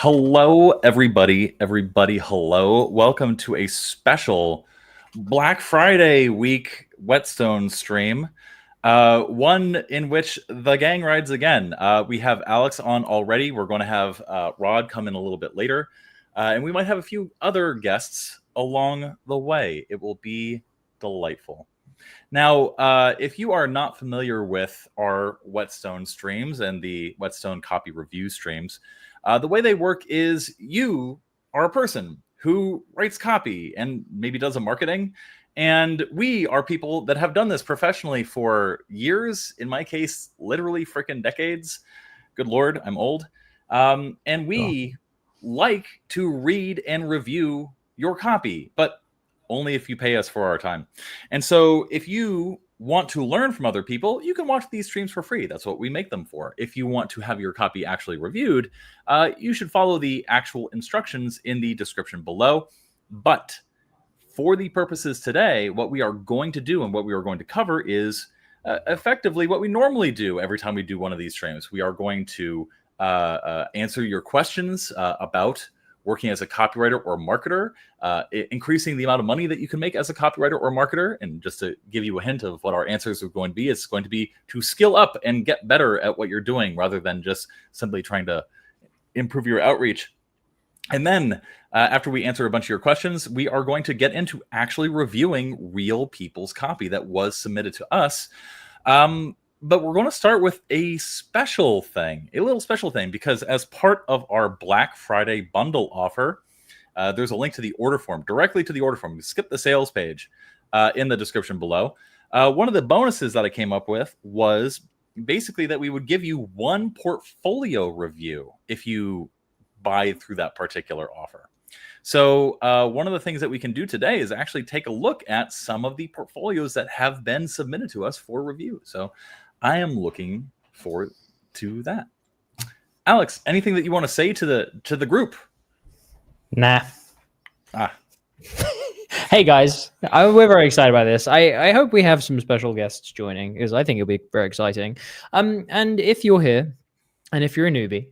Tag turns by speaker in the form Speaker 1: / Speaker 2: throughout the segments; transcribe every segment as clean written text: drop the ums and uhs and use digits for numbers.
Speaker 1: Hello, everybody. Hello. Welcome to a special Black Friday week Whetstone stream. One in which the gang rides again. We have Alex on already. We're going to have Rod come in a little bit later. And we might have a few other guests along the way. It will be delightful. Now, if you are not familiar with our Whetstone streams and the Whetstone copy review streams, the way they work is you are a person who writes copy and maybe does a marketing. And we are people that have done this professionally for years. In my case, literally freaking decades. Good Lord, I'm old. And we like to read and review your copy, but only if you pay us for our time. And so if you want to learn from other people, you can watch these streams for free. That's what we make them for. If you want to have your copy actually reviewed, you should follow the actual instructions in the description below. But for the purposes today, what we are going to do and what we are going to cover is effectively what we normally do every time we do one of these streams. We are going to answer your questions about working as a copywriter or marketer, increasing the amount of money that you can make as a copywriter or marketer. And just to give you a hint of what our answers are going to be, it's going to be to skill up and get better at what you're doing rather than just simply trying to improve your outreach. And then after we answer a bunch of your questions, we are going to get into actually reviewing real people's copy that was submitted to us. But we're going to start with a little special thing, because as part of our Black Friday bundle offer, there's a link to the order form, directly to the order form. You skip the sales page in the description below. One of the bonuses that I came up with was basically that we would give you one portfolio review if you buy through that particular offer. So one of the things that we can do today is actually take a look at some of the portfolios that have been submitted to us for review. So I am looking forward to that. Alex, anything that you want to say to the group?
Speaker 2: Nah. Hey guys, we're very excited about this. I hope we have some special guests joining, because I think it'll be very exciting. And if you're here, and if you're a newbie,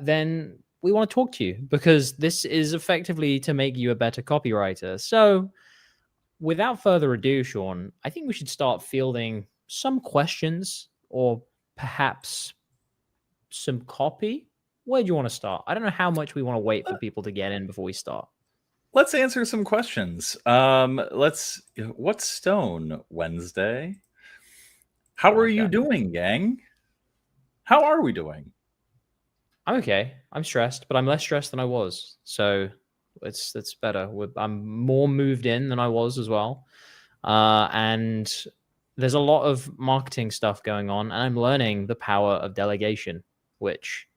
Speaker 2: then we want to talk to you, because this is effectively to make you a better copywriter. So without further ado, Sean, I think we should start fielding some questions, or perhaps some copy. Where do you want to start? I don't know how much we want to wait for people to get in before we start.
Speaker 1: Let's answer some questions. What's Stone Wednesday? How are you doing, gang? How are we doing?
Speaker 2: I'm okay. I'm stressed, but I'm less stressed than I was. So it's better. I'm more moved in than I was as well. And there's a lot of marketing stuff going on, and I'm learning the power of delegation, which,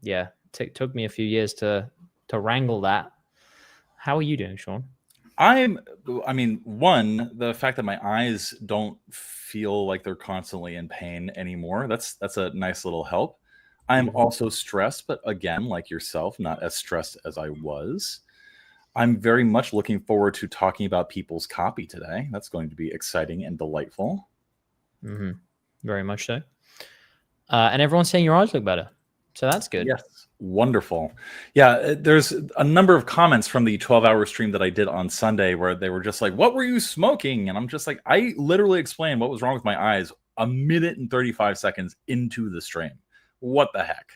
Speaker 2: yeah, took me a few years to wrangle that. How are you doing, Sean?
Speaker 1: One, the fact that my eyes don't feel like they're constantly in pain anymore, that's a nice little help. I'm also stressed, but again, like yourself, not as stressed as I was. I'm very much looking forward to talking about people's copy today. That's going to be exciting and delightful.
Speaker 2: Very much so. And everyone's saying your eyes look better. So that's good.
Speaker 1: Yes. Wonderful. Yeah, there's a number of comments from the 12-hour stream that I did on Sunday where they were just like, what were you smoking? And I'm just like, I literally explained what was wrong with my eyes a minute and 35 seconds into the stream. What the heck?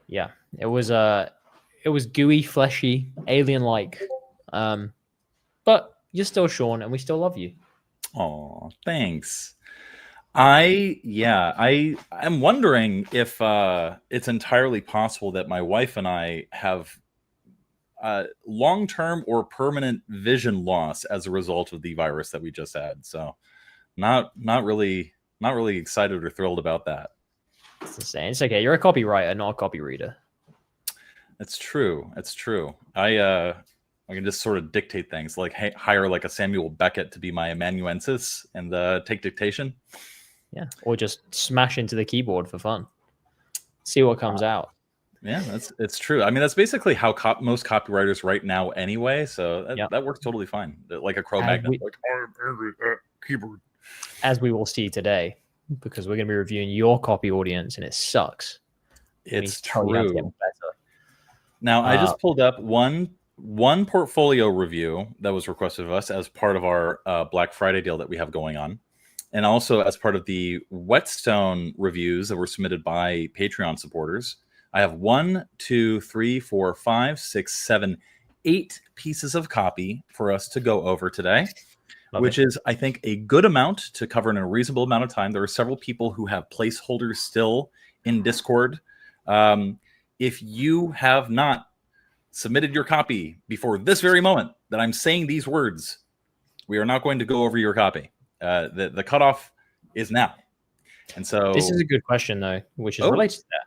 Speaker 2: Yeah, it was gooey, fleshy, alien-like. But you're still Sean, and we still love you.
Speaker 1: Oh, thanks. I'm wondering if it's entirely possible that my wife and I have long-term or permanent vision loss as a result of the virus that we just had. So not really excited or thrilled about that.
Speaker 2: It's insane. It's okay. You're a copywriter, not a copy reader.
Speaker 1: It's true. I can just sort of dictate things, like hire like a Samuel Beckett to be my amanuensis and take dictation.
Speaker 2: Yeah, or just smash into the keyboard for fun. See what comes out.
Speaker 1: Yeah, it's true. I mean, that's basically how most copywriters write now anyway. So that works totally fine. Like a Cro-Magnon, keyboard.
Speaker 2: As we will see today, because we're going to be reviewing your copy audience, and it sucks.
Speaker 1: It's
Speaker 2: tell you how to get
Speaker 1: true.
Speaker 2: better.
Speaker 1: Now, I just pulled up one portfolio review that was requested of us as part of our Black Friday deal that we have going on, and also as part of the Whetstone reviews that were submitted by Patreon supporters. I have 1, 2, 3, 4, 5, 6, 7, 8 pieces of copy for us to go over today.
Speaker 2: Lovely.
Speaker 1: Which is, I think, a good amount to cover in a reasonable amount of time. There are several people who have placeholders still in Discord. If you have not submitted your copy before this very moment that I'm saying these words, we are not going to go over your copy. The cutoff is now. And so
Speaker 2: this is a good question, though, which is related to that.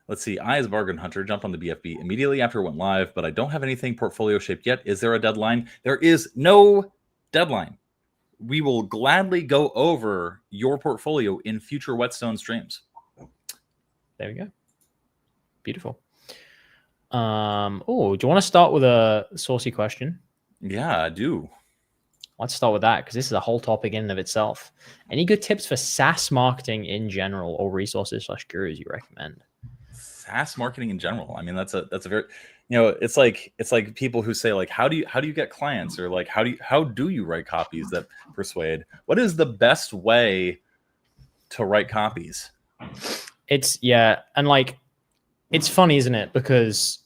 Speaker 1: Let's see. I, as a bargain hunter, jumped on the BFB immediately after it went live, but I don't have anything portfolio shaped yet. Is there a deadline? There is no deadline. We will gladly go over your portfolio in future Whetstone streams.
Speaker 2: There we go. Beautiful. Oh, do you want to start with a saucy question?
Speaker 1: Yeah, I do.
Speaker 2: Let's start with that because this is a whole topic in and of itself. Any good tips for SaaS marketing in general or resources/gurus you recommend?
Speaker 1: SaaS marketing in general. I mean, that's a very, it's like people who say like, how do you get clients, or like, how do you write copies that persuade? What is the best way to write copies?
Speaker 2: And like, it's funny, isn't it? Because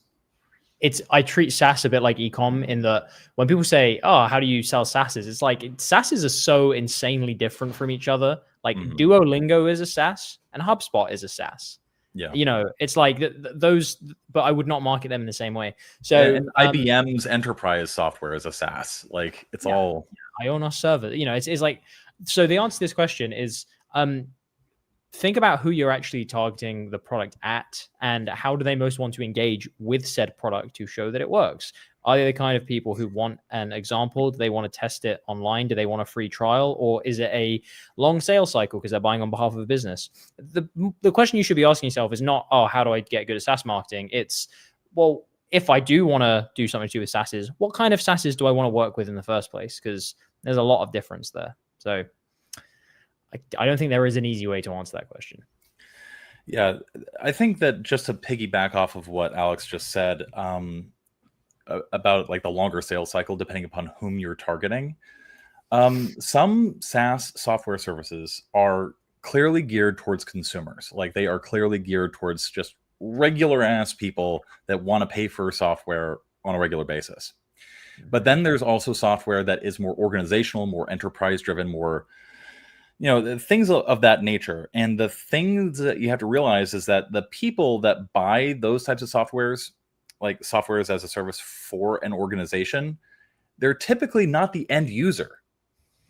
Speaker 2: I treat SaaS a bit like ecom in that when people say, oh, how do you sell SaaSes? It's like SaaSes are so insanely different from each other. Like Duolingo is a SaaS and HubSpot is a SaaS.
Speaker 1: Yeah.
Speaker 2: It's like those, but I would not market them in the same way. So
Speaker 1: and IBM's enterprise software is a SaaS. Like it's all
Speaker 2: Ionos server. It's like, so the answer to this question is, think about who you're actually targeting the product at and how do they most want to engage with said product to show that it works. Are they the kind of people who want an example? Do they want to test it online? Do they want a free trial? Or is it a long sales cycle because they're buying on behalf of a business? The question you should be asking yourself is not, oh, how do I get good at SaaS marketing? It's, well, if I do want to do something to do with SaaSes, what kind of SaaSes do I want to work with in the first place? Because there's a lot of difference there. So I don't think there is an easy way to answer that question.
Speaker 1: Yeah, I think that just to piggyback off of what Alex just said about like the longer sales cycle, depending upon whom you're targeting, some SaaS software services are clearly geared towards consumers. Like they are clearly geared towards just regular ass people that want to pay for software on a regular basis. But then there's also software that is more organizational, more enterprise driven, more things of that nature. And the things that you have to realize is that the people that buy those types of softwares, like softwares as a service for an organization, they're typically not the end user.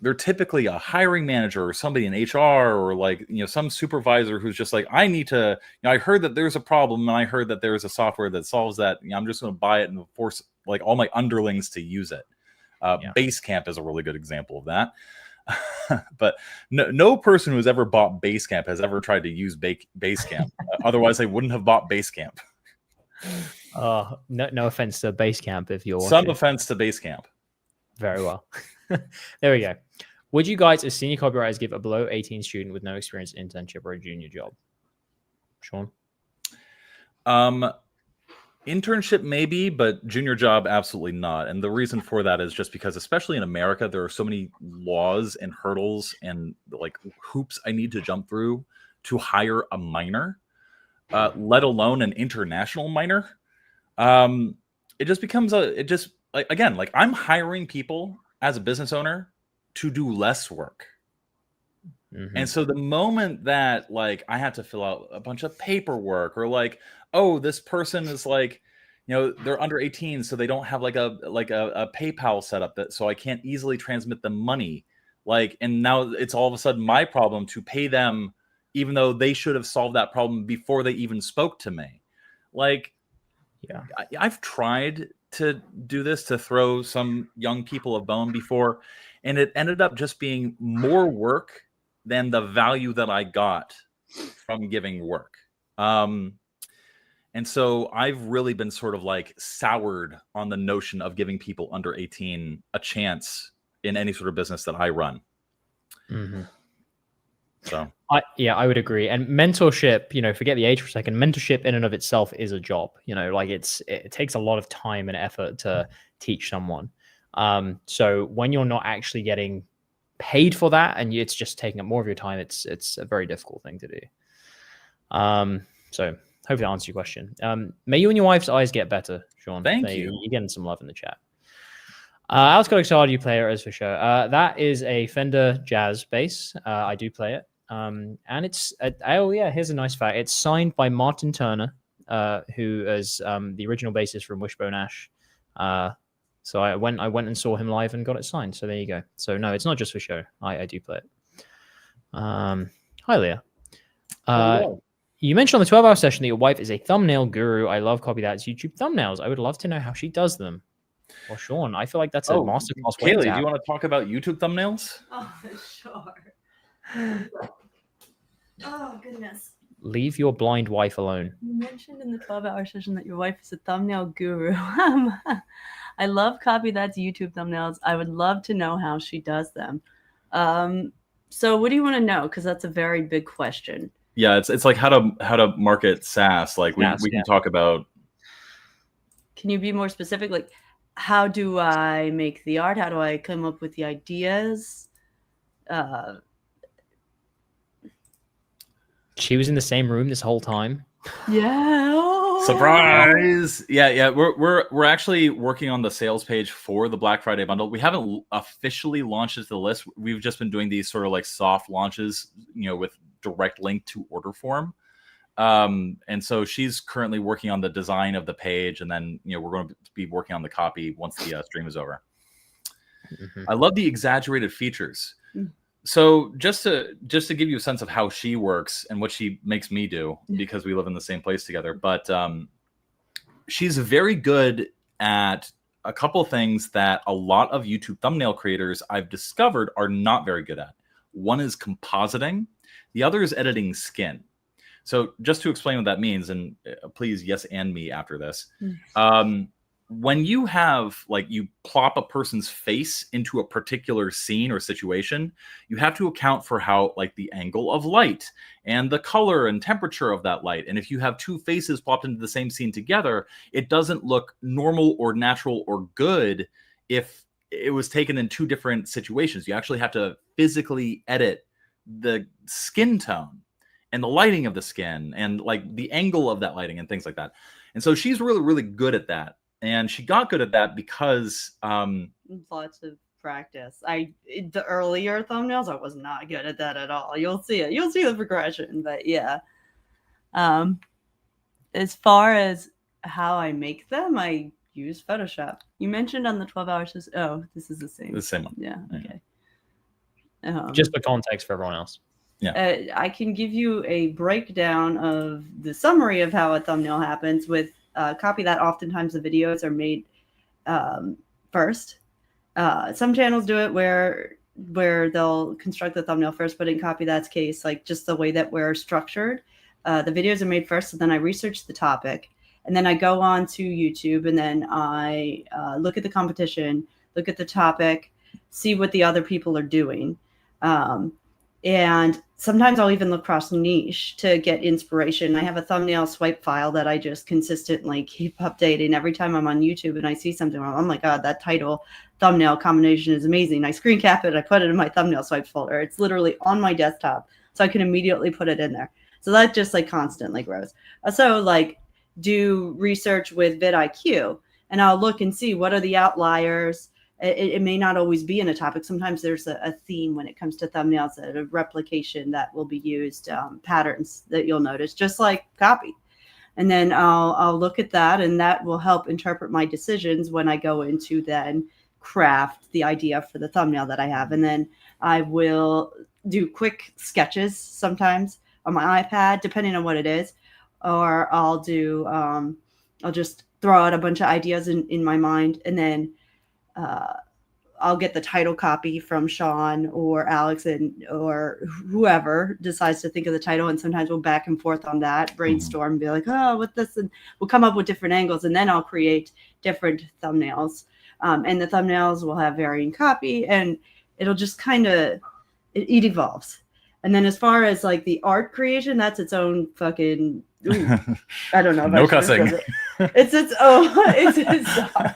Speaker 1: They're typically a hiring manager or somebody in HR or like, some supervisor who's just like, I need to, I heard that there's a problem and I heard that there's a software that solves that. I'm just going to buy it and force like all my underlings to use it. Basecamp is a really good example of that. But no person who's ever bought Basecamp has ever tried to use Basecamp. Otherwise, they wouldn't have bought Basecamp.
Speaker 2: No offense to Basecamp if you're watching.
Speaker 1: Some offense to Basecamp.
Speaker 2: Very well. There we go. Would you guys, as senior copywriters, give a below 18 student with no experience internship or a junior job? Sean?
Speaker 1: Internship maybe, but junior job absolutely not. And the reason for that is just because, especially in America, there are so many laws and hurdles and like hoops I need to jump through to hire a minor, let alone an international minor. It just becomes again, like I'm hiring people as a business owner to do less work. And so the moment that like I have to fill out a bunch of paperwork or like, oh, this person is like, they're under 18, so they don't have like a PayPal setup so I can't easily transmit them money. Like, and now it's all of a sudden my problem to pay them, even though they should have solved that problem before they even spoke to me. Like, yeah, I've tried to do this to throw some young people a bone before, and it ended up just being more work than the value that I got from giving work. And so I've really been sort of like soured on the notion of giving people under 18 a chance in any sort of business that I run. So
Speaker 2: I would agree. And mentorship, forget the age for a second. Mentorship in and of itself is a job. Like it takes a lot of time and effort to teach someone. So when you're not actually getting paid for that and it's just taking up more of your time, it's a very difficult thing to do. So hopefully that answers your question. May you and your wife's eyes get better, Sean.
Speaker 1: Thank you.
Speaker 2: You're getting some love in the chat. Alex got excited. You play it as for sure. That is a Fender Jazz bass. I do play it. And it's here's a nice fact. It's signed by Martin Turner, who is the original bassist from Wishbone Ash. So I went and saw him live and got it signed. So there you go. So no, it's not just for show. I do play it. Hi, Leah. You mentioned on the 12-hour session that your wife is a thumbnail guru. I love Copy That's YouTube thumbnails. I would love to know how she does them. Well, Sean, I feel like that's a masterclass.
Speaker 1: Kaylee, do you want to talk about YouTube thumbnails?
Speaker 3: Oh, sure. Oh, goodness.
Speaker 2: Leave your blind wife alone.
Speaker 3: You mentioned in the 12-hour session that your wife is a thumbnail guru. I love Copy That's YouTube thumbnails. I would love to know how she does them. So what do you want to know? Because that's a very big question.
Speaker 1: Yeah, it's like how to market SaaS. Like we can talk about.
Speaker 3: Can you be more specific? Like, how do I make the art? How do I come up with the ideas?
Speaker 2: She was in the same room this whole time.
Speaker 3: Yeah.
Speaker 1: Surprise! Yeah. We're actually working on the sales page for the Black Friday bundle. We haven't officially launched it to the list. We've just been doing these sort of like soft launches, with direct link to order form. And so she's currently working on the design of the page, and then we're going to be working on the copy once the stream is over. Mm-hmm. I love the exaggerated features. So just to give you a sense of how she works and what she makes me do, because we live in the same place together, but she's very good at a couple of things that a lot of YouTube thumbnail creators I've discovered are not very good at. One is compositing. The other is editing skin. So just to explain what that means, and please yes and me after this. When you have, like, you plop a person's face into a particular scene or situation, you have to account for how, like, the angle of light and the color and temperature of that light. And if you have two faces plopped into the same scene together, it doesn't look normal or natural or good if it was taken in two different situations. You actually have to physically edit the skin tone and the lighting of the skin and, like, the angle of that lighting and things like that. And so she's really, really good at that. And she got good at that because
Speaker 3: lots of practice. The earlier thumbnails, I was not good at that at all. You'll see it. You'll see the progression. But yeah, as far as how I make them, I use Photoshop. You mentioned on the 12 hours. Oh, this is the same.
Speaker 1: The same one.
Speaker 3: Yeah. Okay.
Speaker 2: Just for context for everyone else.
Speaker 1: Yeah.
Speaker 3: I can give you a breakdown of the summary of how a thumbnail happens with. Copy That. Oftentimes the videos are made first. Some channels do it where they'll construct the thumbnail first, but in Copy That's case, like just the way that we're structured, the videos are made first, and then I research the topic, and then I go on to YouTube, and then I look at the competition, look at the topic, see what the other people are doing. And sometimes I'll even look cross niche to get inspiration. I have a thumbnail swipe file that I just consistently keep updating every time I'm on YouTube and I see something wrong. Oh my God, that title thumbnail combination is amazing. I screen cap it. I put it in my thumbnail swipes folder. It's literally on my desktop, so I can immediately put it in there. So that just like constantly grows. So like do research with vidIQ, and I'll look and see what are the outliers. It may not always be in a topic. Sometimes there's a theme when it comes to thumbnails, a replication that will be used, patterns that you'll notice, just like copy. And then I'll look at that, and that will help interpret my decisions when I go into then craft the idea for the thumbnail that I have. And then I will do quick sketches sometimes on my iPad, depending on what it is, or I'll just throw out a bunch of ideas in my mind, and then I'll get the title copy from Sean or Alex or whoever decides to think of the title. And sometimes we'll back and forth on that, brainstorm, and be like, oh, what this? And we'll come up with different angles, and then I'll create different thumbnails. And the thumbnails will have varying copy, and it'll just kind of, it evolves. And then as far as like the art creation, that's its own fucking. Ooh, I don't know. If
Speaker 1: No
Speaker 3: I should
Speaker 1: cussing.
Speaker 3: have said it. It's its own. It's sorry.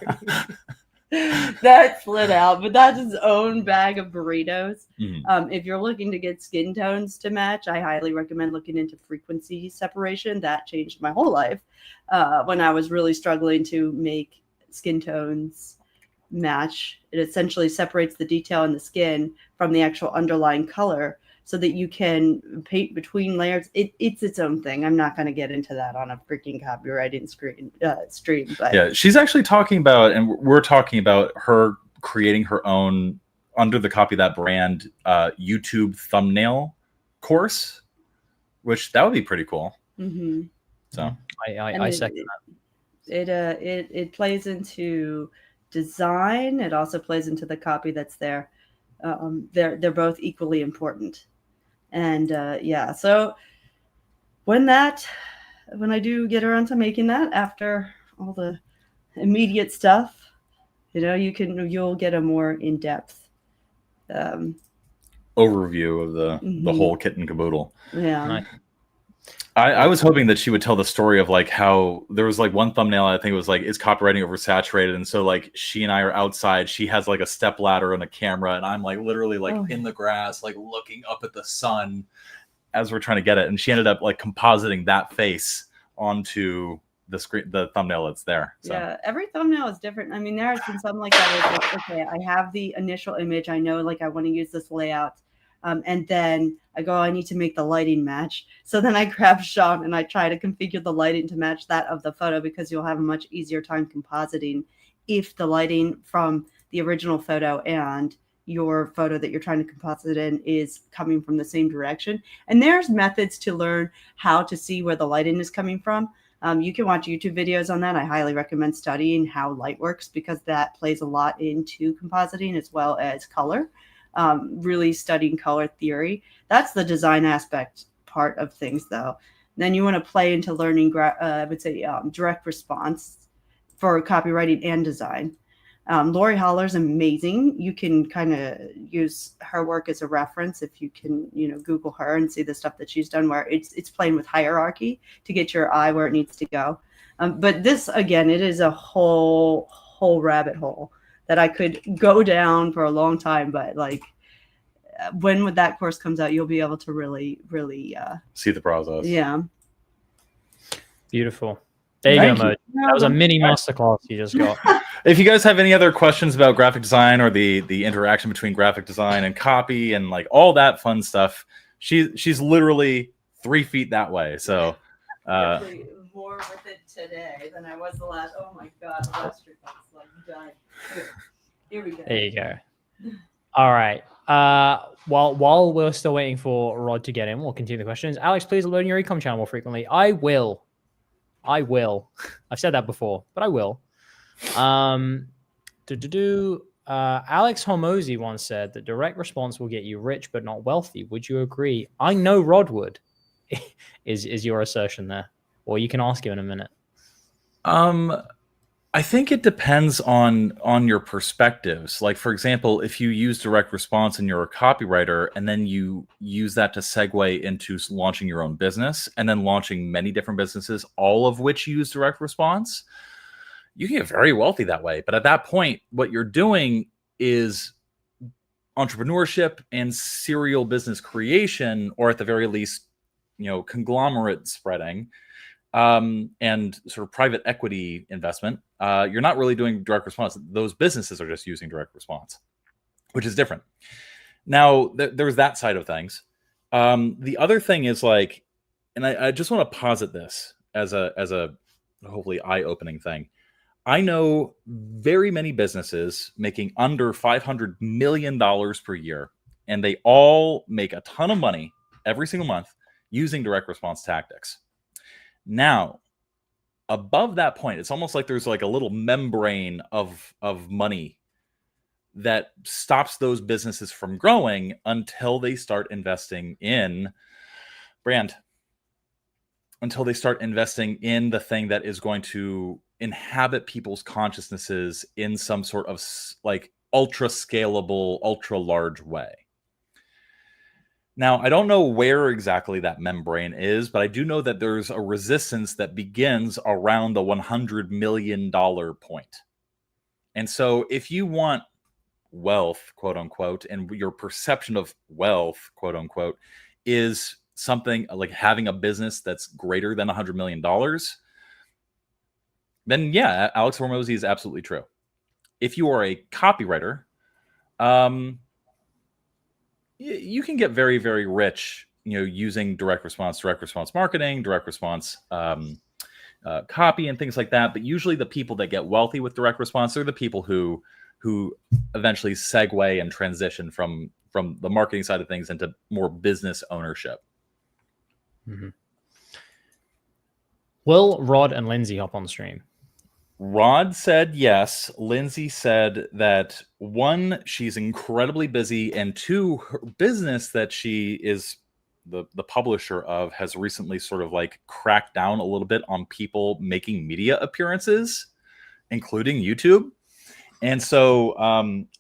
Speaker 3: That slid out, but that's its own bag of burritos. If you're looking to get skin tones to match, I highly recommend looking into frequency separation. That changed my whole life when I was really struggling to make skin tones match. It essentially separates the detail in the skin from the actual underlying color so that you can paint between layers. It's its own thing. I'm not going to get into that on a freaking copywriting stream, but
Speaker 1: yeah, she's actually talking about, and we're talking about her creating her own, under the Copy That Brand YouTube thumbnail course, which that would be pretty cool. So
Speaker 2: I second that.
Speaker 3: It plays into design. It also plays into the copy that's there. They're both equally important. And yeah, so when I do get around to making that, after all the immediate stuff, you'll get a more in-depth
Speaker 1: overview of the whole kit and caboodle.
Speaker 3: Yeah.
Speaker 2: Nice.
Speaker 1: I was hoping that she would tell the story of like how there was like one thumbnail, I think it was like, is copywriting oversaturated? And so like she and I are outside, she has like a step ladder and a camera, and I'm like literally like in the grass, like looking up at the sun as we're trying to get it. And she ended up like compositing that face onto the screen, the thumbnail that's there. So.
Speaker 3: Yeah, every thumbnail is different. I mean, there has been some like that. Like, okay, I have the initial image. I know like I want to use this layout. And then I go, I need to make the lighting match. So then I grab Sean and I try to configure the lighting to match that of the photo, because you'll have a much easier time compositing if the lighting from the original photo and your photo that you're trying to composite in is coming from the same direction. And there's methods to learn how to see where the lighting is coming from. You can watch YouTube videos on that. I highly recommend studying how light works, because that plays a lot into compositing as well as color. Really studying color theory. That's the design aspect part of things, though. Then you want to play into learning, I would say, direct response for copywriting and design. Lori Holler's amazing. You can kind of use her work as a reference if you can, Google her and see the stuff that she's done, where it's playing with hierarchy to get your eye where it needs to go. But this, again, it is a whole rabbit hole that I could go down for a long time, but like when that course comes out, you'll be able to really
Speaker 1: see the process.
Speaker 3: Yeah.
Speaker 2: Beautiful. There you go, Mo. That was a mini masterclass you just got.
Speaker 1: If you guys have any other questions about graphic design or the interaction between graphic design and copy and like all that fun stuff, she's literally 3 feet that way. So
Speaker 3: more with it today than I was the last. Oh my god, the last trip I was like dying. Here we go.
Speaker 2: There you go. All right. While we're still waiting for Rod to get in, we'll continue the questions. Alex, please learn your ecom channel more frequently. I will. I've said that before, but I will. Alex Hormozy once said that direct response will get you rich but not wealthy. Would you agree? I know Rod would. Is your assertion there? Or you can ask him in a minute.
Speaker 1: I think it depends on your perspectives. Like, for example, if you use direct response and you're a copywriter, and then you use that to segue into launching your own business and then launching many different businesses, all of which use direct response, you can get very wealthy that way. But at that point, what you're doing is entrepreneurship and serial business creation, or at the very least, conglomerate spreading. And sort of private equity investment, you're not really doing direct response. Those businesses are just using direct response, which is different. Now, there's that side of things. The other thing is like, and I just want to posit this as a hopefully eye-opening thing. I know very many businesses making under $500 million per year, and they all make a ton of money every single month using direct response tactics. Now, above that point, it's almost like there's like a little membrane of money that stops those businesses from growing until they start investing in brand, until they start investing in the thing that is going to inhabit people's consciousnesses in some sort of like ultra scalable, ultra large way. Now, I don't know where exactly that membrane is, but I do know that there's a resistance that begins around the $100 million point. And so if you want wealth, quote unquote, and your perception of wealth, quote unquote, is something like having a business that's greater than $100 million, then yeah, Alex Hormozy is absolutely true. If you are a copywriter, you can get very, very rich, using direct response marketing, direct response copy, and things like that. But usually, the people that get wealthy with direct response are the people who eventually segue and transition from the marketing side of things into more business ownership.
Speaker 2: Mm-hmm. Will Rod and Lindsey hop on the stream?
Speaker 1: Rod said yes. Lindsey said that 1, she's incredibly busy, and 2, her business that she is the publisher of has recently sort of like cracked down a little bit on people making media appearances, including YouTube. And so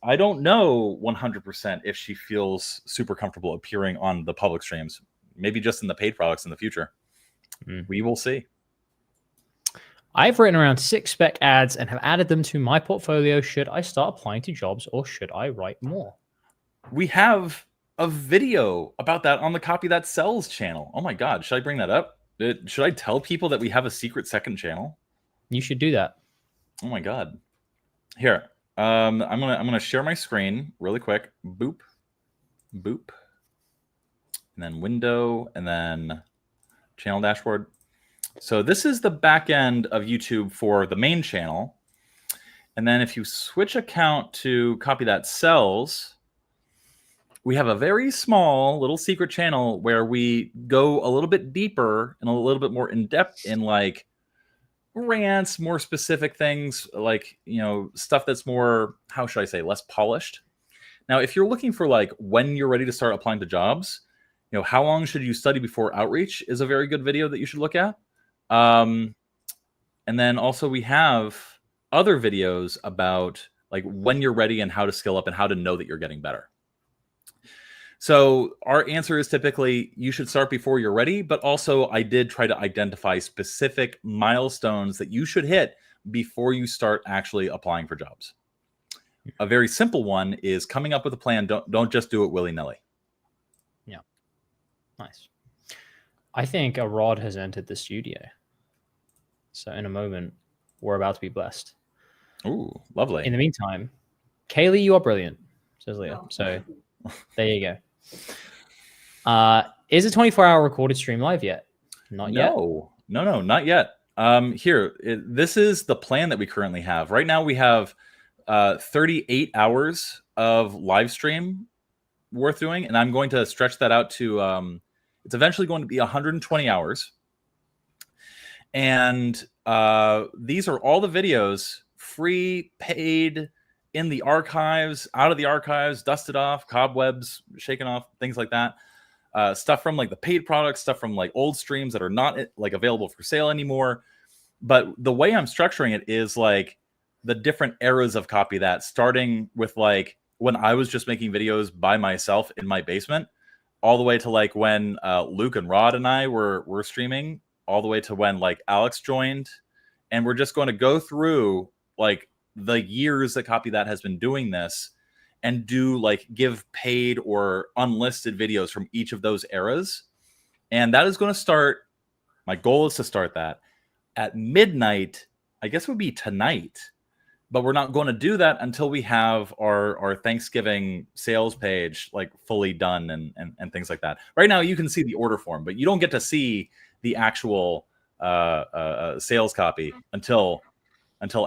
Speaker 1: I don't know 100% if she feels super comfortable appearing on the public streams, maybe just in the paid products in the future. We will see.
Speaker 2: I've written around 6 spec ads and have added them to my portfolio. Should I start applying to jobs or should I write more?
Speaker 1: We have a video about that on the Copy That Sells channel. Oh my God. Should I bring that up? Should I tell people that we have a secret second channel?
Speaker 2: You should do that.
Speaker 1: Oh my God. Here. I'm gonna share my screen really quick. Boop. Boop. And then window and then channel dashboard. So this is the back end of YouTube for the main channel. And then if you switch account to Copy That Sells, we have a very small little secret channel where we go a little bit deeper and a little bit more in depth in like rants, more specific things, like, stuff that's more, how should I say, less polished. Now, if you're looking for like when you're ready to start applying to jobs, how long should you study before outreach is a very good video that you should look at. And then also we have other videos about like when you're ready and how to skill up and how to know that you're getting better. So our answer is typically you should start before you're ready, but also I did try to identify specific milestones that you should hit before you start actually applying for jobs. A very simple one is coming up with a plan. Don't just do it willy-nilly.
Speaker 2: Yeah. Nice. I think a Rod has entered the studio. So in a moment, we're about to be blessed.
Speaker 1: Ooh, lovely.
Speaker 2: In the meantime, Kaylee, you are brilliant, says Leah. So there you go. Is a 24-hour recorded stream live yet? Not yet.
Speaker 1: No, not yet. This is the plan that we currently have. Right now we have 38 hours of live stream worth doing, and I'm going to stretch that out to it's eventually going to be 120 hours. And these are all the videos, free, paid, in the archives, out of the archives, dusted off, cobwebs shaken off, things like that. Stuff from like the paid products, stuff from like old streams that are not like available for sale anymore. But the way I'm structuring it is like the different eras of Copy That, starting with like when I was just making videos by myself in my basement, all the way to like when Luke and Rod and I were streaming, all the way to when like Alex joined. And we're just going to go through like the years that Copy That has been doing this and do like give paid or unlisted videos from each of those eras. And that is going to start, my goal is to start that at midnight. I guess it would be tonight, but we're not going to do that until we have our Thanksgiving sales page like fully done and things like that. Right now you can see the order form, but you don't get to see the actual sales copy until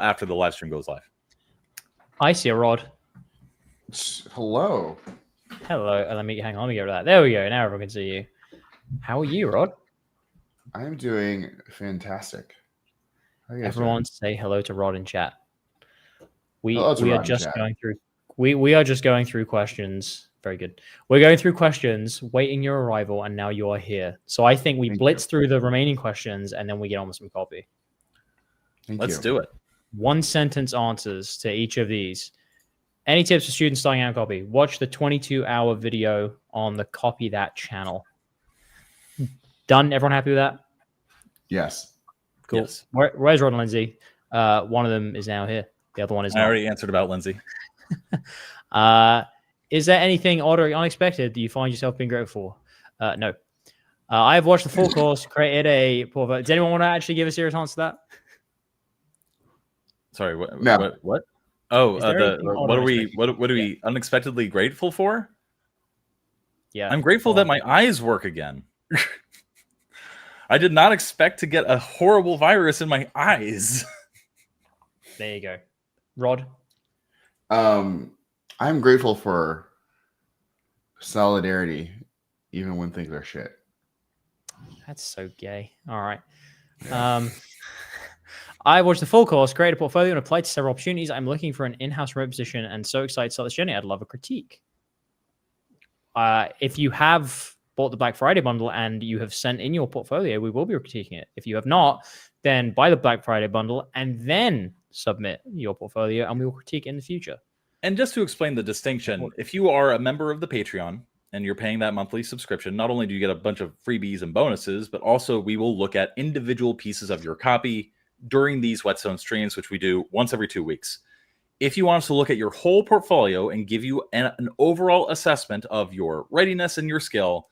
Speaker 1: after the live stream goes live.
Speaker 2: I see a Rod.
Speaker 4: Hello.
Speaker 2: Hello. Let me get over that. There we go. Now everyone can see you. How are you, Rod?
Speaker 4: I am doing fantastic.
Speaker 2: Everyone say hello to Rod in chat. We
Speaker 4: Hello to
Speaker 2: are
Speaker 4: Rod in
Speaker 2: just
Speaker 4: chat.
Speaker 2: going through. We are just going through questions. Very good. We're going through questions, waiting your arrival, and now you are here. So I think we blitz through the remaining questions, and then we get on with some copy.
Speaker 1: Let's do it.
Speaker 2: 1 sentence answers to each of these. Any tips for students starting out in copy? Watch the 22-hour video on the Copy That channel. Done? Everyone happy with that?
Speaker 4: Yes.
Speaker 2: Cool.
Speaker 1: Yes.
Speaker 2: Where's Rod and Lindsey? One of them is now here. The other one is
Speaker 1: I
Speaker 2: not.
Speaker 1: already answered about Lindsey.
Speaker 2: Is there anything odd or unexpected that you find yourself being grateful for? No. I have watched the full course, created a portfolio. Does anyone want to actually give a serious answer to that?
Speaker 1: Sorry, what?
Speaker 4: No.
Speaker 1: What? Oh,
Speaker 2: Is there anything odd
Speaker 1: what
Speaker 2: or
Speaker 1: are we?
Speaker 2: unexpected?
Speaker 1: What are we unexpectedly grateful for?
Speaker 2: Yeah.
Speaker 1: I'm grateful that my eyes work again. I did not expect to get a horrible virus in my eyes.
Speaker 2: There you go. Rod?
Speaker 4: I'm grateful for solidarity, even when things are shit.
Speaker 2: That's so gay. All right. I watched the full course, created a portfolio, and applied to several opportunities. I'm looking for an in-house remote position and so excited to start this journey. I'd love a critique. If you have bought the Black Friday bundle and you have sent in your portfolio, we will be critiquing it. If you have not, then buy the Black Friday bundle and then submit your portfolio, and we will critique in the future.
Speaker 1: And just to explain the distinction, if you are a member of the Patreon and you're paying that monthly subscription, not only do you get a bunch of freebies and bonuses, but also we will look at individual pieces of your copy during these Whetstone streams, which we do once every 2 weeks. If you want us to look at your whole portfolio and give you an overall assessment of your readiness and your skill,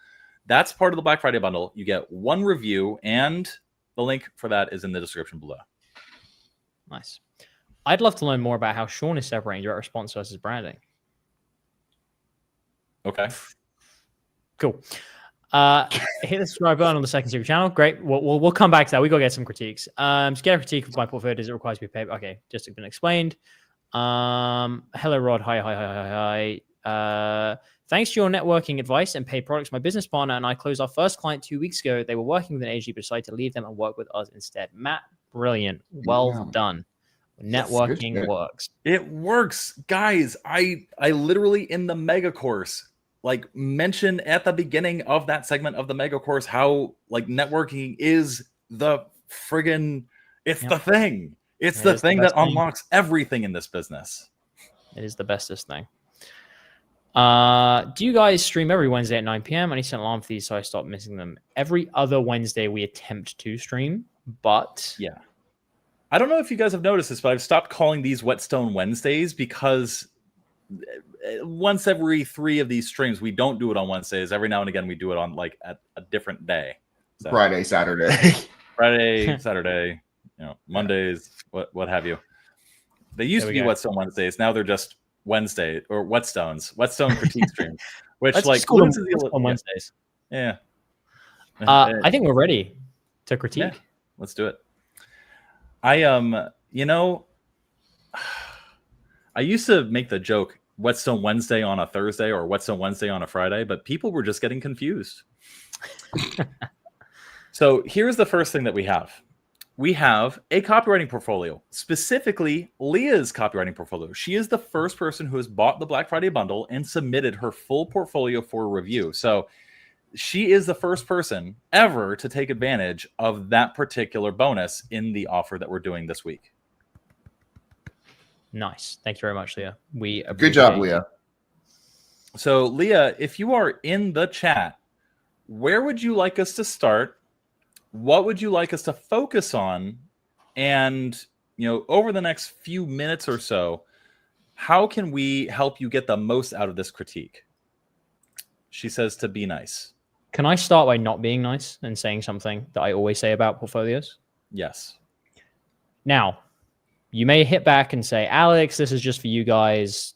Speaker 1: that's part of the Black Friday bundle. You get one review, and the link for that is in the description below.
Speaker 2: Nice. I'd love to learn more about how Sean is separating direct response versus branding.
Speaker 1: Okay.
Speaker 2: Cool. Hit the subscribe button on the second secret channel. Great. We'll come back to that. We got to get some critiques. To get a critique of my portfolio, does it require to be paid? Okay, just been explained. Hello, Rod. Hi. Thanks to your networking advice and paid products, my business partner and I closed our first client 2 weeks ago. They were working with an agency, but decided to leave them and work with us instead. Matt, brilliant. Well done. Networking works.
Speaker 1: It works, guys. I literally in the mega course mention at the beginning of that segment of the mega course how networking is the friggin' the thing. It's the thing that unlocks everything in this business.
Speaker 2: It is the bestest thing. Do you guys stream every Wednesday at 9 p.m.? I need to set an alarm for these so I stop missing them. Every other Wednesday we attempt to stream, but
Speaker 1: yeah. I don't know if you guys have noticed this, but I've stopped calling these Whetstone Wednesdays because once every 3 of these streams, we don't do it on Wednesdays. Every now and again, we do it on at a different day. So,
Speaker 4: Friday, Saturday.
Speaker 1: Friday, Saturday, Mondays, what have you. They used to be Whetstone Wednesdays. Now they're just Wednesday or Whetstone critique streams, which
Speaker 2: on Wednesdays.
Speaker 1: Yeah.
Speaker 2: I think we're ready to critique.
Speaker 1: Yeah, let's do it. I used to make the joke Whetstone Wednesday on a Thursday or Whetstone Wednesday on a Friday, but people were just getting confused. So here's the first thing that we have. We have a copywriting portfolio, specifically Leah's copywriting portfolio. She is the first person who has bought the Black Friday bundle and submitted her full portfolio for review. So she is the first person ever to take advantage of that particular bonus in the offer that we're doing this week.
Speaker 2: Nice. Thank you very much, Leah.
Speaker 4: Good job, Leah.
Speaker 1: So, Leah, if you are in the chat, where would you like us to start? What would you like us to focus on? And, over the next few minutes or so, how can we help you get the most out of this critique? She says to be nice.
Speaker 2: Can I start by not being nice and saying something that I always say about portfolios?
Speaker 1: Yes.
Speaker 2: Now, you may hit back and say, Alex, this is just for you guys,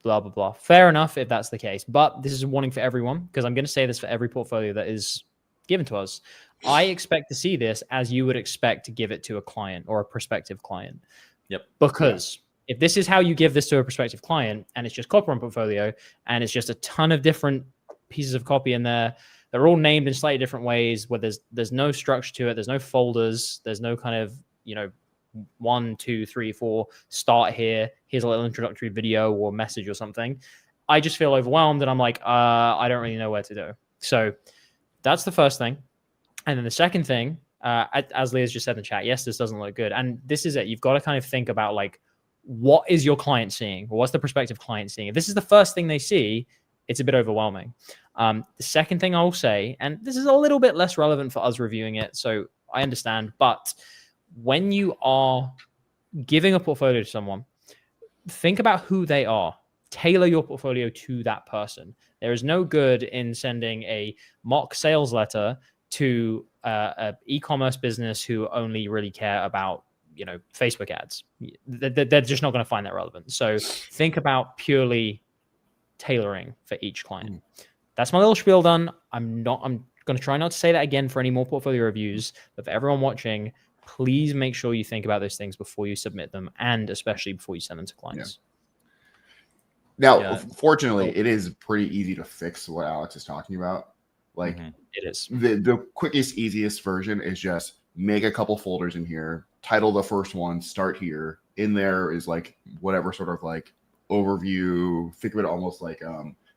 Speaker 2: blah, blah, blah. Fair enough if that's the case. But this is a warning for everyone, because I'm going to say this for every portfolio that is given to us. I expect to see this as you would expect to give it to a client or a prospective client.
Speaker 1: Yep.
Speaker 2: Because if this is how you give this to a prospective client and it's just copywriting portfolio and it's just a ton of different pieces of copy in there, they're all named in slightly different ways where there's no structure to it. There's no folders. There's no kind of, 1, 2, 3, 4, start here. Here's a little introductory video or message or something. I just feel overwhelmed and I'm like, I don't really know where to go. So that's the first thing. And then the second thing, as Leah's just said in the chat, yes, this doesn't look good. And this is it. You've got to kind of think about what is your client seeing? Or what's the prospective client seeing? If this is the first thing they see, it's a bit overwhelming. The second thing I'll say, and this is a little bit less relevant for us reviewing it, so I understand, but when you are giving a portfolio to someone, think about who they are. Tailor your portfolio to that person. There is no good in sending a mock sales letter to an e-commerce business who only really care about, Facebook ads. They're just not going to find that relevant. So think about purely tailoring for each client. That's my little spiel done. I'm going to try not to say that again for any more portfolio reviews, but for everyone watching, please make sure you think about those things before you submit them, and especially before you send them to clients.
Speaker 4: Now, fortunately, it is pretty easy to fix what Alex is talking about. Like,
Speaker 2: it is.
Speaker 4: The quickest, easiest version is just make a couple folders in here, title the first one, start here. In there is like whatever sort of like overview. Think of it almost like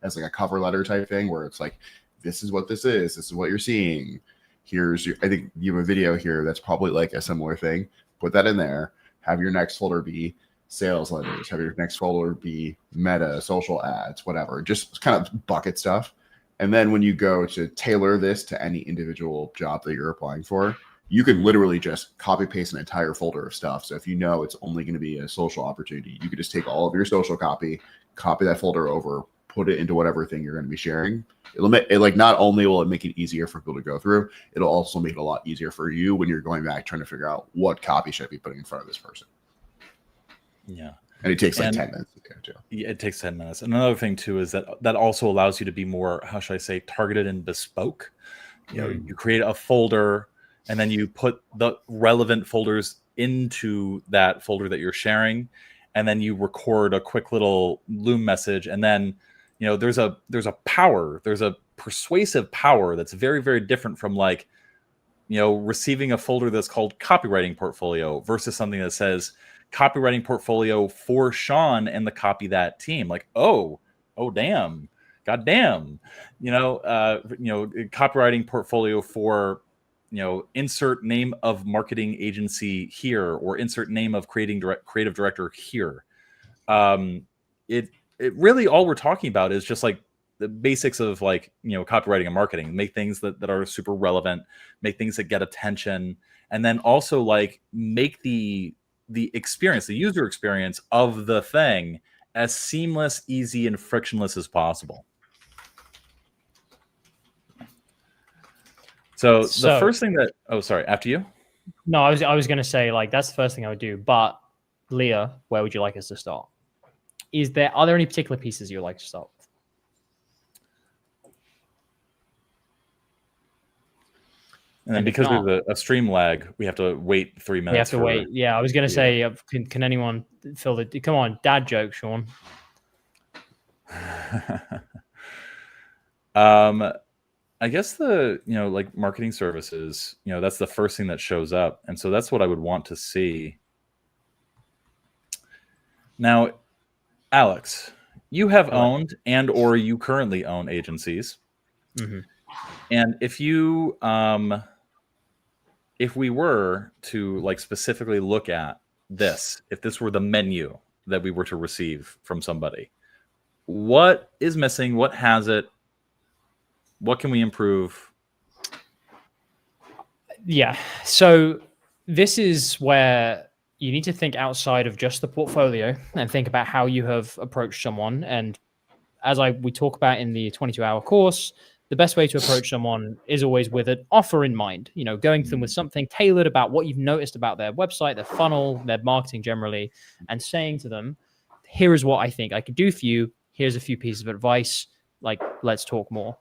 Speaker 4: as like a cover letter type thing, where it's like, this is what this is what you're seeing. Here's your, I think you have a video here that's probably like a similar thing. Put that in there. Have your next folder be sales letters. Have your next folder be meta, social ads, whatever. Just kind of bucket stuff. And then when you go to tailor this to any individual job that you're applying for, you can literally just copy paste an entire folder of stuff. So if you know it's only going to be a social opportunity, you could just take all of your social copy that folder over, put it into whatever thing you're going to be sharing. It'll make it, like, not only will it make it easier for people to go through, it'll also make it a lot easier for you when you're going back trying to figure out what copy should I be putting in front of this person.
Speaker 1: Yeah.
Speaker 4: And it takes like 10 minutes to do too.
Speaker 1: Yeah, it takes 10 minutes. And another thing too is that also allows you to be more, how should I say, targeted and bespoke. You create a folder and then you put the relevant folders into that folder that you're sharing, and then you record a quick little Loom message, and then there's a persuasive power that's very, very different from like receiving a folder that's called copywriting portfolio versus something that says copywriting portfolio for Sean and the Copy That team. Like, oh damn, goddamn, copywriting portfolio for insert name of marketing agency here, or insert name of creative director here. It really, all we're talking about is just like the basics of like copywriting and marketing. Make things that are super relevant, make things that get attention, and then also like make the experience, the user experience of the thing as seamless, easy, and frictionless as possible. So the first thing that, after you.
Speaker 2: No, I was going to say, like, that's the first thing I would do. But Leah, where would you like us to start? Are there any particular pieces you'd like to start with?
Speaker 1: And then because there's a stream lag, we have to wait 3 minutes.
Speaker 2: We have to wait. Yeah, I was going to say, can anyone fill the... Come on, dad joke, Sean.
Speaker 1: I guess like marketing services, that's the first thing that shows up. And so that's what I would want to see. Now, Alex, you have owned and or you currently own agencies. Mm-hmm. And if you, if we were to like specifically look at this, if this were the menu that we were to receive from somebody, what is missing? What has it? What can we improve?
Speaker 2: Yeah. So this is where you need to think outside of just the portfolio and think about how you have approached someone. And as we talk about in the 22-hour course, the best way to approach someone is always with an offer in mind, going to them with something tailored about what you've noticed about their website, their funnel, their marketing generally, and saying to them, here is what I think I could do for you. Here's a few pieces of advice. Like, let's talk more.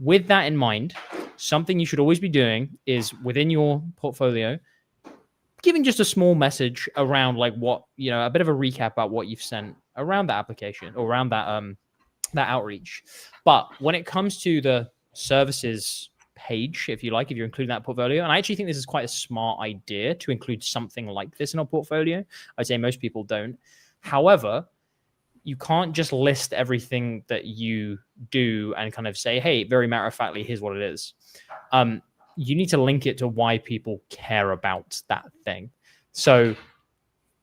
Speaker 2: With that in mind, something you should always be doing is within your portfolio, giving just a small message around like what, a bit of a recap about what you've sent around that application or around that outreach. But when it comes to the services page, if you're including that portfolio, and I actually think this is quite a smart idea to include something like this in a portfolio. I'd say most people don't. However, you can't just list everything that you do and kind of say, hey, very matter-of-factly, here's what it is. You need to link it to why people care about that thing. So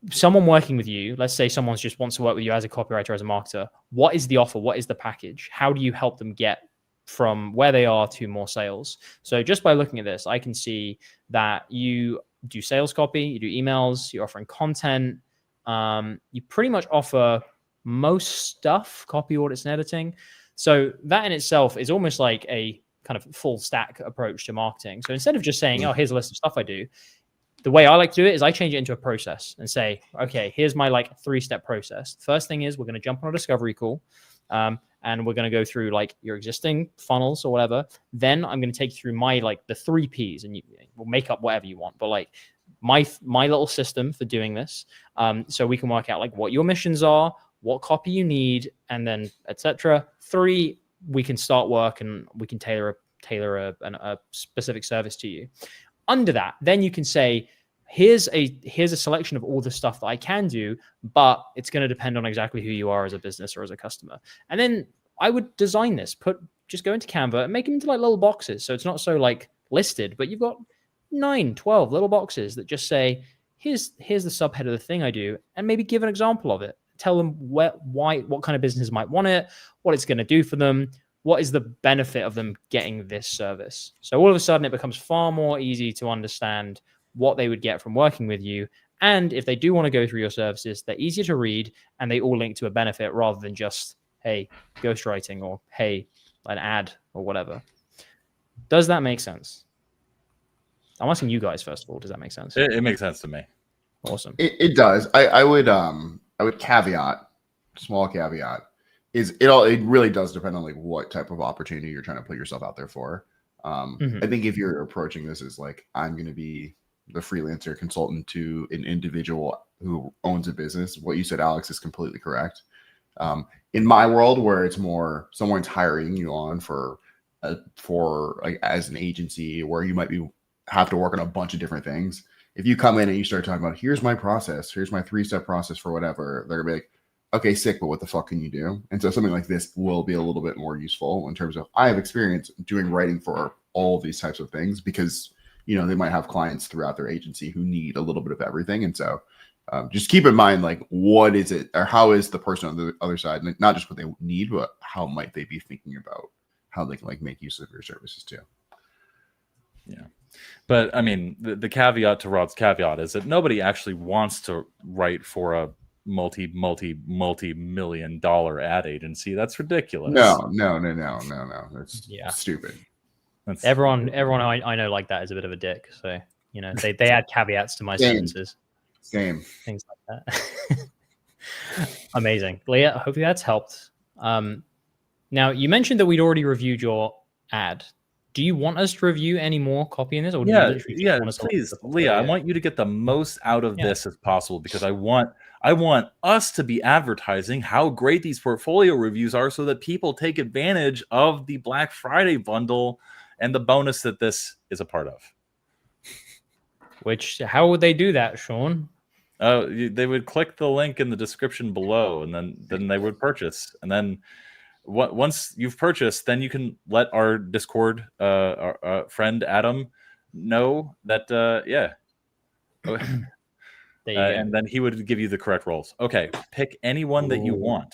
Speaker 2: someone working with you, let's say someone just wants to work with you as a copywriter, as a marketer, what is the offer? What is the package? How do you help them get from where they are to more sales? So just by looking at this, I can see that you do sales copy, you do emails, you're offering content. You pretty much offer most stuff, copy, audits, and editing. So that in itself is almost like a kind of full stack approach to marketing. So instead of just saying, oh, here's a list of stuff I do, the way I like to do it is I change it into a process and say, okay, here's my like 3-step process. First thing is we're going to jump on a discovery call. And we're going to go through like your existing funnels or whatever. Then I'm going to take you through my like the 3 Ps, and we'll make up whatever you want. But like my little system for doing this, so we can work out like what your missions are, what copy you need, and then etc. 3, we can start work and we can tailor a specific service to you. Under that, then you can say, here's a selection of all the stuff that I can do, but it's going to depend on exactly who you are as a business or as a customer. And then I would design this, just go into Canva and make them into like little boxes. So it's not so like listed, but you've got 9, 12 little boxes that just say, here's the subhead of the thing I do, and maybe give an example of it. Tell them what kind of business might want it, what it's going to do for them, what is the benefit of them getting this service. So all of a sudden it becomes far more easy to understand what they would get from working with you. And if they do want to go through your services, they're easier to read and they all link to a benefit rather than just, hey, ghostwriting, or hey, an ad or whatever. Does that make sense? I'm asking you guys first of all, does that make sense?
Speaker 1: It makes sense to me.
Speaker 2: Awesome.
Speaker 4: It does. I would caveat, small caveat, is it really does depend on like what type of opportunity you're trying to put yourself out there for. I think if you're approaching this as like, I'm going to be the freelancer consultant to an individual who owns a business, what you said, Alex, is completely correct. In my world, where it's more someone's hiring you on for like as an agency, where you might have to work on a bunch of different things. If you come in and you start talking about, here's my process, here's my 3-step process for whatever, they're gonna be like, okay, sick, but what the fuck can you do? And so something like this will be a little bit more useful in terms of, I have experience doing writing for all of these types of things, because, you know, they might have clients throughout their agency who need a little bit of everything. And so just keep in mind, like, what is it, or how is the person on the other side, like, not just what they need, but how might they be thinking about how they can like make use of your services too.
Speaker 1: Yeah. But I mean, the caveat to Rod's caveat is that nobody actually wants to write for a multi-million dollar ad agency. That's ridiculous.
Speaker 4: No. That's stupid.
Speaker 2: Everyone I know like that is a bit of a dick. So, you know, they add caveats to my sentences.
Speaker 4: Same.
Speaker 2: Things like that. Amazing. Leah, hopefully that's helped. Now, you mentioned that we'd already reviewed your ad. Do you want us to review any more copy in this? Or
Speaker 1: Please, Leah, I want you to get the most out of this as possible, because I want us to be advertising how great these portfolio reviews are, so that people take advantage of the Black Friday bundle and the bonus that this is a part of.
Speaker 2: How would they do that, Sean?
Speaker 1: They would click the link in the description below, and then they would purchase. And then once you've purchased, then you can let our Discord our friend Adam know that and then he would give you the correct roles. Okay, pick anyone that you want.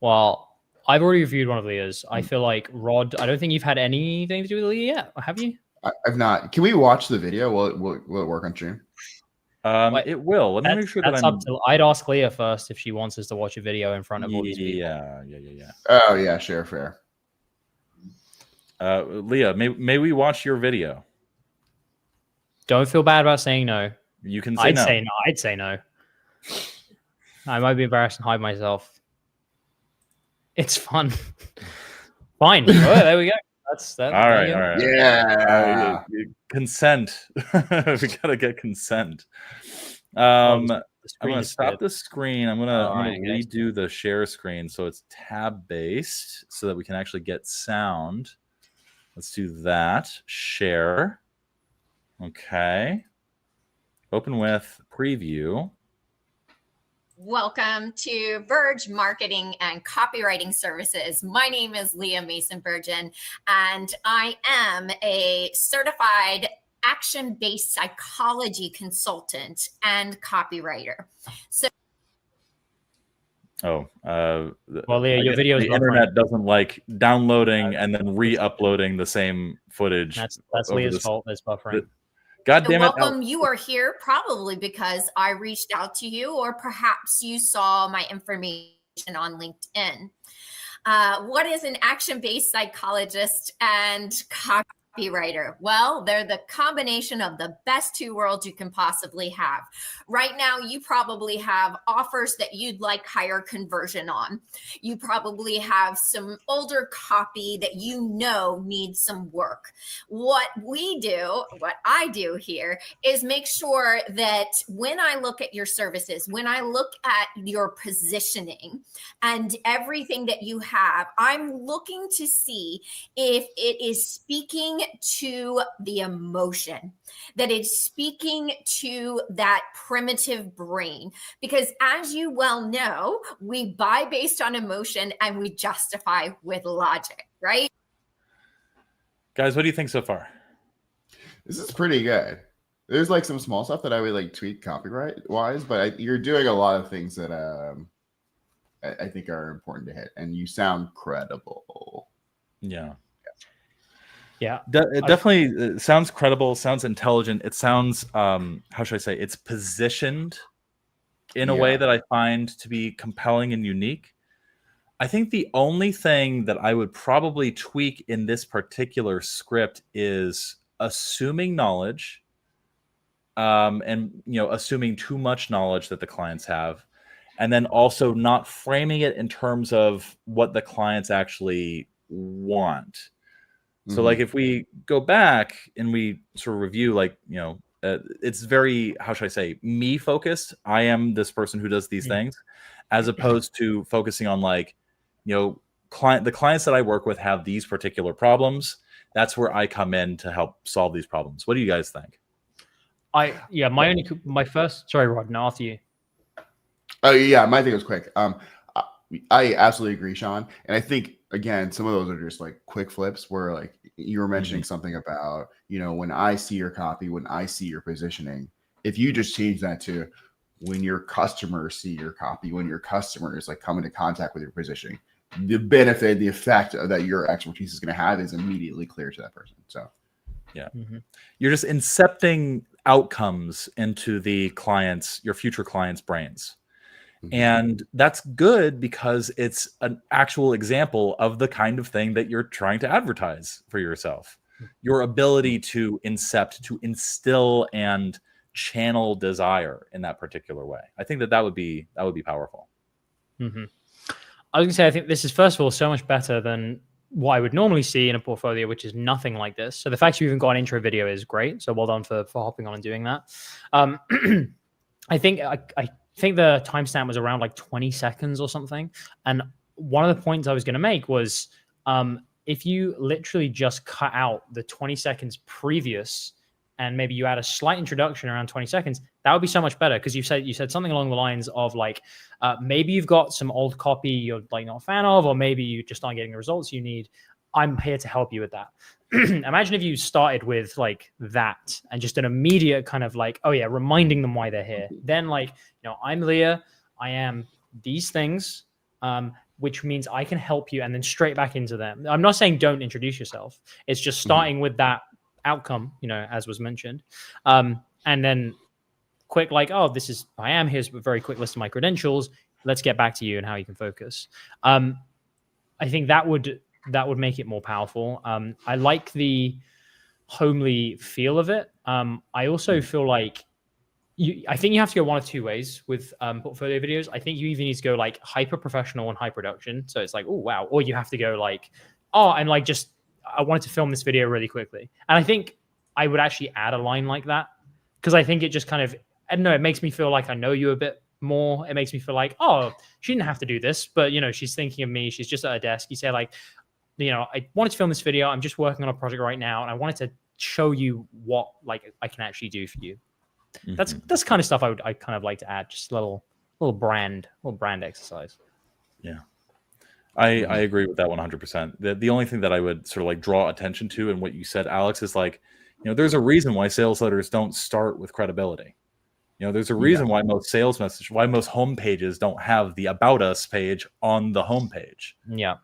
Speaker 2: Well, I've already reviewed one of Leah's. I feel like Rod, I don't think you've had anything to do with Leah yet, have you?
Speaker 4: I've not. Can we watch the video? Will it work on stream?
Speaker 1: It will. Let me make sure that
Speaker 2: I'd ask Leah first if she wants us to watch a video in front of all these people.
Speaker 1: Yeah.
Speaker 4: Oh yeah, sure, fair.
Speaker 1: Leah, may we watch your video?
Speaker 2: Don't feel bad about saying no.
Speaker 1: You can say no.
Speaker 2: I'd say no. I might be embarrassed and hide myself. It's fun. Fine. Oh, there we go. That's that.
Speaker 1: All right.
Speaker 4: Yeah.
Speaker 1: Consent. We gotta get consent. I'm gonna stop the screen. I'm gonna redo the share screen so it's tab based, so that we can actually get sound. Let's do that. Share. Okay. Open with preview.
Speaker 5: Welcome to Verge Marketing and Copywriting Services. My name is Leah Mason-Burgeon, and I am a certified action-based psychology consultant and copywriter. So
Speaker 2: Well, Leah, your video is
Speaker 1: the internet doesn't like downloading and then re-uploading the same footage.
Speaker 2: That's Leah's fault. It's buffering.
Speaker 1: God damn it!
Speaker 5: welcome. You are here probably because I reached out to you, or perhaps you saw my information on LinkedIn. What is an action-based psychologist and copywriter? Well, they're the combination of the best two worlds you can possibly have. Right now, you probably have offers that you'd like higher conversion on. You probably have some older copy that you know needs some work. What I do here is make sure that when I look at your services, when I look at your positioning and everything that you have, I'm looking to see if it is speaking to the emotion, that it's speaking to that primitive brain. Because as you well know, we buy based on emotion and we justify with logic, right?
Speaker 1: Guys, what do you think so far?
Speaker 4: This is pretty good. There's like some small stuff that I would like tweak copyright wise, but you're doing a lot of things that I think are important to hit, and you sound credible.
Speaker 1: Yeah.
Speaker 2: It
Speaker 1: definitely sounds credible, sounds intelligent. It sounds, how should I say, it's positioned in a way that I find to be compelling and unique. I think the only thing that I would probably tweak in this particular script is assuming knowledge, and assuming too much knowledge that the clients have, and then also not framing it in terms of what the clients actually want. So like if we go back and we sort of review, it's very, how should I say, me focused. I am this person who does these things, as opposed to focusing on the clients that I work with have these particular problems. That's where I come in to help solve these problems. What do you guys think?
Speaker 2: Sorry, Rod, now after you.
Speaker 4: Oh yeah, my thing was quick. I absolutely agree, Sean. And I think, again, some of those are just like quick flips where like you were mentioning something about, when I see your copy, when I see your positioning, if you just change that to when your customers see your copy, when your customers like come into contact with your positioning, the benefit, the effect that your expertise is going to have is immediately clear to that person. So
Speaker 1: yeah, you're just incepting outcomes into your future clients' brains. And that's good because it's an actual example of the kind of thing that you're trying to advertise for yourself. Your ability to instill and channel desire in that particular way. I think that would be powerful.
Speaker 2: I was gonna say, I think this is, first of all, so much better than what I would normally see in a portfolio, which is nothing like this. So the fact you even got an intro video is great. So well done for hopping on and doing that. I think the timestamp was around like 20 seconds or something. And one of the points I was going to make was if you literally just cut out the 20 seconds previous and maybe you add a slight introduction around 20 seconds, that would be so much better. Because you said something along the lines of like, maybe you've got some old copy you're like not a fan of, or maybe you just aren't getting the results you need. I'm here to help you with that. Imagine if you started with like that and just an immediate kind of like, oh yeah, reminding them why they're here. Then like, I'm Leah, I am these things, which means I can help you, and then straight back into them. I'm not saying don't introduce yourself. It's just starting with that outcome, as was mentioned. And then quick, like, oh, this is who I am. Here's a very quick list of my credentials. Let's get back to you and how you can focus. I think that would make it more powerful. I like the homely feel of it. I also feel like I think you have to go one of two ways with portfolio videos. I think you even need to go like hyper professional and high production. So it's like, oh, wow. Or you have to go like, oh, and like just, I wanted to film this video really quickly. And I think I would actually add a line like that, because I think it just kind of, I don't know, it makes me feel like I know you a bit more. It makes me feel like, oh, she didn't have to do this, but she's thinking of me. She's just at her desk. You say like, I wanted to film this video. I'm just working on a project right now, and I wanted to show you what like I can actually do for you. That's kind of stuff I kind of like to add, just a little brand exercise.
Speaker 1: Yeah, I agree with that 100%. The only thing that I would sort of like draw attention to, and what you said, Alex, is like, there's a reason why sales letters don't start with credibility. There's a reason why most why most homepages don't have the About Us page on the homepage.
Speaker 2: Yeah.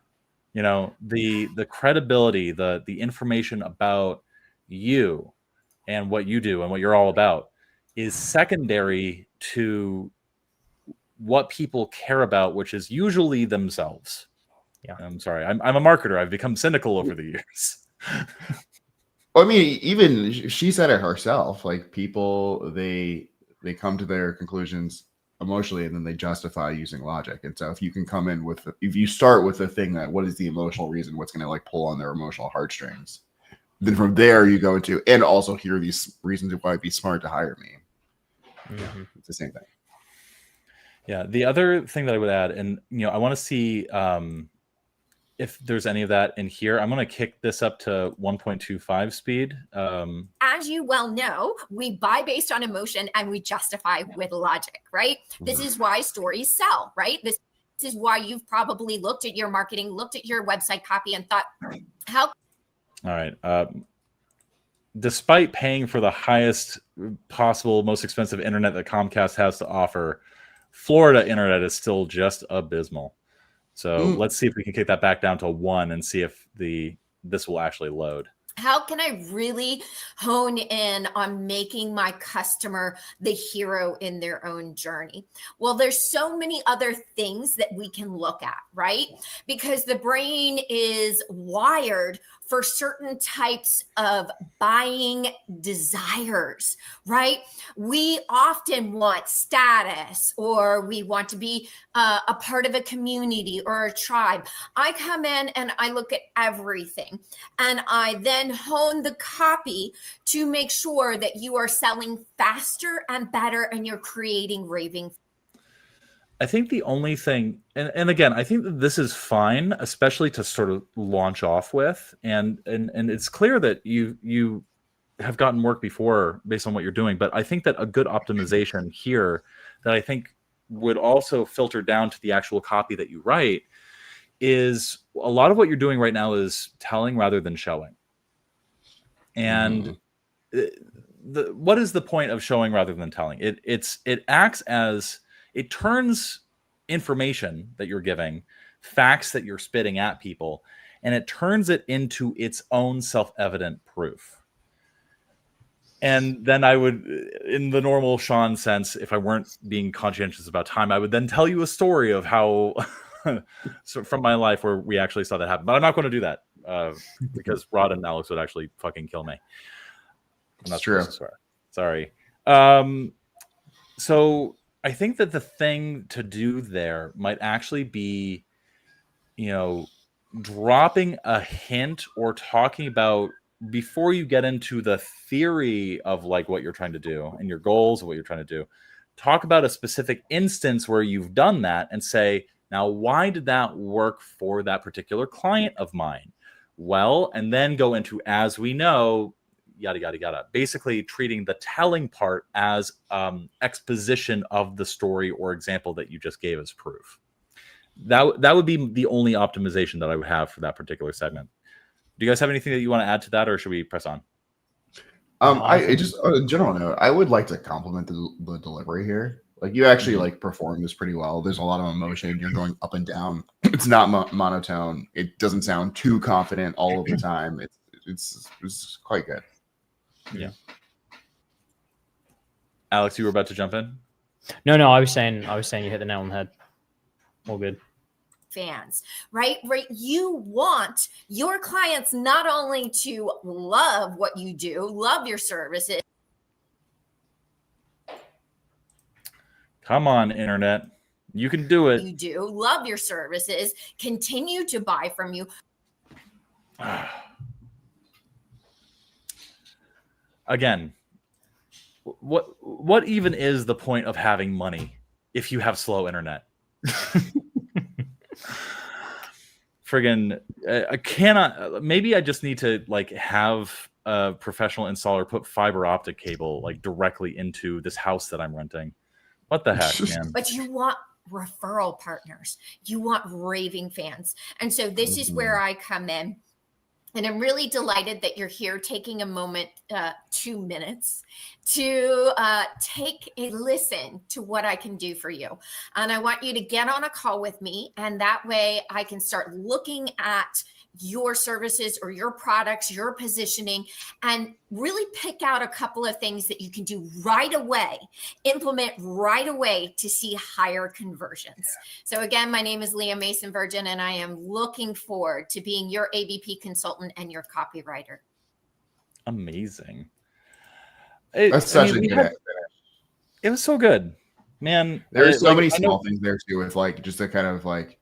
Speaker 1: The credibility, the information about you and what you do and what you're all about is secondary to what people care about, which is usually themselves.
Speaker 2: Yeah.
Speaker 1: I'm sorry. I'm a marketer. I've become cynical over the years.
Speaker 4: I mean, even she said it herself. Like, people, they come to their conclusions emotionally, and then they justify using logic. And so if you can come in with, if you start with the thing that, what is the emotional reason, what's going to like pull on their emotional heartstrings, then from there you go into, and also hear these reasons why it'd be smart to hire me.
Speaker 2: Mm-hmm.
Speaker 4: It's the same thing.
Speaker 1: Yeah. The other thing that I would add, and I want to see if there's any of that in here. I'm going to kick this up to 1.25 speed.
Speaker 5: As you well know, we buy based on emotion and we justify with logic, right? This is why stories sell, right? This is why you've probably looked at your marketing, looked at your website copy and thought, how?
Speaker 1: All right. Despite paying for the highest possible, most expensive internet that Comcast has to offer, Florida internet is still just abysmal. So let's see if we can kick that back down to 1 and see if this will actually load.
Speaker 5: How can I really hone in on making my customer the hero in their own journey? Well, there's so many other things that we can look at, right? Because the brain is wired for certain types of buying desires, right? We often want status, or we want to be a part of a community or a tribe. I come in and I look at everything, and I then hone the copy to make sure that you are selling faster and better and you're creating raving.
Speaker 1: I think the only thing, and again, I think that this is fine, especially to sort of launch off with, and it's clear that you have gotten work before based on what you're doing, but I think that a good optimization here that I think would also filter down to the actual copy that you write is a lot of what you're doing right now is telling rather than showing. And what is the point of showing rather than telling? It acts as, it turns information that you're giving, facts that you're spitting at people, and it turns it into its own self-evident proof. And then I would, in the normal Sean sense, if I weren't being conscientious about time, I would then tell you a story of how, so from my life where we actually saw that happen. But I'm not going to do that because Rod and Alex would actually fucking kill me.
Speaker 4: That's true.
Speaker 1: Sorry. So I think that the thing to do there might actually be, dropping a hint or talking about, before you get into the theory of like what you're trying to do and your goals of what you're trying to do, talk about a specific instance where you've done that and say, now, why did that work for that particular client of mine? Well, and then go into, as we know, yada, yada, yada, basically treating the telling part as exposition of the story or example that you just gave as proof. That would be the only optimization that I would have for that particular segment. Do you guys have anything that you want to add to that, or should we press on?
Speaker 4: I just, on a general note, I would like to compliment the delivery here. Like, you actually like perform this pretty well. There's a lot of emotion. You're going up and down. It's not monotone. It doesn't sound too confident all of the time. It's quite good.
Speaker 1: Yeah. Alex, you were about to jump in?
Speaker 2: No, I was saying you hit the nail on the head. All good.
Speaker 5: Fans, right? You want your clients not only to love what you do, love your services.
Speaker 1: Come on, internet. You can do it.
Speaker 5: You do love your services, continue to buy from you.
Speaker 1: Again, what even is the point of having money if you have slow internet? Friggin', I cannot. Maybe I just need to like have a professional installer put fiber optic cable like directly into this house that I'm renting. What the heck, man?
Speaker 5: But you want referral partners. You want raving fans. And so this is where I come in. And I'm really delighted that you're here taking a moment, 2 minutes, to take a listen to what I can do for you. And I want you to get on a call with me. And that way I can start looking at your services or your products, your positioning, and really pick out a couple of things that you can do right away, implement right away to see higher conversions. So again, my name is Leah Mason Virgin, and I am looking forward to being your ABP consultant and your copywriter.
Speaker 1: Amazing.
Speaker 4: That's such a good finish.
Speaker 1: It was so good, man.
Speaker 4: There's so many small things there too, with like just a kind of like,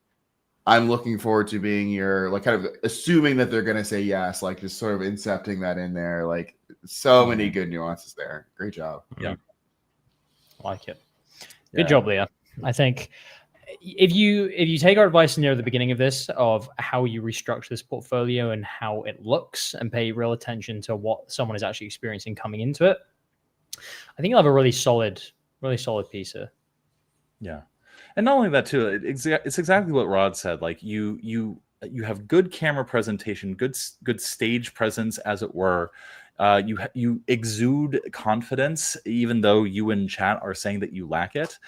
Speaker 4: I'm looking forward to being your, like, kind of assuming that they're going to say yes, like just sort of incepting that in there. Like, so many good nuances there. Great job.
Speaker 1: Yeah.
Speaker 2: I like it. Good job, Leah. I think if you take our advice near the beginning of this, of how you restructure this portfolio and how it looks, and pay real attention to what someone is actually experiencing coming into it, I think you'll have a really solid piece here. Yeah.
Speaker 1: And not only that too, it's exactly what Rod said. Like you have good camera presentation, good stage presence, as it were. You exude confidence, even though you in chat are saying that you lack it.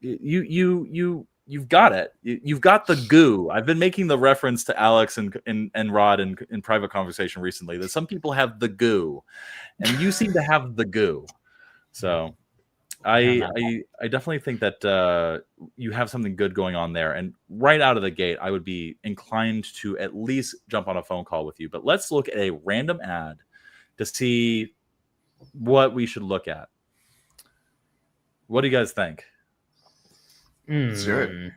Speaker 1: You've got it. You've got the goo. I've been making the reference to Alex and Rod in private conversation recently that some people have the goo, and you seem to have the goo. So I definitely think that you have something good going on there. And right out of the gate, I would be inclined to at least jump on a phone call with you. But let's look at a random ad to see what we should look at. What do you guys think?
Speaker 4: Sure.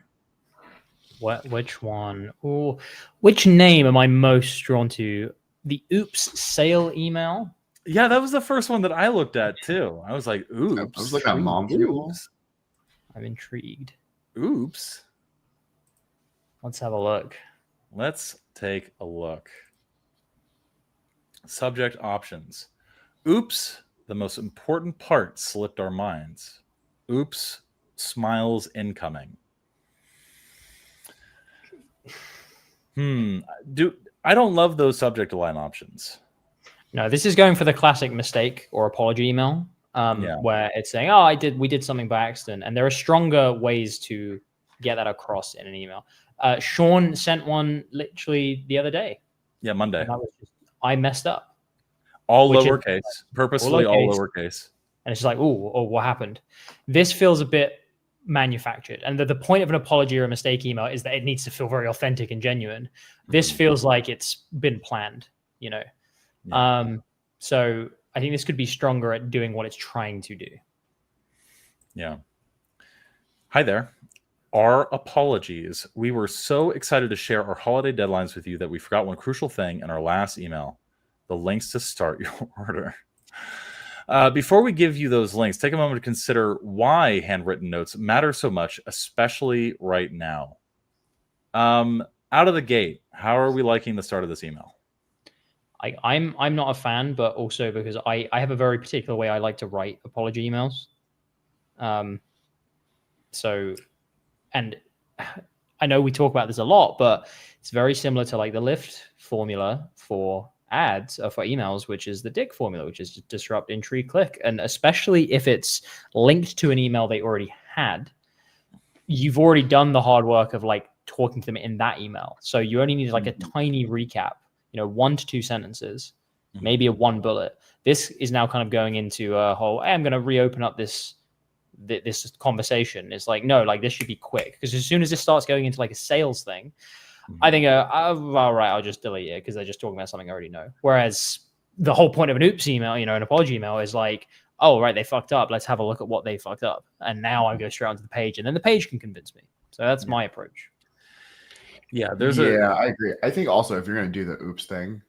Speaker 2: Which one? Ooh, which name am I most drawn to? The Oops sale email.
Speaker 1: Yeah, that was the first one that I looked at too. I was like, oops.
Speaker 4: I was looking at Mom Fuel.
Speaker 2: I'm intrigued.
Speaker 1: Oops.
Speaker 2: Let's have a look.
Speaker 1: Let's take a look. Subject options. Oops, the most important part slipped our minds. Oops, smiles incoming. I don't love those subject line options.
Speaker 2: No, this is going for the classic mistake or apology email, where it's saying, "Oh, we did something by accident," and there are stronger ways to get that across in an email. Sean sent one literally the other day.
Speaker 1: Yeah, Monday.
Speaker 2: And that was just, I messed up.
Speaker 1: All lowercase, purposefully all lowercase.
Speaker 2: And it's just like, oh, what happened? This feels a bit manufactured. And the point of an apology or a mistake email is that it needs to feel very authentic and genuine. This feels like it's been planned, you know. Yeah. So I think this could be stronger at doing what it's trying to do.
Speaker 1: Yeah. Hi there. Our apologies. We were so excited to share our holiday deadlines with you that we forgot one crucial thing in our last email: the links to start your order. Before we give you those links, take a moment to consider why handwritten notes matter so much, especially right now. Out of the gate, how are we liking the start of this email?
Speaker 2: I'm not a fan, but also because I have a very particular way I like to write apology emails. And I know we talk about this a lot, but it's very similar to like the lift formula for ads or for emails, which is the DIC formula, which is disrupt, intrigue, click. And especially if it's linked to an email they already had, you've already done the hard work of like talking to them in that email. So you only need like a tiny recap, 1 to 2 sentences, maybe a 1 bullet. This is now kind of going into a whole, hey, I'm going to reopen up this conversation. It's like, no, like this should be quick, because as soon as this starts going into like a sales thing, I think, all right, I'll just delete it because they're just talking about something I already know. Whereas the whole point of an oops email, an apology email is like, oh, right, they fucked up. Let's have a look at what they fucked up. And now I go straight onto the page, and then the page can convince me. So that's my approach.
Speaker 1: Yeah,
Speaker 4: I agree. I think also if you're going to do the oops thing,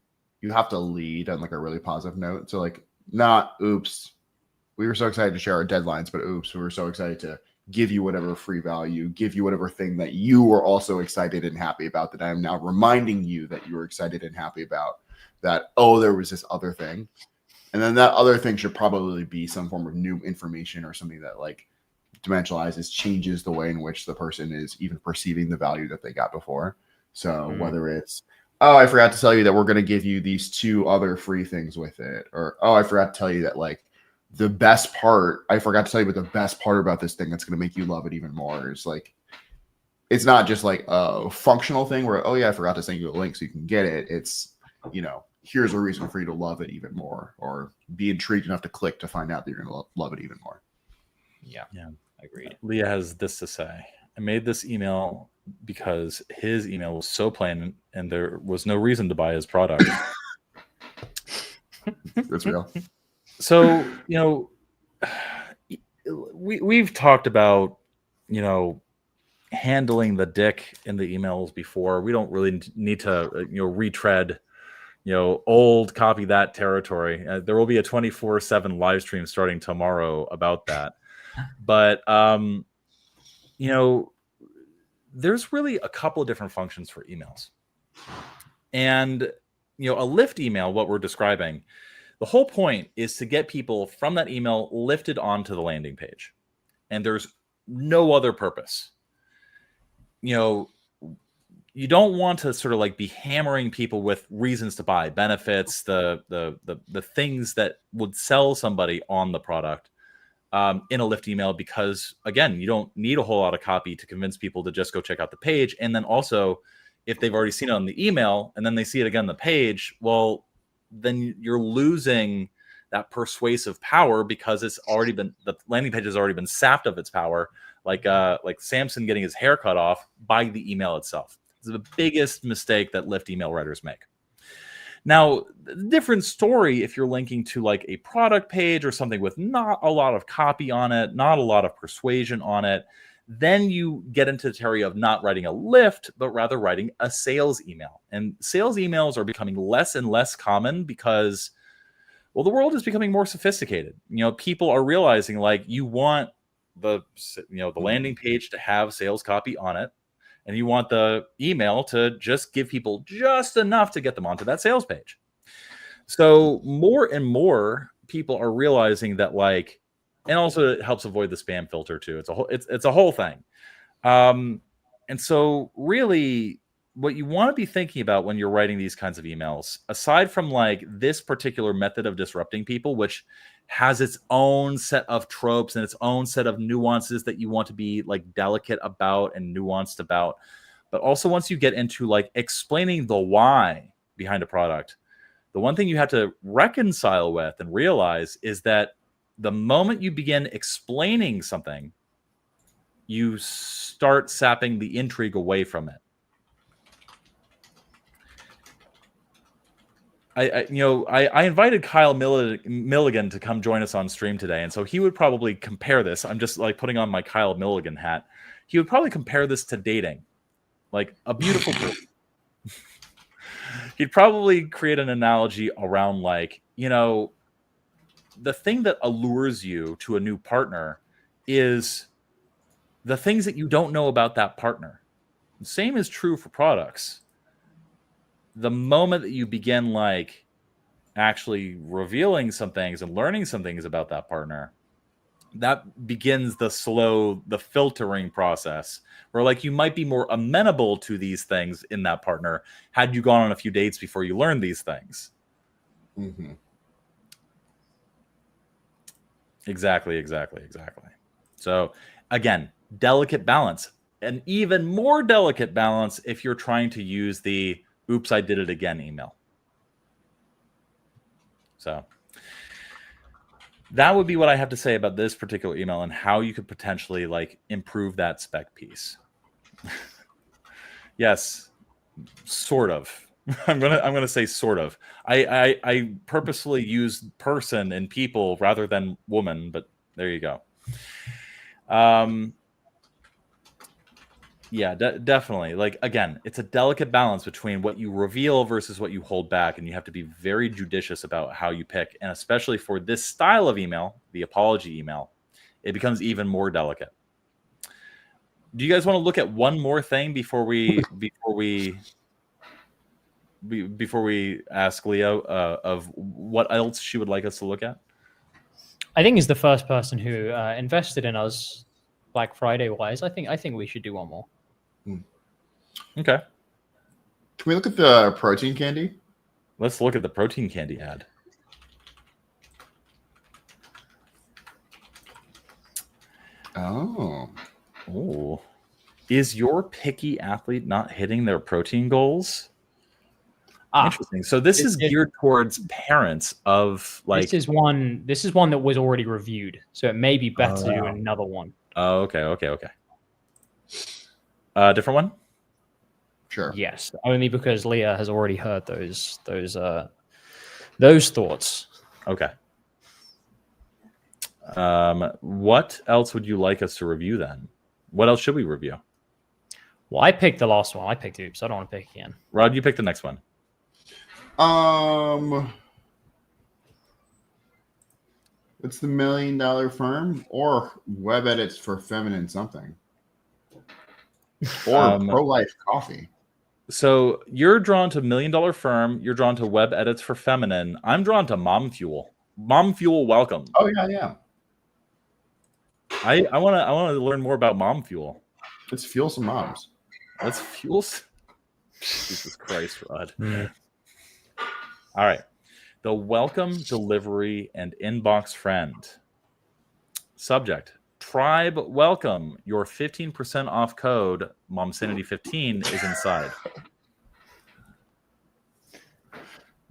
Speaker 4: you have to lead on like a really positive note. So like, not oops, we were so excited to share our deadlines, but oops, we were so excited to give you whatever free value, give you whatever thing that you were also excited and happy about, that I am now reminding you that you were excited and happy about, that, oh, there was this other thing. And then that other thing should probably be some form of new information or something that like dimensionalizes, changes the way in which the person is even perceiving the value that they got before. So whether it's oh, I forgot to tell you that we're going to give you these 2 other free things with it. Or, oh, I forgot to tell you that like the best part, I forgot to tell you what the best part about this thing that's going to make you love it even more is like, it's not just like a functional thing where, oh yeah, I forgot to send you a link so you can get it. It's, here's a reason for you to love it even more, or be intrigued enough to click to find out that you're going to love it even more.
Speaker 2: Yeah. Agreed.
Speaker 1: Leah has this to say. I made this email because his email was so plain and there was no reason to buy his product.
Speaker 4: That's real.
Speaker 1: So, we've talked about, handling the dick in the emails before. We don't really need to, retread, old copy that territory. There will be a 24/7 live stream starting tomorrow about that. But, there's really a couple of different functions for emails. And, a lift email, what we're describing, the whole point is to get people from that email lifted onto the landing page. And there's no other purpose. You don't want to sort of like be hammering people with reasons to buy, benefits, the things that would sell somebody on the product in a lift email, because again, you don't need a whole lot of copy to convince people to just go check out the page. And then also, if they've already seen it on the email and then they see it again on the page, well, then you're losing that persuasive power, because it's already been, the landing page has already been sapped of its power, like Samson getting his hair cut off by the email itself. It's the biggest mistake that lift email writers make. Now, different story if you're linking to like a product page or something with not a lot of copy on it, not a lot of persuasion on it. Then you get into the territory of not writing a lift, but rather writing a sales email. And sales emails are becoming less and less common because, well, the world is becoming more sophisticated. People are realizing like you want the landing page to have sales copy on it, and you want the email to just give people just enough to get them onto that sales page. So more and more people are realizing that, like, and also it helps avoid the spam filter too. It's a whole thing. And so really what you want to be thinking about when you're writing these kinds of emails, aside from like this particular method of disrupting people, which has its own set of tropes and its own set of nuances that you want to be like delicate about and nuanced about. But also once you get into like explaining the why behind a product, the one thing you have to reconcile with and realize is that the moment you begin explaining something, you start sapping the intrigue away from it. I invited Kyle Milligan to come join us on stream today, and so he would probably compare this. I'm just like putting on my Kyle Milligan hat. He would probably compare this to dating, like a beautiful person. He'd probably create an analogy around like, the thing that allures you to a new partner is the things that you don't know about that partner. The same is true for products. The moment that you begin like actually revealing some things and learning some things about that partner, that begins the filtering process where like you might be more amenable to these things in that partner had you gone on a few dates before you learned these things.
Speaker 4: Mm-hmm.
Speaker 1: Exactly. So again, delicate balance. An even more delicate balance if you're trying to use the oops, I did it again email. So that would be what I have to say about this particular email and how you could potentially like improve that spec piece. Yes, sort of. I'm gonna say sort of. I purposefully used person and people rather than woman, but there you go. Yeah, definitely. Like, again, it's a delicate balance between what you reveal versus what you hold back. And you have to be very judicious about how you pick. And especially for this style of email, the apology email, it becomes even more delicate. Do you guys want to look at one more thing before we ask Leah of what else she would like us to look at?
Speaker 2: I think he's the first person who invested in us Black Friday wise. I think we should do one more.
Speaker 1: Okay.
Speaker 4: Can we look at the protein candy?
Speaker 1: Let's look at the protein candy ad.
Speaker 4: Oh.
Speaker 1: Is your picky athlete not hitting their protein goals? Interesting. So this is geared towards parents of like.
Speaker 2: This is one that was already reviewed, so it may be better to do another one.
Speaker 1: Oh, okay. Different one.
Speaker 4: Sure.
Speaker 2: Yes, only because Leah has already heard those thoughts.
Speaker 1: Okay. What else would you like us to review then? What else should we review?
Speaker 2: Well, I picked the last one. I picked Oops. I don't want to pick again.
Speaker 1: Rod, you pick the next one.
Speaker 4: It's the $1 million firm or web edits for feminine something. Or pro-life coffee.
Speaker 1: So you're drawn to $1 Million Firm. You're drawn to web edits for feminine. I'm drawn to Mom Fuel. Mom Fuel, welcome.
Speaker 4: Oh yeah.
Speaker 1: I want to learn more about Mom Fuel.
Speaker 4: Let's fuel some moms.
Speaker 1: Let's fuel. Jesus Christ, Rod. All right. The welcome, delivery, and inbox friend. Subject. Tribe welcome. Your 15% off code, MomSanity15, is inside.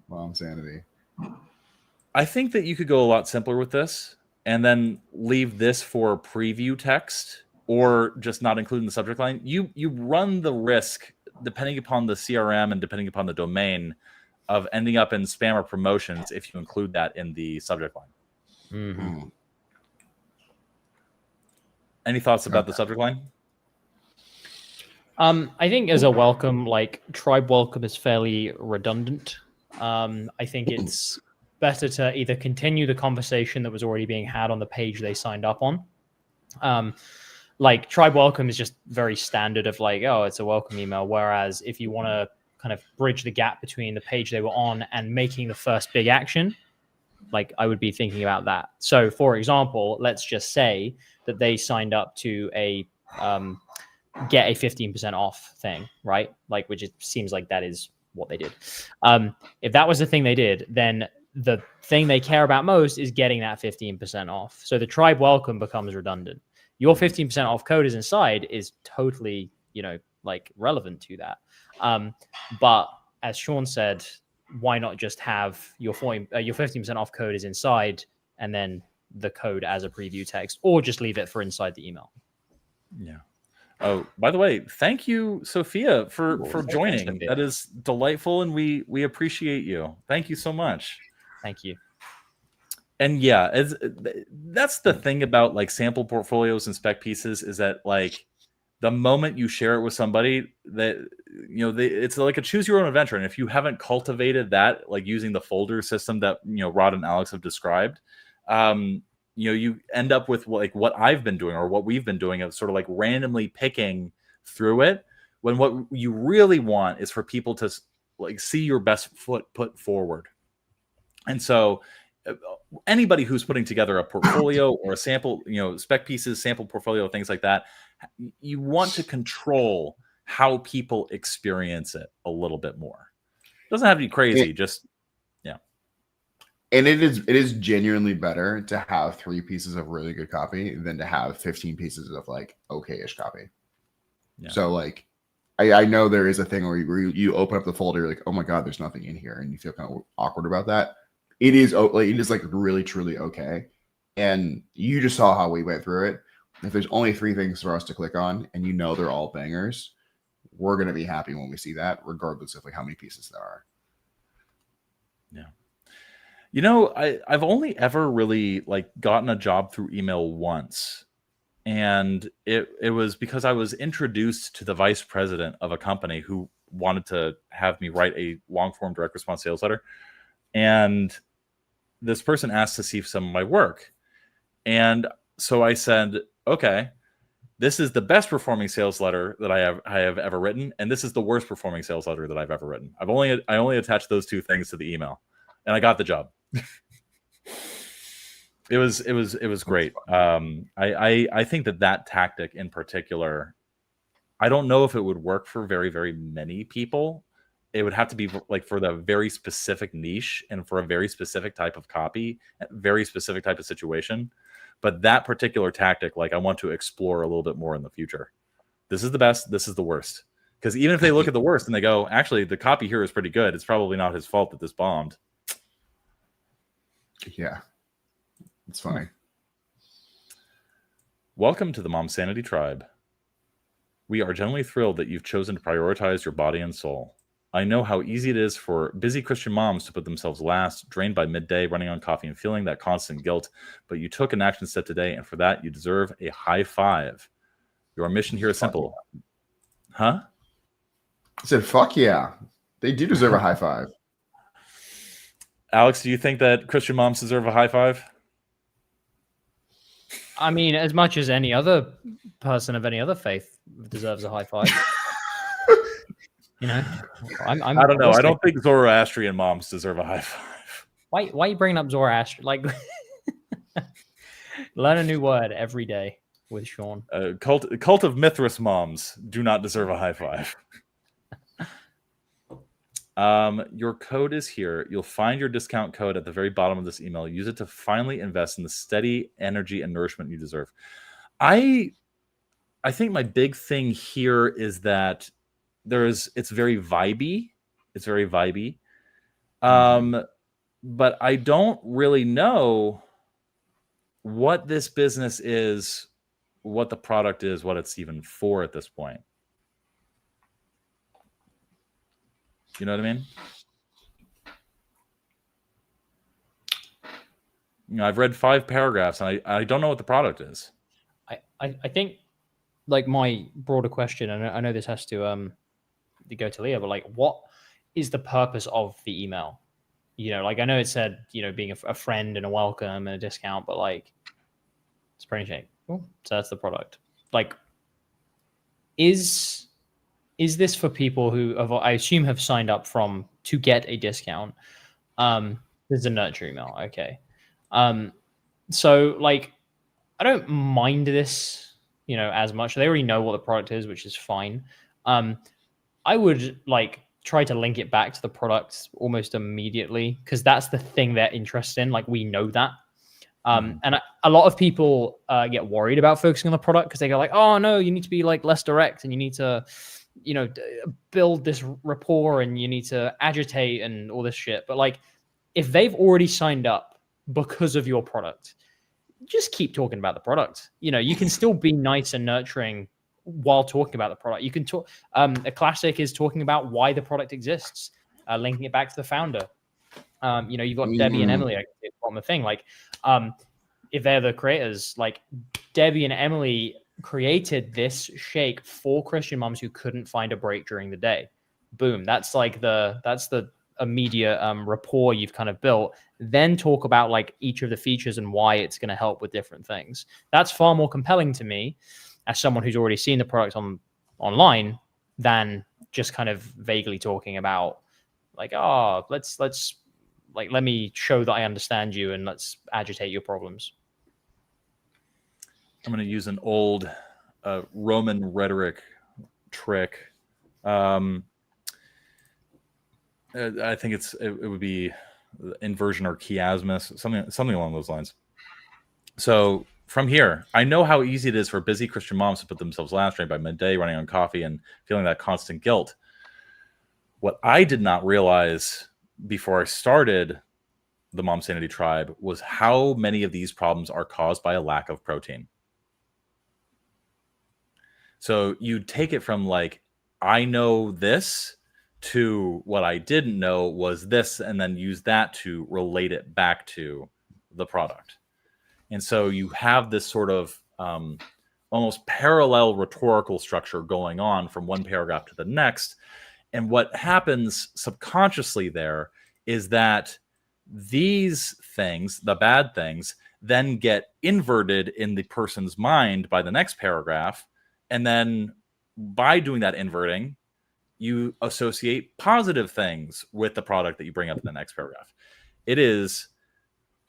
Speaker 4: MomSanity.
Speaker 1: I think that you could go a lot simpler with this and then leave this for preview text or just not include in the subject line. You run the risk, depending upon the CRM and depending upon the domain, of ending up in spam or promotions if you include that in the subject line.
Speaker 2: Mm-hmm.
Speaker 1: Any thoughts about the subject line?
Speaker 2: I think as a welcome, like tribe welcome is fairly redundant. I think it's better to either continue the conversation that was already being had on the page they signed up on. Like tribe welcome is just very standard of like, oh, it's a welcome email. Whereas if you want to kind of bridge the gap between the page they were on and making the first big action, like I would be thinking about that. So for example, let's just say that they signed up to a get a 15% off thing, right? Like, which it seems like that is what they did. If that was the thing they did, then the thing they care about most is getting that 15% off. So the tribe welcome becomes redundant. Your 15% off code is inside is totally, like relevant to that. But as Sean said, why not just have your 15% off code is inside and then the code as a preview text, or just leave it for inside the email?
Speaker 1: Yeah. Oh, by the way, thank you, Sophia, for joining.
Speaker 2: Sophia.
Speaker 1: That is delightful, and we appreciate you. Thank you so much.
Speaker 2: Thank you.
Speaker 1: And yeah, that's the thing about like sample portfolios and spec pieces is that like the moment you share it with somebody, that it's like a choose your own adventure. And if you haven't cultivated that, like using the folder system that Rod and Alex have described, you end up with like what I've been doing or what we've been doing of sort of like randomly picking through it, when what you really want is for people to like see your best foot put forward. And so anybody who's putting together a portfolio or a sample, spec pieces, sample portfolio, things like that, you want to control how people experience it a little bit more. It doesn't have to be crazy, just yeah.
Speaker 4: And it is genuinely better to have 3 pieces of really good copy than to have 15 pieces of like okay-ish copy. Yeah. So like I know there is a thing where you open up the folder, you're like, oh my God, there's nothing in here, and you feel kind of awkward about that. It is like really truly okay. And you just saw how we went through it. If there's only 3 things for us to click on and they're all bangers, we're going to be happy when we see that, regardless of like how many pieces there are.
Speaker 1: Yeah. I've only ever really like gotten a job through email once. And it was because I was introduced to the vice president of a company who wanted to have me write a long form direct response sales letter. And this person asked to see some of my work. And so I said, okay, this is the best performing sales letter that I have ever written, and this is the worst performing sales letter that I've ever written. I only attached those 2 things to the email, and I got the job. It was great. I think that tactic in particular, I don't know if it would work for very, very many people, it would have to be like for the very specific niche and for a very specific type of copy, very specific type of situation. But that particular tactic, like I want to explore a little bit more in the future. This is the best. This is the worst. Because even if they look at the worst and they go, actually, the copy here is pretty good, it's probably not his fault that this bombed.
Speaker 4: Yeah. It's funny.
Speaker 1: Welcome to the Mom Sanity Tribe. We are genuinely thrilled that you've chosen to prioritize your body and soul. I know how easy it is for busy Christian moms to put themselves last, drained by midday, running on coffee and feeling that constant guilt, but you took an action step today, and for that, you deserve a high five. Your mission here is simple. Huh?
Speaker 4: I said, fuck yeah. They do deserve a high five.
Speaker 1: Alex, do you think that Christian moms deserve a high five?
Speaker 2: I mean, as much as any other person of any other faith deserves a high five. You know,
Speaker 1: I don't know. I don't think Zoroastrian moms deserve a high five.
Speaker 2: Why are you bringing up Zoroastrian? Like, learn a new word every day with Sean.
Speaker 1: Cult of Mithras moms do not deserve a high five. Your code is here. You'll find your discount code at the very bottom of this email. Use it to finally invest in the steady energy and nourishment you deserve. I think my big thing here is that it's very vibey. It's very vibey. But I don't really know what this business is, what the product is, what it's even for at this point. You know what I mean? You know, I've read 5 paragraphs and I don't know what the product is.
Speaker 2: I think like my broader question, and I know this has to go to Leah, but like, what is the purpose of the email? You know, like I know it said, you know, being a friend and a welcome and a discount, but like it's pretty shake. Cool. So that's the product. Like, is this for people who I assume have signed up to get a discount? This is a nurture email. Okay. So like, I don't mind this, you know, as much. They already know what the product is, which is fine. I would like try to link it back to the product almost immediately, because that's the thing they're interested in. Like, we know that. And a lot of people get worried about focusing on the product because they go like, oh no, you need to be like less direct and you need to, you know, build this rapport and you need to agitate and all this shit. But like, if they've already signed up because of your product, just keep talking about the product. You know, you can still be nice and nurturing while talking about the product. You can talk. A classic is talking about why the product exists, linking it back to the founder. You know, you've got Debbie and Emily on the thing. Like, if they're the creators, like Debbie and Emily created this shake for Christian moms who couldn't find a break during the day. Boom. That's the immediate rapport you've kind of built. Then talk about like each of the features and why it's going to help with different things. That's far more compelling to me as someone who's already seen the product online than just kind of vaguely talking about like, oh, let's like, let me show that I understand you and let's agitate your problems.
Speaker 1: I'm going to use an old Roman rhetoric trick. I think it would be inversion or chiasmus, something along those lines. So from here, I know how easy it is for busy Christian moms to put themselves last, drained by midday, running on coffee and feeling that constant guilt. What I did not realize before I started the Mom Sanity Tribe was how many of these problems are caused by a lack of protein. So you take it from like, I know this, to what I didn't know was this, and then use that to relate it back to the product. And so you have this sort of almost parallel rhetorical structure going on from one paragraph to the next. And what happens subconsciously there is that these things, the bad things, then get inverted in the person's mind by the next paragraph. And then by doing that inverting, you associate positive things with the product that you bring up in the next paragraph. It is,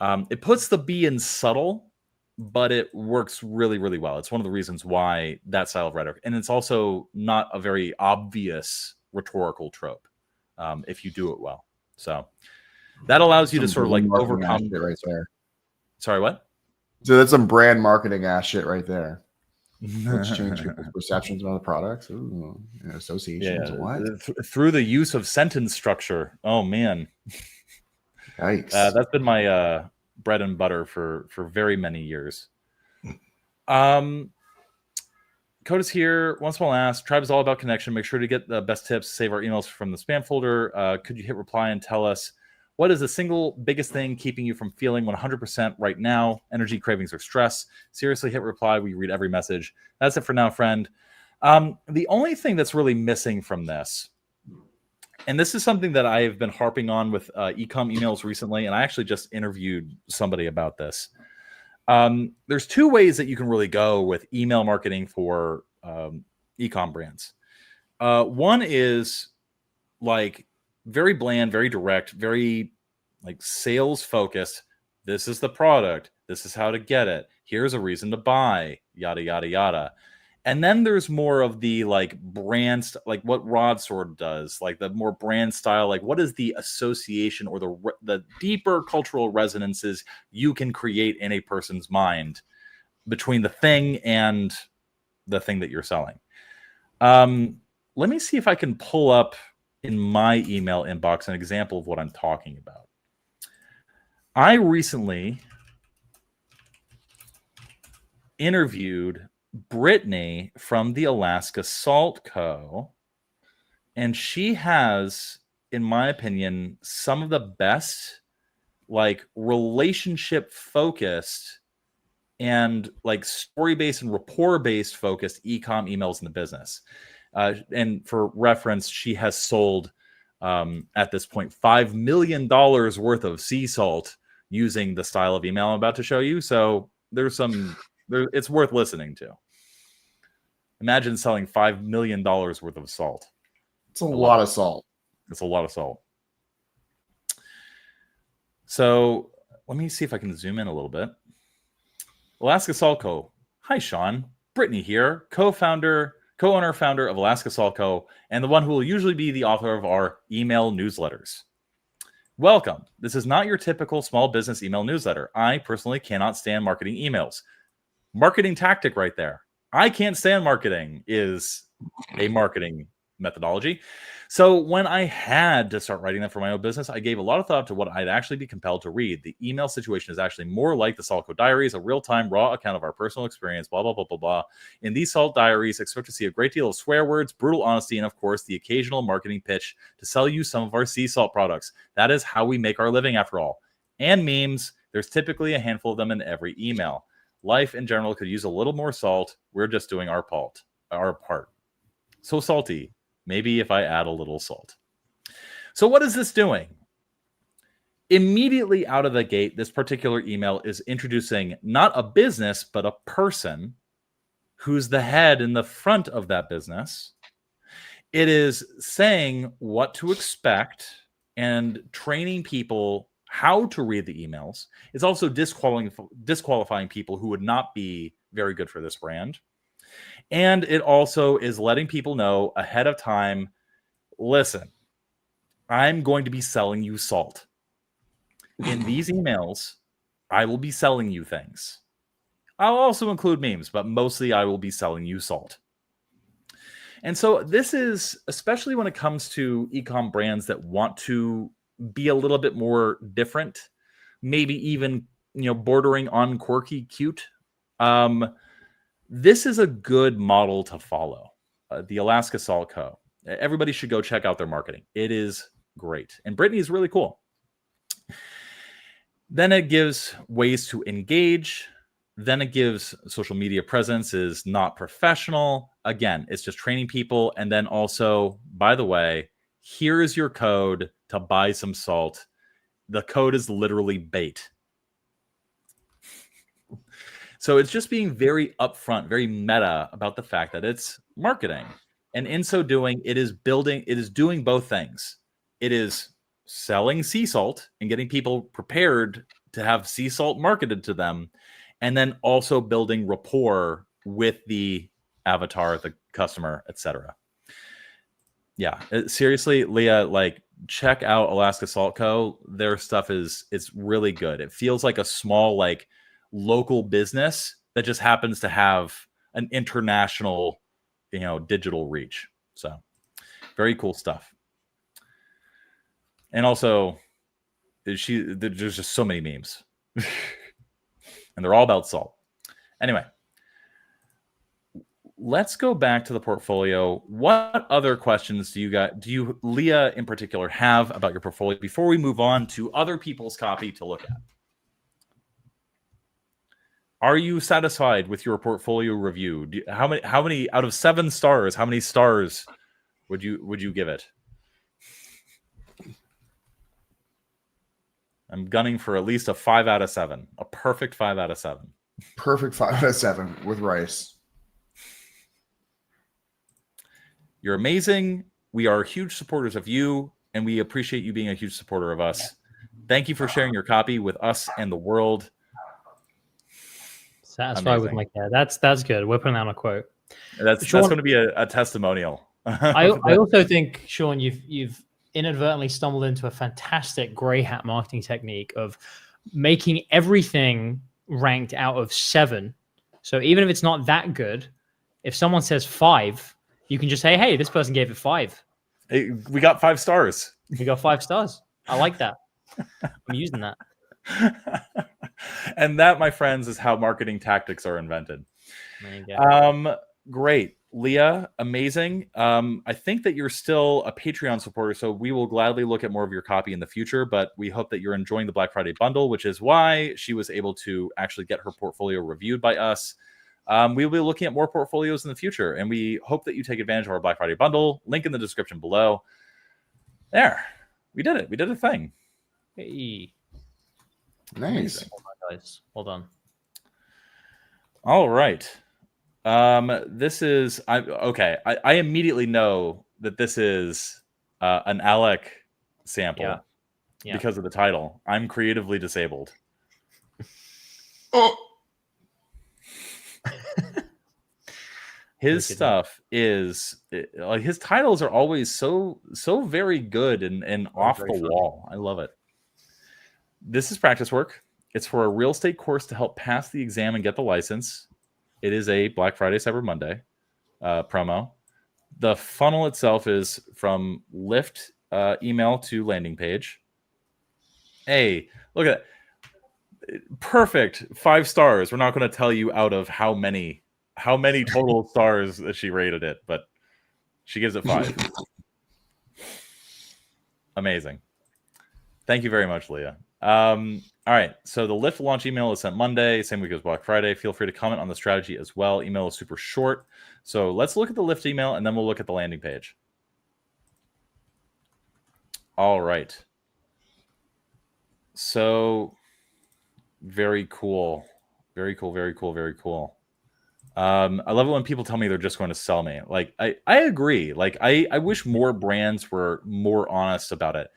Speaker 1: it puts the B in subtle, but it works really, really well. It's one of the reasons why that style of rhetoric, and it's also not a very obvious rhetorical trope. if you do it well. So that allows you to sort of like
Speaker 4: Marketing ass
Speaker 1: overcome.
Speaker 4: shit right there.
Speaker 1: Sorry, what?
Speaker 4: So that's some brand marketing ass shit right there. Let's change people's perceptions about the products. Ooh, associations. What?
Speaker 1: Through the use of sentence structure. Oh man,
Speaker 4: Yikes.
Speaker 1: that's been my bread and butter for very many years. Code is here. Once more asked, Tribe is all about connection. Make sure to get the best tips. Save our emails from the spam folder. Could you hit reply and tell us what is the single biggest thing keeping you from feeling 100% right now? Energy, cravings, or stress? Seriously, hit reply. We read every message. That's it for now, friend. The only thing that's really missing from this, and this is something that I have been harping on with ecom emails recently, and I actually just interviewed somebody about this. There's two ways that you can really go with email marketing for ecom brands. One is like very bland, very direct, very like sales focused. This is the product. This is how to get it. Here's a reason to buy, yada, yada, yada. And then there's more of the like brand, like what Rod Sword does, like the more brand style, like what is the association or the deeper cultural resonances you can create in a person's mind between the thing and the thing that you're selling. Let me see if I can pull up in my email inbox an example of what I'm talking about. I recently interviewed Brittany from the Alaska Salt Co. And she has, in my opinion, some of the best like relationship focused and like story-based and rapport-based focused ecom emails in the business. And for reference, she has sold at this point $5 million worth of sea salt using the style of email I'm about to show you. So it's worth listening to. Imagine selling $5 million worth of salt.
Speaker 4: It's a lot of salt.
Speaker 1: It's a lot of salt. So let me see if I can zoom in a little bit. Alaska Salt Co. Hi, Sean. Brittany here, co-owner, founder of Alaska Salt Co. and the one who will usually be the author of our email newsletters. Welcome. This is not your typical small business email newsletter. I personally cannot stand marketing emails. Marketing tactic right there. I can't stand marketing is a marketing methodology. So when I had to start writing them for my own business, I gave a lot of thought to what I'd actually be compelled to read. The email situation is actually more like the Saltco Diaries, a real-time raw account of our personal experience, blah, blah, blah, blah, blah. In these Salt Diaries, expect to see a great deal of swear words, brutal honesty, and of course, the occasional marketing pitch to sell you some of our sea salt products. That is how we make our living after all. And memes, there's typically a handful of them in every email. Life in general could use a little more salt. We're just doing our part. So salty. Maybe if I add a little salt. So what is this doing? Immediately out of the gate, this particular email is introducing not a business, but a person who's the head in the front of that business. It is saying what to expect and training people how to read the emails. It's also disqualifying people who would not be very good for this brand. And it also is letting people know ahead of time, listen, I'm going to be selling you salt. In these emails, I will be selling you things. I'll also include memes, but mostly I will be selling you salt. And so this is, especially when it comes to ecom brands that want to be a little bit more different, maybe even, bordering on quirky cute. This is a good model to follow. The Alaska Salt Co. Everybody should go check out their marketing. It is great. And Brittany is really cool. Then it gives ways to engage. Then it gives social media presence is not professional. Again, it's just training people. And then also, by the way, here is your code to buy some salt. The code is literally bait. So it's just being very upfront, very meta about the fact that it's marketing. And in so doing, it is doing both things. It is selling sea salt and getting people prepared to have sea salt marketed to them. And then also building rapport with the avatar, the customer, etc. Yeah, seriously, Leah, like check out Alaska Salt Co. Their stuff it's really good. It feels like a small, like local business that just happens to have an international, digital reach. So very cool stuff. And also, there's just so many memes, and they're all about salt. Anyway, let's go back to the portfolio. What other questions do you, Leah in particular, have about your portfolio before we move on to other people's copy to look at? Are you satisfied with your portfolio review? How many out of 7 stars? How many stars would you give it? I'm gunning for at least a 5 out of 7, a perfect 5 out of 7.
Speaker 4: Perfect 5 out of 7 with rice.
Speaker 1: You're amazing. We are huge supporters of you, and we appreciate you being a huge supporter of us. Thank you for sharing your copy with us and the world.
Speaker 2: Satisfied with my care. That's good. We're putting down a quote.
Speaker 1: That's
Speaker 2: Sean,
Speaker 1: going to be a testimonial.
Speaker 2: I also think, Sean, you've inadvertently stumbled into a fantastic gray hat marketing technique of making everything ranked out of 7. So even if it's not that good, if someone says 5, you can just say, hey, this person gave it 5.
Speaker 1: Hey, we got 5 stars.
Speaker 2: We got 5 stars. I like that. I'm using that.
Speaker 1: And that, my friends, is how marketing tactics are invented.
Speaker 2: There you go.
Speaker 1: Great. Leah, amazing. I think that you're still a Patreon supporter, so we will gladly look at more of your copy in the future, but we hope that you're enjoying the Black Friday bundle, which is why she was able to actually get her portfolio reviewed by us. We will be looking at more portfolios in the future, and we hope that you take advantage of our Black Friday bundle. Link in the description below. There. We did it. We did a thing.
Speaker 2: Hey.
Speaker 4: Nice.
Speaker 2: Guys, well done.
Speaker 1: All right. This is I immediately know that this is an Alec sample because of the title. I'm creatively disabled.
Speaker 4: Oh.
Speaker 1: His stuff is like his titles are always so very good and off the wall. I love it. This is practice work. It's for a real estate course to help pass the exam and get the license. It is a Black Friday, Cyber Monday promo. The funnel itself is from lift email to landing page. Hey, look at that. Perfect 5 stars. We're not going to tell you out of how many total stars that she rated it, but she gives it 5. Amazing. Thank you very much, Leah. All right, so the lift launch email is sent Monday, same week as Black Friday. Feel free to comment on the strategy as well. Email is super short. So let's look at the lift email, and then we'll look at the landing page. All right. So very cool. Very cool, very cool, very cool. I love it when people tell me they're just going to sell me. Like, I agree. Like, I wish more brands were more honest about it.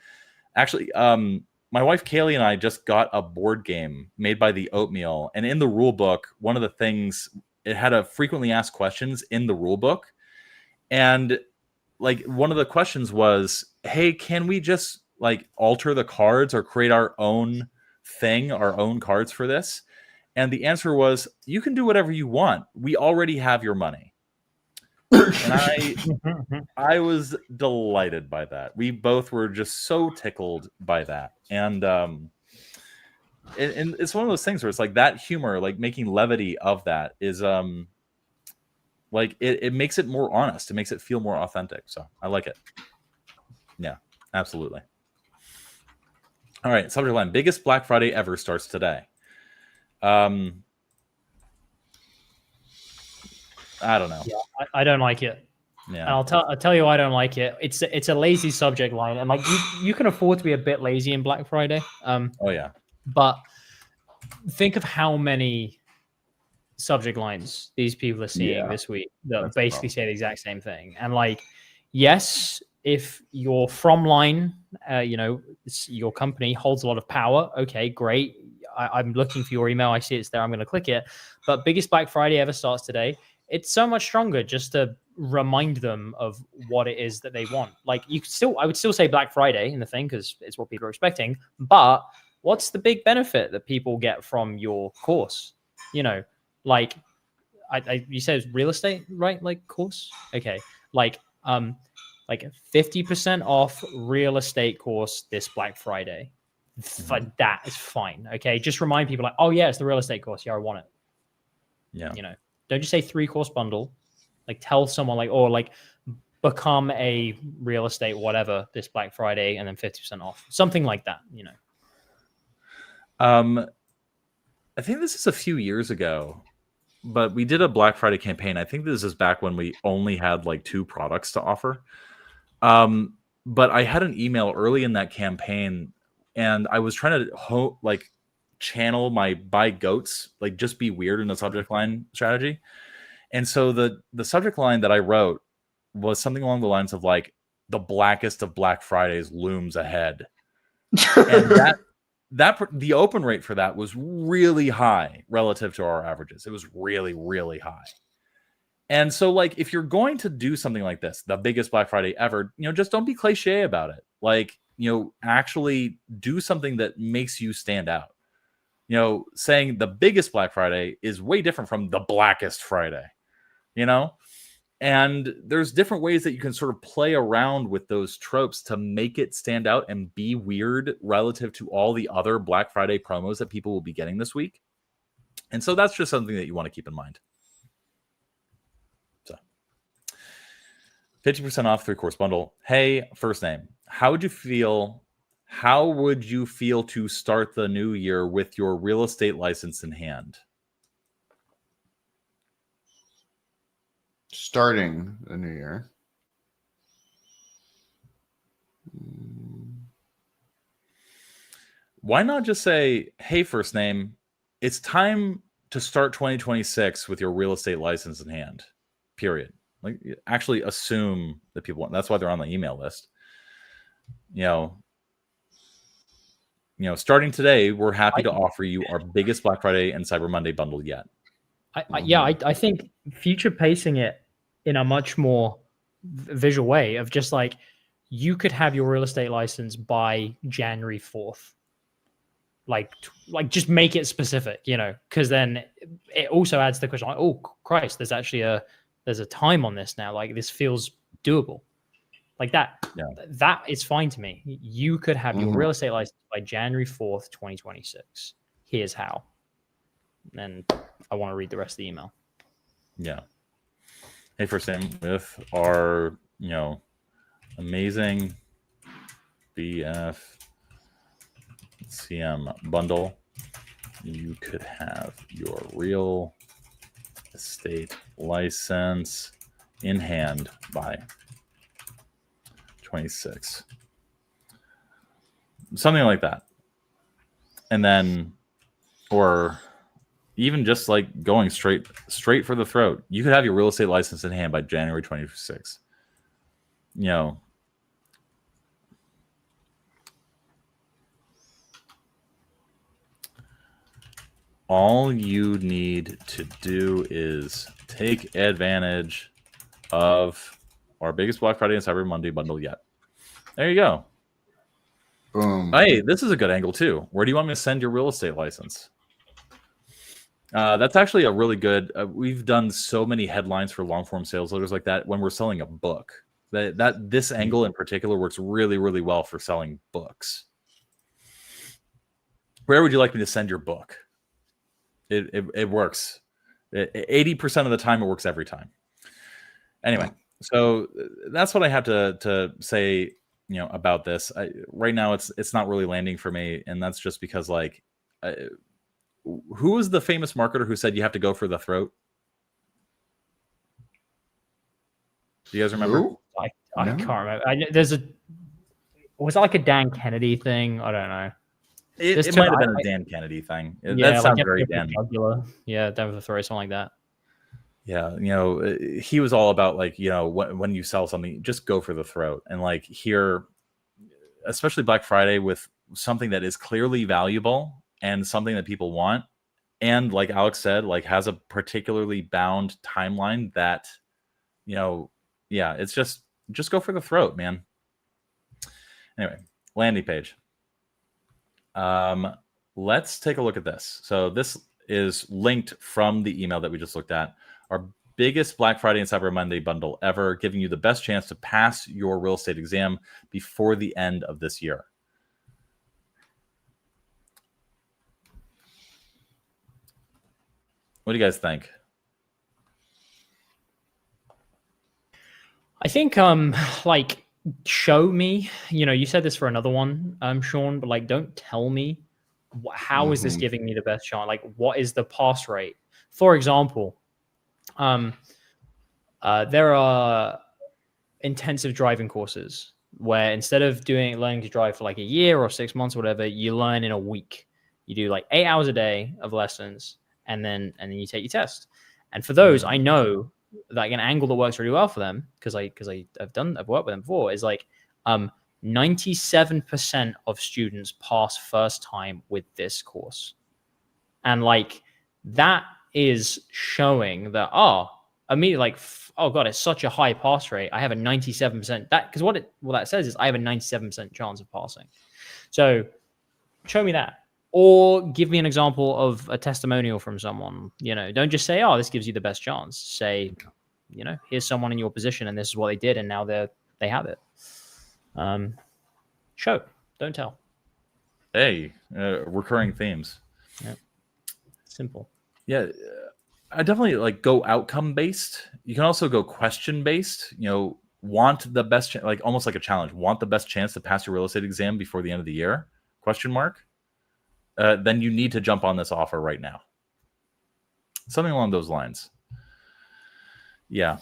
Speaker 1: Actually, my wife Kaylee and I just got a board game made by the Oatmeal, and in the rule book, one of the things, it had a frequently asked questions in the rule book, and like one of the questions was, hey, can we just like alter the cards or create our own thing, our own cards for this? And the answer was, you can do whatever you want. We already have your money. And I was delighted by that. We both were just so tickled by that. And it's one of those things where it's like that humor, like making levity of that is like it makes it more honest. It makes it feel more authentic. So I like it. Yeah, absolutely. All right, subject line: biggest Black Friday ever starts today. I don't know.
Speaker 2: Yeah, I don't like it.
Speaker 1: Yeah,
Speaker 2: and I'll tell you why I don't like it. It's a lazy subject line, and like you can afford to be a bit lazy in Black Friday.
Speaker 1: Oh yeah.
Speaker 2: But think of how many subject lines these people are seeing this week that basically say the exact same thing. And like, yes, if your from line, your company holds a lot of power. Okay, great. I'm looking for your email. I see it's there. I'm going to click it. But biggest Black Friday ever starts today. It's so much stronger just to remind them of what it is that they want. Like I would still say Black Friday in the thing because it's what people are expecting. But what's the big benefit that people get from your course? You know, like you said it's real estate, right? Like course, okay, like 50% off real estate course this Black Friday. That is fine. Okay, just remind people like, oh yeah, it's the real estate course. Yeah, I want it.
Speaker 1: Yeah,
Speaker 2: you know, don't just say 3-course bundle. Like tell someone like, or like become a real estate whatever this Black Friday and then 50% off, something like that. You know.
Speaker 1: I think this is a few years ago, but we did a Black Friday campaign. I think this is back when we only had like 2 products to offer. But I had an email early in that campaign, and I was trying to channel my buy goats, like just be weird in the subject line strategy. And so the subject line that I wrote was something along the lines of like, the blackest of Black Fridays looms ahead. And the open rate for that was really high relative to our averages. It was really, really high. And so like, if you're going to do something like this, the biggest Black Friday ever, just don't be cliche about it. Like, actually do something that makes you stand out. Saying the biggest Black Friday is way different from the blackest Friday, and there's different ways that you can sort of play around with those tropes to make it stand out and be weird relative to all the other Black Friday promos that people will be getting this week. And so that's just something that you want to keep in mind. So 50% off 3-course bundle. Hey, first name. How would you feel to start the new year with your real estate license in hand?
Speaker 4: Starting the new year.
Speaker 1: Why not just say, hey, first name, it's time to start 2026 with your real estate license in hand, period. Like, actually assume that people want, that's why they're on the email list. Starting today, we're happy to offer you our biggest Black Friday and Cyber Monday bundle yet.
Speaker 2: I think future pacing it in a much more visual way of just like, you could have your real estate license by January 4th. Like just make it specific, because then it also adds the question like, oh Christ, there's actually there's a time on this now. Like this feels doable. Like that, that is fine to me. You could have your real estate license by January 4th, 2026. Here's how. And I want to read the rest of the email.
Speaker 1: Yeah. Hey, first name, with our, amazing BF CM bundle, you could have your real estate license in hand by 26, something like that. And then, or even just like going straight for the throat, you could have your real estate license in hand by January 26. All you need to do is take advantage of our biggest Black Friday and Cyber Monday bundle yet. There you go.
Speaker 4: Boom.
Speaker 1: Hey, this is a good angle too. Where do you want me to send your real estate license? That's actually a really good. We've done so many headlines for long form sales letters like that when we're selling a book. This angle in particular works really, really well for selling books. Where would you like me to send your book? It works. 80% of the time, it works every time. Anyway, so that's what I have to say, about this. Right now, it's not really landing for me, and that's just because like. Who was the famous marketer who said you have to go for the throat? Do you guys remember?
Speaker 2: I can't remember. Was it like a Dan Kennedy thing? I don't know.
Speaker 1: It might have been a Dan Kennedy thing. That sounds very Dan.
Speaker 2: Yeah, Dan with the throat, something like that.
Speaker 1: Yeah, he was all about like, when you sell something, just go for the throat. And like here, especially Black Friday with something that is clearly valuable and something that people want, and like Alex said, like has a particularly bound timeline that Yeah, it's just go for the throat, man. Anyway, landing page. Let's take a look at this. So this is linked from the email that we just looked at. Our biggest Black Friday and Cyber Monday bundle ever, giving you the best chance to pass your real estate exam before the end of this year. What do you guys think?
Speaker 2: I think like show me, you said this for another one, Sean, but like don't tell me how is this giving me the best chance? Like what is the pass rate? For example, there are intensive driving courses where instead of learning to drive for like a year or 6 months or whatever, you learn in a week. You do like 8 hours a day of lessons, and then you take your test. And for those, I know like an angle that works really well for them because I've worked with them before is like 97% of students pass first time with this course. And like that is showing that immediately like oh god, it's such a high pass rate. I have a 97%. Because what that says is I have a 97% chance of passing. So show me that. Or give me an example of a testimonial from someone. Don't just say, this gives you the best chance. Say, here's someone in your position and this is what they did and now they have it. Show, don't tell.
Speaker 1: Hey, recurring themes.
Speaker 2: Yeah. Simple.
Speaker 1: Yeah, I definitely like go outcome based. You can also go question based. Want the best, like almost like a challenge. Want the best chance to pass your real estate exam before the end of the year? Question mark. Then you need to jump on this offer right now. Something along those lines. Yeah,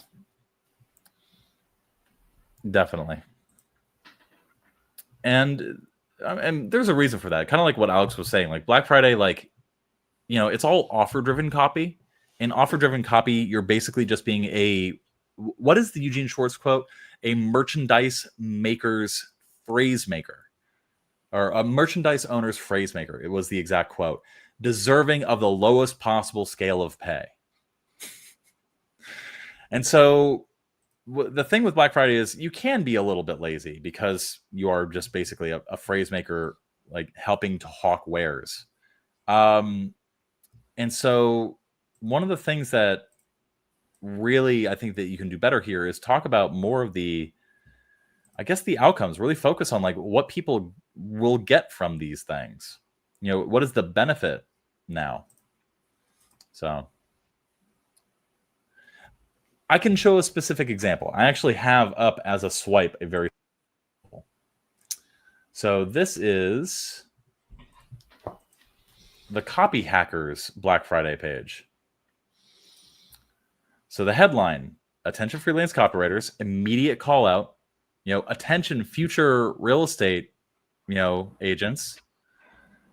Speaker 1: definitely. And there's a reason for that. Kind of like what Alex was saying. Like Black Friday, like it's all offer-driven copy. In offer-driven copy, you're basically just being what is the Eugene Schwartz quote? A merchandise maker's phrase maker. Or a merchandise owner's phrase maker. It was the exact quote. Deserving of the lowest possible scale of pay. And so the thing with Black Friday is you can be a little bit lazy because you are just basically a phrase maker, like helping to hawk wares. And so one of the things that really I think that you can do better here is talk about more of the outcomes. Really focus on like what people will get from these things. What is the benefit now? So I can show a specific example. I actually have up as a swipe a very simple. So this is the Copy Hackers Black Friday page. So the headline, attention freelance copywriters, immediate call out, attention future real estate, agents,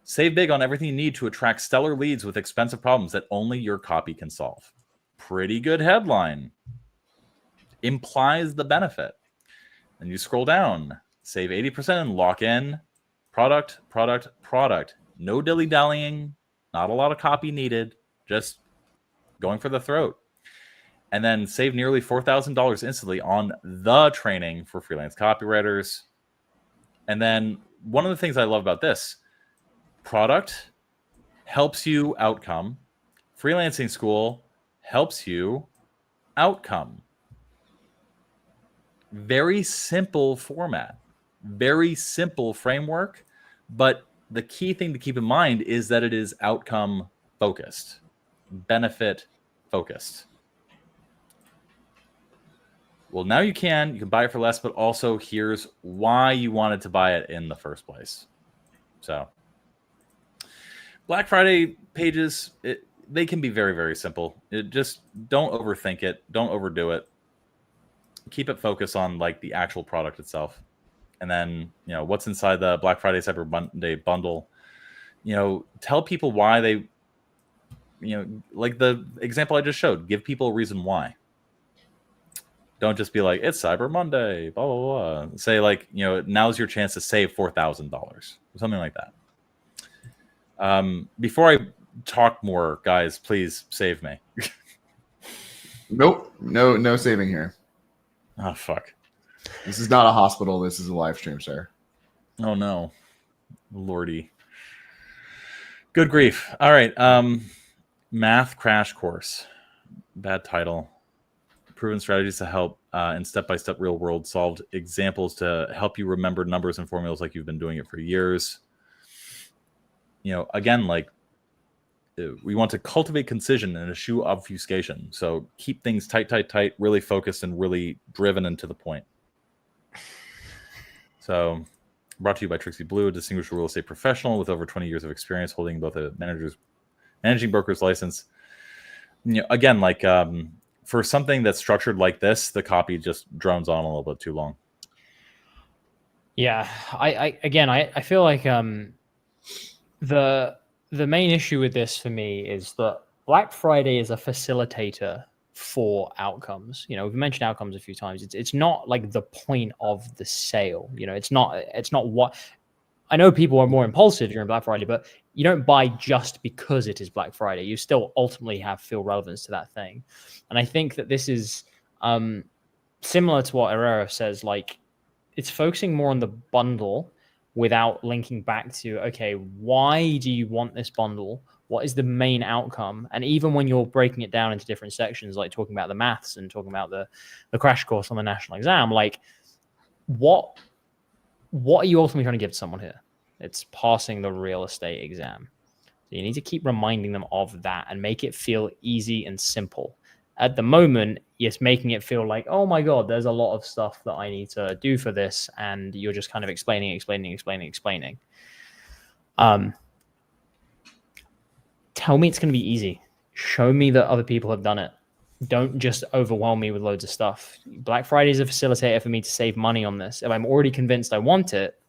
Speaker 1: save big on everything you need to attract stellar leads with expensive problems that only your copy can solve. Pretty good headline. Implies the benefit. And you scroll down, save 80% and lock in product. No dilly-dallying, not a lot of copy needed, just going for the throat. And then save nearly $4,000 instantly on the training for freelance copywriters. And then one of the things I love about this, product helps you outcome. Freelancing school helps you outcome. Very simple format, very simple framework. But the key thing to keep in mind is that it is outcome focused, benefit focused. Well, now you can buy it for less, but also here's why you wanted to buy it in the first place. So Black Friday pages, they can be very, very simple. Just don't overthink it. Don't overdo it. Keep it focused on like the actual product itself. And then, what's inside the Black Friday Cyber Monday bundle. Tell people why they, like the example I just showed, give people a reason why. Don't just be like, it's Cyber Monday, blah, blah, blah. Say like, now's your chance to save $4,000 or something like that. Before I talk more, guys, please save me.
Speaker 4: Nope. No saving here.
Speaker 1: Oh, fuck.
Speaker 4: This is not a hospital. This is a live stream, sir.
Speaker 1: Oh, no. Lordy. Good grief. All right. Math crash course. Bad title. Proven strategies to help in step-by-step real-world solved examples to help you remember numbers and formulas like you've been doing it for years. Again, like, we want to cultivate concision and eschew obfuscation. So keep things tight, really focused and really driven and to the point. So brought to you by Trixie Blue, a distinguished real estate professional with over 20 years of experience holding both a managing broker's license. Again, like for something that's structured like this, the copy just drones on a little bit too long.
Speaker 2: Yeah, I feel like the main issue with this for me is that Black Friday is a facilitator for outcomes. We've mentioned outcomes a few times. It's not like the point of the sale. It's not what I know. People are more impulsive during Black Friday, but you don't buy just because it is Black Friday. You still ultimately feel relevance to that thing. And I think that this is similar to what Herrera says. Like, it's focusing more on the bundle without linking back to, okay, why do you want this bundle? What is the main outcome? And even when you're breaking it down into different sections, like talking about the maths and talking about the crash course on the national exam, like what are you ultimately trying to give to someone here? It's passing the real estate exam. So you need to keep reminding them of that and make it feel easy and simple. At the moment, it's making it feel like, oh my God, there's a lot of stuff that I need to do for this. And you're just kind of explaining. Tell me it's going to be easy. Show me that other people have done it. Don't just overwhelm me with loads of stuff. Black Friday is a facilitator for me to save money on this. If I'm already convinced I want it,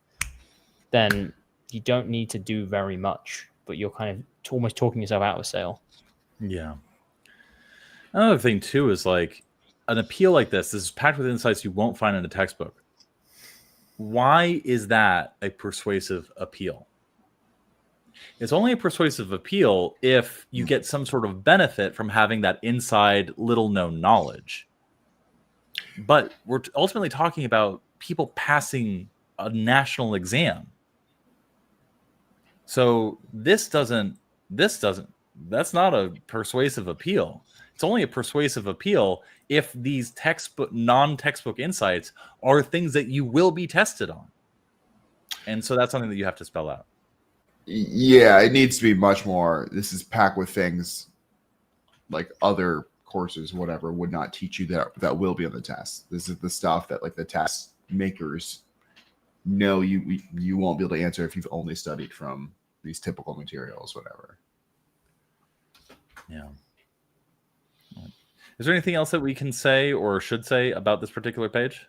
Speaker 2: then you don't need to do very much, but you're kind of almost talking yourself out of a sale.
Speaker 1: Yeah. Another thing too is like an appeal like this is packed with insights you won't find in a textbook. Why is that a persuasive appeal? It's only a persuasive appeal if you get some sort of benefit from having that inside little known knowledge. But we're ultimately talking about people passing a national exam. So that's not a persuasive appeal. It's only a persuasive appeal if these non-textbook insights are things that you will be tested on. And so that's something that you have to spell out.
Speaker 4: Yeah, it needs to be much more. This is packed with things like other courses, whatever, would not teach you that will be on the test. This is the stuff that like the test makers know you won't be able to answer if you've only studied from these typical materials, whatever.
Speaker 1: Yeah. Is there anything else that we can say or should say about this particular page?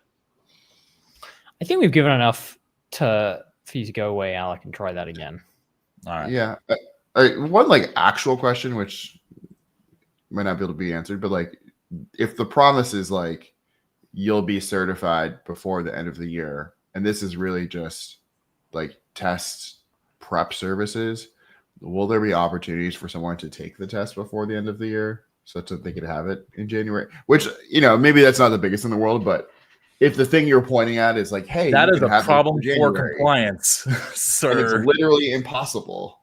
Speaker 2: I think we've given enough for you to go away, Alec, and try that again.
Speaker 1: All right.
Speaker 4: Yeah. One like actual question, which might not be able to be answered, but like if the promise is like you'll be certified before the end of the year, and this is really just like test prep services, will there be opportunities for someone to take the test before the end of the year such that they could have it in January? Which, maybe that's not the biggest in the world, but if the thing you're pointing at is like, hey,
Speaker 1: that is a problem for compliance, sir.
Speaker 4: And it's literally impossible.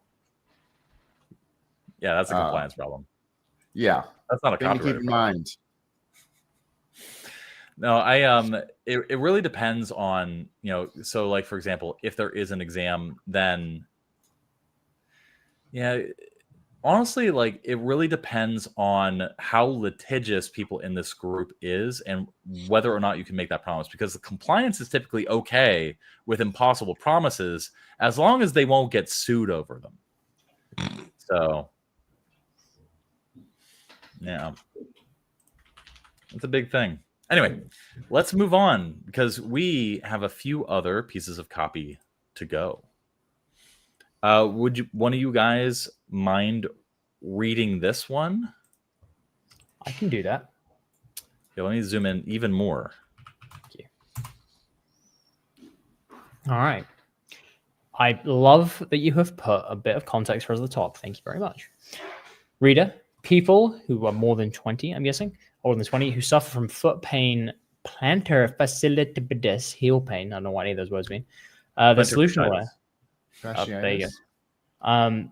Speaker 1: Yeah, that's a compliance problem.
Speaker 4: Yeah.
Speaker 1: That's not a copyright
Speaker 4: keep in mind.
Speaker 1: No, it really depends on, so like, for example, if there is an exam, then yeah, honestly, like it really depends on how litigious people in this group is and whether or not you can make that promise, because the compliance is typically okay with impossible promises as long as they won't get sued over them. So yeah, it's a big thing. Anyway, let's move on because we have a few other pieces of copy to go. Would one of you guys mind reading this one?
Speaker 2: I can do that.
Speaker 1: Okay, let me zoom in even more.
Speaker 2: Thank you. All right. I love that you have put a bit of context for us at the top. Thank you very much. Reader, people who are more than 20, I'm guessing, older than 20, who suffer from foot pain, plantar fasciitis heel pain. I don't know what any of those words mean. The solution aware. There you go.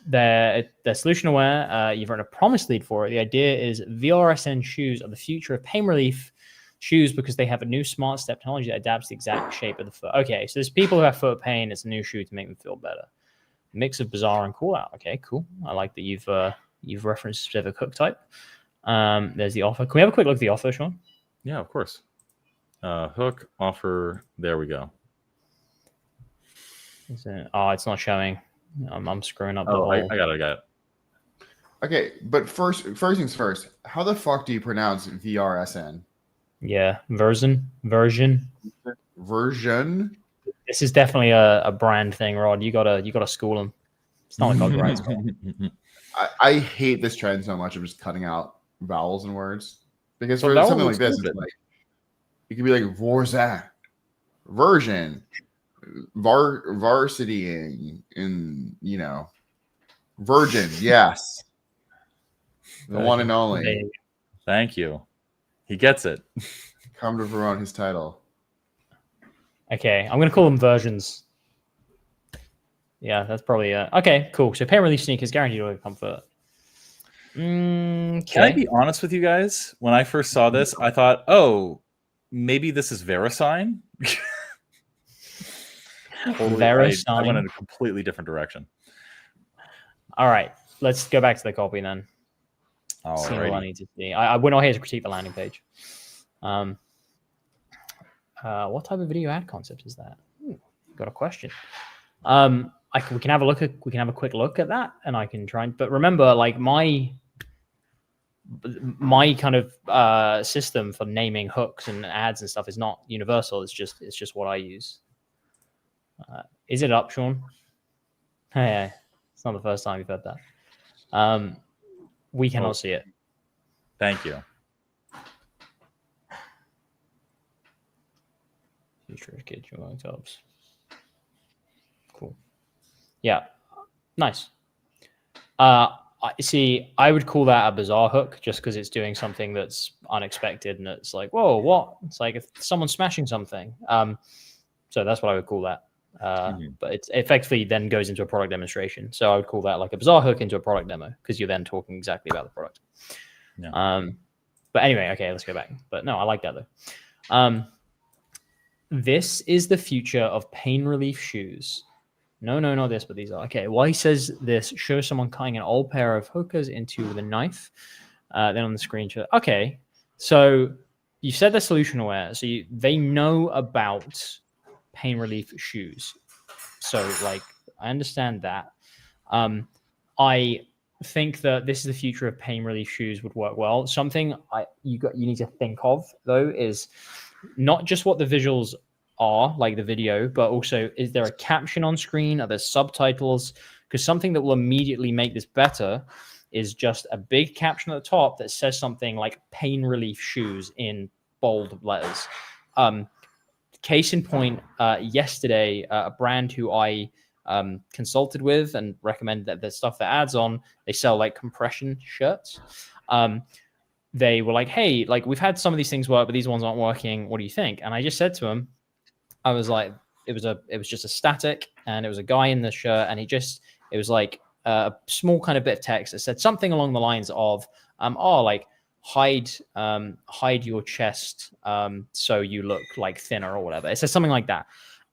Speaker 2: The solution aware. You've written a promise lead for it. The idea is VRSN shoes are the future of pain relief shoes because they have a new smart step technology that adapts the exact shape of the foot. Okay, so there's people who have foot pain. It's a new shoe to make them feel better. Mix of bizarre and cool out. Okay, cool. I like that you've referenced specific hook type. There's the offer. Can we have a quick look at the offer, Sean?
Speaker 1: Yeah, of course. Hook offer. There we go.
Speaker 2: It's not showing. I'm screwing up.
Speaker 1: I got it.
Speaker 4: Okay, but first things first. How the fuck do you pronounce VRSN?
Speaker 2: Yeah, version. This is definitely a brand thing, Rod. You gotta school them. It's not like copyright.
Speaker 4: I hate this trend so much of just cutting out vowels and words because for
Speaker 1: Well,
Speaker 4: something like this, it's like it could be like Vorzak, version, varsitying, and virgin. Yes, the one and only.
Speaker 1: Thank you. He gets it.
Speaker 4: Come to promote his title.
Speaker 2: Okay, I'm gonna call them versions. Yeah, that's probably okay. Cool. So pain relief sneakers guaranteed to comfort. Okay.
Speaker 1: Can I be honest with you guys? When I first saw this, I thought, oh, maybe this is VeriSign.
Speaker 2: VeriSign.
Speaker 1: I went in a completely different direction.
Speaker 2: All right, let's go back to the copy then. See what I need to see. We're not here to critique the landing page. What type of video ad concept is that? Ooh, got a question. We can have a quick look at that, and I can try. But remember, like my kind of system for naming hooks and ads and stuff is not universal. It's just what I use. Is it up, Sean? Hey, it's not the first time you've heard that. We cannot see it.
Speaker 1: Thank you.
Speaker 2: Cool. Yeah. Nice. See, I would call that a bizarre hook just because it's doing something that's unexpected and it's like, whoa, what? It's like if someone's smashing something. So that's what I would call that. But it effectively then goes into a product demonstration. So I would call that like a bizarre hook into a product demo because you're then talking exactly about the product.
Speaker 1: Yeah.
Speaker 2: But anyway, okay, let's go back. But no, I like that though. This is the future of pain relief shoes. No, not this, but these are. Okay, why he says this shows someone cutting an old pair of hookahs into with a knife. Then on the screenshot. Okay, so you said they're solution aware. So they know about pain relief shoes. So like, I understand that. I think that this is the future of pain relief shoes would work well. Something you need to think of though is not just what the visuals are, like the video, but also is there a caption on screen? Are there subtitles? Because something that will immediately make this better is just a big caption at the top that says something like pain relief shoes in bold letters. Case in point, yesterday, a brand who I consulted with and recommended that the stuff that adds on, they sell like compression shirts. They were like, hey, like we've had some of these things work, but these ones aren't working. What do you think? And I just said to him, I was like, it was just a static and it was a guy in the shirt and it was like a small kind of bit of text that said something along the lines of, like hide your chest so you look like thinner or whatever. It says something like that.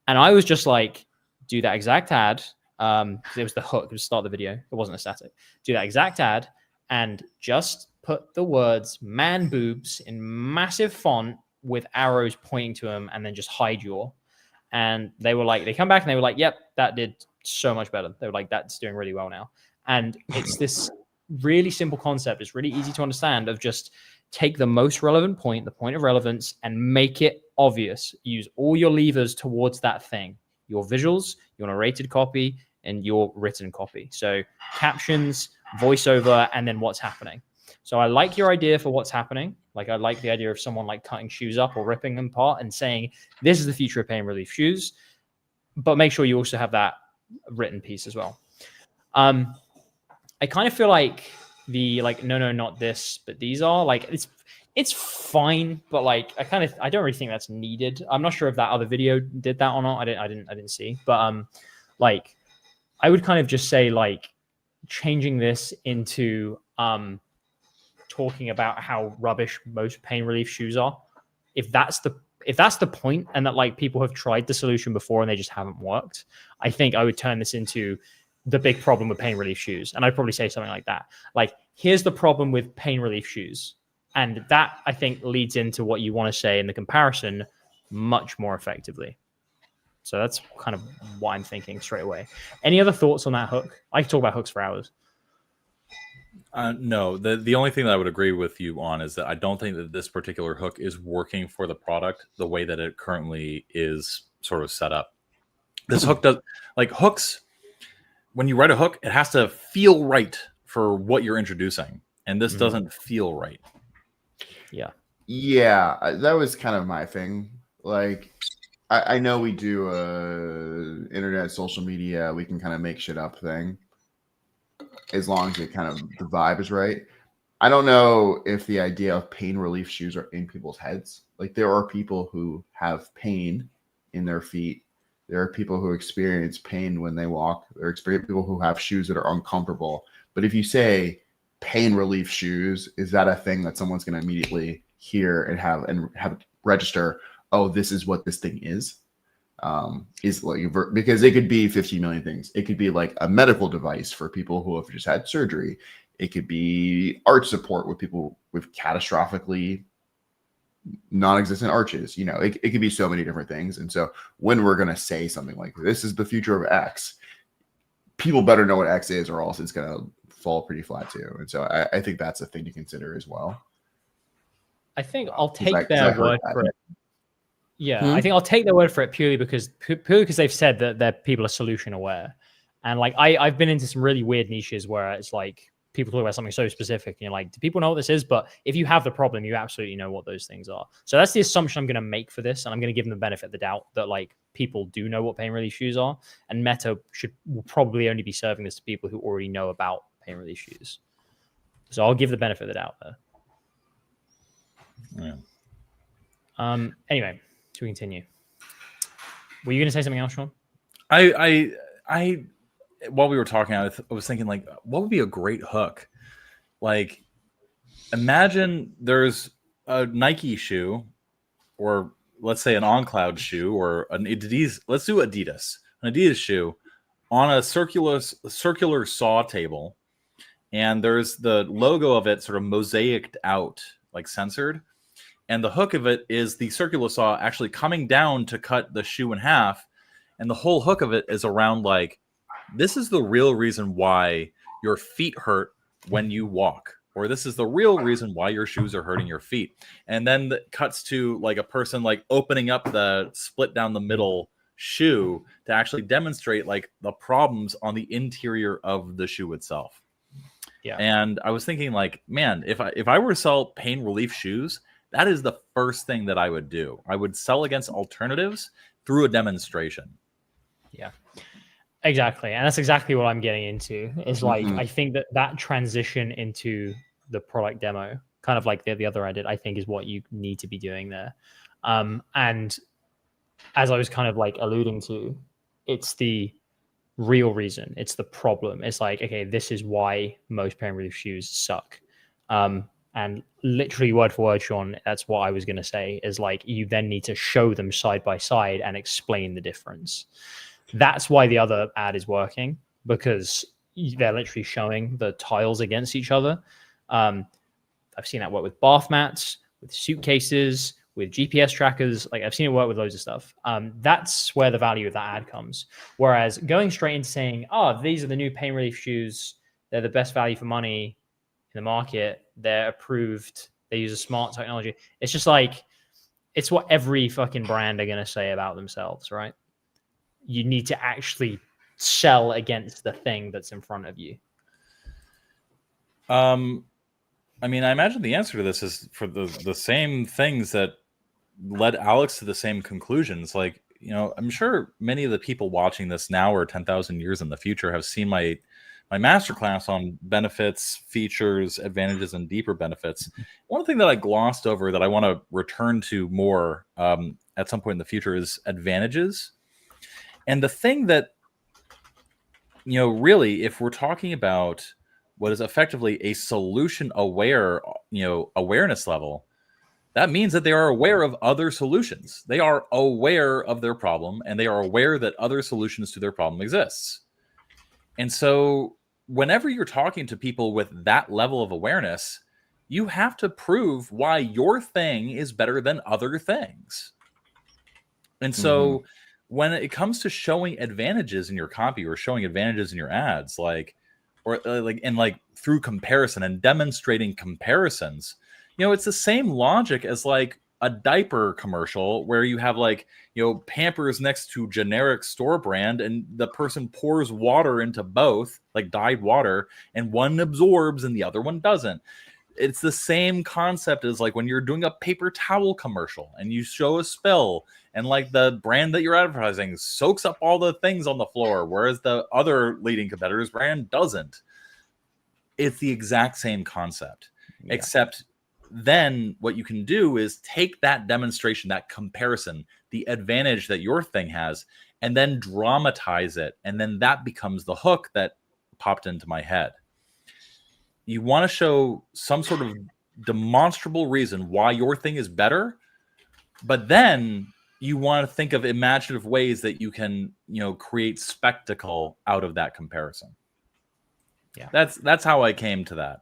Speaker 2: And I was just like, do that exact ad. It was the hook, it was start the video. It wasn't a static. Do that exact ad and just put the words man boobs in massive font with arrows pointing to them and then just hide your. And they were like, they come back and they were like, yep, that did so much better. They were like, that's doing really well now. And it's this really simple concept. It's really easy to understand of just take the most relevant point, the point of relevance, and make it obvious. Use all your levers towards that thing, your visuals, your narrated copy, and your written copy. So captions, voiceover, and then what's happening. So I like your idea for what's happening. Like I like the idea of someone like cutting shoes up or ripping them apart and saying, this is the future of pain relief shoes, but make sure you also have that written piece as well. I kind of feel like the like, no, not this, but these are like, it's fine, but like I don't really think that's needed. I'm not sure if that other video did that or not. I didn't see, but like I would kind of just say like changing this into talking about how rubbish most pain relief shoes are. If that's the point, and that like people have tried the solution before and they just haven't worked, I think I would turn this into the big problem with pain relief shoes. And I'd probably say something like that. Like, here's the problem with pain relief shoes. And that, I think, leads into what you want to say in the comparison much more effectively. So that's kind of what I'm thinking straight away. Any other thoughts on that hook? I could talk about hooks for hours.
Speaker 1: No, the only thing that I would agree with you on is that I don't think that this particular hook is working for the product the way that it currently is sort of set up. This hook does, like hooks, when you write a hook, it has to feel right for what you're introducing. And this doesn't feel right.
Speaker 2: Yeah.
Speaker 4: Yeah, that was kind of my thing. Like, I know we do internet, social media, we can kind of make shit up thing, as long as it kind of the vibe is right. I don't know if the idea of pain relief shoes are in people's heads. Like, there are people who have pain in their feet. There are people who experience pain when they walk. There are people who have shoes that are uncomfortable. But if you say pain relief shoes, is that a thing that someone's going to immediately hear and have register? Oh, this is what this thing is. Is like, because it could be 50 million things. It could be like a medical device for people who have just had surgery. It could be arch support with people with catastrophically non-existent arches. You know, it could be so many different things. And so when we're going to say something like this is the future of X, people better know what X is, or else it's going to fall pretty flat too. And so I think that's a thing to consider as well.
Speaker 2: I think I'll take their word for it. Yeah, I think I'll take their word for it purely because they've said that their people are solution aware. And like I've been into some really weird niches where it's like people talk about something so specific and you're like, do people know what this is? But if you have the problem, you absolutely know what those things are. So that's the assumption I'm going to make for this, and I'm going to give them the benefit of the doubt that like people do know what pain relief shoes are, and Meta will probably only be serving this to people who already know about pain relief shoes. So I'll give the benefit of the doubt there.
Speaker 1: Yeah.
Speaker 2: Anyway, to continue. Were you going to say something else, Sean?
Speaker 1: I while we were talking, I was thinking like, what would be a great hook? Like, imagine there's a Nike shoe, or let's say an OnCloud shoe, or an Adidas. Let's do Adidas, an Adidas shoe on a circular saw table, and there's the logo of it sort of mosaiced out, like censored. And the hook of it is the circular saw actually coming down to cut the shoe in half. And the whole hook of it is around like, this is the real reason why your feet hurt when you walk, or this is the real reason why your shoes are hurting your feet. And then it cuts to like a person like opening up the split down the middle shoe to actually demonstrate like the problems on the interior of the shoe itself.
Speaker 2: Yeah.
Speaker 1: And I was thinking like, man, if I were to sell pain relief shoes, that is the first thing that I would do. I would sell against alternatives through a demonstration.
Speaker 2: Yeah, exactly. And that's exactly what I'm getting into is like, I think that transition into the product demo, kind of like the other I did, I think is what you need to be doing there. And as I was kind of like alluding to, it's the real reason. It's the problem. It's like, okay, this is why most pain relief shoes suck. And literally word for word, Sean, that's what I was going to say is like, you then need to show them side by side and explain the difference. That's why the other ad is working, because they're literally showing the tiles against each other. I've seen that work with bath mats, with suitcases, with GPS trackers. Like I've seen it work with loads of stuff. That's where the value of that ad comes. Whereas going straight into saying, oh, these are the new pain relief shoes. They're the best value for money in the market. They're approved. They use a smart technology. It's just like, it's what every fucking brand are going to say about themselves, right? You need to actually sell against the thing that's in front of you.
Speaker 1: I mean, I imagine the answer to this is for the same things that led Alex to the same conclusions. Like, you know, I'm sure many of the people watching this now or 10,000 years in the future have seen my masterclass on benefits, features, advantages, and deeper benefits. One thing that I glossed over that I want to return to more at some point in the future is advantages. And the thing that, really, if we're talking about what is effectively a solution aware, awareness level, that means that they are aware of other solutions. They are aware of their problem, and they are aware that other solutions to their problem exists. And so whenever you're talking to people with that level of awareness, you have to prove why your thing is better than other things. And so when it comes to showing advantages in your copy or showing advantages in your ads, through comparison and demonstrating comparisons, it's the same logic as like a diaper commercial where you have Pampers next to generic store brand, and the person pours water into both, like dyed water, and one absorbs and the other one doesn't. It's the same concept as like when you're doing a paper towel commercial and you show a spill, and like the brand that you're advertising soaks up all the things on the floor, whereas the other leading competitor's brand doesn't. It's the exact same concept, except then what you can do is take that demonstration, that comparison, the advantage that your thing has, and then dramatize it. And then that becomes the hook that popped into my head. You want to show some sort of demonstrable reason why your thing is better, but then you want to think of imaginative ways that you can, create spectacle out of that comparison.
Speaker 2: Yeah.
Speaker 1: That's how I came to that.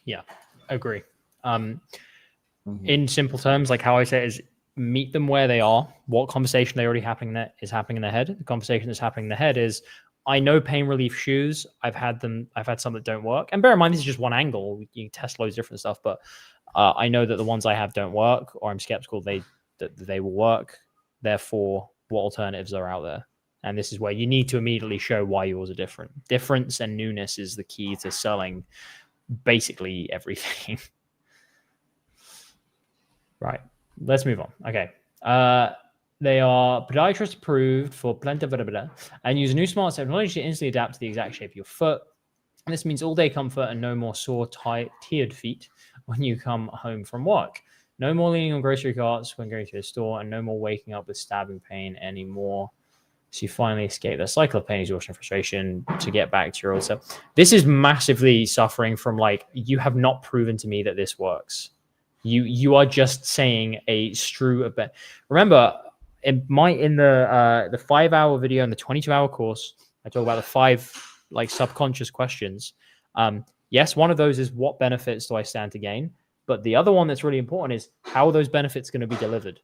Speaker 2: Yeah, agree. In simple terms, like how I say it is meet them where they are. What conversation they already is happening in their head. The conversation that's happening in their head is, I know pain relief shoes. I've had some that don't work. And bear in mind, this is just one angle. You can test loads of different stuff, but I know that the ones I have don't work, or I'm skeptical that they will work. Therefore, what alternatives are out there? And this is where you need to immediately show why yours are different. Difference and newness is the key to selling basically everything. Right. Let's move on. Okay. They are podiatrist approved for plenty and use new smart technology to instantly adapt to the exact shape of your foot. And this means all day comfort and no more sore, tired feet when you come home from work. No more leaning on grocery carts when going to a store, and no more waking up with stabbing pain anymore. So you finally escape the cycle of pain, exhaustion, frustration to get back to your old self. This is massively suffering from you have not proven to me that this works. You are just saying a strew of bed. Remember, in the 5-hour video and the 22-hour course, I talk about the 5 subconscious questions. Yes, one of those is what benefits do I stand to gain? But the other one that's really important is how are those benefits going to be delivered?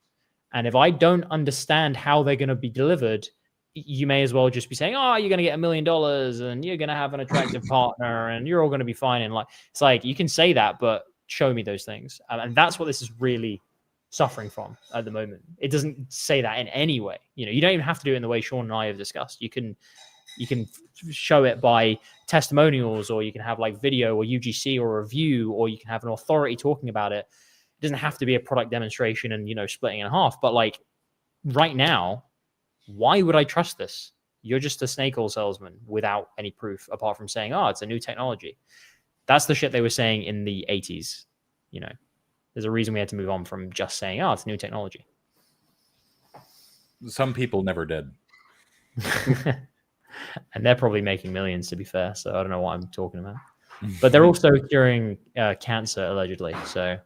Speaker 2: And if I don't understand how they're going to be delivered, you may as well just be saying, oh, you're going to get $1 million and you're going to have an attractive partner and you're all going to be fine. And it's like, you can say that, but show me those things. And that's what this is really suffering from at the moment. It doesn't say that in any way. You don't even have to do it in the way Sean and I have discussed. You can show it by testimonials, or you can have video or UGC or review, or you can have an authority talking about it. It doesn't have to be a product demonstration and, splitting in half. But right now, why would I trust this? You're just a snake oil salesman without any proof apart from saying, oh, it's a new technology. That's the shit they were saying in the 80s. There's a reason we had to move on from just saying, oh, it's new technology.
Speaker 1: Some people never did.
Speaker 2: And they're probably making millions, to be fair. So I don't know what I'm talking about. But they're also curing cancer, allegedly. So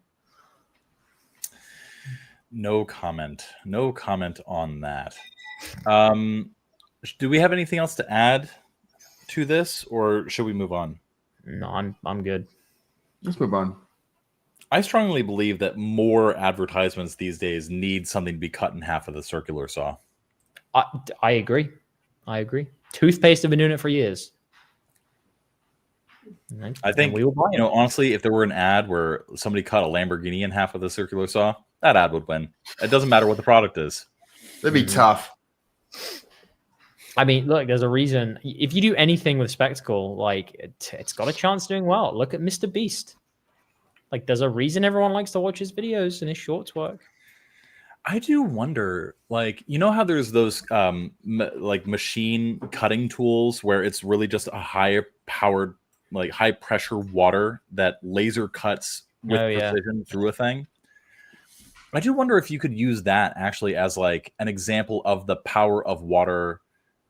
Speaker 1: no comment on that. Do we have anything else to add to this, or should we move on?
Speaker 2: No, I'm good.
Speaker 4: Let's move on.
Speaker 1: I strongly believe that more advertisements these days need something to be cut in half with a circular saw.
Speaker 2: I agree. Toothpaste have been doing it for years.
Speaker 1: I think, honestly, if there were an ad where somebody cut a Lamborghini in half with a circular saw, that ad would win. It doesn't matter what the product is.
Speaker 4: That'd be tough.
Speaker 2: I mean, look, there's a reason. If you do anything with spectacle, it's got a chance of doing well. Look at Mr. Beast. There's a reason everyone likes to watch his videos and his shorts work.
Speaker 1: I do wonder, like, you know how there's those like machine cutting tools where it's really just a high powered, like high pressure water that laser cuts with precision through a thing. I do wonder if you could use that actually as like an example of the power of water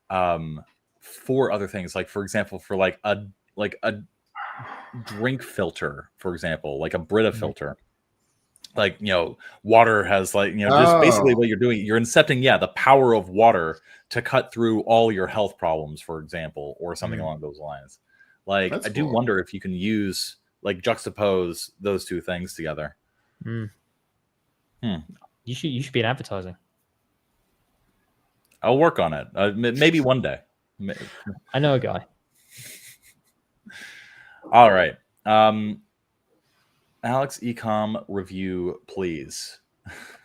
Speaker 1: for other things. Like, for example, for like a drink filter, for example, like a Brita filter. Like, water has like, just basically what you're doing, you're incepting, the power of water to cut through all your health problems, for example, or something along those lines. Like, I do wonder if you can use, like, juxtapose those two things together.
Speaker 2: You should be in advertising.
Speaker 1: I'll work on it. Maybe one day.
Speaker 2: I know a guy.
Speaker 1: All right. Alex, ecom review, please.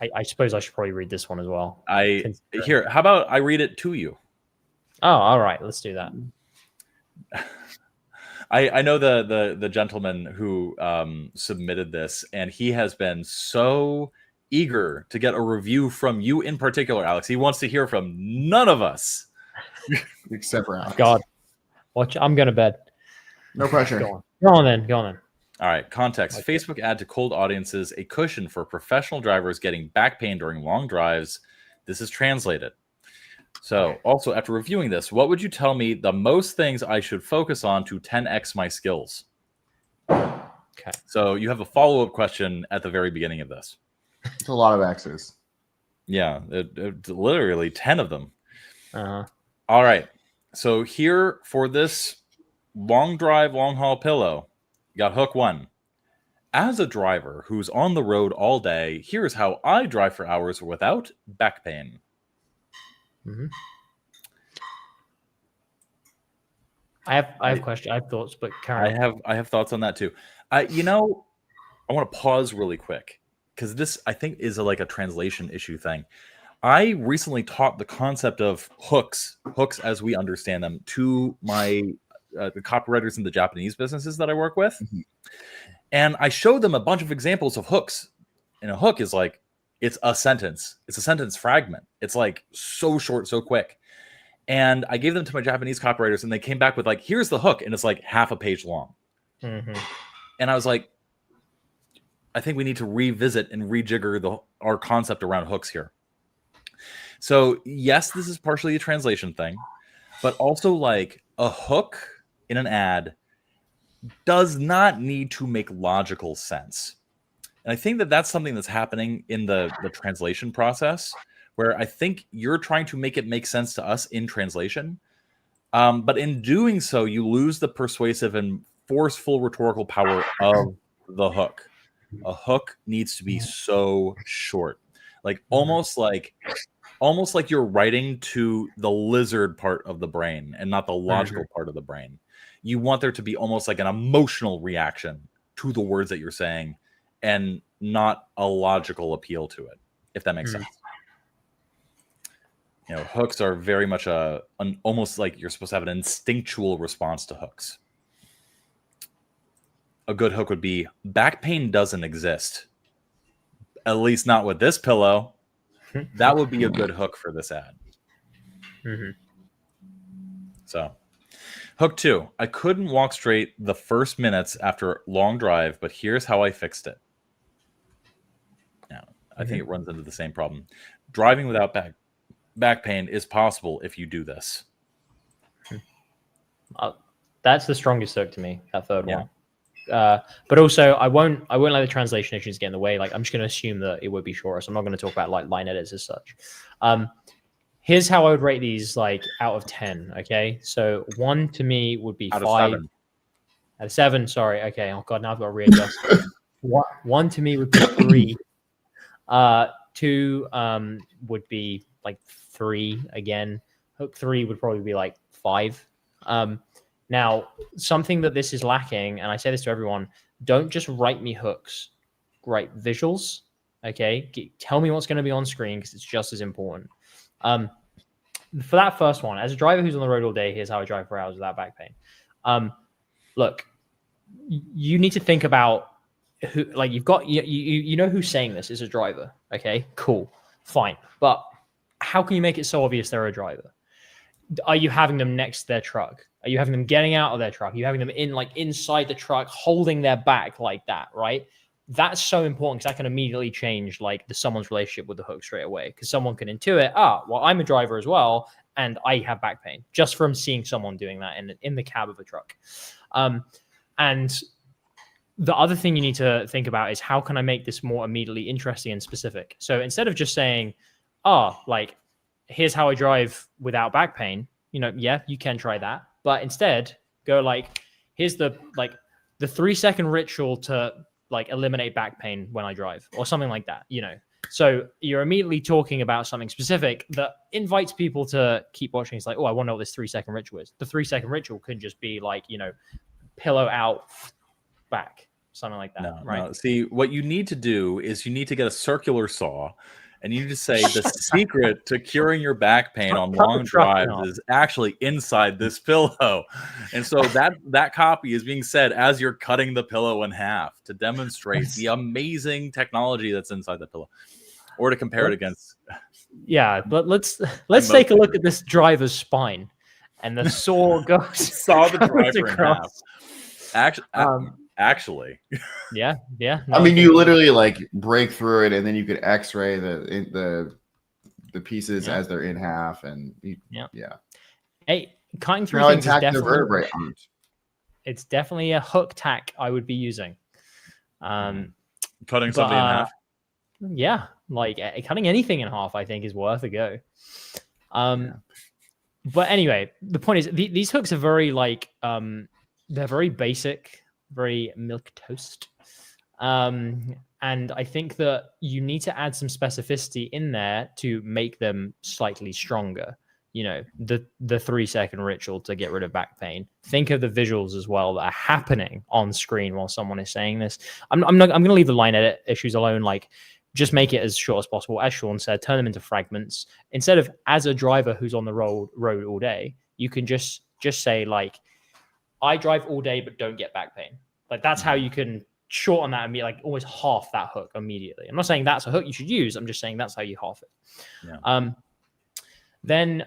Speaker 2: I suppose I should probably read this one as well.
Speaker 1: How about I read it to you?
Speaker 2: Oh, all right. Let's do that.
Speaker 1: I know the gentleman who submitted this, and he has been so eager to get a review from you in particular, Alex. He wants to hear from none of us.
Speaker 4: Except for Alex.
Speaker 2: God. Watch. I'm going to bed.
Speaker 4: No pressure.
Speaker 2: Go on then.
Speaker 1: All right. Context. Okay. Facebook ad to cold audiences, a cushion for professional drivers getting back pain during long drives. This is translated. So also after reviewing this, what would you tell me the most things I should focus on to 10x my skills?
Speaker 2: Okay.
Speaker 1: So you have a follow-up question at the very beginning of this.
Speaker 4: It's a lot of X's.
Speaker 1: Yeah. It literally 10 of them.
Speaker 2: Uh-huh.
Speaker 1: All right. So here for this long drive, long haul pillow, you got hook 1. As a driver who's on the road all day, here's how I drive for hours without back pain.
Speaker 2: Mm-hmm. I have questions. I have thoughts, but Karen,
Speaker 1: I have thoughts on that too. I want to pause really quick because this I think is like a translation issue thing. I recently taught the concept of hooks as we understand them to my the copywriters in the Japanese businesses that I work with. Mm-hmm. And I showed them a bunch of examples of hooks. And a hook is like, it's a sentence. It's a sentence fragment. It's like so short, so quick. And I gave them to my Japanese copywriters and they came back with like, here's the hook. And it's like half a page long.
Speaker 2: Mm-hmm.
Speaker 1: And I was like, I think we need to revisit and rejigger our concept around hooks here. So yes, this is partially a translation thing, but also like a hook in an ad does not need to make logical sense. And I think that that's something that's happening in the translation process, where I think you're trying to make it make sense to us in translation. But in doing so, you lose the persuasive and forceful rhetorical power of the hook. A hook needs to be so short, like almost like you're writing to the lizard part of the brain and not the logical part of the brain. You want there to be almost like an emotional reaction to the words that you're saying and not a logical appeal to it, if that makes sense. Hooks are very much almost like you're supposed to have an instinctual response to hooks. A good hook would be, back pain doesn't exist. At least not with this pillow. That would be a good hook for this ad.
Speaker 2: Mm-hmm.
Speaker 1: So, hook 2. I couldn't walk straight the first minutes after long drive, but here's how I fixed it. Now, I think it runs into the same problem. Driving without back pain is possible if you do this.
Speaker 2: That's the strongest hook to me, that third one. But also, I won't let the translation issues get in the way. Like, I'm just going to assume that it would be shorter, so I'm not going to talk about like line edits as such. Here's how I would rate these, like, out of 10. Okay, so 1 to me would be 5. Out of 7. Sorry. Okay. Oh god, now I've got to readjust. 1 to me would be 3. 2 would be like 3 again. Hook 3 would probably be like 5. Now, something that this is lacking, and I say this to everyone, don't just write me hooks, write visuals, okay? Tell me what's going to be on screen because it's just as important. For that first one, as a driver who's on the road all day, here's how I drive for hours without back pain. Look, you need to think about who, like, you've got, you know who's saying this is a driver, okay? Cool. Fine. But how can you make it so obvious they're a driver? Are you having them next to their truck? Are you having them getting out of their truck? Are you having them inside the truck, holding their back like that, right? That's so important because that can immediately change someone's relationship with the hook straight away. Because someone can intuit, well, I'm a driver as well, and I have back pain just from seeing someone doing that in the cab of a truck. And the other thing you need to think about is how can I make this more immediately interesting and specific? So instead of just saying, here's how I drive without back pain, yeah, you can try that. But instead go here's the 3-second ritual to eliminate back pain when I drive or something like that, So you're immediately talking about something specific that invites people to keep watching. It's I want to know what this 3-second ritual is. The 3-second ritual could just be pillow out, back, something like that. Right.
Speaker 1: No. See, what you need to do is you need to get a circular saw, and you need to say the secret to curing your back pain on long drives is actually inside this pillow. And so that copy is being said as you're cutting the pillow in half to demonstrate the amazing technology that's inside the pillow, or to compare it against.
Speaker 2: Yeah, but let's take a look at this driver's spine, and the saw goes.
Speaker 1: Saw the driver in half. Actually,
Speaker 2: yeah.
Speaker 4: No, I mean, you literally break through it, and then you could X-ray the pieces as they're in half, and
Speaker 2: Hey, cutting through things is definitely it's definitely a hook tack I would be using.
Speaker 1: Cutting something in half.
Speaker 2: Yeah, cutting anything in half, I think, is worth a go. But anyway, the point is these hooks are very they're very basic, very milk toast. And I think that you need to add some specificity in there to make them slightly stronger. The 3-second ritual to get rid of back pain. Think of the visuals as well that are happening on screen while someone is saying this. I'm going to leave the line edit issues alone. Just make it as short as possible. As Sean said, turn them into fragments. Instead of as a driver who's on the road all day, you can just say I drive all day but don't get back pain. That's how you can shorten that and be always half that hook immediately. I'm not saying that's a hook you should use. I'm just saying that's how you half it. Yeah. Then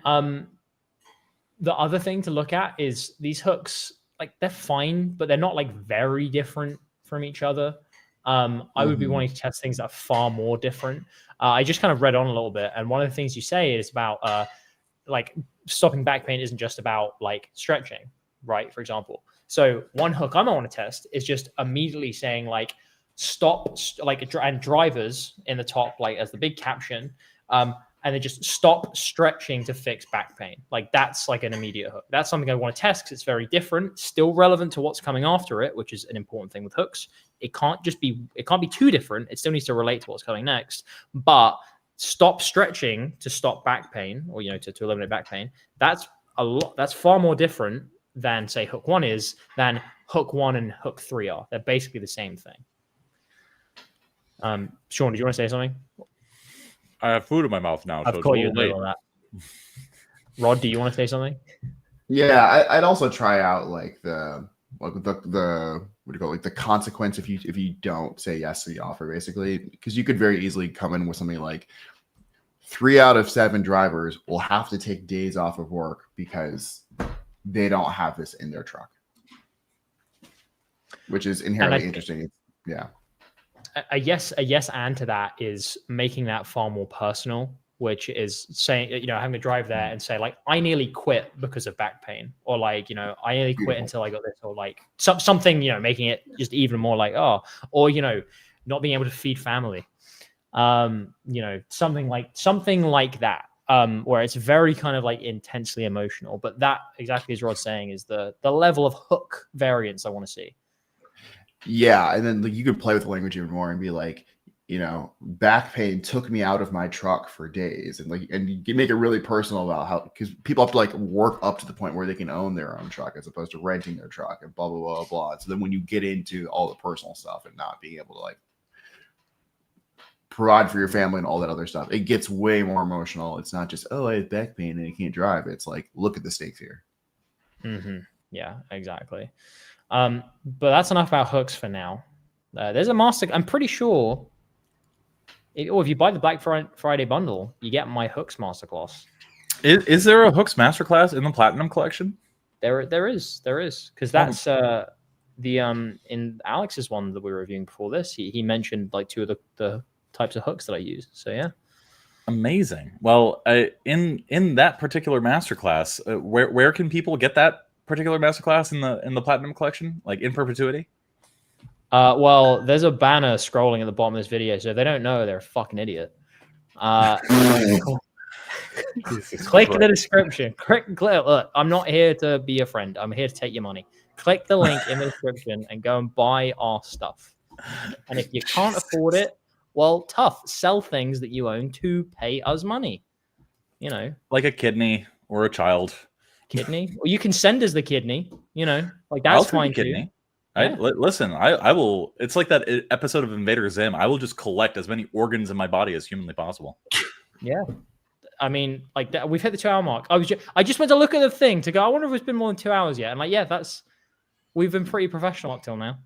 Speaker 2: the other thing to look at is these hooks, they're fine, but they're not very different from each other. I would be wanting to test things that are far more different. I just kind of read on a little bit, and one of the things you say is about stopping back pain isn't just about stretching, right? For example. So one hook I might want to test is just immediately saying stop, and drivers in the top, as the big caption, and then just stop stretching to fix back pain. That's an immediate hook. That's something I want to test because it's very different, still relevant to what's coming after it, which is an important thing with hooks. It can't be too different. It still needs to relate to what's coming next, but stop stretching to stop back pain or, to eliminate back pain. That's far more different than say hook 1 is than hook 1 and hook 3 are. They're basically the same thing. Sean, did you want to say something?
Speaker 1: I have food in my mouth now.
Speaker 2: I've caught you in the middle of that. Rod, do you want to say something?
Speaker 4: Yeah, I'd also try out the what do you call it? The consequence if you don't say yes to the offer, basically, because you could very easily come in with something 3 out of 7 drivers will have to take days off of work because they don't have this in their truck, which is inherently interesting. Yeah.
Speaker 2: A yes and to that is making that far more personal, which is saying, having to drive there and say I nearly quit because of back pain, or I nearly quit until I got this, or something, making it just even more or, not being able to feed family, something like that. Where it's very kind of intensely emotional, but that exactly as Rod's saying is the level of hook variance I want to see.
Speaker 4: Yeah, and then you could play with the language even more and be back pain took me out of my truck for days, and you make it really personal about how, because people have to work up to the point where they can own their own truck as opposed to renting their truck and blah blah blah blah. So then when you get into all the personal stuff and not being able to provide for your family and all that other stuff, it gets way more emotional. It's not just, I have back pain and I can't drive. It's look at the stakes here.
Speaker 2: Mm-hmm. Yeah, exactly. But that's enough about hooks for now. There's a master. I'm pretty sure Or if you buy the Black Friday bundle, you get my Hooks masterclass.
Speaker 1: Is there a Hooks masterclass in the Platinum collection?
Speaker 2: There is, because that's the in Alex's one that we were reviewing before this. He mentioned like 2 of the types of hooks that I use. So yeah,
Speaker 1: amazing. Well, in that particular masterclass, where can people get that particular masterclass in the Platinum collection, like in perpetuity?
Speaker 2: Well, there's a banner scrolling at the bottom of this video, so if they don't know, they're a fucking idiot. Click the description. Look, I'm not here to be a friend. I'm here to take your money. Click the link in the description and go and buy our stuff. And if you can't afford it, well, tough. Sell things that you own to pay us money. You know,
Speaker 1: like a kidney or a child.
Speaker 2: Kidney. Well, you can send us the kidney. You know, like that's fine too.
Speaker 1: Kidney. Listen, I will. It's like that episode of Invader Zim. I will just collect as many organs in my body as humanly possible.
Speaker 2: Yeah. I mean, like that, we've hit the 2-hour mark. I just went to look at the thing to go, I wonder if it's been more than 2 hours yet. And like, yeah, we've been pretty professional up till now.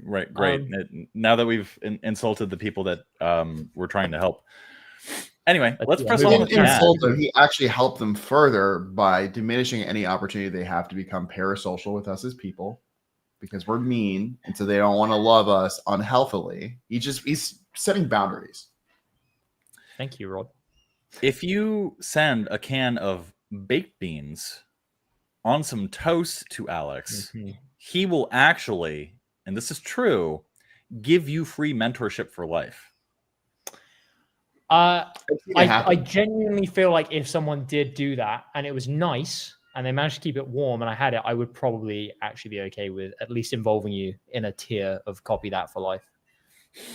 Speaker 1: Right. Great. Now that we've insulted the people that we're trying to help. Anyway, let's press on with
Speaker 4: the He actually helped them further by diminishing any opportunity they have to become parasocial with us as people, because we're mean. And so they don't want to love us unhealthily. He's setting boundaries.
Speaker 2: Thank you, Rod.
Speaker 1: If you send a can of baked beans on some toast to Alex, he will actually, and this is true, give you free mentorship for life.
Speaker 2: I genuinely feel like if someone did do that and it was nice and they managed to keep it warm and I had it, I would probably actually be okay with at least involving you in a tier of copy that for life,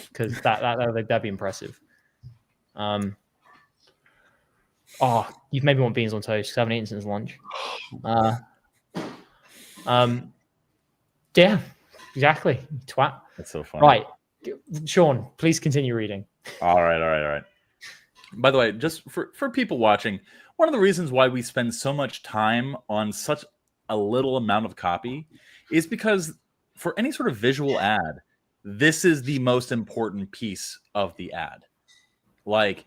Speaker 2: because that'd be impressive. Oh, you've made me want beans on toast because I haven't eaten since lunch. Yeah, exactly. Twat.
Speaker 1: That's so funny.
Speaker 2: Right. Sean, please continue reading.
Speaker 1: All right. By the way, just for people watching, one of the reasons why we spend so much time on such a little amount of copy is because for any sort of visual ad, this is the most important piece of the ad. Like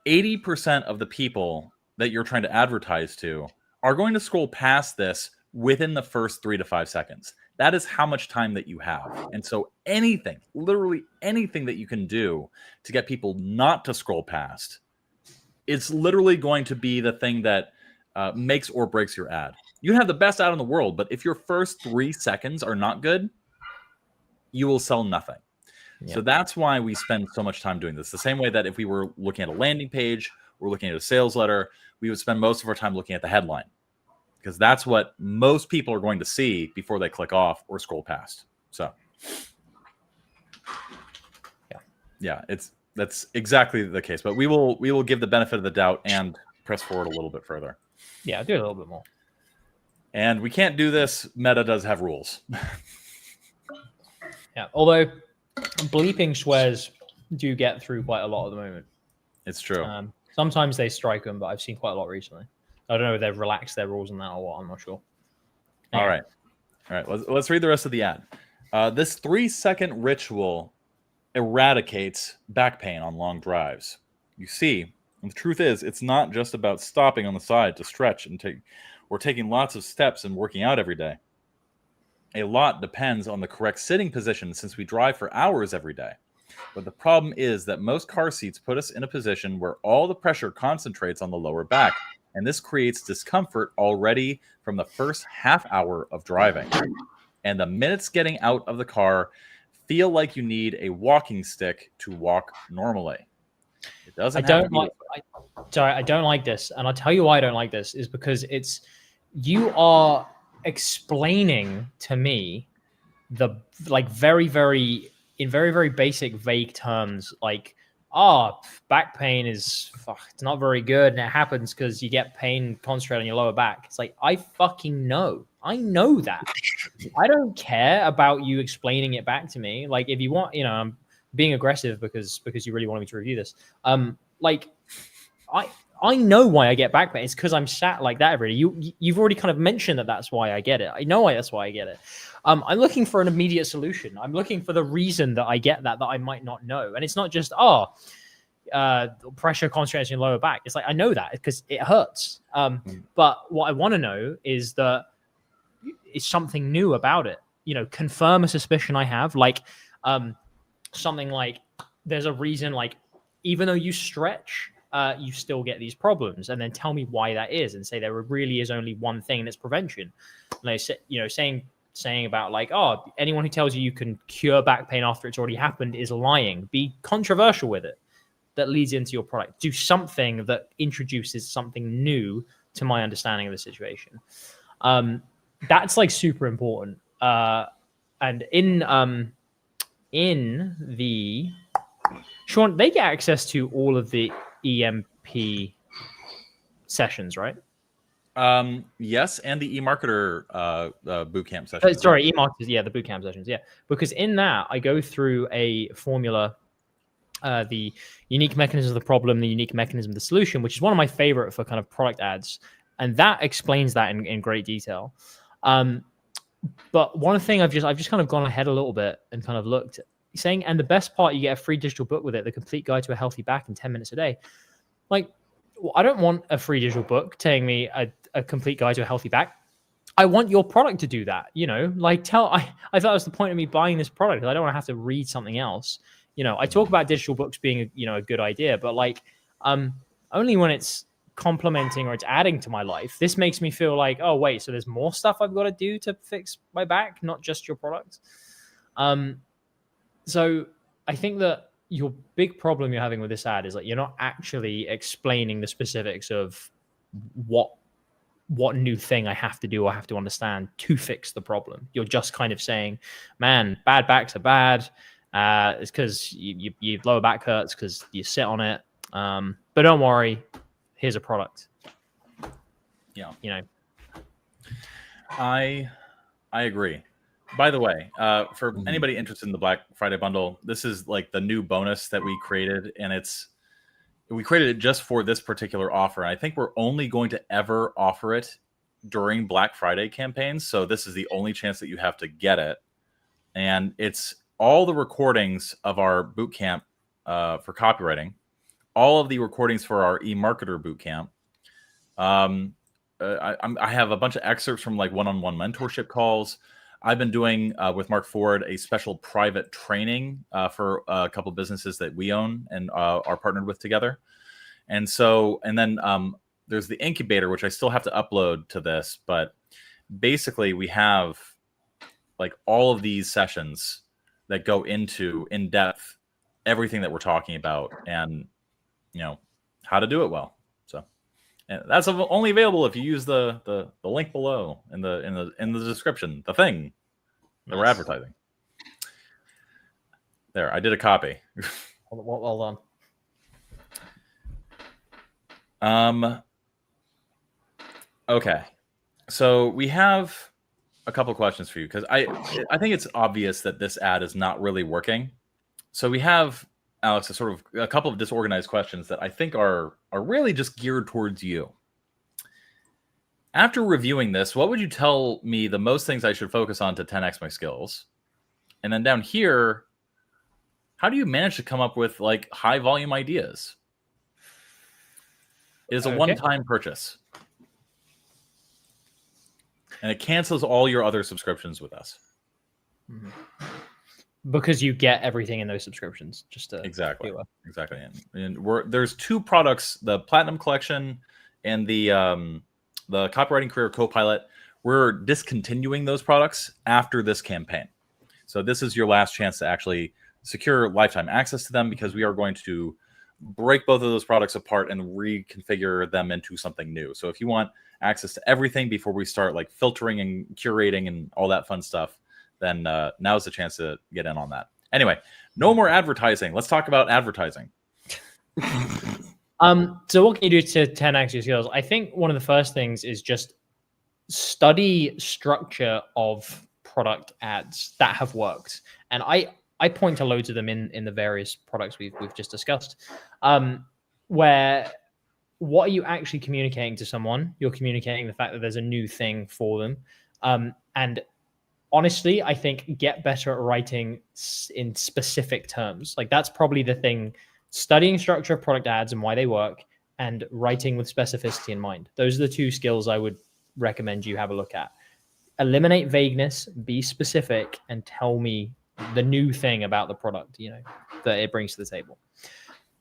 Speaker 1: 80% of the people that you're trying to advertise to are going to scroll past this within the first 3 to 5 seconds. That is how much time that you have. And so anything, literally anything that you can do to get people not to scroll past, it's literally going to be the thing that makes or breaks your ad. You can have the best ad in the world, but if your first 3 seconds are not good, you will sell nothing. So that's why we spend so much time doing this. The same way that if we were looking at a landing page or looking at a sales letter, we would spend most of our time looking at the headline, because that's what most people are going to see before they click off or scroll past. So that's exactly the case. But we will give the benefit of the doubt and press forward a little bit further.
Speaker 2: Yeah, do it a little bit more.
Speaker 1: And we can't do this. Meta does have rules.
Speaker 2: Yeah, although bleeping swears do get through quite a lot at the moment.
Speaker 1: It's true.
Speaker 2: Sometimes they strike them, but I've seen quite a lot recently. I don't know if they've relaxed their rules on that or what. I'm not sure. Anyway.
Speaker 1: All right. Let's read the rest of the ad. This 3-second ritual eradicates back pain on long drives. You see, and the truth is, it's not just about stopping on the side to stretch and taking lots of steps and working out every day. A lot depends on the correct sitting position, since we drive for hours every day. But the problem is that most car seats put us in a position where all the pressure concentrates on the lower back, and this creates discomfort already from the first half hour of driving. And the minutes getting out of the car feel like you need a walking stick to walk normally. It doesn't. I
Speaker 2: don't like this, and I'll tell you why I don't like this is because you are explaining to me the very very basic vague terms, like back pain is it's not very good and it happens because you get pain concentrated on your lower back. It's like, I fucking know. I know that. I don't care about you explaining it back to me. Like, if you want, I'm being aggressive because you really wanted me to review this. I know why I get back pain. It's because I'm sat like that every day. You've already kind of mentioned that that's why I get it. I know that's why I get it. I'm looking for an immediate solution. I'm looking for the reason that I get that I might not know. And it's not just, pressure concentrates in your lower back. It's like, I know that because it hurts. But what I want to know is that it's something new about it. Confirm a suspicion I have, like something like there's a reason, like even though you stretch, you still get these problems, and then tell me why that is, and say there really is only one thing, and it's prevention. Like, saying about like, oh, anyone who tells you can cure back pain after it's already happened is lying. Be controversial with it. That leads into your product. Do something that introduces something new to my understanding of the situation. That's like super important. And in the Sean, they get access to all of the EMP sessions, right?
Speaker 1: Yes, and the eMarketer bootcamp sessions.
Speaker 2: Sorry, eMarketers, the bootcamp sessions, because in that I go through a formula, the unique mechanism of the problem, the unique mechanism of the solution, which is one of my favorite for kind of product ads, and that explains that in great detail. But one thing I've just kind of gone ahead a little bit and kind of looked, saying, and the best part, you get a free digital book with it, The Complete Guide to a Healthy Back in 10 minutes a day. Like, I don't want a free digital book telling me a complete guide to a healthy back. I want your product to do that, like I thought it was the point of me buying this product. I don't want to have to read something else. I talk about digital books being a good idea, but like only when it's complementing or it's adding to my life. This makes me feel like, oh wait, so there's more stuff I've got to do to fix my back, not just your product. So I think that your big problem you're having with this ad is like you're not actually explaining the specifics of what new thing I have to do or have to understand to fix the problem. You're just kind of saying, man, bad backs are bad. It's because your lower back hurts because you sit on it. But don't worry, here's a product.
Speaker 1: Yeah. I agree. By the way, for anybody interested in the Black Friday bundle, this is like the new bonus that we created, and we created it just for this particular offer. I think we're only going to ever offer it during Black Friday campaigns. So this is the only chance that you have to get it. And it's all the recordings of our bootcamp for copywriting, all of the recordings for our eMarketer bootcamp. I have a bunch of excerpts from like one-on-one mentorship calls. I've been doing with Mark Ford a special private training for a couple of businesses that we own and are partnered with together. And then there's the incubator, which I still have to upload to this. But basically, we have like all of these sessions that go into in depth everything that we're talking about, and how to do it well. And that's only available if you use the link below in the description, the thing that we're advertising. There, I did a copy.
Speaker 2: Hold on.
Speaker 1: Okay, so we have a couple questions for you because I think it's obvious that this ad is not really working. So we have, Alex, a couple of disorganized questions that I think are really just geared towards you. After reviewing this, what would you tell me the most things I should focus on to 10x my skills? And then down here, how do you manage to come up with like high volume ideas? It is a one-time purchase. And it cancels all your other subscriptions with us.
Speaker 2: Mm-hmm. Because you get everything in those subscriptions. Exactly. And there's two products, the Platinum Collection and the Copywriting Career Copilot. We're discontinuing those products after this campaign. So this is your last chance to actually secure lifetime access to them, because we are going to break both of those products apart and reconfigure them into something new. So if you want access to everything before we start like filtering and curating and all that fun stuff, then now's the chance to get in on that. Anyway, no more advertising. Let's talk about advertising. So what can you do to 10x your skills? I think one of the first things is just study structure of product ads that have worked. And I point to loads of them in the various products we've just discussed, where what are you actually communicating to someone? You're communicating the fact that there's a new thing for them. And honestly, I think get better at writing in specific terms. Like that's probably the thing studying structure of product ads and why they work, and writing with specificity in mind. Those are the 2 skills I would recommend you have a look at. Eliminate vagueness, be specific, and tell me the new thing about the product, that it brings to the table.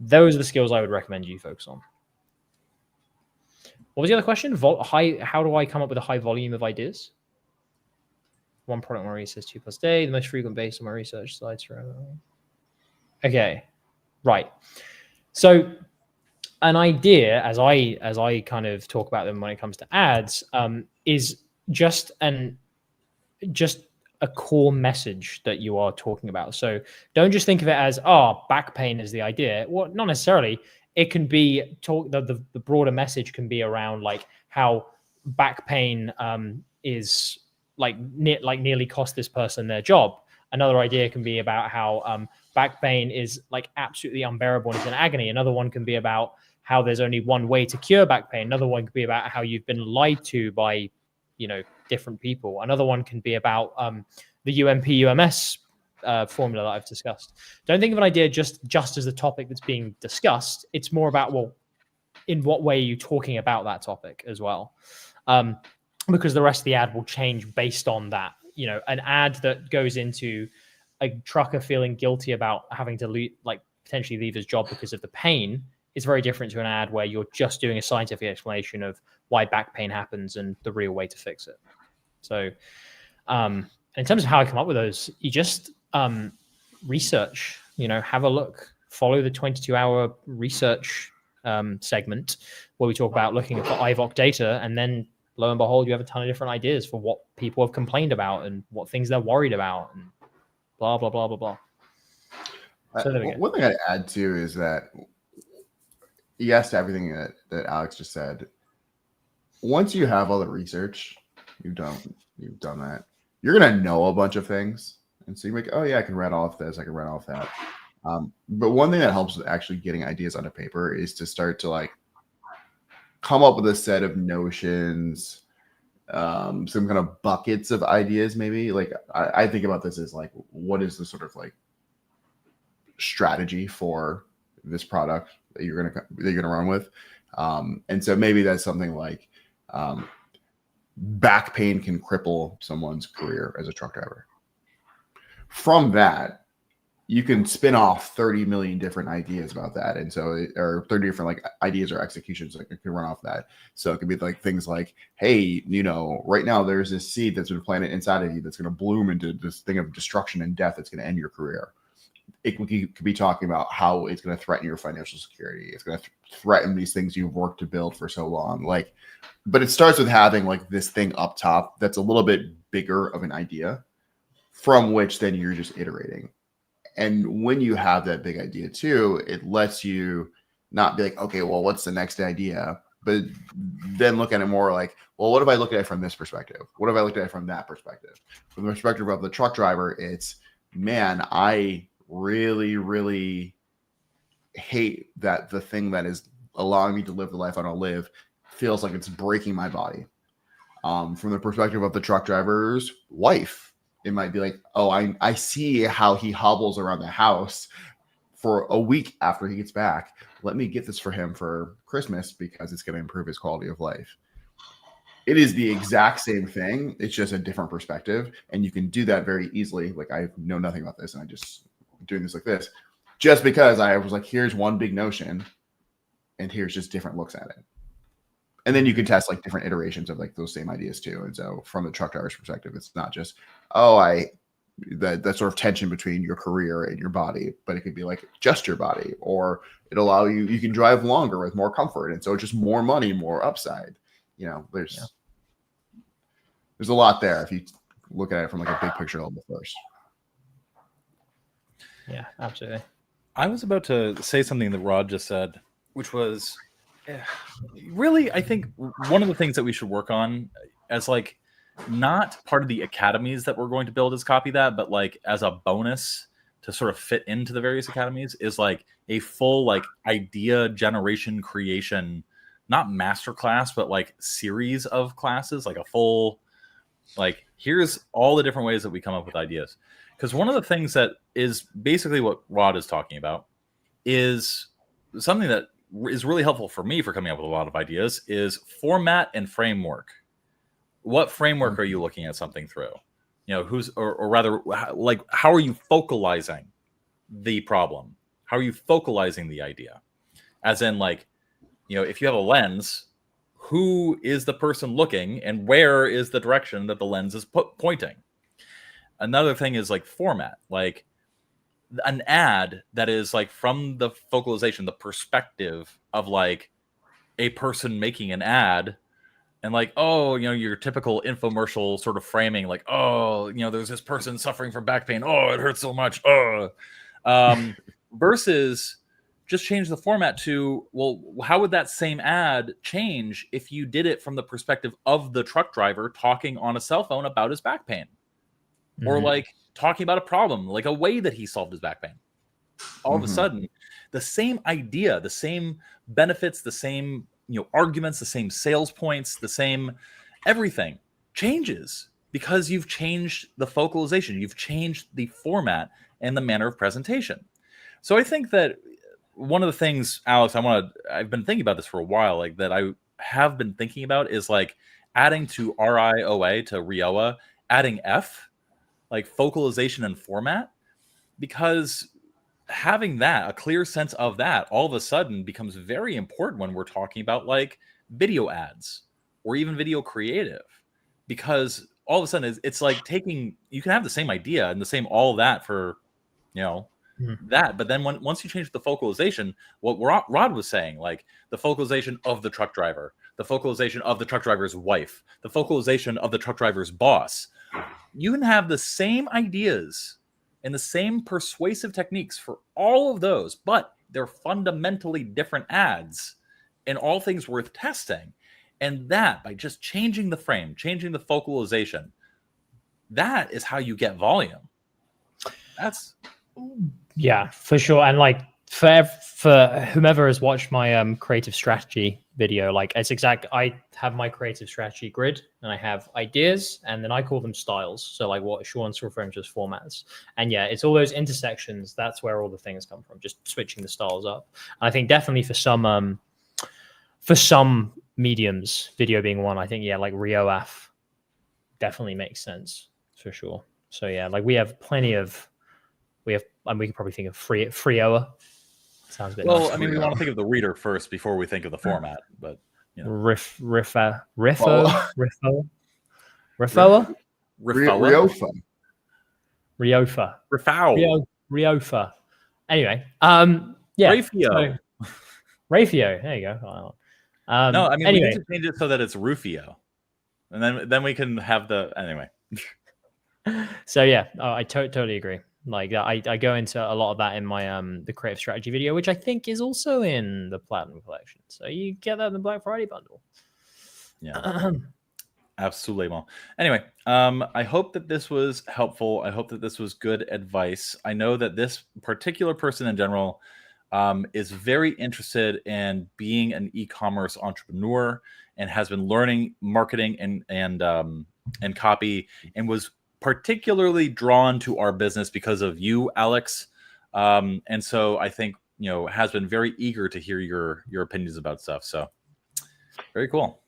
Speaker 2: Those are the skills I would recommend you focus on. What was the other question? How do I come up with a high volume of ideas? One product more says 2 plus day, the most frequent based on my research sites. Okay, right. So an idea, as I kind of talk about them when it comes to ads, is just a core message that you are talking about. So don't just think of it as, back pain is the idea. Well, not necessarily. It can be the broader message can be around like how back pain is nearly cost this person their job. Another idea can be about how back pain is like absolutely unbearable and it's an agony. Another one can be about how there's only one way to cure back pain. Another one could be about how you've been lied to by, different people. Another one can be about the UMP-UMS formula that I've discussed. Don't think of an idea just as the topic that's being discussed. It's more about, well, in what way are you talking about that topic as well? Because the rest of the ad will change based on that. An ad that goes into a trucker feeling guilty about having to potentially leave his job because of the pain is very different to an ad where you're just doing a scientific explanation of why back pain happens and the real way to fix it. So in terms of how I come up with those, you just research, have a look, follow the 22-hour research segment where we talk about looking at the IVOC data, and then lo and behold, you have a ton of different ideas for what people have complained about and what things they're worried about and blah, blah, blah, blah, blah. So
Speaker 4: one thing I'd add too is that yes to everything that Alex just said. Once you have all the research, you've done that, you're going to know a bunch of things. And so you're like, oh yeah, I can read off this, I can read off that. But one thing that helps with actually getting ideas onto paper is to start to like come up with a set of notions, some kind of buckets of ideas, maybe. Like I think about this as like, what is the sort of like strategy for this product that you're gonna run with? And so maybe that's something like back pain can cripple someone's career as a truck driver. From that, you can spin off 30 million different ideas about that. And so, or 30 different like ideas or executions that can run off that. So it could be like things like, hey, right now there's this seed that's been planted inside of you that's going to bloom into this thing of destruction and death that's going to end your career. It could be talking about how it's going to threaten your financial security. It's going to threaten these things you've worked to build for so long. But it starts with having like this thing up top that's a little bit bigger of an idea from which then you're just iterating. And when you have that big idea too, it lets you not be like, okay, well, what's the next idea? But then look at it more like, well, what if I look at it from this perspective? What if I looked at it from that perspective? From the perspective of the truck driver, it's, man, I really, really hate that the thing that is allowing me to live the life I want to live feels like it's breaking my body. From the perspective of the truck driver's wife, it might be like, oh, I see how he hobbles around the house for a week after he gets back. Let me get this for him for Christmas because it's going to improve his quality of life. It is the exact same thing. It's just a different perspective. And you can do that very easily. Like, I know nothing about this and I just doing this like this, just because I was like, here's one big notion and here's just different looks at it. And then you can test like different iterations of like those same ideas too. And so from the truck driver's perspective, it's not just, that sort of tension between your career and your body, but it could be like just your body, or it'll allow you can drive longer with more comfort. And so it's just more money, more upside. There's a lot there if you look at it from like a big picture level first.
Speaker 2: Yeah, absolutely.
Speaker 1: I was about to say something that Rod just said, which was really, I think one of the things that we should work on as like not part of the academies that we're going to build as Copy That, but like as a bonus to sort of fit into the various academies is like a full like idea generation creation, not masterclass, but like series of classes, like a full, like here's all the different ways that we come up with ideas. Because one of the things that is basically what Rod is talking about is something that is really helpful for me for coming up with a lot of ideas is format and framework. What framework are you looking at something through? Or rather, like, how are you focalizing the problem? How are you focalizing the idea? As in, like, if you have a lens, who is the person looking and where is the direction that the lens is pointing? Another thing is like format, like an ad that is like from the focalization, the perspective of like a person making an ad. And like, your typical infomercial sort of framing, like, there's this person suffering from back pain. Oh, it hurts so much. Versus just change the format to, well, how would that same ad change if you did it from the perspective of the truck driver talking on a cell phone about his back pain? Mm-hmm. Or like talking about a problem, like a way that he solved his back pain. All of a sudden, the same idea, the same benefits, the same arguments, the same sales points, the same everything changes because you've changed the focalization, you've changed the format and the manner of presentation. So I think that one of the things, Alex, I've been thinking about this for a while, like that I have been thinking about is like adding to RIOA to RIOA, adding F, like focalization and format, because having that, a clear sense of that, all of a sudden becomes very important when we're talking about like video ads or even video creative, because all of a sudden it's like you can have the same idea and the same all of that for, that. But then once you change the focalization, what Rod was saying, like the focalization of the truck driver, the focalization of the truck driver's wife, the focalization of the truck driver's boss, you can have the same ideas and the same persuasive techniques for all of those, but they're fundamentally different ads and all things worth testing. And that, by just changing the frame, changing the focalization, that is how you get volume.
Speaker 2: Yeah, for sure. And like for whomever has watched my creative strategy video, like I have my creative strategy grid and I have ideas and then I call them styles. So like what Sean's referring to as formats. And yeah, it's all those intersections. That's where all the things come from, just switching the styles up. And I think definitely for some mediums, video being one, I think, yeah, like RIOAF definitely makes sense for sure. So yeah, like we could probably think of FreeOA. Sounds a bit nice.
Speaker 1: I mean, we want to think of the reader first before we think of the format, but
Speaker 2: Riofa. Anyway, yeah. Rafio. There you go.
Speaker 1: No, I mean, we need to change it so that it's Rufio, and then we can have anyway.
Speaker 2: So yeah, I totally agree. Like I go into a lot of that in my the creative strategy video, which I think is also in the Platinum collection. So you get that in the Black Friday bundle.
Speaker 1: Yeah, absolutely. Anyway, I hope that this was helpful. I hope that this was good advice. I know that this particular person in general is very interested in being an e-commerce entrepreneur and has been learning marketing and copy, and was particularly drawn to our business because of you, Alex. And so I think, has been very eager to hear your opinions about stuff. So very cool.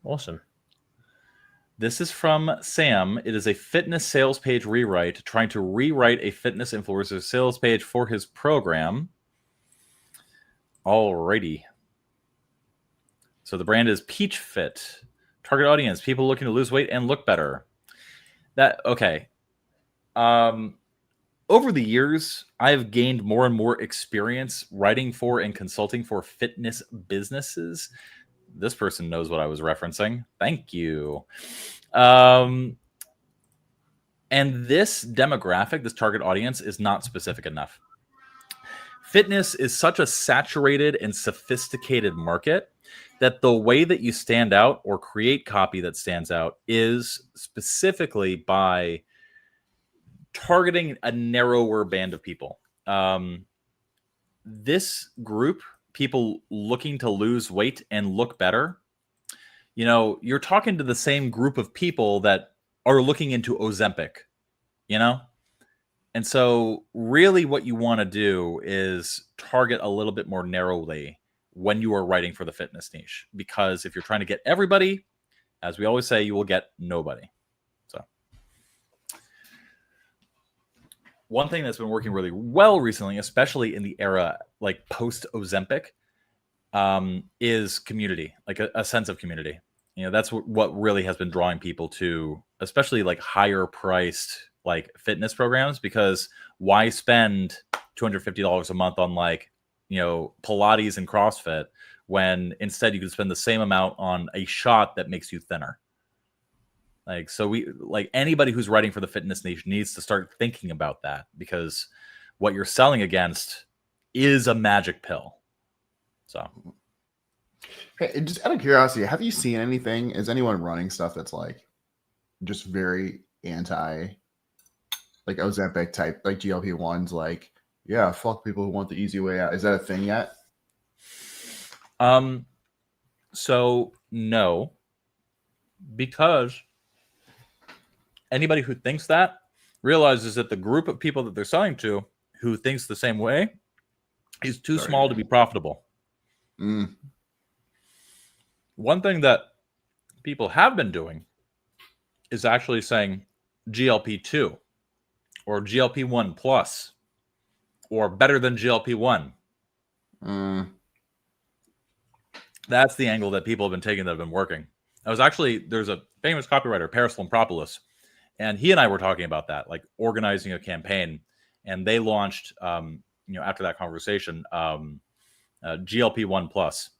Speaker 2: Awesome.
Speaker 1: This is from Sam. It is a fitness sales page rewrite, trying to rewrite a fitness influencer sales page for his program. Alrighty. So the brand is Peach Fit. Target audience, people looking to lose weight and look better. Okay. Over the years, I've gained more and more experience writing for and consulting for fitness businesses. This person knows what I was referencing. Thank you. And this demographic, this target audience, is not specific enough. Fitness is such a saturated and sophisticated market that the way that you stand out or create copy that stands out is specifically by targeting a narrower band of people. This group, people looking to lose weight and look better, you're talking to the same group of people that are looking into Ozempic, And so really what you want to do is target a little bit more narrowly when you are writing for the fitness niche, because if you're trying to get everybody, as we always say, you will get nobody. So one thing that's been working really well recently, especially in the era like post Ozempic, is community, like a sense of community. You know, that's what really has been drawing people to, especially like higher priced like fitness programs, because why spend $250 a month on like, you know, Pilates and CrossFit when instead you could spend the same amount on a shot that makes you thinner. Like, so we, like, anybody who's writing for the fitness niche needs to start thinking about that, because what you're selling against is a magic pill. So,
Speaker 4: hey, just out of curiosity, have you seen anything? Is anyone running stuff that's like just very anti, like Ozempic type, like GLP-1s, like, yeah, fuck people who want the easy way out? Is that a thing yet?
Speaker 1: So no, because anybody who thinks that realizes that the group of people that they're selling to who thinks the same way is too small to be profitable. One thing that people have been doing is actually saying GLP-2 or GLP-1 plus or better than GLP-1. That's the angle that people have been taking that have been working. There's a famous copywriter, Paris Lampropoulos, and he and I were talking about that, like organizing a campaign, and they launched, after that conversation, GLP-1 plus,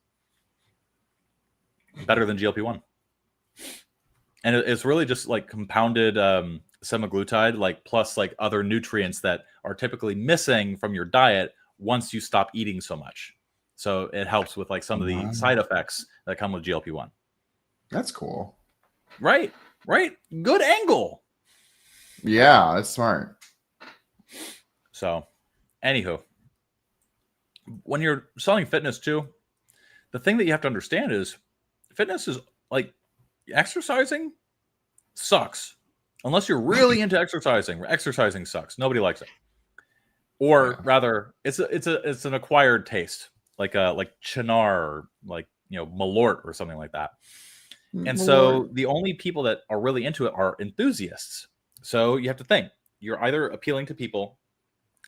Speaker 1: better than GLP-1. And it's really just like compounded semaglutide, like plus like other nutrients that are typically missing from your diet once you stop eating so much. So it helps with like some of the side effects that come with GLP-1.
Speaker 4: That's cool.
Speaker 1: Right. Good angle.
Speaker 4: Yeah, that's smart.
Speaker 1: So, anywho, when you're selling fitness too, the thing that you have to understand is fitness is like exercising sucks. Unless you're really into exercising. Exercising sucks. Nobody likes it. Or rather, it's an acquired taste, like Chinar or like, Malort or something like that. And so the only people that are really into it are enthusiasts. So you have to think, you're either appealing to people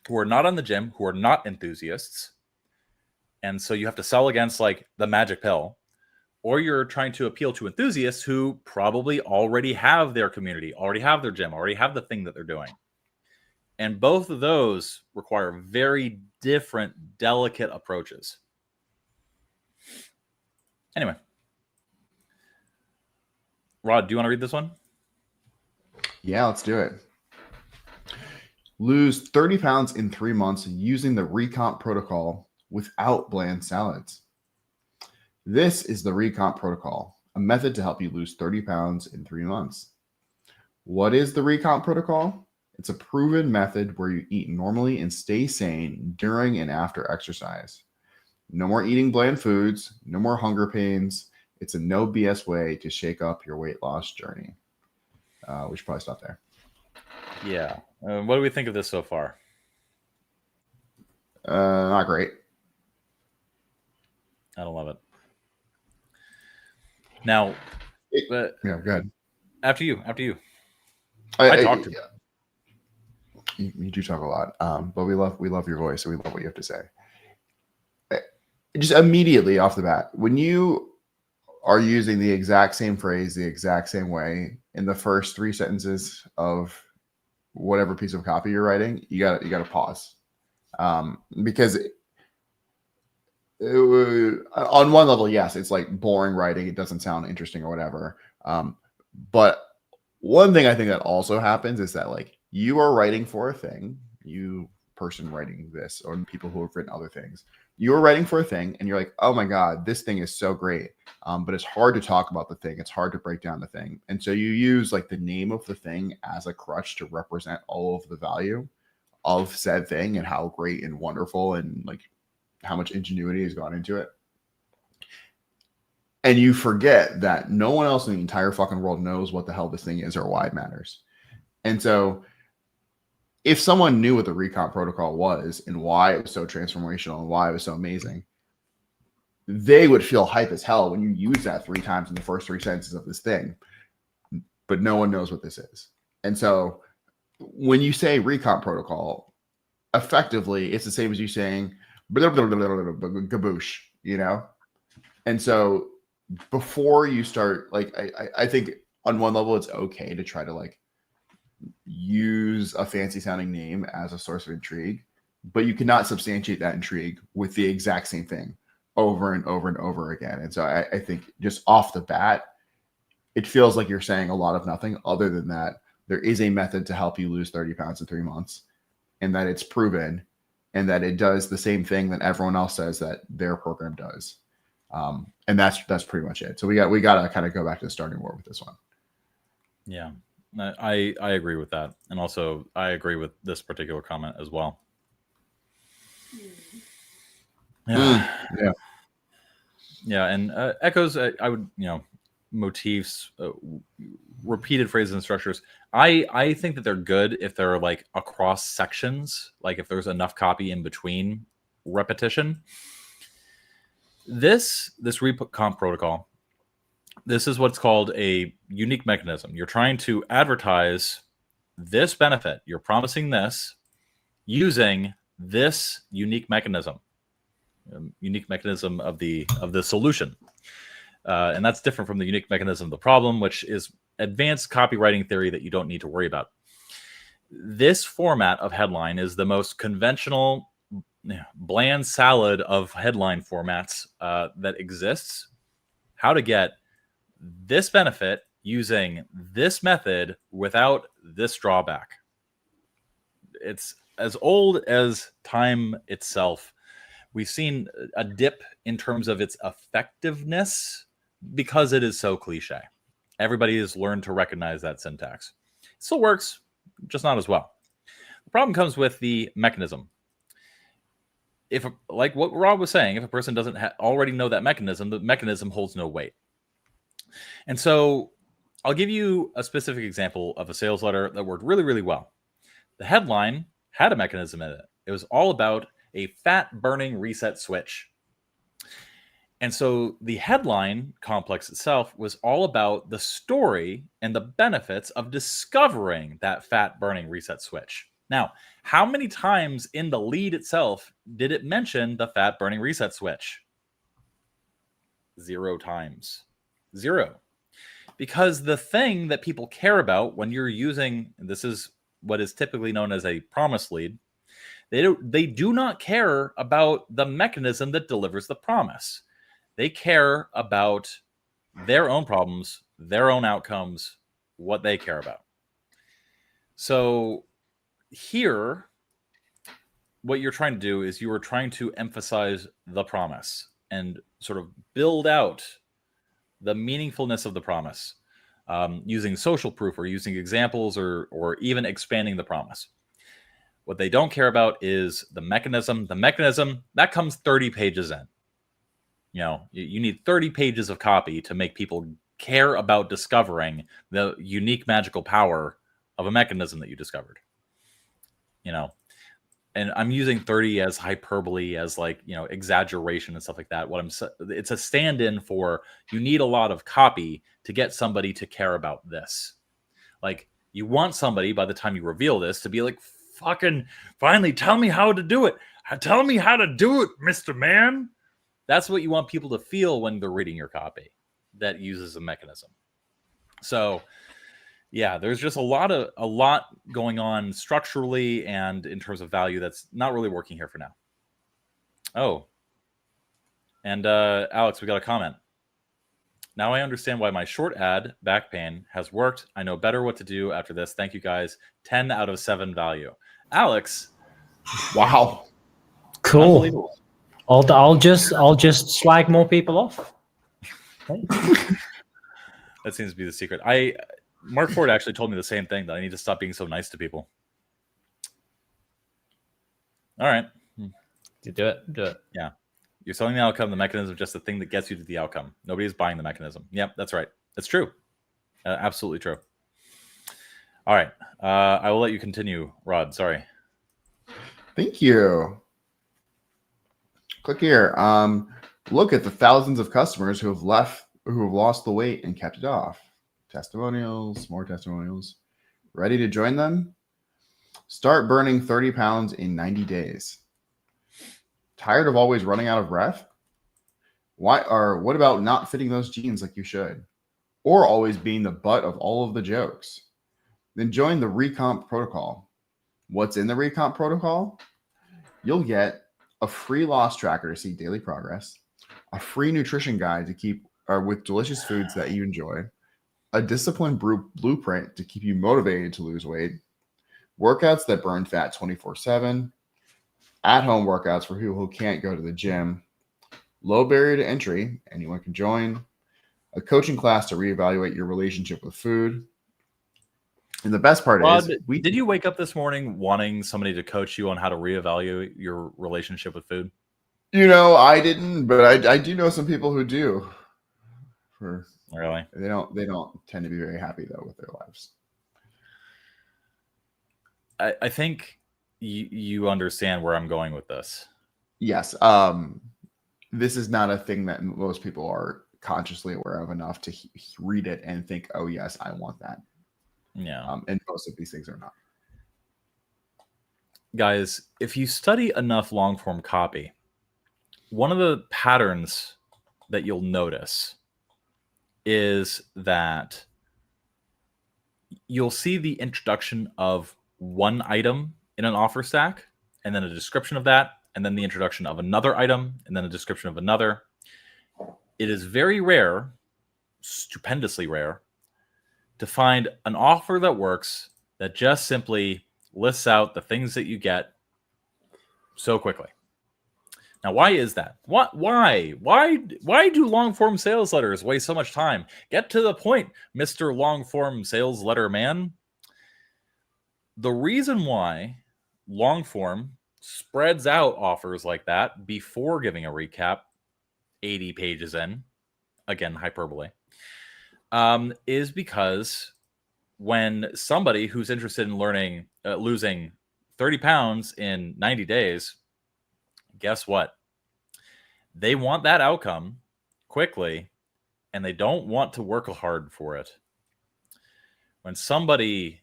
Speaker 1: who are not on the gym, who are not enthusiasts. And so you have to sell against like the magic pill, or you're trying to appeal to enthusiasts who probably already have their community, already have their gym, already have the thing that they're doing. And both of those require very different, delicate approaches. Anyway. Rod, do you want to read this one?
Speaker 4: Yeah, let's do it. Lose 30 pounds in 3 months using the recomp protocol without bland salads. This is the recomp protocol, a method to help you lose 30 pounds in 3 months. What is the recomp protocol? It's a proven method where you eat normally and stay sane during and after exercise. No more eating bland foods, no more hunger pains. It's a no BS way to shake up your weight loss journey. We should probably stop there.
Speaker 1: Yeah. What do we think of this so far?
Speaker 4: Not great.
Speaker 1: I don't love it. Now,
Speaker 4: yeah, go ahead.
Speaker 1: After you.
Speaker 4: I
Speaker 1: talk to
Speaker 4: you. You do talk a lot, but we love your voice, and we love what you have to say. Just immediately off the bat, when you are using the exact same phrase the exact same way in the first 3 sentences of whatever piece of copy you're writing, you got to pause, because on one level, yes, it's like boring writing. It doesn't sound interesting or whatever. But one thing I think that also happens is that like you are writing for a thing, you person writing this, or people who have written other things, you're writing for a thing and you're like, oh my God, this thing is so great. But it's hard to talk about the thing. It's hard to break down the thing. And so you use like the name of the thing as a crutch to represent all of the value of said thing and how great and wonderful and like how much ingenuity has gone into it. And you forget that no one else in the entire fucking world knows what the hell this thing is or why it matters. And so if someone knew what the recomp protocol was and why it was so transformational and why it was so amazing, they would feel hype as hell when you use that 3 times in the first 3 sentences of this thing. But no one knows what this is. And so when you say recomp protocol, effectively, it's the same as you saying gaboosh, you know? And so before you start, like, I think on one level, it's okay to try to like use a fancy sounding name as a source of intrigue, but you cannot substantiate that intrigue with the exact same thing over and over and over again. And so I think just off the bat, it feels like you're saying a lot of nothing other than that there is a method to help you lose 30 pounds in 3 months, and that it's proven, and that it does the same thing that everyone else says that their program does. And that's pretty much it. So we got to kind of go back to the starting board with this one.
Speaker 1: Yeah, I agree with that. And also I agree with this particular comment as well. Yeah. And echoes, I would, motifs, repeated phrases and structures. I think that they're good if they're like across sections, like if there's enough copy in between repetition. This recomp protocol, this is what's called a unique mechanism. You're trying to advertise this benefit. You're promising this using this unique mechanism of the solution. And that's different from the unique mechanism of the problem, which is advanced copywriting theory that you don't need to worry about. This format of headline is the most conventional, bland salad of headline formats that exists. How to get this benefit using this method without this drawback. It's as old as time itself. We've seen a dip in terms of its effectiveness because it is so cliche. Everybody has learned to recognize that syntax. It still works, just not as well. The problem comes with the mechanism. If, like what Rob was saying, if a person doesn't already know that mechanism, the mechanism holds no weight. And so I'll give you a specific example of a sales letter that worked really, really well. The headline had a mechanism in it. It was all about a fat-burning reset switch. And so the headline complex itself was all about the story and the benefits of discovering that fat-burning reset switch. Now, how many times in the lead itself did it mention the fat-burning reset switch? 0 times. 0. Because the thing that people care about when you're using, and this is what is typically known as a promise lead, they do not care about the mechanism that delivers the promise. They care about their own problems, their own outcomes, what they care about. So here, what you're trying to do is you are trying to emphasize the promise and sort of build out the meaningfulness of the promise using social proof or using examples or even expanding the promise. What they don't care about is the mechanism. The mechanism, that comes 30 pages in. You need 30 pages of copy to make people care about discovering the unique magical power of a mechanism that you discovered. And I'm using 30 as hyperbole, as exaggeration and stuff like that. It's a stand-in for you need a lot of copy to get somebody to care about this. Like, you want somebody by the time you reveal this to be like, fucking finally tell me how to do it. Tell me how to do it, Mr. Man. That's what you want people to feel when they're reading your copy that uses a mechanism. So yeah, there's just a lot going on structurally and in terms of value that's not really working here for now. Oh, and Alex, we got a comment. Now I understand why my short ad back pain has worked. I know better what to do after this. Thank you guys. 10 out of 7 value. Alex.
Speaker 4: Wow.
Speaker 2: Cool. Unbelievable. I'll just slag more people off.
Speaker 1: That seems to be the secret. Mark Ford actually told me the same thing, that I need to stop being so nice to people. All right.
Speaker 2: Do it.
Speaker 1: Yeah. You're selling the outcome. The mechanism is just the thing that gets you to the outcome. Nobody's buying the mechanism. Yep, that's right. It's true. Absolutely true. All right. I will let you continue, Rod. Sorry.
Speaker 4: Thank you. Click here. Look at the thousands of customers who have lost the weight and kept it off. Testimonials, more testimonials. Ready to join them? Start burning 30 pounds in 90 days. Tired of always running out of breath? What about not fitting those jeans like you should? Or always being the butt of all of the jokes? Then join the Recomp protocol. What's in the Recomp protocol? You'll get a free loss tracker to see daily progress, a free nutrition guide to keep with delicious foods that you enjoy, a disciplined blueprint to keep you motivated to lose weight, workouts that burn fat 24/7, at-home workouts for people who can't go to the gym, low barrier to entry, anyone can join, a coaching class to reevaluate your relationship with food. And the best part
Speaker 1: Rod,
Speaker 4: is,
Speaker 1: did you wake up this morning wanting somebody to coach you on how to reevaluate your relationship with food?
Speaker 4: I didn't, but I do know some people who do.
Speaker 1: Really?
Speaker 4: They don't tend to be very happy though with their lives.
Speaker 1: I think you understand where I'm going with this.
Speaker 4: Yes. This is not a thing that most people are consciously aware of enough to read it and think, oh yes, I want that.
Speaker 1: Yeah.
Speaker 4: And most of these things are not.
Speaker 1: Guys, if you study enough long form copy, one of the patterns that you'll notice is that you'll see the introduction of one item in an offer stack, and then a description of that, and then the introduction of another item, and then a description of another. It is very rare, stupendously rare, to find an offer that works that just simply lists out the things that you get so quickly. Now, why is that? Why do long form sales letters waste so much time? Get to the point, Mr. Long Form Sales Letter Man. The reason why long form spreads out offers like that before giving a recap 80 pages in, again, hyperbole, is because when somebody who's interested in learning, losing 30 pounds in 90 days, guess what? They want that outcome quickly, and they don't want to work hard for it. When somebody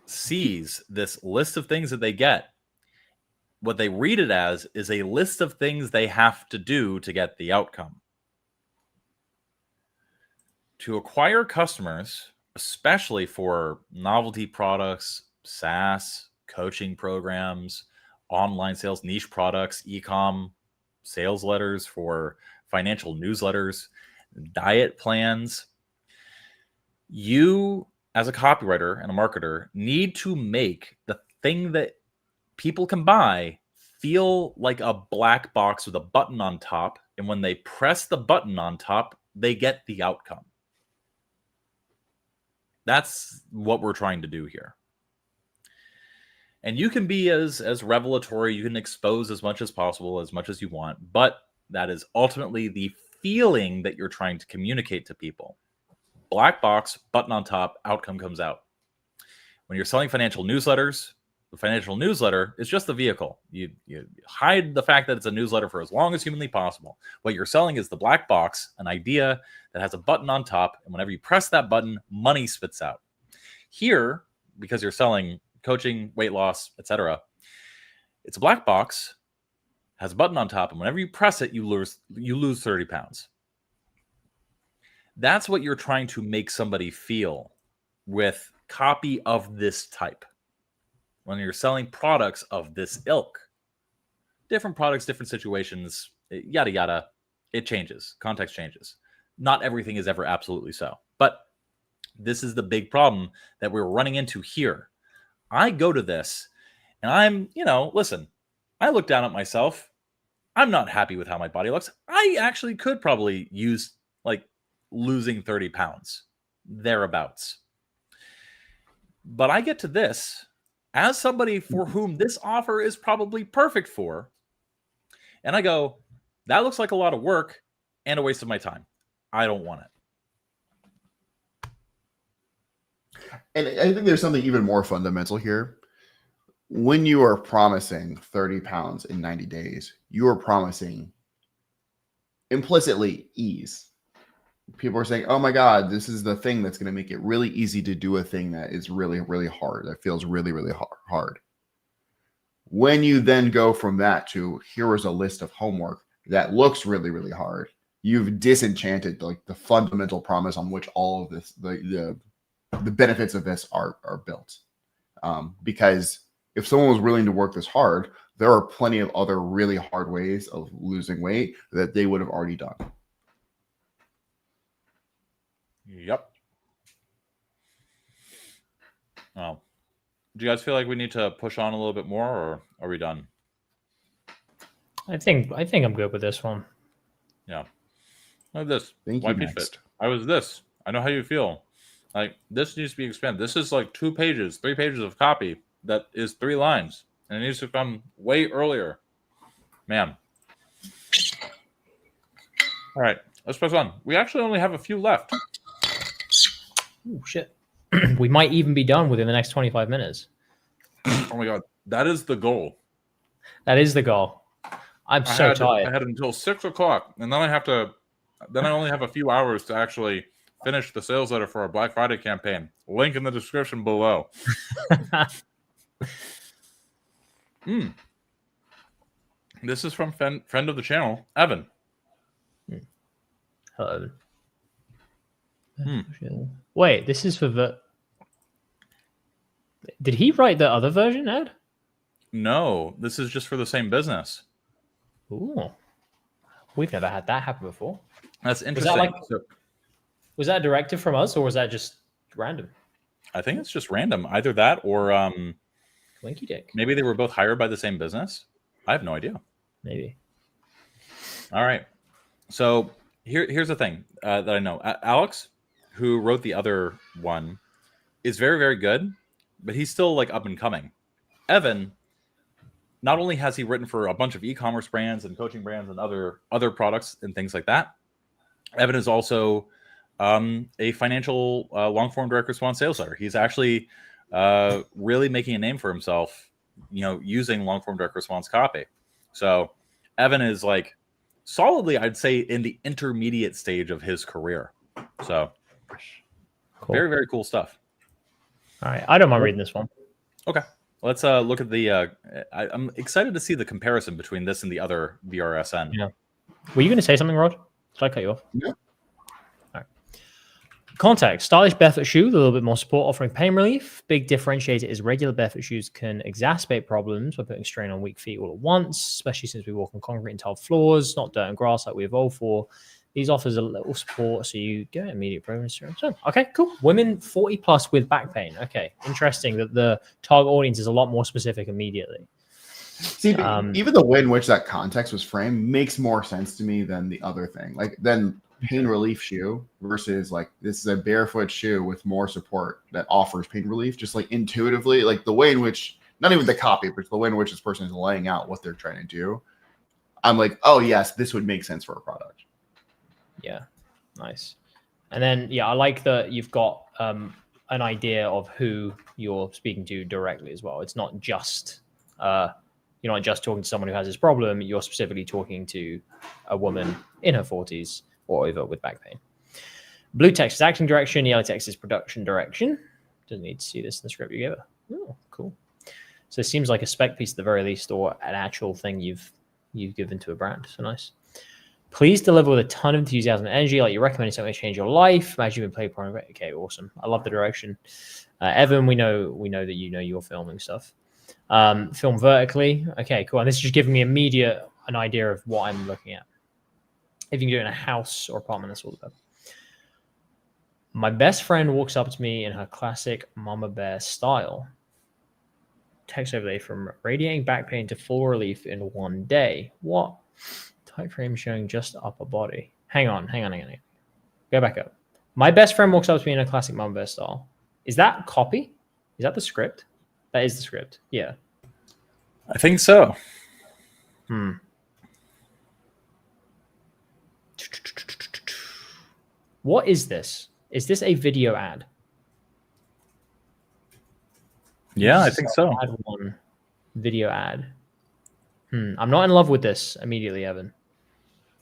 Speaker 1: sees this list of things that they get, what they read it as is a list of things they have to do to get the outcome. To acquire customers, especially for novelty products, SaaS, coaching programs, online sales, niche products, ecom, sales letters for financial newsletters, diet plans, you as a copywriter and a marketer need to make the thing that people can buy feel like a black box with a button on top. And when they press the button on top, they get the outcome. That's what we're trying to do here. And you can be as revelatory, you can expose as much as possible, as much as you want, but that is ultimately the feeling that you're trying to communicate to people. Black box, button on top, outcome comes out. When you're selling financial newsletters, the financial newsletter is just the vehicle. You hide the fact that it's a newsletter for as long as humanly possible. What you're selling is the black box, an idea that has a button on top, and whenever you press that button, money spits out. Here, because you're selling coaching, weight loss, etc., it's a black box, has a button on top, and whenever you press it, you lose 30 pounds. That's what you're trying to make somebody feel with copy of this type. When you're selling products of this ilk, different products, different situations, yada, yada, it changes. Context changes. Not everything is ever absolutely so. But this is the big problem that we're running into here. I go to this and I'm, listen, I look down at myself. I'm not happy with how my body looks. I actually could probably use losing 30 pounds, thereabouts. But I get to this as somebody for whom this offer is probably perfect for. And I go, that looks like a lot of work and a waste of my time. I don't want it.
Speaker 4: And I think there's something even more fundamental here. When you are promising 30 pounds in 90 days, you are promising implicitly ease. People are saying, oh my God, this is the thing that's going to make it really easy to do a thing that is really, really hard, that feels really, really hard. When you then go from that to here is a list of homework that looks really, really hard, you've disenchanted like the fundamental promise on which all of this, the benefits of this are built. Because if someone was willing to work this hard, there are plenty of other really hard ways of losing weight that they would have already done.
Speaker 1: Yep. Oh, do you guys feel like we need to push on a little bit more, or are we done?
Speaker 2: I think I'm good with this one.
Speaker 1: Yeah. Like this.
Speaker 4: Thank you. Next.
Speaker 1: I was this. I know how you feel. Like this needs to be expanded. This is like 3 pages of copy that is 3 lines, and it needs to come way earlier. Man. All right, let's press on. We actually only have a few left.
Speaker 2: Oh shit. We might even be done within the next 25 minutes.
Speaker 1: Oh my God, that is the goal.
Speaker 2: That is the goal. I'm so tired.
Speaker 1: I had until 6 o'clock, and then I only have a few hours to actually finish the sales letter for our Black Friday campaign. Link in the description below. This is from friend of the channel, Evan.
Speaker 2: Hello. Wait, this is for the. Did he write the other version, Ed?
Speaker 1: No, this is just for the same business.
Speaker 2: Ooh, we've never had that happen before.
Speaker 1: That's interesting.
Speaker 2: Was that a directive from us, or was that just random?
Speaker 1: I think it's just random. Either that, or
Speaker 2: Winky dick.
Speaker 1: Maybe they were both hired by the same business. I have no idea.
Speaker 2: Maybe.
Speaker 1: All right. So here's the thing that I know. Alex, who wrote the other one, is very, very good, but he's still like up and coming. Evan, not only has he written for a bunch of e-commerce brands and coaching brands and other products and things like that, Evan is also a financial long-form direct response sales letter. He's actually really making a name for himself, using long-form direct response copy. So Evan is like solidly, I'd say, in the intermediate stage of his career. So cool. Very, very cool stuff.
Speaker 2: All right. I don't mind reading this one.
Speaker 1: Okay. Let's look at the, I'm excited to see the comparison between this and the other VRSN.
Speaker 2: Yeah. Were you going to say something, Rod? Did I cut you off?
Speaker 4: Yeah.
Speaker 2: All right. Context: stylish barefoot shoe with a little bit more support, offering pain relief. Big differentiator is regular barefoot shoes can exacerbate problems by putting strain on weak feet all at once, especially since we walk on concrete and tiled floors, not dirt and grass like we evolved for. These offers a little support, so you get immediate progress. Okay, cool. Women 40 plus with back pain. Okay, interesting that the target audience is a lot more specific immediately.
Speaker 4: See, even the way in which that context was framed makes more sense to me than the other thing. Like, then pain relief shoe versus like this is a barefoot shoe with more support that offers pain relief. Just like intuitively, like the way in which, not even the copy, but the way in which this person is laying out what they're trying to do. I'm like, oh yes, this would make sense for a product.
Speaker 2: Yeah, nice. And then, yeah, I like that you've got an idea of who you're speaking to directly as well. It's not just you're not just talking to someone who has this problem. You're specifically talking to a woman in her 40s or over with back pain. Blue text is acting direction. Yellow text is production direction. Doesn't need to see this in the script you gave her. Oh, cool. So it seems like a spec piece at the very least, or an actual thing you've given to a brand. So nice. Please deliver with a ton of enthusiasm and energy, like you're recommending something to change your life. Imagine you've been playing porn. Okay, awesome. I love the direction. Evan, we know that you're filming stuff. Film vertically. Okay, cool. And this is just giving me an idea of what I'm looking at. If you can do it in a house or apartment, that's all about. My best friend walks up to me in her classic mama bear style. Text overlay from radiating back pain to full relief in one day. What? Type frame showing just upper body. Hang on. Go back up. My best friend walks up to me in a classic mama bear style. Is that copy? Is that the script? That is the script. Yeah.
Speaker 1: I think so.
Speaker 2: What is this? Is this a video ad?
Speaker 1: Yeah, I think so.
Speaker 2: Add one video ad. I'm not in love with this immediately, Evan.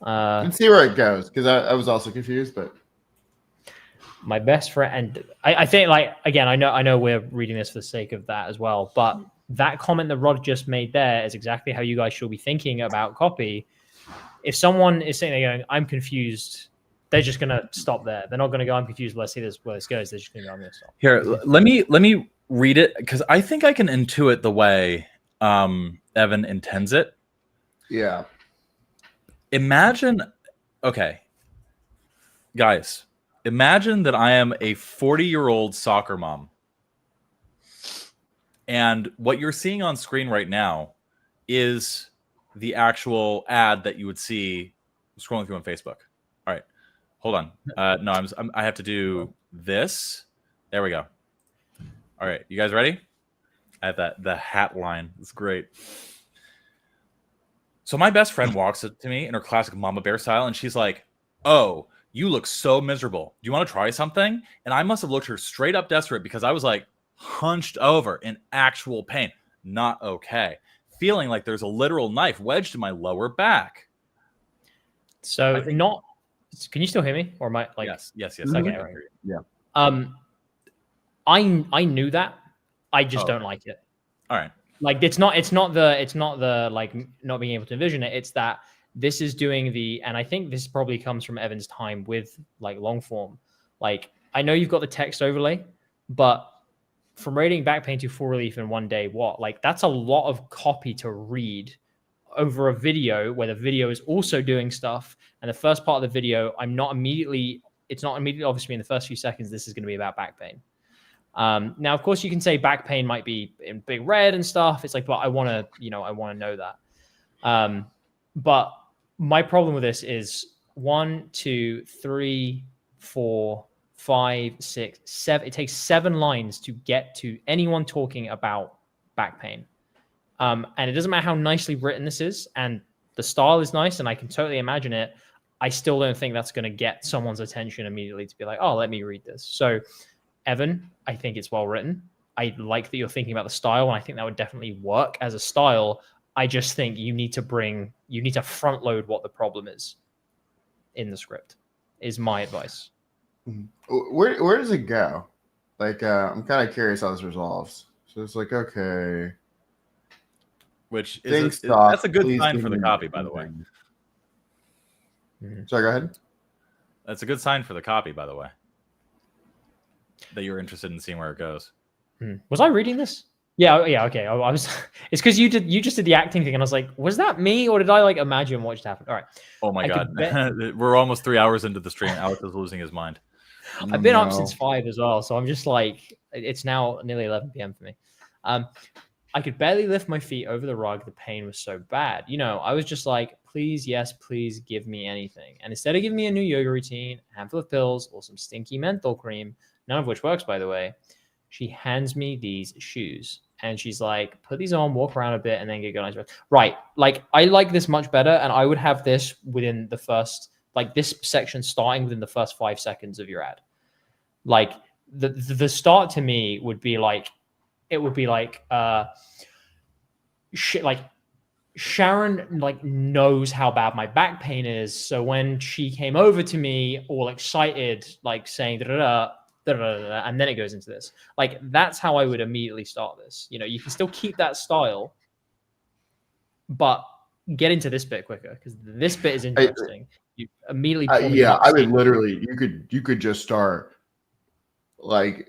Speaker 4: Let's see where it goes, because I was also confused, but
Speaker 2: My best friend, and I think, like, again, I know we're reading this for the sake of that as well, but that comment that Rod just made there is exactly how you guys should be thinking about copy. If someone is sitting there going, I'm confused, they're just going to stop there. They're not going to go, I'm confused, let's see where this goes. They're just going to go, I'm going to stop.
Speaker 1: Here, let me read it, because I think I can intuit the way Evan intends it.
Speaker 4: yeah.
Speaker 1: Imagine, okay, guys, imagine that I am a 40-year-old soccer mom. And what you're seeing on screen right now is the actual ad that you would see scrolling through on Facebook. All right, hold on. No, I have to do this. There we go. All right, you guys ready? I have the hat line. It's great. So my best friend walks up to me in her classic mama bear style, and she's like, "Oh, you look so miserable. Do you want to try something?" And I must have looked her straight up desperate, because I was like hunched over in actual pain. Not okay. Feeling like there's a literal knife wedged in my lower back.
Speaker 2: So can you still hear me? Or am I like,
Speaker 1: yes.
Speaker 2: Okay, right.
Speaker 4: Yeah.
Speaker 2: I knew that. I just don't like it.
Speaker 1: All right.
Speaker 2: Like, it's not the like not being able to envision it. It's that this is doing and I think this probably comes from Evan's time with like long form. Like, I know you've got the text overlay, but from rating back pain to full relief in one day, that's a lot of copy to read over a video where the video is also doing stuff. And the first part of the video, it's not immediately obviously in the first few seconds, this is going to be about back pain. Now, of course, you can say back pain might be in big red and stuff. It's like, but I want to know that. But my problem with this is 1, 2, 3, 4, 5, 6, 7. It takes 7 lines to get to anyone talking about back pain. And it doesn't matter how nicely written this is, and the style is nice, and I can totally imagine it. I still don't think that's going to get someone's attention immediately to be like, oh, let me read this. So, Evan, I think it's well written. I like that you're thinking about the style, and I think that would definitely work as a style. I just think you need to front load what the problem is in the script, is my advice.
Speaker 4: Where does it go? Like, I'm kind of curious how this resolves. So it's like, okay.
Speaker 1: Which is that's a good sign for the copy, by the way.
Speaker 4: Sorry, go ahead.
Speaker 1: That's a good sign for the copy, by the way, that you're interested in seeing where it goes.
Speaker 2: Was I reading this? Yeah, okay. I was. It's because you just did the acting thing, and I was like, was that me, or did I like imagine what just happened? All right.
Speaker 1: Oh my God, we're almost 3 hours into the stream. Alex is losing his mind.
Speaker 2: I've been up since 5 as well, so I'm just like, it's now nearly 11 p.m. for me. I could barely lift my feet over the rug. The pain was so bad. I was just like, please, yes, please give me anything. And instead of giving me a new yoga routine, a handful of pills, or some stinky menthol cream, none of which works, by the way, she hands me these shoes. And she's like, put these on, walk around a bit, and then get going. Right. Like, I like this much better, and I would have this within the first, like, this section starting within the first 5 seconds of your ad. Like, the start to me would be like, Sharon like knows how bad my back pain is, so when she came over to me all excited, like saying da da da da da da, and then it goes into this. Like, that's how I would immediately start this. You can still keep that style, but get into this bit quicker, because this bit is interesting. You immediately
Speaker 4: I would literally, you could just start like,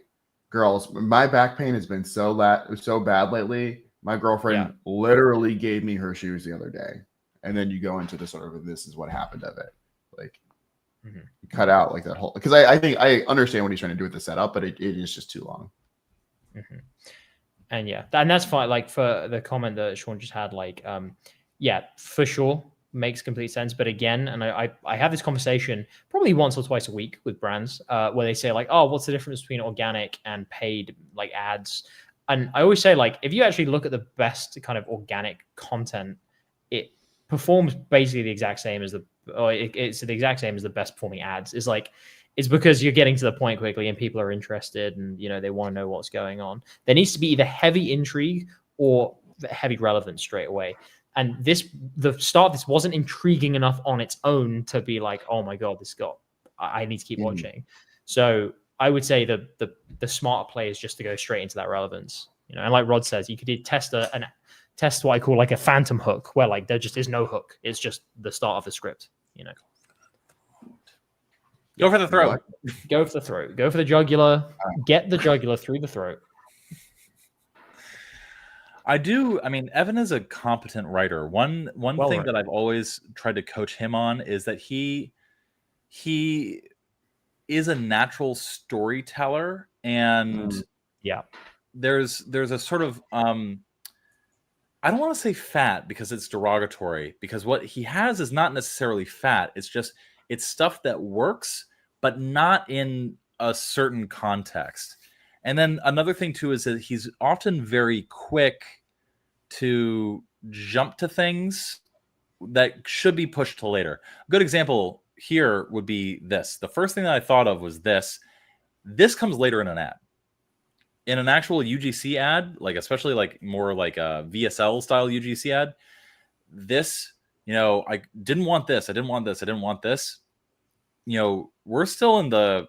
Speaker 4: girls, my back pain has been so bad lately. My girlfriend literally gave me her shoes the other day. And then you go into the sort of, this is what happened of it. Like, you cut out like that whole, because I think I understand what he's trying to do with the setup, but it is just too long.
Speaker 2: And and that's fine. Like, for the comment that Sean just had, like, for sure, makes complete sense. But again, and I have this conversation probably once or twice a week with brands where they say like, oh, what's the difference between organic and paid like ads? And I always say, like, if you actually look at the best kind of organic content, it performs basically the exact same as it's the exact same as the best performing ads. Is like, it's because you're getting to the point quickly and people are interested and, you know, they want to know what's going on. There needs to be either heavy intrigue or heavy relevance straight away. And the start of this wasn't intriguing enough on its own to be like, oh my God, I need to keep watching. So I would say the smarter play is just to go straight into that relevance. You know, and like Rod says, you could test test what I call like a phantom hook, where like there just is no hook. It's just the start of the script, you know.
Speaker 1: Go for the throat.
Speaker 2: Go for the throat. Go for the jugular. Get the jugular through the throat.
Speaker 1: I mean, Evan is a competent writer. One thing that I've always tried to coach him on is that he is a natural storyteller, and there's a sort of I don't want to say fat because it's derogatory, because what he has is not necessarily fat. It's stuff that works, but not in a certain context. And then another thing too is that he's often very quick to jump to things that should be pushed to later. A good example here would be this. The first thing that I thought of was this. This comes later in an ad. In an actual UGC ad, like especially like more like a VSL style UGC ad, this, you know, I didn't want this. I didn't want this. I didn't want this. You know, we're still in the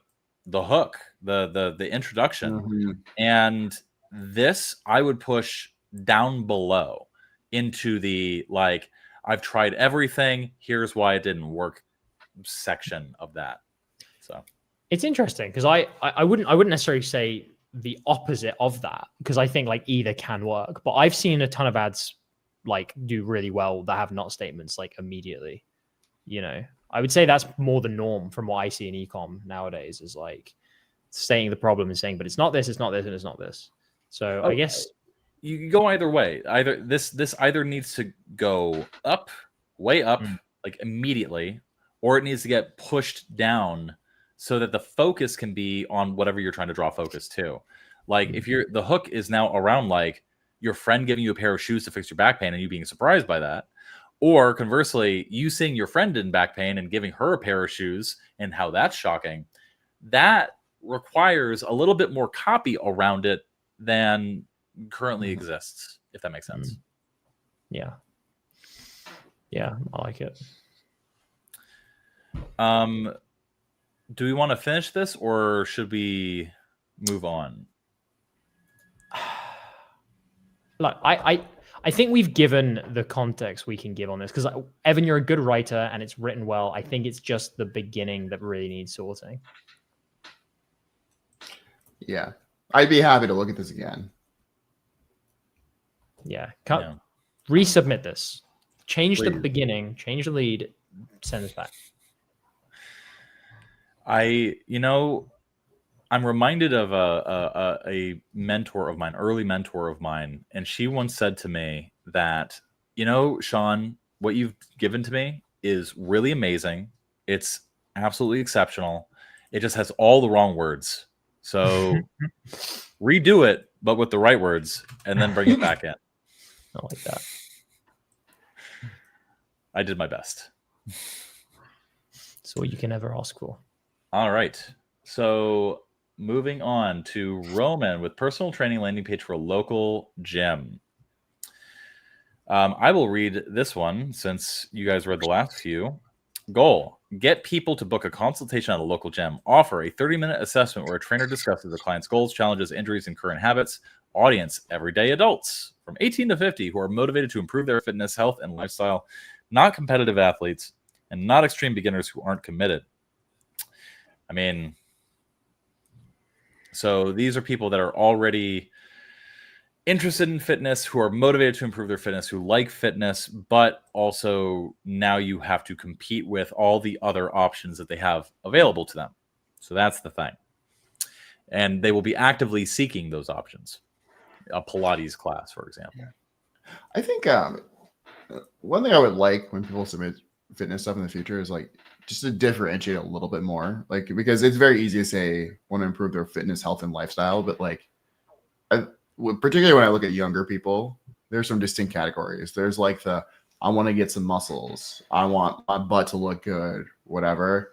Speaker 1: hook, the introduction, and this I would push down below into the like, I've tried everything, here's why it didn't work section of that. So
Speaker 2: it's interesting because I wouldn't necessarily say the opposite of that, because I think like either can work, but I've seen a ton of ads like do really well that have not statements like immediately. You know, I would say that's more the norm from what I see in ecom nowadays, is like stating the problem and saying, but it's not this, it's not this, and it's not this. So I guess
Speaker 1: you can go either way. Either this either needs to go up, way up, like immediately, or it needs to get pushed down so that the focus can be on whatever you're trying to draw focus to. Like if the hook is now around like your friend giving you a pair of shoes to fix your back pain and you being surprised by that, or conversely, you seeing your friend in back pain and giving her a pair of shoes and how that's shocking, that requires a little bit more copy around it than currently exists, if that makes sense.
Speaker 2: Yeah, I like it.
Speaker 1: Do we want to finish this or should we move on?
Speaker 2: Look, I think we've given the context we can give on this, because Evan, you're a good writer and it's written well. I think it's just the beginning that really needs sorting.
Speaker 4: Yeah, I'd be happy to look at this again.
Speaker 2: Yeah, resubmit this. Change the beginning, change the lead, send this back.
Speaker 1: I'm reminded of a mentor of mine, early mentor of mine, and she once said to me that, you know, Sean, what you've given to me is really amazing. It's absolutely exceptional. It just has all the wrong words. So redo it, but with the right words, and then bring it back in.
Speaker 2: I like that.
Speaker 1: I did my best.
Speaker 2: It's what you can ever ask for.
Speaker 1: All right. So moving on to Roman with personal training landing page for a local gym. I will read this one since you guys read the last few. Goal: get people to book a consultation at a local gym. Offer a 30-minute assessment where a trainer discusses the client's goals, challenges, injuries, and current habits. Audience: everyday adults from 18 to 50 who are motivated to improve their fitness, health, and lifestyle. Not competitive athletes and not extreme beginners who aren't committed. I mean, so these are people that are already interested in fitness, who are motivated to improve their fitness, who like fitness, but also now you have to compete with all the other options that they have available to them. So that's the thing. And they will be actively seeking those options. A Pilates class, for example.
Speaker 4: Yeah. I think one thing I would like when people submit fitness stuff in the future is like just to differentiate a little bit more, like, because it's very easy to say want to improve their fitness, health, and lifestyle, but like, particularly when I look at younger people, there's some distinct categories. There's like I want to get some muscles, I want my butt to look good, whatever.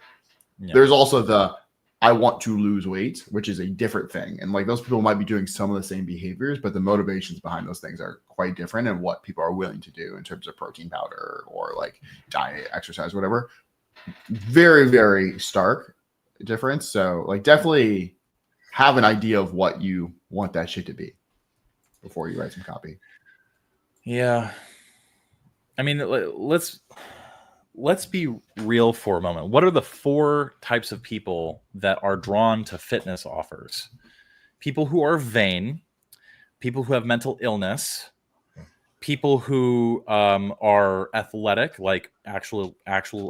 Speaker 4: Yeah. There's also I want to lose weight, which is a different thing. And like those people might be doing some of the same behaviors, but the motivations behind those things are quite different, and what people are willing to do in terms of protein powder or like diet, exercise, whatever. Very, very stark difference. So like definitely have an idea of what you want that shit to be before you write some copy.
Speaker 1: Yeah. I mean, let's be real for a moment. What are the 4 types of people that are drawn to fitness offers? People who are vain, people who have mental illness, people who are athletic, like actual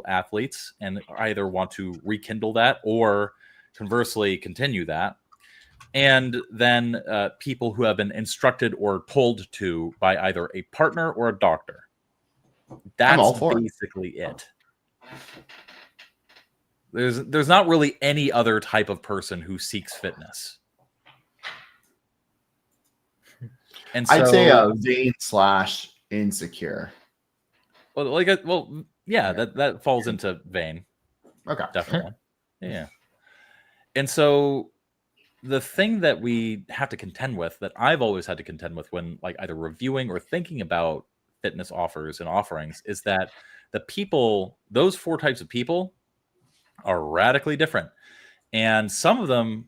Speaker 1: athletes, and either want to rekindle that or conversely continue that. And then people who have been instructed or told to by either a partner or a doctor. That's basically it. There's not really any other type of person who seeks fitness. And so,
Speaker 4: I'd say a vain / insecure.
Speaker 1: Well, yeah, that falls into vain.
Speaker 4: Okay.
Speaker 1: Definitely. Yeah. And so the thing that we have to contend with, that I've always had to contend with when like either reviewing or thinking about fitness offers and offerings, is that the people, those 4 types of people, are radically different. And some of them,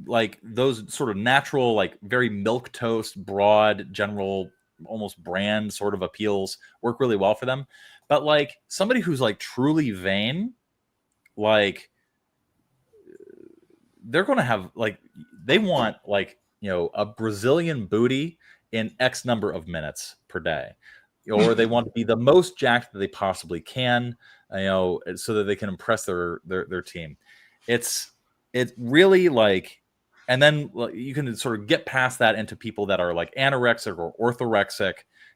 Speaker 1: like those sort of natural, like very milquetoast, broad, general, almost brand sort of appeals work really well for them. But like somebody who's like truly vain, like they're going to have like, they want like, you know, a Brazilian booty in X number of minutes per day, or they want to be the most jacked that they possibly can, you know, so that they can impress their team. It's really like, and then you can sort of get past that into people that are like anorexic or orthorexic,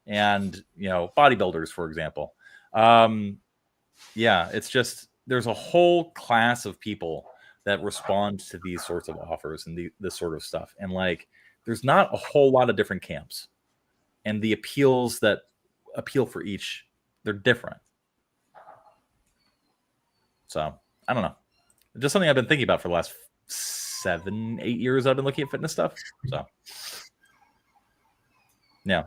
Speaker 1: and, you know, bodybuilders, for example. Yeah, it's just, there's a whole class of people that respond to these sorts of offers and this sort of stuff. And like, there's not a whole lot of different camps, and the appeals that appeal for each, they're different. So I don't know. Just something I've been thinking about for the last 7-8 years. I've been looking at fitness stuff. So yeah.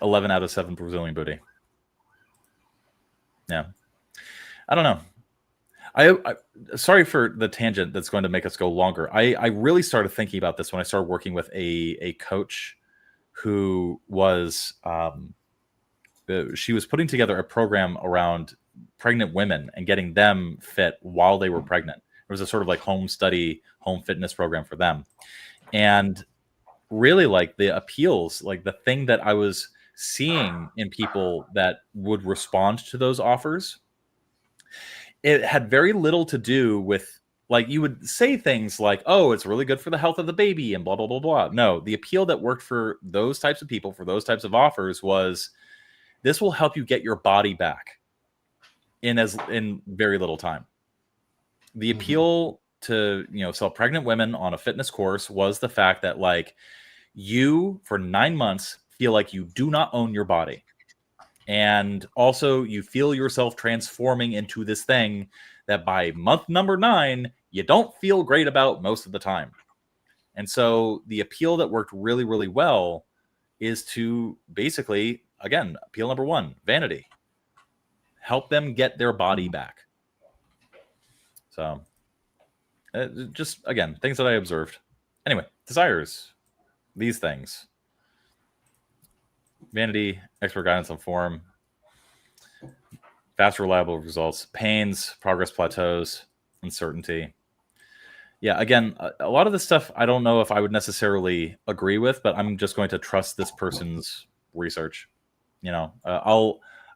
Speaker 1: 11 out of 7 Brazilian booty. Yeah. I don't know. I sorry for the tangent that's going to make us go longer. I really started thinking about this when I started working with a coach who was she was putting together a program around pregnant women and getting them fit while they were pregnant. It was a sort of like home study, home fitness program for them. And really like the appeals, like the thing that I was seeing in people that would respond to those offers, it had very little to do with, like, you would say things like, oh, it's really good for the health of the baby and blah, blah, blah, blah. No, the appeal that worked for those types of people, for those types of offers, was this will help you get your body back in very little time. The appeal to, you know, sell pregnant women on a fitness course was the fact that, like, you for 9 months feel like you do not own your body. And also you feel yourself transforming into this thing that by month number 9, you don't feel great about most of the time. And so the appeal that worked really, really well is to basically, again, appeal number 1, vanity. Help them get their body back. So just, again, things that I observed. Anyway, desires, these things. Vanity, expert guidance on form, fast, reliable results, pains, progress plateaus, uncertainty. Yeah, again, a lot of this stuff I don't know if I would necessarily agree with, but I'm just going to trust this person's research. You know,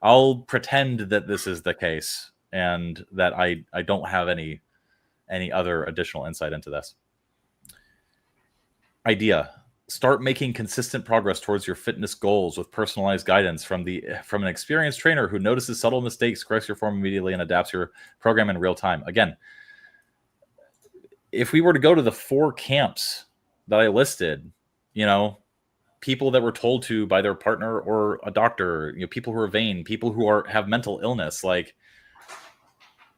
Speaker 1: I'll pretend that this is the case and that I don't have any other additional insight into this. Idea. Start making consistent progress towards your fitness goals with personalized guidance from an experienced trainer who notices subtle mistakes, corrects your form immediately, and adapts your program in real time. Again, if we were to go to the 4 camps that I listed, you know, people that were told to by their partner or a doctor, you know, people who are vain, people who have mental illness, like,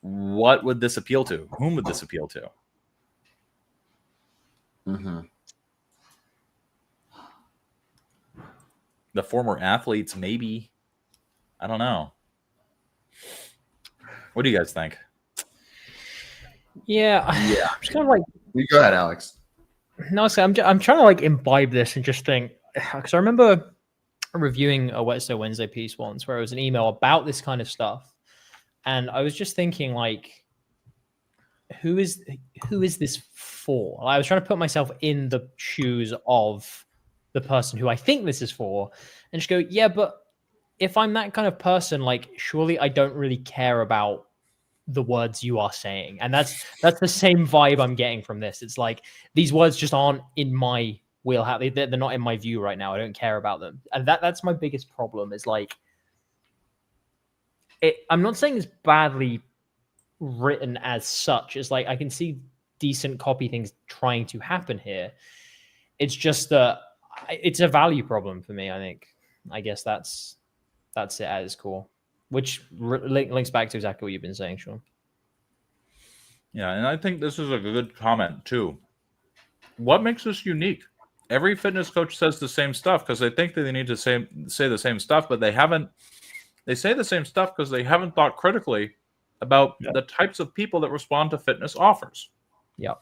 Speaker 1: what would this appeal to? Whom would this appeal to?
Speaker 4: Mm-hmm.
Speaker 1: The former athletes, maybe. I don't know. What do you guys think?
Speaker 2: Yeah. I'm just kind of like,
Speaker 4: You go ahead, Alex.
Speaker 2: no, so I'm trying to like imbibe this and just think, because I remember reviewing a Whetstone Wednesday piece once where it was an email about this kind of stuff, and I was just thinking like, who is this for? I was trying to put myself in the shoes of the person who I think this is for, and just go, yeah, but if I'm that kind of person, like, surely I don't really care about the words you are saying. And that's the same vibe I'm getting from this. It's like, these words just aren't in my wheelhouse. They're not in my view right now. I don't care about them. And that's my biggest problem is like, I'm not saying it's badly written as such. It's like, I can see decent copy things trying to happen here. It's just that it's a value problem for me, I think. I guess that's it at its core, which links back to exactly what you've been saying, Sean.
Speaker 1: Yeah, and I think this is a good comment too. What makes us unique? Every fitness coach says the same stuff because they think that they need to say the same stuff, but they haven't. They say the same stuff because they haven't thought critically about the types of people that respond to fitness offers.
Speaker 2: Yeah.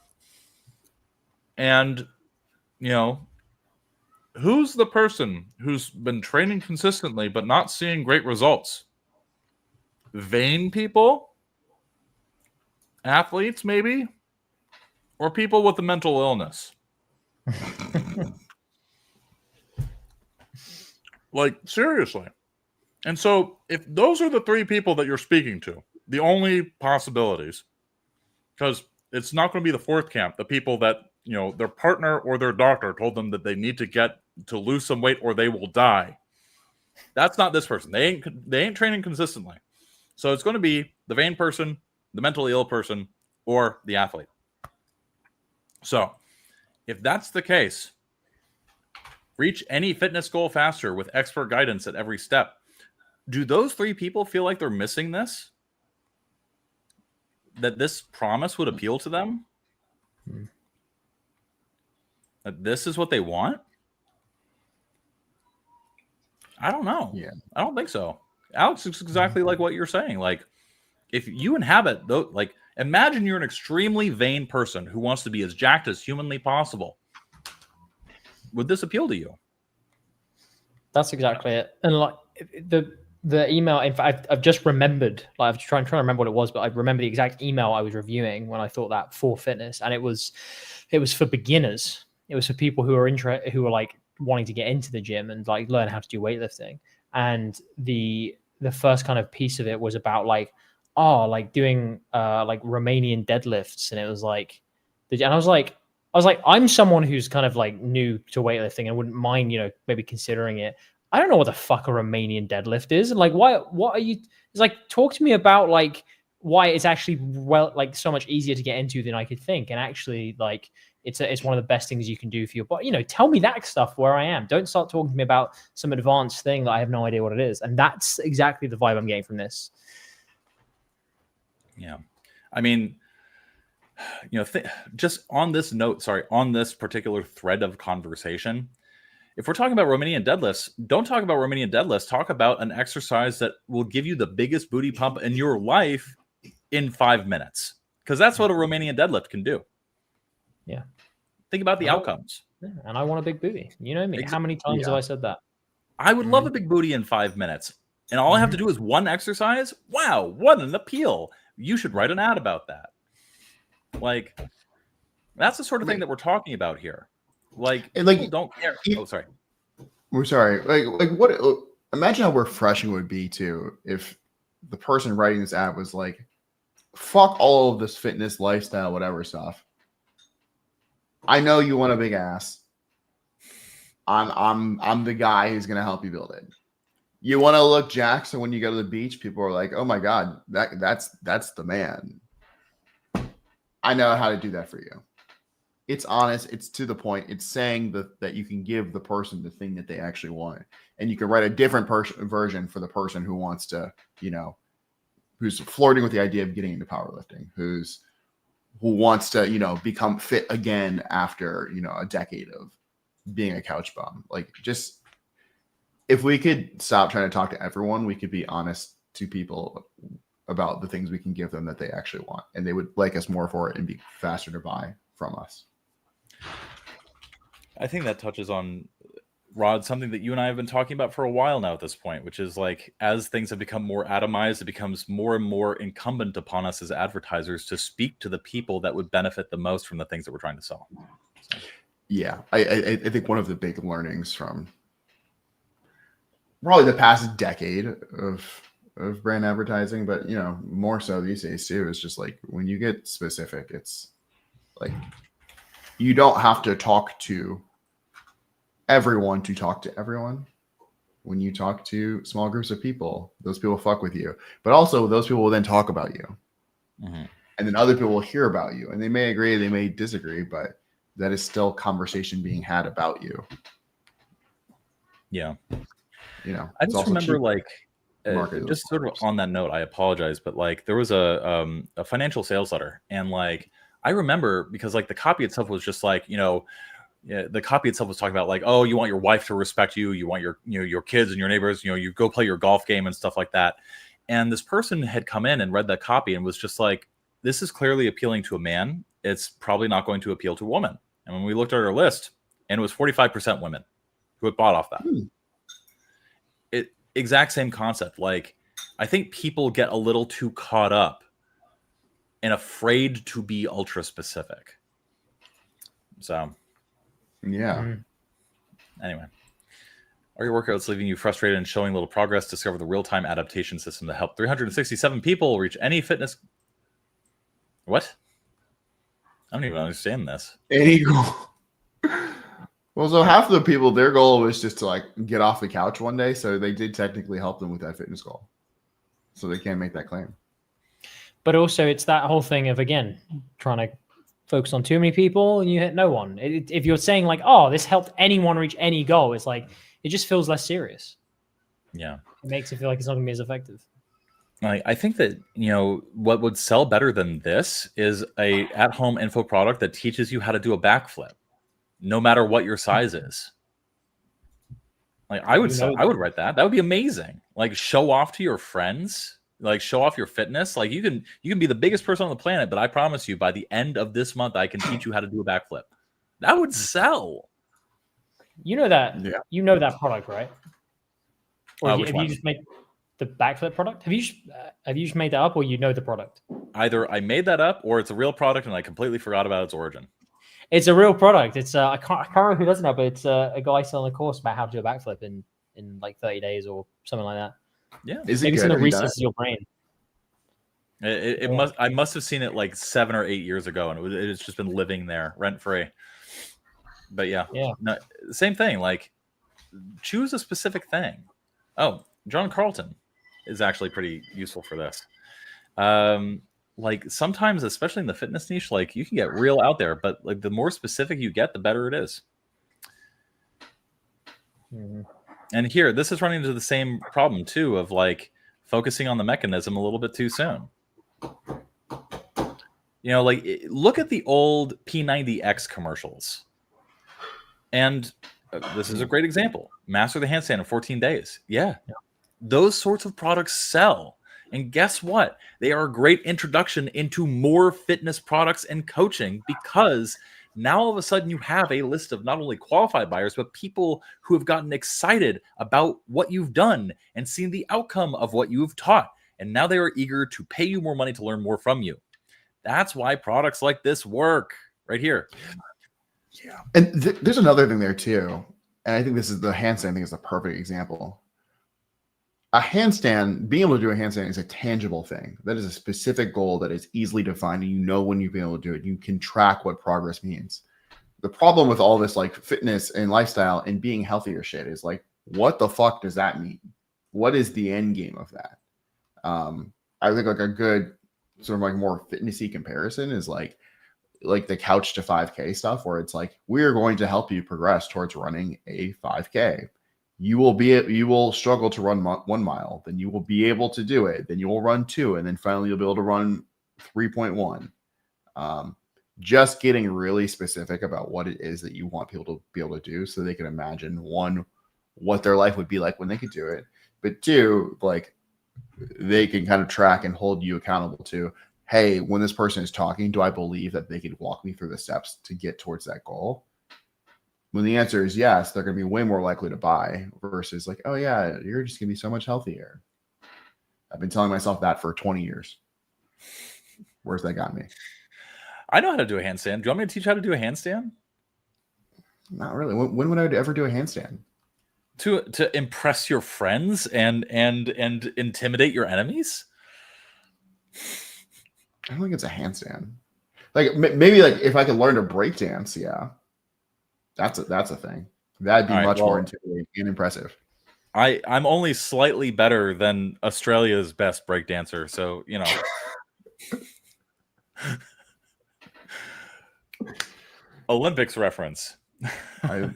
Speaker 1: And, you know, who's the person who's been training consistently but not seeing great results? Vain people? Athletes, maybe? Or people with a mental illness? Like, seriously. And so, if those are the three people that you're speaking to, the only possibilities, because it's not going to be the fourth camp, the people that, you know, their partner or their doctor told them that they need to get to lose some weight or they will die. That's not this person. They ain't training consistently. So it's going to be the vain person, the mentally ill person, or the athlete. So if that's the case, reach any fitness goal faster with expert guidance at every step. Do those three people feel like they're missing this? That this promise would appeal to them? That this is what they want? I don't know.
Speaker 4: Yeah.
Speaker 1: I don't think so. Alex, it's exactly like what you're saying. Like, if you inhabit those, like, imagine you're an extremely vain person who wants to be as jacked as humanly possible. Would this appeal to you?
Speaker 2: That's exactly it. And like the email, in fact, I've just remembered, like, I'm trying to remember what it was, but I remember the exact email I was reviewing when I thought that for fitness, and it was for beginners. It was for people who are who are like wanting to get into the gym and like learn how to do weightlifting. And the first kind of piece of it was about like, doing like Romanian deadlifts, and it was like, and I was like, I'm someone who's kind of like new to weightlifting and wouldn't mind, you know, maybe considering it. I don't know what the fuck a Romanian deadlift is. And like, what are you, it's like, talk to me about like why it's actually like so much easier to get into than I could think. And actually like, it's one of the best things you can do for your body. You know, tell me that stuff where I am. Don't start talking to me about some advanced thing that I have no idea what it is. And that's exactly the vibe I'm getting from this.
Speaker 1: Yeah. I mean, you know, just on this note, on this particular thread of conversation, if we're talking about Romanian deadlifts, don't talk about Romanian deadlifts. Talk about an exercise that will give you the biggest booty pump in your life in 5 minutes, because that's what a Romanian deadlift can do.
Speaker 2: Yeah.
Speaker 1: Think about the outcomes.
Speaker 2: Yeah, and I want a big booty. You know me. How many times have I said that?
Speaker 1: I would love a big booty in 5 minutes. And all I have to do is one exercise. Wow, what an appeal. You should write an ad about that. Like, that's the sort of thing that we're talking about here. Like, people don't care. Oh, sorry.
Speaker 4: We're sorry. Like what? Imagine how refreshing it would be too if the person writing this ad was like, "Fuck all of this fitness, lifestyle, whatever stuff. I know you want a big ass. I'm the guy who's gonna help you build it. You want to look jacked, so when you go to the beach, people are like, "Oh my god, that's the man." I know how to do that for you. It's honest. It's to the point. It's saying that you can give the person the thing that they actually want. And you can write a different version for the person who wants to, you know, who's flirting with the idea of getting into powerlifting, who wants to, become fit again after, a decade of being a couch bum. Like, just if we could stop trying to talk to everyone, we could be honest to people about the things we can give them that they actually want, and they would like us more for it and be faster to buy from us.
Speaker 1: I think that touches on, Rod, something that you and I have been talking about for a while now at this point, which is like, as things have become more atomized, it becomes more and more incumbent upon us as advertisers to speak to the people that would benefit the most from the things that we're trying to sell. So.
Speaker 4: Yeah, I think one of the big learnings from probably the past decade of brand advertising, but more so these days too, is just like, when you get specific, it's like, you don't have to talk to everyone to talk to everyone. When you talk to small groups of people, those people fuck with you, but also those people will then talk about you. Mm-hmm. And then other people will hear about you, and they may agree, they may disagree, but that is still conversation being had about you.
Speaker 1: Yeah.
Speaker 4: I
Speaker 1: just remember just sort of on that note, I apologize, but like, there was a financial sales letter, and like, I remember, because like the copy itself was just like, the copy itself was talking about like, oh, you want your wife to respect you, you want your kids and your neighbors, you go play your golf game and stuff like that. And this person had come in and read that copy and was just like, this is clearly appealing to a man. It's probably not going to appeal to a woman. And when we looked at our list, and it was 45% women who had bought off that. Exact same concept. Like, I think people get a little too caught up and afraid to be ultra specific. So,
Speaker 4: yeah.
Speaker 1: Anyway, are your workouts leaving you frustrated and showing little progress? Discover the real-time adaptation system to help 367 people reach any fitness. What? I don't even understand this.
Speaker 4: Any goal. Well, so half of the people, their goal was just to like get off the couch one day. So they did technically help them with that fitness goal. So they can't make that claim.
Speaker 2: But also, it's that whole thing of, again, trying to focus on too many people and you hit no one. If you're saying like, oh, this helped anyone reach any goal, it's like, it just feels less serious.
Speaker 1: Yeah.
Speaker 2: It makes it feel like it's not going to be as effective.
Speaker 1: I think that, what would sell better than this is a at-home info product that teaches you how to do a backflip, no matter what your size is. Like, I would write that. That would be amazing. Like, show off to your friends, like show off your fitness. Like, you can be the biggest person on the planet, but I promise you, by the end of this month, I can teach you how to do a backflip. That would sell.
Speaker 2: You know that.
Speaker 4: Yeah.
Speaker 2: You know that product, right? Or have
Speaker 1: which one?
Speaker 2: you just made the backflip product? Have you just made that up, or you know the product?
Speaker 1: Either I made that up, or it's a real product and I completely forgot about its origin.
Speaker 2: It's a real product. It's I can't remember who does it now, but it's a guy selling a course about how to do a backflip in like 30 days or something like that.
Speaker 1: Yeah,
Speaker 2: maybe it's in the recesses of your brain.
Speaker 1: I must have seen it like 7 or 8 years ago, and it's just been living there rent free. But yeah, no, same thing. Like, choose a specific thing. Oh, John Carlton is actually pretty useful for this. Like, sometimes, especially in the fitness niche, like, you can get real out there, but like, the more specific you get, the better it is. Mm-hmm. And here, this is running into the same problem too, of like focusing on the mechanism a little bit too soon. Like, look at the old P90X commercials. And this is a great example. Master the handstand in 14 days. Yeah. Those sorts of products sell. And guess what? They are a great introduction into more fitness products and coaching, because now all of a sudden you have a list of not only qualified buyers, but people who have gotten excited about what you've done and seen the outcome of what you've taught. And now they are eager to pay you more money to learn more from you. That's why products like this work right here.
Speaker 4: Yeah. And there's another thing there too. And I think this is the handstand thing is a perfect example. A handstand, being able to do a handstand is a tangible thing. That is a specific goal that is easily defined, and you know when you'll be able to do it. You can track what progress means. The problem with all this like fitness and lifestyle and being healthier shit is like, what the fuck does that mean? What is the end game of that? I think like a good sort of like more fitnessy comparison is like the couch to 5K stuff, where it's like, we're going to help you progress towards running a 5K. you will struggle to run 1 mile. Then you will be able to do it. Then you will run 2, and then finally you'll be able to run 3.1. Just getting really specific about what it is that you want people to be able to do, so they can imagine, one, what their life would be like when they could do it, but two, like, they can kind of track and hold you accountable to, hey, when this person is talking, do I believe that they could walk me through the steps to get towards that goal? When the answer is yes, they're going to be way more likely to buy, versus like, oh yeah, you're just going to be so much healthier. I've been telling myself that for 20 years. Where's that got me?
Speaker 1: I know how to do a handstand. Do you want me to teach you how to do a handstand?
Speaker 4: Not really. When would I ever do a handstand?
Speaker 1: To impress your friends and intimidate your enemies?
Speaker 4: I don't think it's a handstand. Like, maybe like if I could learn to break dance, yeah. That's a thing. That'd be much more intimidating and impressive.
Speaker 1: I'm only slightly better than Australia's best breakdancer, so you know. Olympics reference.
Speaker 2: So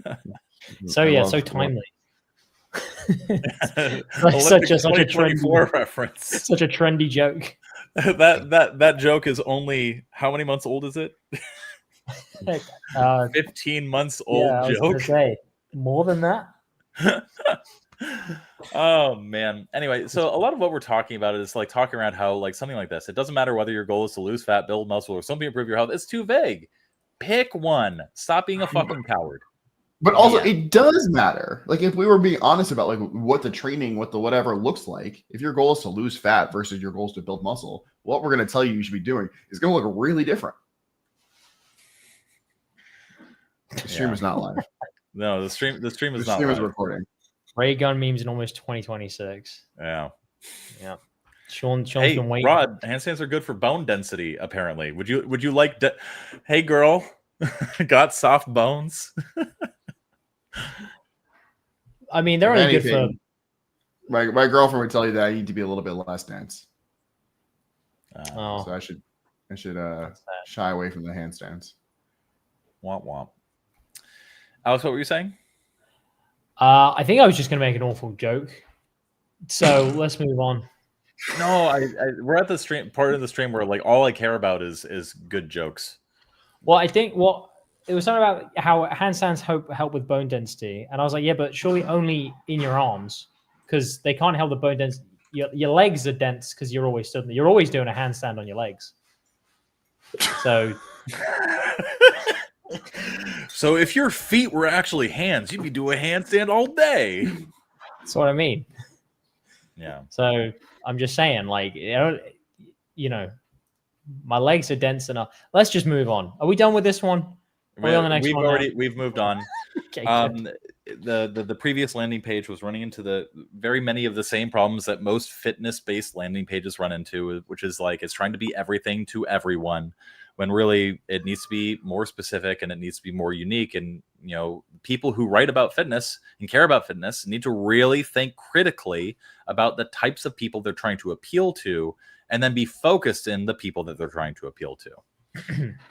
Speaker 2: timely.
Speaker 1: such a trendy reference.
Speaker 2: Such a trendy joke.
Speaker 1: That joke is only how many months old is it? 15 months old.
Speaker 2: Yeah, I was
Speaker 1: joke.
Speaker 2: gonna say, more than that.
Speaker 1: Oh man. Anyway, so a lot of what we're talking about is like talking around how, like, something like this. It doesn't matter whether your goal is to lose fat, build muscle, or simply improve your health. It's too vague. Pick one. Stop being a fucking coward.
Speaker 4: But also, it does matter. Like, if we were being honest about like what the training, what the whatever looks like, if your goal is to lose fat versus your goal is to build muscle, what we're going to tell you should be doing is going to look really different. The stream is not live.
Speaker 1: No, the stream is not live. The
Speaker 4: stream is recording.
Speaker 2: Ray gun memes in almost 2026.
Speaker 1: Yeah.
Speaker 2: Sean's
Speaker 1: hey,
Speaker 2: been waiting.
Speaker 1: Rod, handstands are good for bone density, apparently. Would you like hey girl, got soft bones?
Speaker 2: I mean, they're only good for
Speaker 4: my girlfriend would tell you that I need to be a little bit less dense. So I should shy away from the handstands.
Speaker 1: Womp womp. Alex, what were you saying?
Speaker 2: I think I was just going to make an awful joke. So let's move on.
Speaker 1: No, we're at the stream part of the stream where like all I care about is good jokes.
Speaker 2: Well, I think it was something about how handstands help with bone density, and I was like, yeah, but surely only in your arms, because they can't help the bone density. Your legs are dense because you're always stood. You're always doing a handstand on your legs. So.
Speaker 1: So if your feet were actually hands, you'd be doing a handstand all day.
Speaker 2: That's what I mean.
Speaker 1: Yeah.
Speaker 2: So I'm just saying, like, you know, my legs are dense enough. Let's just move on. Are we done with this one? Are we on the next one?
Speaker 1: We've moved on.
Speaker 2: Okay,
Speaker 1: the previous landing page was running into the very many of the same problems that most fitness-based landing pages run into, which is like it's trying to be everything to everyone, when really it needs to be more specific and it needs to be more unique. And, you know, people who write about fitness and care about fitness need to really think critically about the types of people they're trying to appeal to, and then be focused in the people that they're trying to appeal to.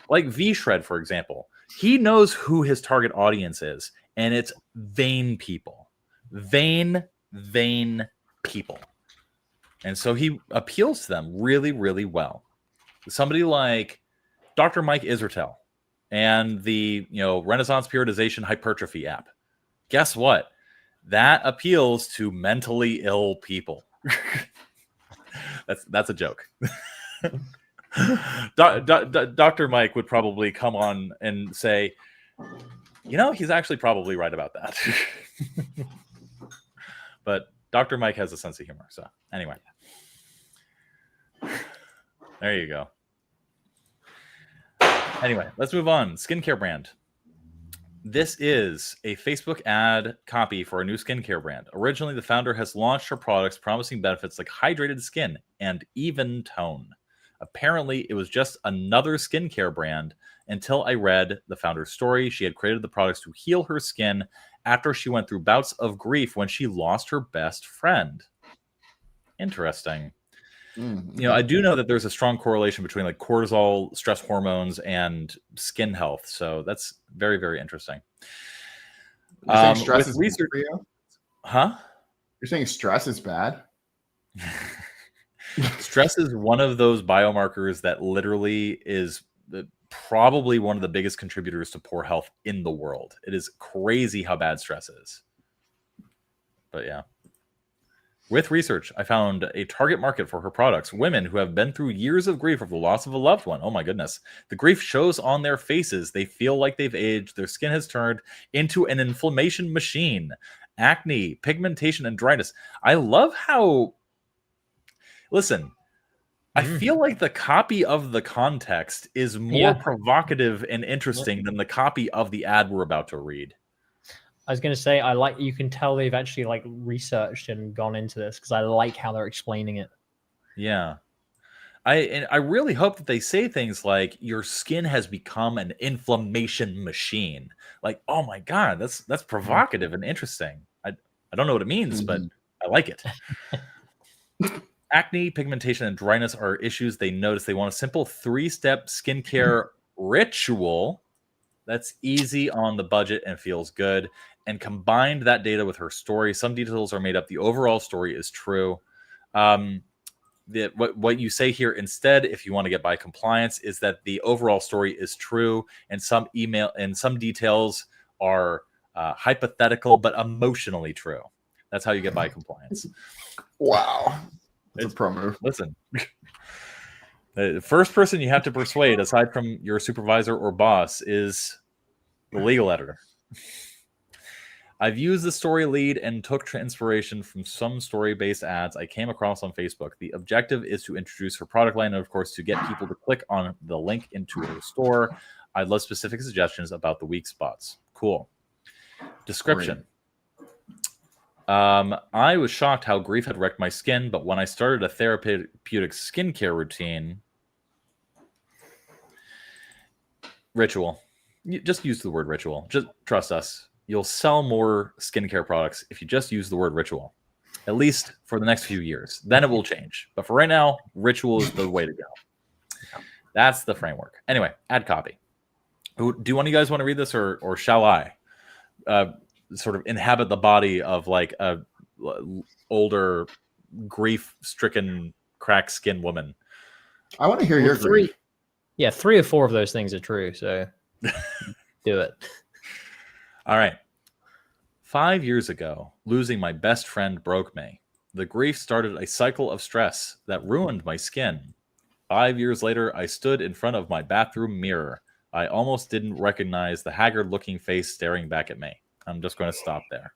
Speaker 1: Like V-Shred, for example, he knows who his target audience is, and it's vain people. Vain people. And so he appeals to them really, really well. Somebody like Dr. Mike Israetel and the, you know, Renaissance Periodization Hypertrophy app. Guess what? That appeals to mentally ill people. That's a joke. Dr. Mike would probably come on and say, you know, he's actually probably right about that. But Dr. Mike has a sense of humor. So anyway, there you go. Anyway, let's move on. Skincare brand. This is a Facebook ad copy for a new skincare brand. Originally, the founder has launched her products promising benefits like hydrated skin and even tone. Apparently, it was just another skincare brand until I read the founder's story. She had created the products to heal her skin after she went through bouts of grief when she lost her best friend. Interesting. You know, I do know that there's a strong correlation between like cortisol, stress hormones, and skin health. So that's very, very interesting.
Speaker 4: Stress is
Speaker 1: research.
Speaker 4: for you?
Speaker 1: Huh?
Speaker 4: You're saying stress is bad?
Speaker 1: Stress is one of those biomarkers that literally is probably one of the biggest contributors to poor health in the world. It is crazy how bad stress is. But yeah. With research, I found a target market for her products, women who have been through years of grief of the loss of a loved one. Oh my goodness. The grief shows on their faces. They feel like they've aged. Their skin has turned into an inflammation machine. Acne, pigmentation, and dryness. I love how... Listen, I feel like the copy of the context is more provocative and interesting than the copy of the ad we're about to read.
Speaker 2: I was going to say, you can tell they've actually like researched and gone into this because I like how they're explaining it.
Speaker 1: Yeah. I really hope that they say things like your skin has become an inflammation machine. Like, oh my God, that's provocative and interesting. I don't know what it means, but I like it. Acne, pigmentation, and dryness are issues they notice. They want a simple 3-step skincare ritual that's easy on the budget and feels good, and combined that data with her story. Some details are made up. The overall story is true. What you say here instead, if you want to get by compliance, is that the overall story is true, and some details are hypothetical but emotionally true. That's how you get by compliance.
Speaker 4: Wow. It's a pro move.
Speaker 1: Listen, the first person you have to persuade, aside from your supervisor or boss, is the legal editor. I've used the story lead and took inspiration from some story-based ads I came across on Facebook. The objective is to introduce her product line and, of course, to get people to click on the link into her store. I'd love specific suggestions about the weak spots. Cool. Description. I was shocked how grief had wrecked my skin, but when I started a therapeutic skincare routine... Ritual. Just use the word ritual. Just trust us. You'll sell more skincare products if you just use the word ritual, at least for the next few years. Then it will change. But for right now, ritual is the way to go. That's the framework. Anyway, ad copy. Do one of you guys want to read this, or shall I sort of inhabit the body of like a older, grief-stricken, cracked skin woman?
Speaker 4: I want to hear your grief.
Speaker 2: Yeah, 3 or 4 of those things are true, so do it.
Speaker 1: All right. 5 years ago, losing my best friend broke me. The grief started a cycle of stress that ruined my skin. 5 years later, I stood in front of my bathroom mirror. I almost didn't recognize the haggard-looking face staring back at me. I'm just going to stop there.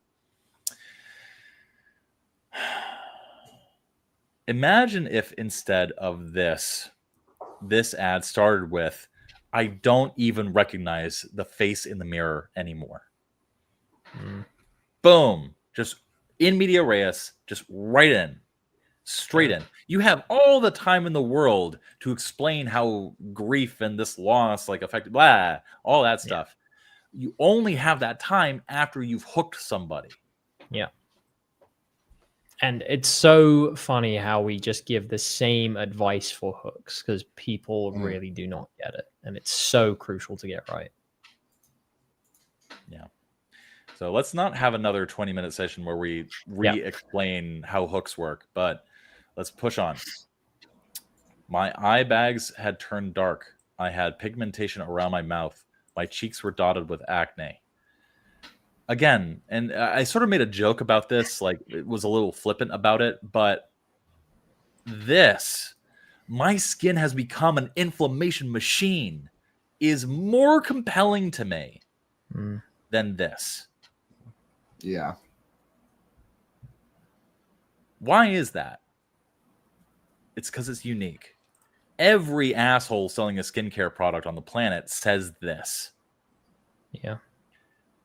Speaker 1: Imagine if instead of this ad started with, I don't even recognize the face in the mirror anymore. Boom. Just in media res, just right in. Straight in. You have all the time in the world to explain how grief and this loss like affected all that stuff. You only have that time after you've hooked somebody.
Speaker 2: Yeah. And it's so funny how we just give the same advice for hooks because people really do not get it. And it's so crucial to get right.
Speaker 1: Yeah. So let's not have another 20-minute session where we re-explain how hooks work, but let's push on. My eye bags had turned dark. I had pigmentation around my mouth. My cheeks were dotted with acne. Again, and I sort of made a joke about this, like it was a little flippant about it, but my skin has become an inflammation machine, is more compelling to me than this.
Speaker 4: Yeah.
Speaker 1: Why is that? It's because it's unique. Every asshole selling a skincare product on the planet says this.
Speaker 2: Yeah.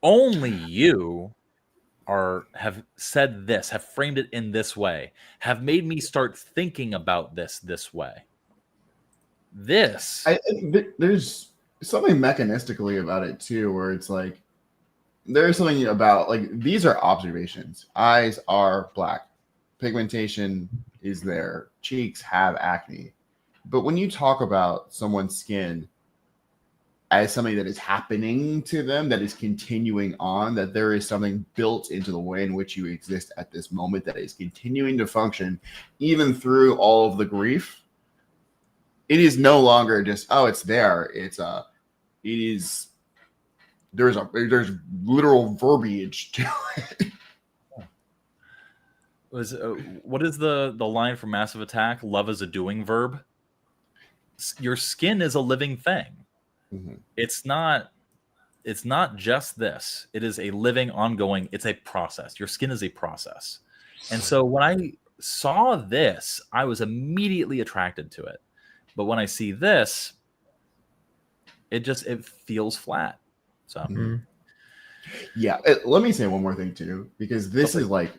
Speaker 1: Only you have said this, have framed it in this way, have made me start thinking about this way. There's something mechanistically about it too, where it's like, there's something about like, these are observations. Eyes are black. Pigmentation is there. Cheeks have acne. But when you talk about someone's skin,
Speaker 4: as something that is happening to them, that is continuing on, that there is something built into the way in which you exist at this moment that is continuing to function even through all of the grief. It is no longer just, oh, it's there. There's literal verbiage to it.
Speaker 1: What is the line from Massive Attack? Love is a doing verb. Your skin is a living thing.
Speaker 4: Mm-hmm.
Speaker 1: It's not just this. It is a living, ongoing. It's a process. Your skin is a process. And so when I saw this, I was immediately attracted to it. But when I see this, it feels flat. So
Speaker 2: Mm-hmm.
Speaker 4: Yeah, let me say one more thing too, because this is like,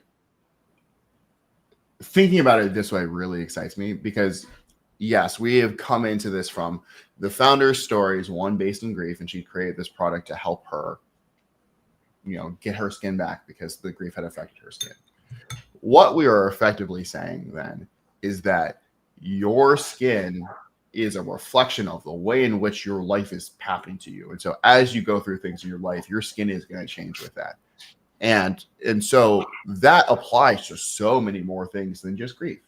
Speaker 4: thinking about it this way really excites me, because yes, we have come into this from the founder's stories, one based in grief, and she created this product to help her, get her skin back because the grief had affected her skin. What we are effectively saying then is that your skin is a reflection of the way in which your life is happening to you. And so as you go through things in your life, your skin is going to change with that. And so that applies to so many more things than just grief.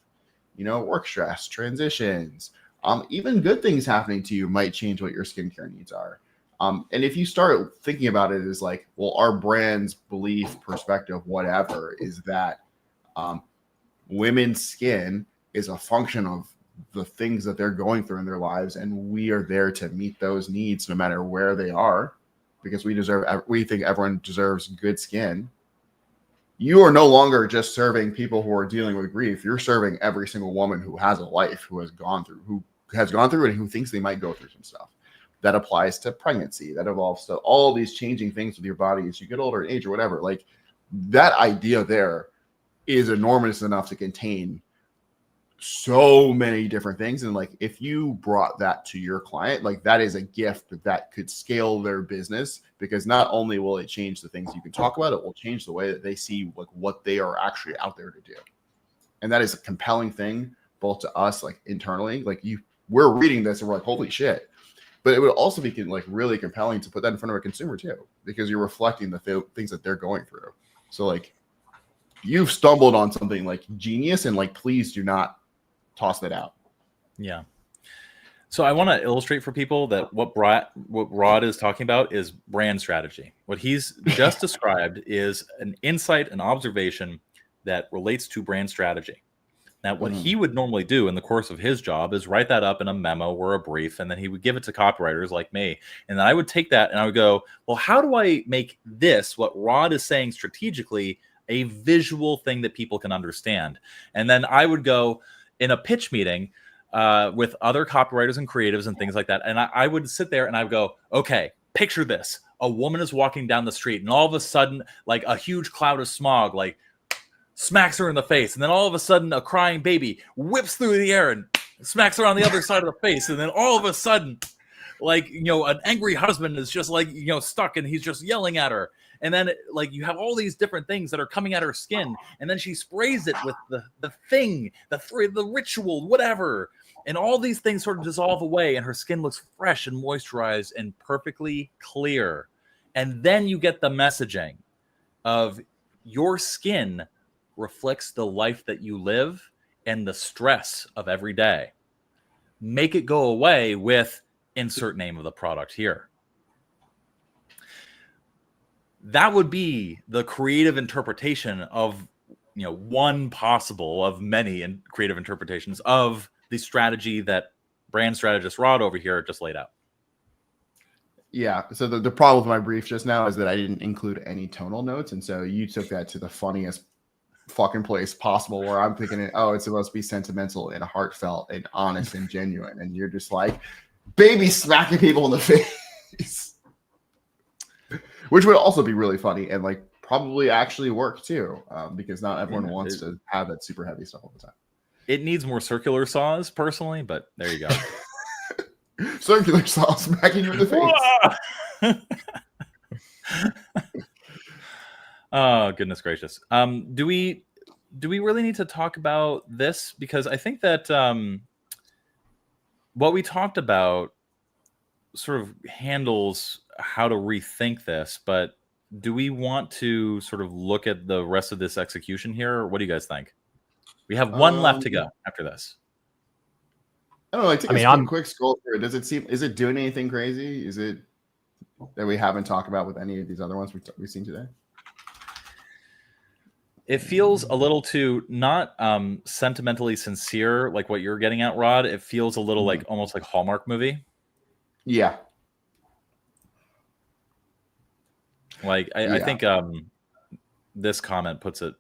Speaker 4: Work stress, transitions, even good things happening to you might change what your skincare needs are. And if you start thinking about it as like, well, our brand's belief, perspective, whatever, is that women's skin is a function of the things that they're going through in their lives, and we are there to meet those needs no matter where they are, because we think everyone deserves good skin. You are no longer just serving people who are dealing with grief. You're serving every single woman who has a life, who has gone through it, and who thinks they might go through some stuff. That applies to pregnancy. That evolves to all these changing things with your body as you get older in age or whatever. Like, that idea there is enormous enough to contain so many different things. And like, if you brought that to your client, like, that is a gift that could scale their business, because not only will it change the things you can talk about, it will change the way that they see like what they are actually out there to do. And that is a compelling thing, both to us, like internally, like we're reading this and we're like, holy shit. But it would also be like really compelling to put that in front of a consumer too, because you're reflecting the things that they're going through. So like, you've stumbled on something like genius, and like, please do not toss that out.
Speaker 1: Yeah. So I want to illustrate for people that what Rod is talking about is brand strategy. What he's just described is an insight, an observation that relates to brand strategy. Now, what he would normally do in the course of his job is write that up in a memo or a brief, and then he would give it to copywriters like me. And then I would take that and I would go, well, how do I make this, what Rod is saying strategically, a visual thing that people can understand? And then I would go in a pitch meeting with other copywriters and creatives and things like that. And I would sit there and I would go, okay, picture this. A woman is walking down the street, and all of a sudden, like, a huge cloud of smog, like, smacks her in the face. And then all of a sudden, a crying baby whips through the air and smacks her on the other side of the face. And then all of a sudden, like, an angry husband is just like, stuck, and he's just yelling at her. And then, like, you have all these different things that are coming at her skin, and then she sprays it with the thing, the ritual, whatever. And all these things sort of dissolve away, and her skin looks fresh and moisturized and perfectly clear. And then you get the messaging of your skin reflects the life that you live and the stress of every day. Make it go away with insert name of the product here. That would be the creative interpretation of, one possible of many creative interpretations of the strategy that brand strategist Rod over here just laid out.
Speaker 4: Yeah. So the problem with my brief just now is that I didn't include any tonal notes. And so you took that to the funniest fucking place possible, where I'm thinking, it's supposed to be sentimental and heartfelt and honest and genuine. And you're just like, baby smacking people in the face. Which would also be really funny and like probably actually work too, because not everyone wants to have that super heavy stuff all the time.
Speaker 1: It needs more circular saws, personally, but there you go.
Speaker 4: Circular saw smacking you in the face.
Speaker 1: Oh, goodness gracious. Do we really need to talk about this? Because I think that what we talked about sort of handles how to rethink this, but do we want to sort of look at the rest of this execution here? What do you guys think? We have one left to go after this.
Speaker 4: I don't know. Like, take a quick scroll through it. Does it seem? Is it doing anything crazy? Is it that we haven't talked about with any of these other ones we've seen today?
Speaker 1: It feels a little too not sentimentally sincere, like what you're getting at, Rod. It feels a little like almost like Hallmark movie.
Speaker 4: Yeah.
Speaker 1: Like I think this comment puts it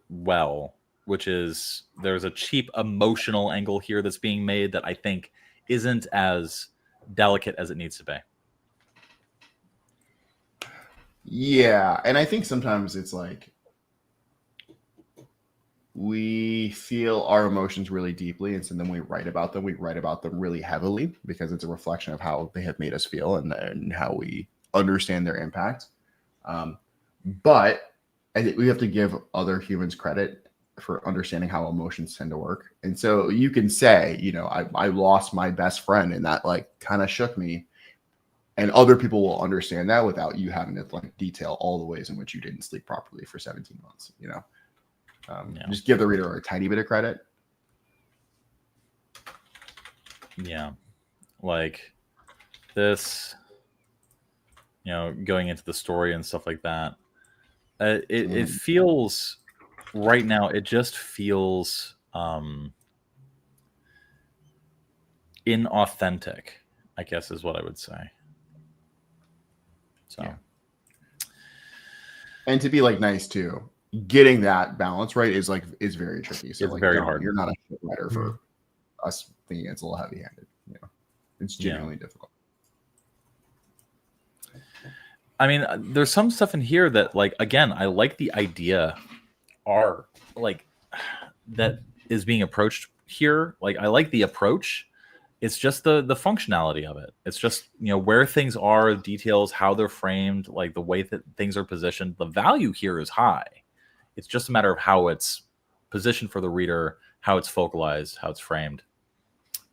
Speaker 1: well, which is there's a cheap emotional angle here that's being made that I think isn't as delicate as it needs to be.
Speaker 4: Yeah, and I think sometimes it's like we feel our emotions really deeply, and so then we write about them. We write about them really heavily because it's a reflection of how they have made us feel and how we understand their impact. But I think we have to give other humans credit for understanding how emotions tend to work. And so you can say, you know, I lost my best friend and that like kind of shook me. And other people will understand that without you having to like detail all the ways in which you didn't sleep properly for 17 months, you know. Just give the reader a tiny bit of credit.
Speaker 1: Yeah. Like this, you know, going into the story and stuff like that. It feels right now, it just feels inauthentic, I guess is what I would say. So,
Speaker 4: yeah. And to be like nice too, getting that balance right is very tricky. So
Speaker 1: it's
Speaker 4: like,
Speaker 1: very hard.
Speaker 4: You're not a shit writer for us thinking it's a little heavy-handed. You know, it's genuinely difficult.
Speaker 1: I mean, there's some stuff in here that, like, again, I like the idea are like that is being approached here. Like, I like the approach. It's just the functionality of it. It's just, you know, where things are, details, how they're framed, like the way that things are positioned. The value here is high. It's just a matter of how it's positioned for the reader, how it's focalized, how it's framed,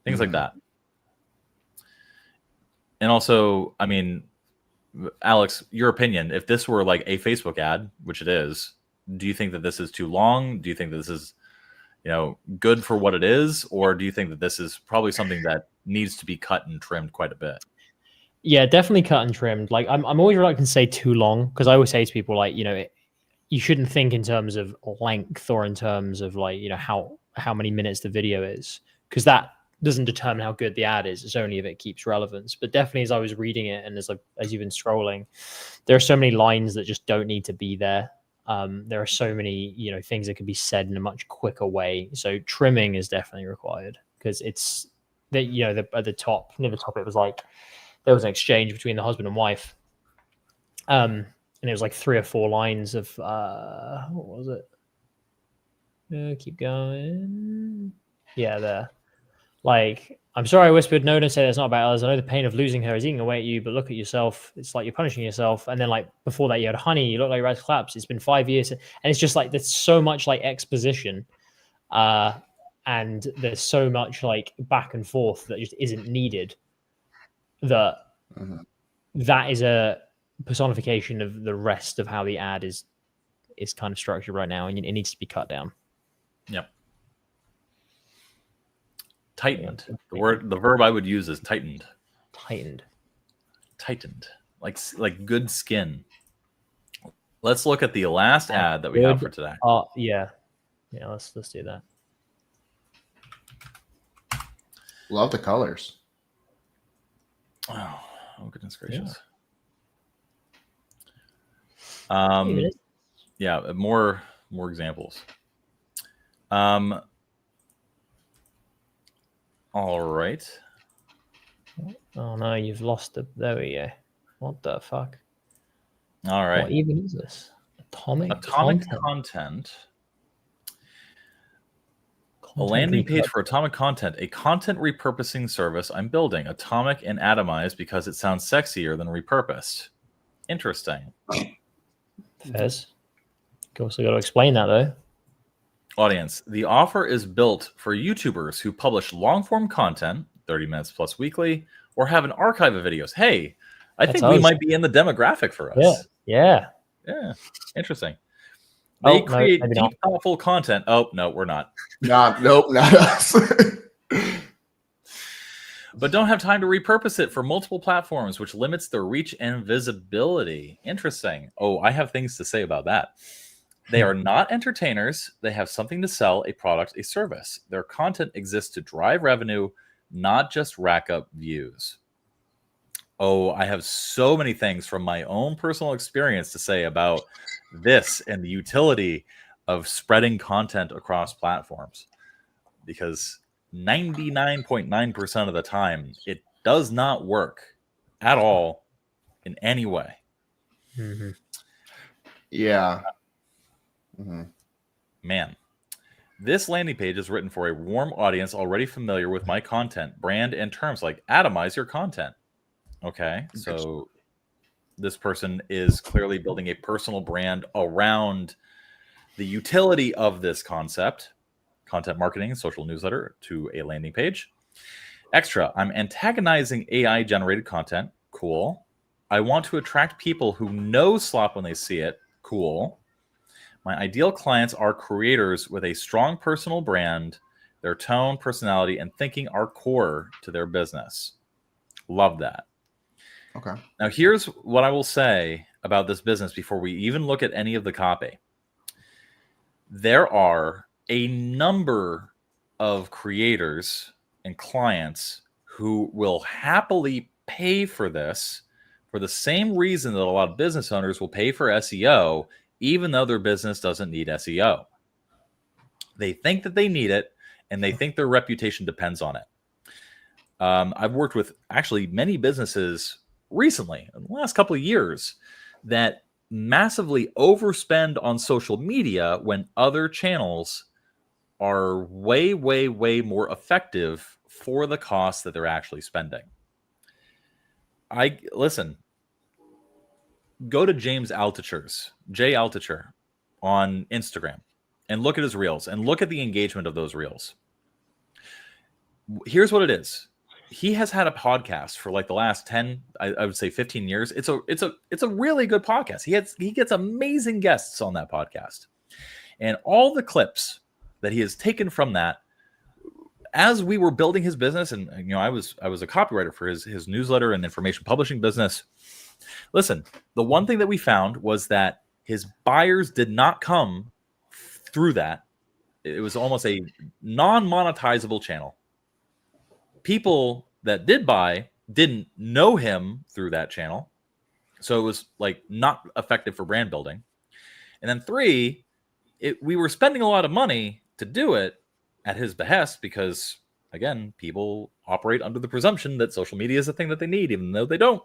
Speaker 1: things like that. And also, I mean, Alex, your opinion, if this were like a Facebook ad, which it is, do you think that this is too long? Do you think that this is, you know, good for what it is? Or do you think that this is probably something that needs to be cut and trimmed quite a bit?
Speaker 2: Yeah, definitely cut and trimmed. Like I'm always reluctant to say too long because I always say to people, like, you know, you shouldn't think in terms of length or in terms of like, you know, how many minutes the video is, because that doesn't determine how good the ad is. It's only if it keeps relevance. But definitely as I was reading it and as you've been scrolling, there are so many lines that just don't need to be there. There are so many, you know, things that can be said in a much quicker way. So trimming is definitely required because it's that, you know, at the top, near the top, it was like there was an exchange between the husband and wife. And it was like 3 or 4 lines of what was it? Keep going. Yeah, there. Like, I'm sorry I whispered, no, don't say that's not about us. I know the pain of losing her is eating away at you, but look at yourself. It's like you're punishing yourself. And then like before that, you had honey, you look like you're about to collapse. It's been 5 years. And it's just like, there's so much like exposition. And there's so much like back and forth that just isn't needed. That is a personification of the rest of how the ad is kind of structured right now. And it needs to be cut down.
Speaker 1: Yep. Tightened. The verb I would use is tightened.
Speaker 2: Tightened. Like good skin.
Speaker 1: Let's look at the last ad that we have for today.
Speaker 2: Yeah. Let's do that.
Speaker 4: Love the colors.
Speaker 1: Oh goodness gracious. Yeah, more examples. All right.
Speaker 2: Oh no, you've lost the. There we go. What the fuck?
Speaker 1: All right.
Speaker 2: What even is this? Atomic
Speaker 1: content. A landing page for Atomic Content, a content repurposing service I'm building. Atomic and atomized because it sounds sexier than repurposed. Interesting.
Speaker 2: Fez. Also got to explain that though.
Speaker 1: Audience, the offer is built for YouTubers who publish long-form content, 30 minutes plus weekly, or have an archive of videos. Hey, I
Speaker 2: That's
Speaker 1: think we
Speaker 2: us.
Speaker 1: might be in the demographic for us.
Speaker 2: Yeah.
Speaker 1: Yeah, interesting.
Speaker 2: Oh,
Speaker 1: They
Speaker 2: no,
Speaker 1: create
Speaker 2: maybe
Speaker 1: deep, thoughtful content. Oh, no, we're not.
Speaker 4: Nope, not us.
Speaker 1: But don't have time to repurpose it for multiple platforms, which limits their reach and visibility. Interesting. Oh, I have things to say about that. They are not entertainers. They have something to sell, a product, a service. Their content exists to drive revenue, not just rack up views. Oh, I have so many things from my own personal experience to say about this and the utility of spreading content across platforms, because 99.9% of the time, it does not work at all in any way.
Speaker 2: Mm-hmm.
Speaker 4: Yeah. Mm-hmm.
Speaker 1: Man, this landing page is written for a warm audience already familiar with my content, brand, and terms like atomize your content. Okay, so this person is clearly building a personal brand around the utility of this concept, content marketing, social newsletter, to a landing page. Extra, I'm antagonizing AI generated content. Cool. I want to attract people who know slop when they see it. Cool. My ideal clients are creators with a strong personal brand. Their tone, personality, and thinking are core to their business. Love that.
Speaker 4: Okay.
Speaker 1: Now, here's what I will say about this business before we even look at any of the copy. There are a number of creators and clients who will happily pay for this for the same reason that a lot of business owners will pay for SEO, even though their business doesn't need SEO. They think that they need it, and they think their reputation depends on it. I've worked with actually many businesses recently, in the last couple of years, that massively overspend on social media when other channels are way, way, way more effective for the cost that they're actually spending. Listen, go to Jay Altucher on Instagram, and look at his reels and look at the engagement of those reels. Here's what it is. He has had a podcast for like the last 10, I would say 15 years. It's a really good podcast. He gets amazing guests on that podcast. And all the clips that he has taken from that, as we were building his business, and I was a copywriter for his newsletter and information publishing business. Listen, the one thing that we found was that his buyers did not come through that. It was almost a non-monetizable channel. People that did buy didn't know him through that channel. So it was like not effective for brand building. And then 3, we were spending a lot of money to do it at his behest because, again, people operate under the presumption that social media is a thing that they need, even though they don't.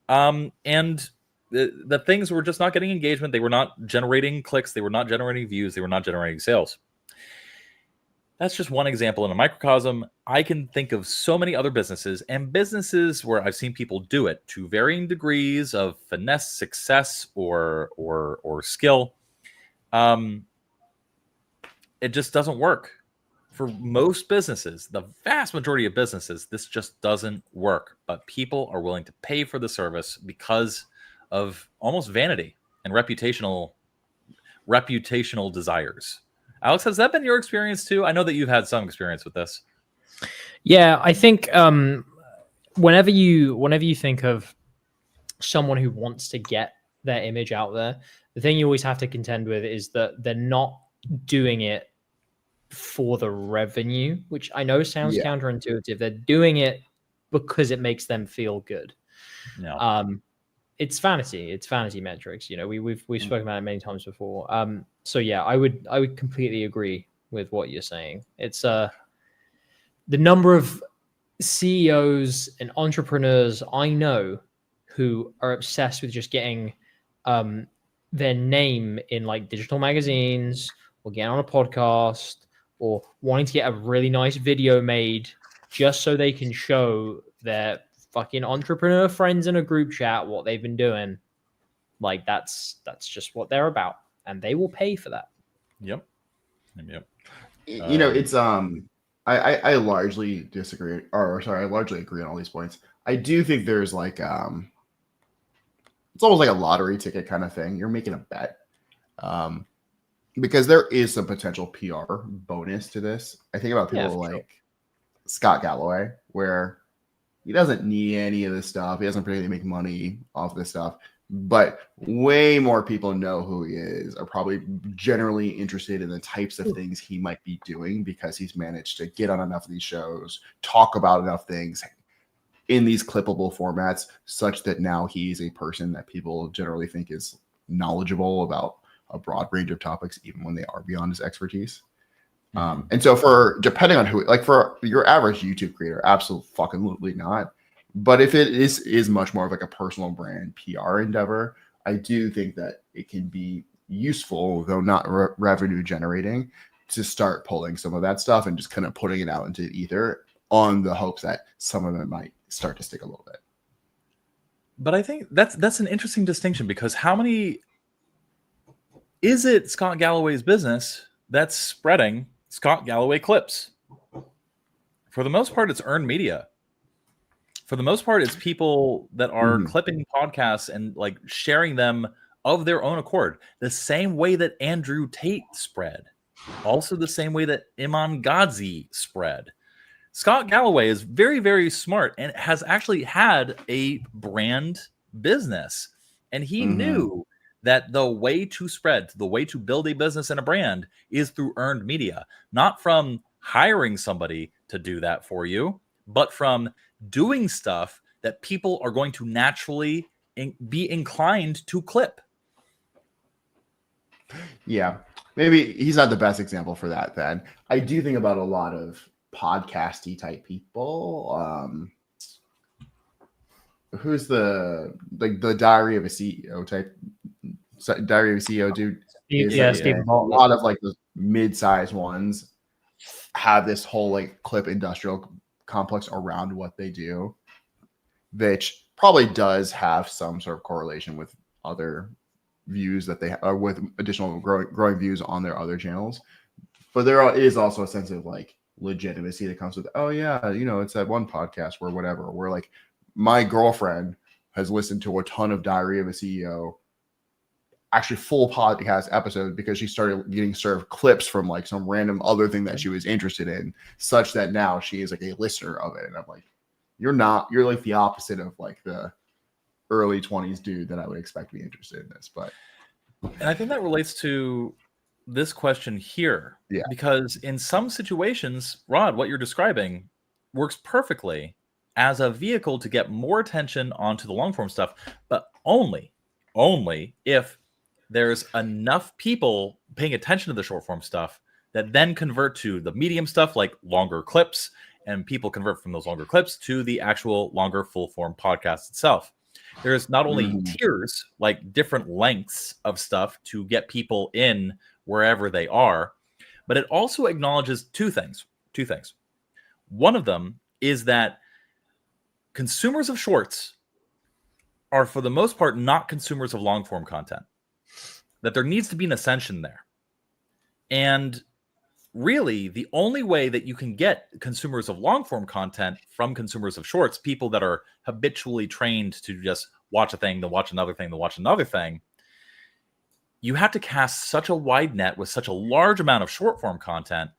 Speaker 1: And the things were just not getting engagement. They were not generating clicks. They were not generating views. They were not generating sales. That's just one example in a microcosm. I can think of so many other businesses and businesses where I've seen people do it to varying degrees of finesse, success, or skill. It just doesn't work. For most businesses, the vast majority of businesses, this just doesn't work. But people are willing to pay for the service because of almost vanity and reputational desires. Alex, has that been your experience too? I know that you've had some experience with this.
Speaker 2: Yeah, I think whenever you think of someone who wants to get their image out there, the thing you always have to contend with is that they're not doing it for the revenue, which I know sounds counterintuitive. They're doing it because it makes them feel good.
Speaker 1: No.
Speaker 2: It's vanity. It's vanity metrics. We've spoken about it many times before. So yeah, I would completely agree with what you're saying. It's the number of CEOs and entrepreneurs I know who are obsessed with just getting their name in like digital magazines or getting on a podcast or wanting to get a really nice video made just so they can show their fucking entrepreneur friends in a group chat what they've been doing. Like that's just what they're about, and they will pay for that.
Speaker 1: Yep.
Speaker 4: It's I largely disagree, or sorry, I largely agree on all these points. I do think there's like it's almost like a lottery ticket kind of thing. You're making a bet. Because there is some potential PR bonus to this. I think about people like Scott Galloway, where he doesn't need any of this stuff. He doesn't particularly make money off this stuff, but way more people know who he is, are probably generally interested in the types of things he might be doing because he's managed to get on enough of these shows, talk about enough things in these clippable formats, such that now he's a person that people generally think is knowledgeable about a broad range of topics, even when they are beyond his expertise. And so for, depending on who, like for your average YouTube creator, absolutely not. But if it is much more of like a personal brand PR endeavor, I do think that it can be useful, though not revenue generating, to start pulling some of that stuff and just kind of putting it out into ether on the hopes that some of it might start to stick a little bit.
Speaker 1: But I think that's an interesting distinction, because how many is it Scott Galloway's business that's spreading Scott Galloway clips? For the most part, it's earned media. For the most part, it's people that are clipping podcasts and like sharing them of their own accord, the same way that Andrew Tate spread, also the same way that Iman Gadzhi spread. Scott Galloway is very, very smart and has actually had a brand business. And he knew that the way to spread, the way to build a business and a brand is through earned media, not from hiring somebody to do that for you, but from doing stuff that people are going to naturally be inclined to clip.
Speaker 4: Yeah, maybe he's not the best example for that then. I do think about a lot of podcasty type people. Who's the Diary of a CEO type? Diary of a CEO dude.
Speaker 2: Steve
Speaker 4: a lot of like the mid-sized ones have this whole like clip industrial complex around what they do, which probably does have some sort of correlation with other views that they are, with additional growing views on their other channels. But there is also a sense of like legitimacy that comes with, oh yeah, you know, it's that one podcast where whatever, where like my girlfriend has listened to a ton of Diary of a CEO, actually full podcast episode, because she started getting served clips from like some random other thing that she was interested in, such that now she is like a listener of it. And I'm like, you're like the opposite of like the early 20s dude that I would expect to be interested in this. But
Speaker 1: and I think that relates to this question here.
Speaker 4: Yeah.
Speaker 1: Because in some situations, Rod, what you're describing works perfectly as a vehicle to get more attention onto the long form stuff, but only if there's enough people paying attention to the short form stuff that then convert to the medium stuff, like longer clips, and people convert from those longer clips to the actual longer full form podcast itself. There's not only tiers, like different lengths of stuff to get people in wherever they are, but it also acknowledges two things. One of them is that consumers of shorts are, for the most part, not consumers of long form content, that there needs to be an ascension there. And really, the only way that you can get consumers of long form content from consumers of shorts, people that are habitually trained to just watch a thing, then watch another thing, then watch another thing, you have to cast such a wide net with such a large amount of short form content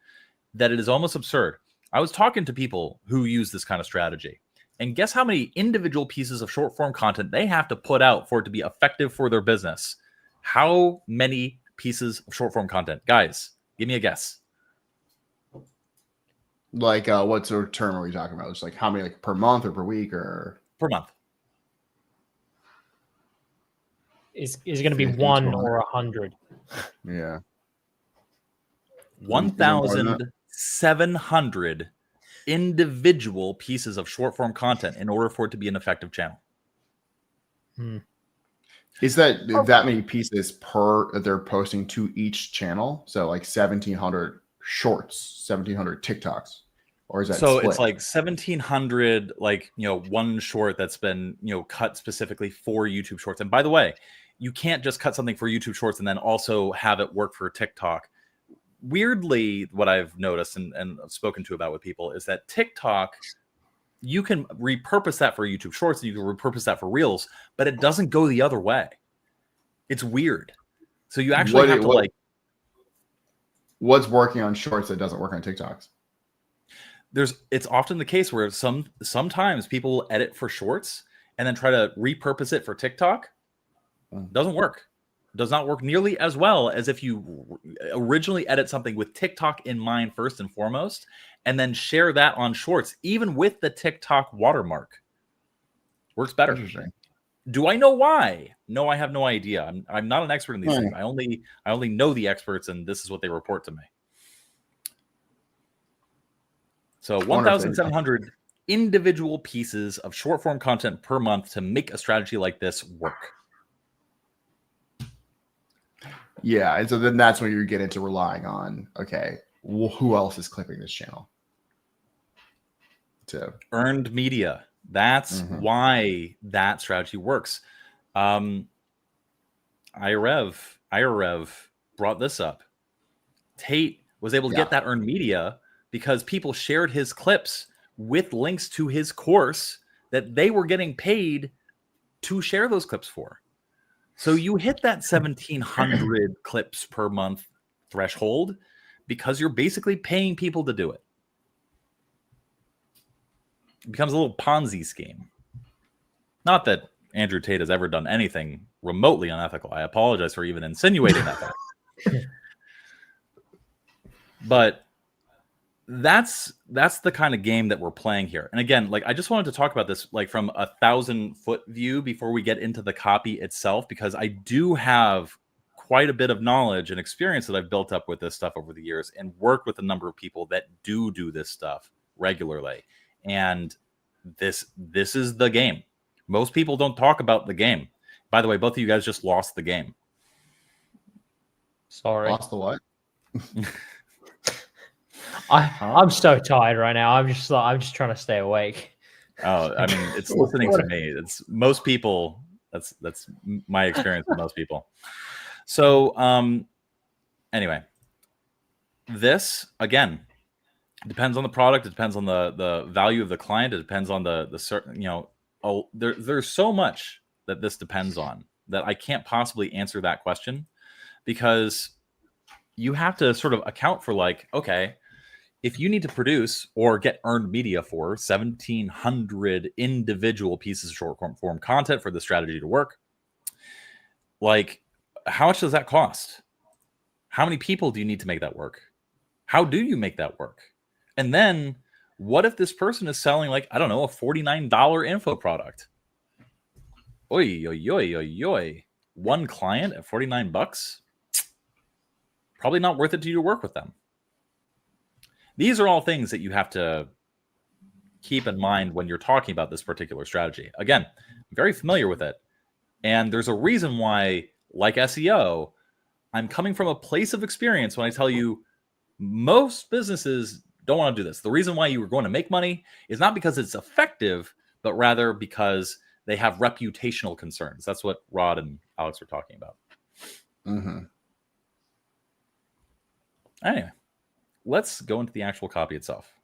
Speaker 1: that it is almost absurd. I was talking to people who use this kind of strategy, and guess how many individual pieces of short form content they have to put out for it to be effective for their business? How many pieces of short form content? Guys, give me a guess.
Speaker 4: Like, what sort of term are we talking about? It's like how many, like per month or per week or
Speaker 1: per month?
Speaker 2: Is it going to be 1 or 100?
Speaker 4: Yeah.
Speaker 1: 1,700 individual pieces of short form content in order for it to be an effective channel.
Speaker 4: Is that many pieces per they're posting to each channel? So like 1,700 shorts, 1,700 TikToks, or is that
Speaker 1: so
Speaker 4: split?
Speaker 1: It's like 1,700, like, you know, one short that's been, you know, cut specifically for YouTube Shorts. And by the way, you can't just cut something for YouTube Shorts and then also have it work for TikTok. weirdly, what I've noticed and spoken to about with people is that TikTok, you can repurpose that for YouTube Shorts and you can repurpose that for Reels, but it doesn't go the other way. It's weird. So you actually have to
Speaker 4: what's working on Shorts that doesn't work on TikToks?
Speaker 1: It's often the case where sometimes people edit for Shorts and then try to repurpose it for TikTok. Doesn't work. Does not work nearly as well as if you originally edit something with TikTok in mind first and foremost, and then share that on Shorts, even with the TikTok watermark. Works better.
Speaker 4: Interesting.
Speaker 1: Do I know why? No, I have no idea. I'm not an expert in these things. I only know the experts, and this is what they report to me. So 1,700 individual pieces of short form content per month to make a strategy like this work.
Speaker 4: Yeah, and so then that's when you get into relying on, okay, who else is clipping this channel?
Speaker 1: Earned media. That's why that strategy works. IREV brought this up. Tate was able to get that earned media because people shared his clips with links to his course that they were getting paid to share those clips for. So you hit that 1,700 clips per month threshold because you're basically paying people to do it. It becomes a little Ponzi scheme. Not that Andrew Tate has ever done anything remotely unethical. I apologize for even insinuating that fact. But that's the kind of game that we're playing here. And again, like, I just wanted to talk about this like from 1,000-foot view before we get into the copy itself, because I do have quite a bit of knowledge and experience that I've built up with this stuff over the years and worked with a number of people that do this stuff regularly. And this is the game. Most people don't talk about the game. By the way, both of you guys just lost the game.
Speaker 2: Sorry.
Speaker 4: Lost the what?
Speaker 2: I'm so tired right now. I'm just trying to stay awake.
Speaker 1: Oh, I mean, it's listening to me. It's most people. That's my experience with most people. So, anyway, this again depends on the product. It depends on the value of the client. It depends on the certain, there's so much that this depends on that I can't possibly answer that question, because you have to sort of account for, like, okay, if you need to produce or get earned media for 1,700 individual pieces of short form content for the strategy to work, like, how much does that cost? How many people do you need to make that work? How do you make that work? And then what if this person is selling, like, I don't know, a $49 info product? Oy, oy, oy, oy, oy. One client at $49? Probably not worth it to you to work with them. These are all things that you have to keep in mind when you're talking about this particular strategy. Again, I'm very familiar with it. And there's a reason why, like SEO, I'm coming from a place of experience when I tell you most businesses don't want to do this. The reason why you are going to make money is not because it's effective, but rather because they have reputational concerns. That's what Rod and Alex were talking about. Anyway, let's go into the actual copy itself.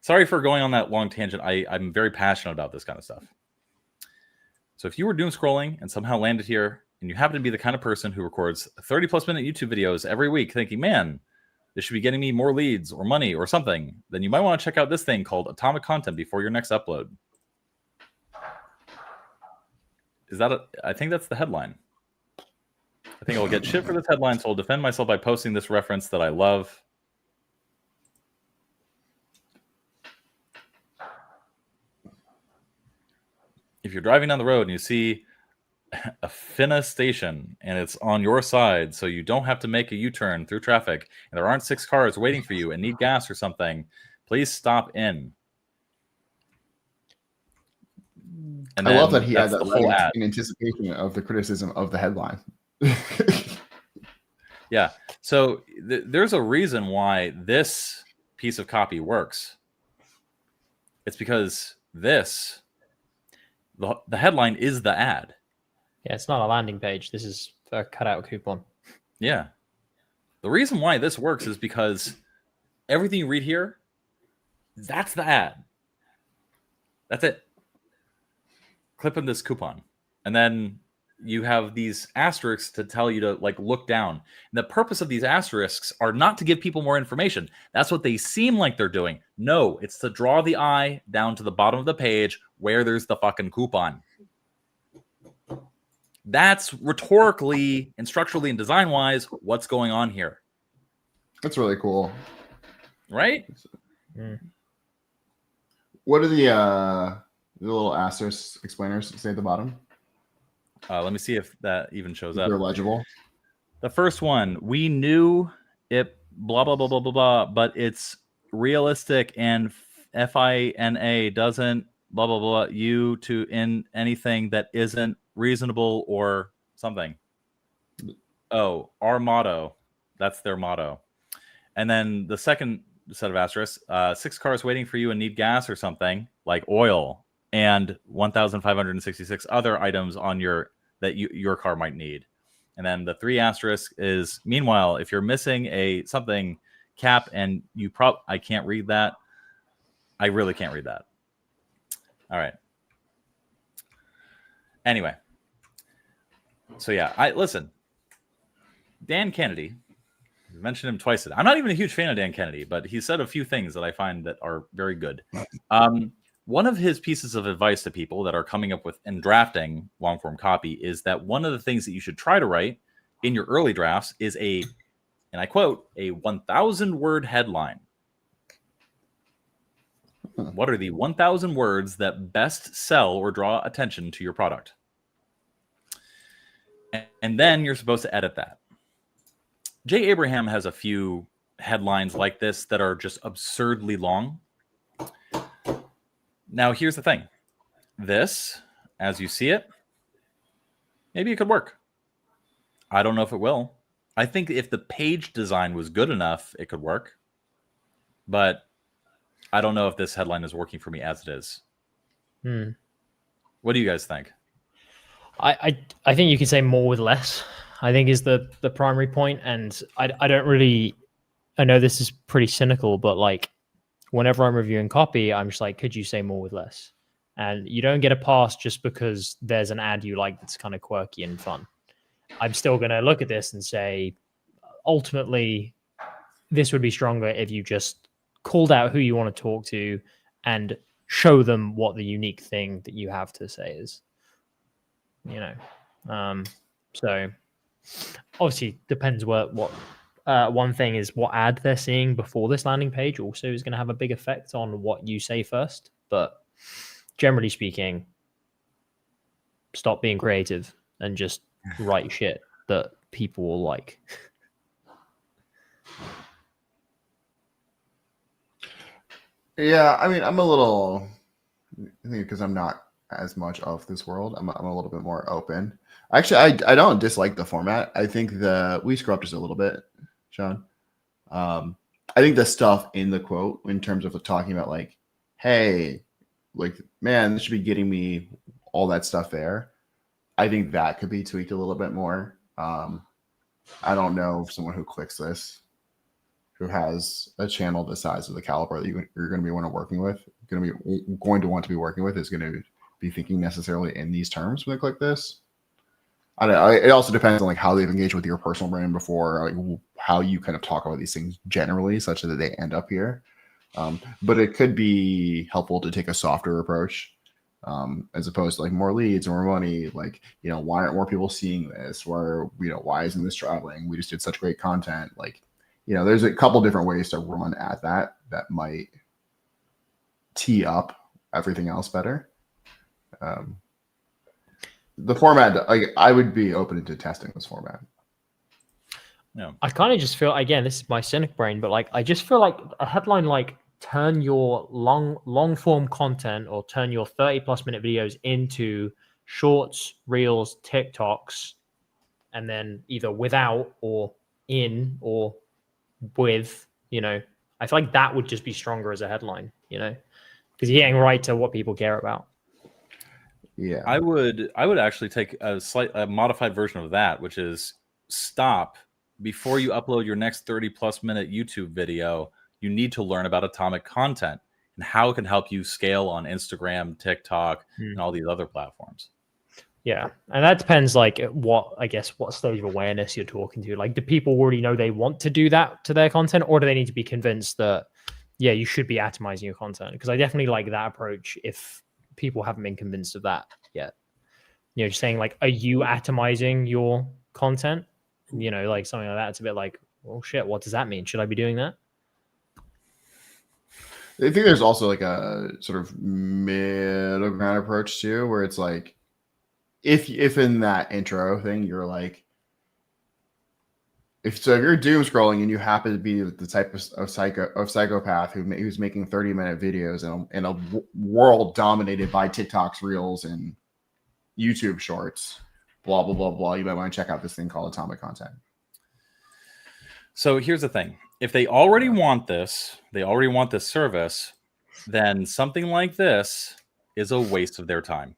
Speaker 1: Sorry for going on that long tangent. I'm very passionate about this kind of stuff. So if you were doom scrolling and somehow landed here, and you happen to be the kind of person who records 30+ minute YouTube videos every week thinking, man, this should be getting me more leads or money or something, then you might want to check out this thing called Atomic Content before your next upload. I think that's the headline. I think I'll get shit for this headline, so I'll defend myself by posting this reference that I love. If you're driving down the road and you see a Finna station and it's on your side, so you don't have to make a U-turn through traffic, and there aren't 6 cars waiting for you and need gas or something, please stop in. And
Speaker 4: I love that he had that
Speaker 1: whole ad
Speaker 4: in anticipation of the criticism of the headline.
Speaker 1: Yeah. So there's a reason why this piece of copy works. It's because the headline is the ad.
Speaker 2: Yeah, it's not a landing page. This is a cutout coupon.
Speaker 1: Yeah. The reason why this works is because everything you read here, that's the ad. That's it. Clip in this coupon. And then you have these asterisks to tell you to like look down. And the purpose of these asterisks are not to give people more information. That's what they seem like they're doing. No, it's to draw the eye down to the bottom of the page where there's the fucking coupon. That's rhetorically and structurally and design-wise what's going on here.
Speaker 4: That's really cool.
Speaker 1: Right?
Speaker 4: What are the little asterisk explainers say at the bottom?
Speaker 1: Let me see if that even shows up.
Speaker 4: They're legible.
Speaker 1: The first one, we knew it, blah, blah, blah, blah, blah, blah, but it's realistic and FINA doesn't, blah, blah, blah, you to in anything that isn't reasonable or something. Oh, our motto. That's their motto. And then the second set of asterisks, 6 cars waiting for you and need gas or something, like oil, and 1,566 other items on your car might need. And then the 3 asterisk is, meanwhile, if you're missing a something cap and you I can't read that. I really can't read that. All right. Anyway. So yeah, listen. Dan Kennedy, I mentioned him twice today. I'm not even a huge fan of Dan Kennedy, but he said a few things that I find that are very good. One of his pieces of advice to people that are coming up with and drafting long form copy is that one of the things that you should try to write in your early drafts is and I quote, a 1,000 word headline. What are the 1,000 words that best sell or draw attention to your product? And then you're supposed to edit that. Jay Abraham has a few headlines like this that are just absurdly long. Now, here's the thing. This, as you see it, maybe it could work. I don't know if it will. I think if the page design was good enough, it could work. But I don't know if this headline is working for me as it is. What do you guys think?
Speaker 2: I think you can say more with less, I think is the primary point. And I don't really, I know this is pretty cynical, but like whenever I'm reviewing copy, I'm just like, could you say more with less? And you don't get a pass just because there's an ad you like that's kind of quirky and fun. I'm still going to look at this and say, ultimately, this would be stronger if you just called out who you want to talk to and show them what the unique thing that you have to say is. You know, so obviously depends what one thing is what ad they're seeing before this landing page also is going to have a big effect on what you say first. But generally speaking, stop being creative and just write shit that people will like.
Speaker 4: Yeah, I mean, I'm a little, I think because I'm not as much of this world, I'm a little bit more open. Actually, I don't dislike the format. I think we screw up just a little bit, Sean. I think the stuff in the quote in terms of talking about like, hey, like, man, this should be getting me all that stuff there. I think that could be tweaked a little bit more. I don't know if someone who clicks this, who has a channel the size of the caliber that you're going to be working with, going to want to be working with, is going to be thinking necessarily in these terms when they click this. I don't know. It also depends on like how they've engaged with your personal brand before, like how you kind of talk about these things generally, such that they end up here. But it could be helpful to take a softer approach, as opposed to like more leads, more money. Like, you know, why aren't more people seeing this? Why isn't this traveling? We just did such great content. Like, you know, there's a couple different ways to run at that might tee up everything else better. The format, like, I would be open to testing this format.
Speaker 2: Yeah. I kind of just feel, again, this is my cynic brain, but like, I just feel like a headline like turn your long form content or turn your 30+ minute videos into shorts, reels, TikToks, and then either without or in or with, you know, I feel like that would just be stronger as a headline, you know, because you're getting right to what people care about.
Speaker 4: Yeah,
Speaker 1: I would actually take a modified version of that, which is stop before you upload your next 30+ minute YouTube video, you need to learn about atomic content and how it can help you scale on Instagram, TikTok, and all these other platforms.
Speaker 2: Yeah, and that depends, like, what stage of awareness you're talking to. Like, do people already know they want to do that to their content, or do they need to be convinced that, yeah, you should be atomizing your content? Because I definitely like that approach if people haven't been convinced of that yet. You know, just saying, like, are you atomizing your content? You know, like something like that. It's a bit like, oh shit, what does that mean? Should I be doing that?
Speaker 4: I think there's also like a sort of middle ground approach too, where it's like, if in that intro thing, you're like, if you're doom scrolling and you happen to be the type of psychopath who's making 30-minute videos in a world dominated by TikToks, Reels, and YouTube Shorts, blah blah blah blah, you might want to check out this thing called atomic content.
Speaker 1: So here's the thing: if they already want this service, then something like this is a waste of their time.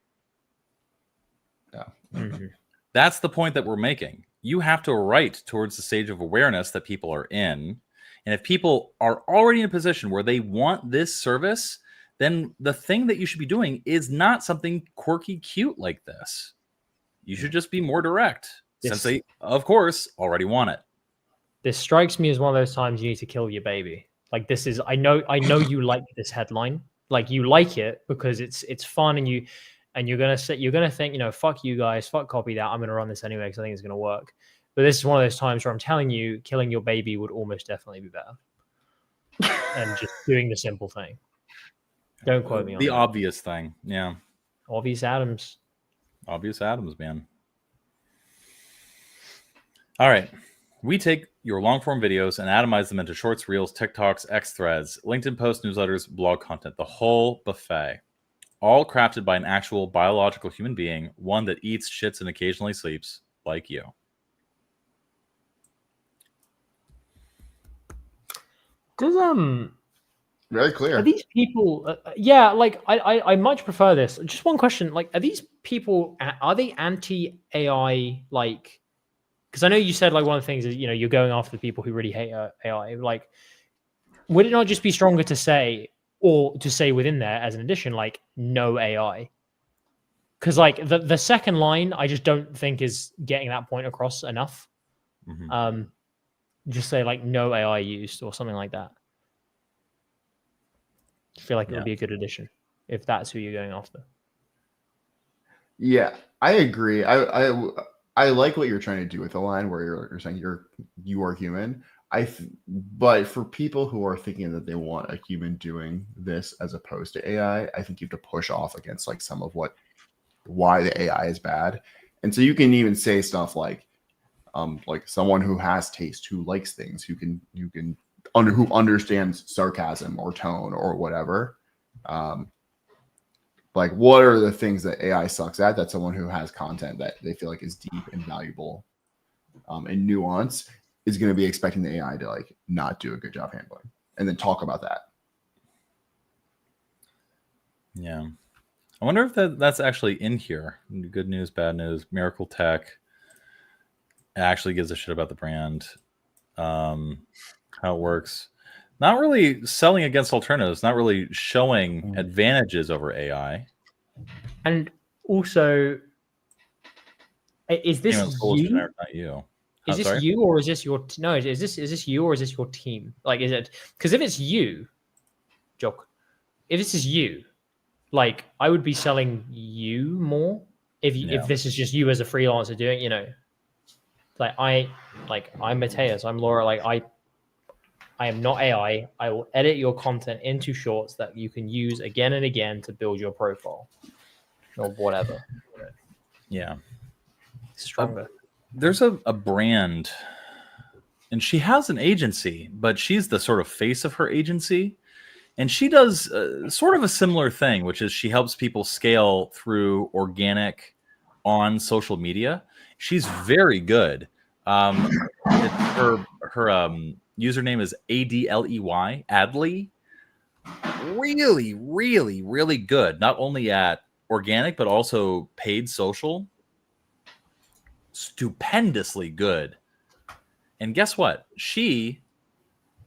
Speaker 4: Yeah.
Speaker 2: Mm-hmm.
Speaker 1: That's the point that we're making. You have to write towards the stage of awareness that people are in. And if people are already in a position where they want this service, then the thing that you should be doing is not something quirky, cute like this. You should just be more direct, since they, of course, already want it.
Speaker 2: This strikes me as one of those times you need to kill your baby. Like, this is, I know you like this headline. Like, you like it because it's fun, and you're gonna think, you know, fuck you guys, fuck copy that. I'm gonna run this anyway because I think it's gonna work. But this is one of those times where I'm telling you, killing your baby would almost definitely be better. And just doing the simple thing. Don't quote me on
Speaker 1: the
Speaker 2: that.
Speaker 1: obvious thing. Yeah.
Speaker 2: Obvious Adams.
Speaker 1: Obvious Adams, man. All right. We take your long form videos and atomize them into shorts, reels, TikToks, X threads, LinkedIn posts, newsletters, blog content, the whole buffet, all crafted by an actual biological human being, one that eats, shits, and occasionally sleeps like you.
Speaker 2: Does
Speaker 4: Very clear.
Speaker 2: Are these people? Yeah, like I much prefer this. Just one question: like, are these people? Are they anti-AI? Like, because I know you said, like, one of the things is, you know, you're going after the people who really hate AI. Like, would it not just be stronger to say, or to say within there as an addition, like, no AI? Because, like, the second line, I just don't think is getting that point across enough.
Speaker 1: Mm-hmm.
Speaker 2: Just say, like, no AI used or something like that. I feel like it would be a good addition if that's who you're going after.
Speaker 4: Yeah, I agree. I like what you're trying to do with the line where you're saying you are human. But for people who are thinking that they want a human doing this as opposed to AI, I think you have to push off against like some of why the AI is bad. And so you can even say stuff like someone who has taste, who likes things, who understands sarcasm or tone or whatever. Like, what are the things that AI sucks at that someone who has content that they feel like is deep and valuable and nuance is going to be expecting the AI to like not do a good job handling, and then talk about that.
Speaker 1: Yeah. I wonder if that's actually in here. Good news, bad news, Miracle Tech. It actually gives a shit about the brand. How it works. Not really selling against alternatives, not really showing advantages over AI.
Speaker 2: And also, is this you?
Speaker 1: Not you.
Speaker 2: Is this you, or is this your is this you, or is this your team? Like, is it, because if it's you, joke, if this is you, like, I would be selling you more if this is just you as a freelancer doing, you know, I'm Mateus, I'm Laura, like, I am not AI. I will edit your content into shorts that you can use again and again to build your profile or whatever.
Speaker 1: Yeah.
Speaker 2: Stronger.
Speaker 1: There's a brand, and she has an agency, but she's the sort of face of her agency. And she does sort of a similar thing, which is she helps people scale through organic on social media. She's very good. Her username is ADLEY, Adley. Really, really, really good. Not only at organic, but also paid social. Stupendously good. And guess what? She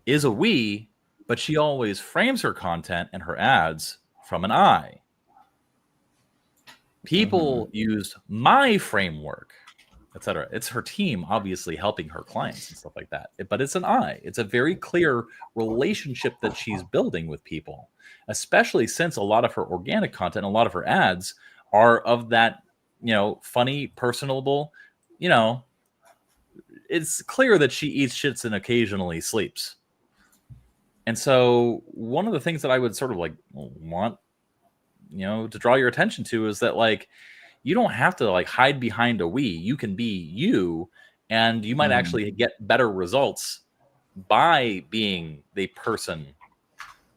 Speaker 1: is a we, but she always frames her content and her ads from an I. People used my framework, etc. It's her team obviously helping her clients and stuff like that. But it's an I. It's a very clear relationship that she's building with people, especially since a lot of her organic content, a lot of her ads are of that, funny, personable, it's clear that she eats shits and occasionally sleeps. And so one of the things that I would sort of like want, to draw your attention to is that like, you don't have to like hide behind a we. You can be you, and you might actually get better results by being the person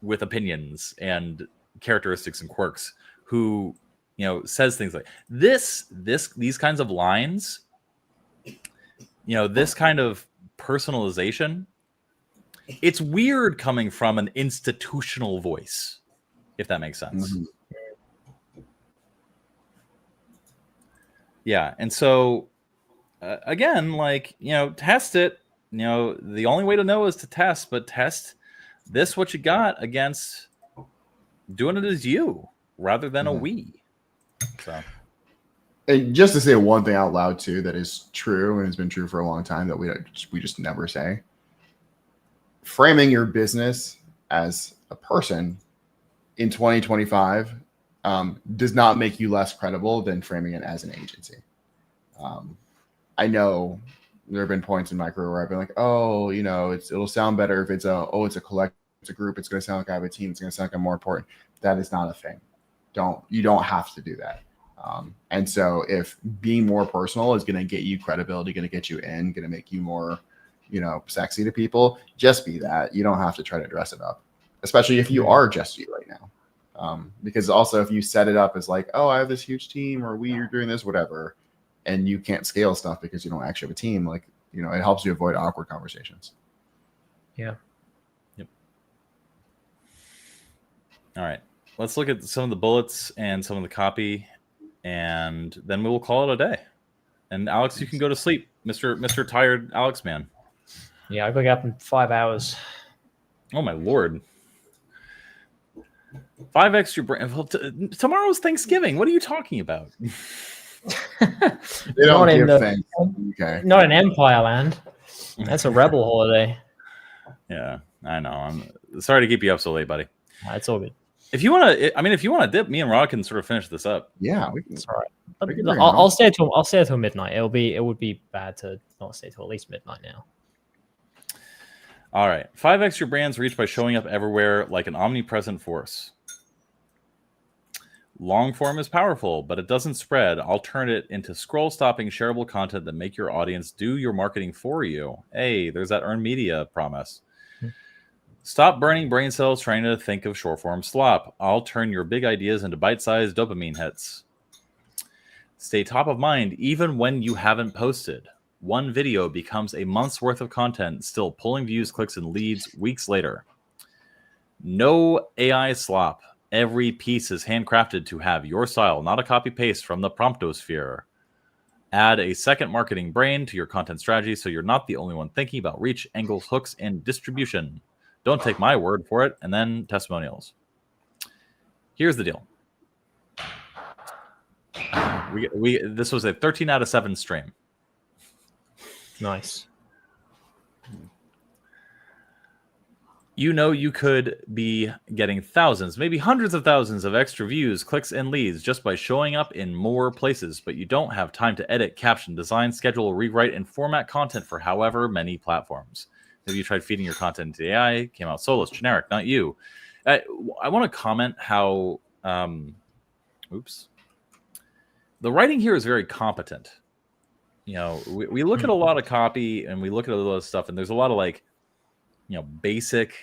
Speaker 1: with opinions and characteristics and quirks who, says things like these kinds of lines, this kind of personalization. It's weird coming from an institutional voice, if that makes sense. Yeah. And so again, like, test it. The only way to know is to test, but test this, what you got, against doing it as you rather than a we. So,
Speaker 4: and just to say one thing out loud too, that is true and has been true for a long time that we just never say. Framing your business as a person in 2025 does not make you less credible than framing it as an agency. I know there have been points in my career where I've been like, it'll sound better if it's a collective, it's a group, it's going to sound like I have a team, it's going to sound like I'm more important. That is not a thing. You don't have to do that. And so if being more personal is going to get you credibility, going to get you in, going to make you more, sexy to people, just be that. You don't have to try to dress it up, especially if you are just you right now. Because also if you set it up as like, I have this huge team, or we are doing this, whatever, and you can't scale stuff because you don't actually have a team, like, it helps you avoid awkward conversations.
Speaker 2: Yeah.
Speaker 1: Yep. All right. Let's look at some of the bullets and some of the copy, and then we will call it a day. And Alex, you can go to sleep, Mr. Tired Alex man.
Speaker 2: Yeah, I wake up in 5 hours.
Speaker 1: Oh my Lord. 5 extra brain. Well, tomorrow's Thanksgiving. What are you talking about?
Speaker 4: They don't give thanks. Okay.
Speaker 2: Not in Empire Land. That's a rebel holiday.
Speaker 1: Yeah, I know. I'm sorry to keep you up so late, buddy.
Speaker 2: It's all good.
Speaker 1: If you want to dip, me and Rod can sort of finish this up.
Speaker 4: Yeah,
Speaker 2: it's all right. I'll stay till midnight. It would be bad to not stay till at least midnight now.
Speaker 1: All right. 5 extra brands reach by showing up everywhere like an omnipresent force. Long form is powerful, but it doesn't spread. I'll turn it into scroll-stopping, shareable content that make your audience do your marketing for you. Hey, there's that earned media promise. Stop burning brain cells trying to think of short-form slop. I'll turn your big ideas into bite-sized dopamine hits. Stay top of mind even when you haven't posted. One video becomes a month's worth of content, still pulling views, clicks, and leads weeks later. No AI slop. Every piece is handcrafted to have your style, not a copy-paste from the promptosphere. Add a second marketing brain to your content strategy so you're not the only one thinking about reach, angles, hooks, and distribution. Don't take my word for it. And then testimonials. Here's the deal. This was a 13 out of 7 stream.
Speaker 2: Nice.
Speaker 1: You could be getting thousands, maybe hundreds of thousands of extra views, clicks, and leads just by showing up in more places, but you don't have time to edit, caption, design, schedule, rewrite, and format content for however many platforms. Have you tried feeding your content into AI? Came out soulless, generic, not you. I want to comment how, the writing here is very competent. We look at a lot of copy and we look at a lot of stuff, and there's a lot of basic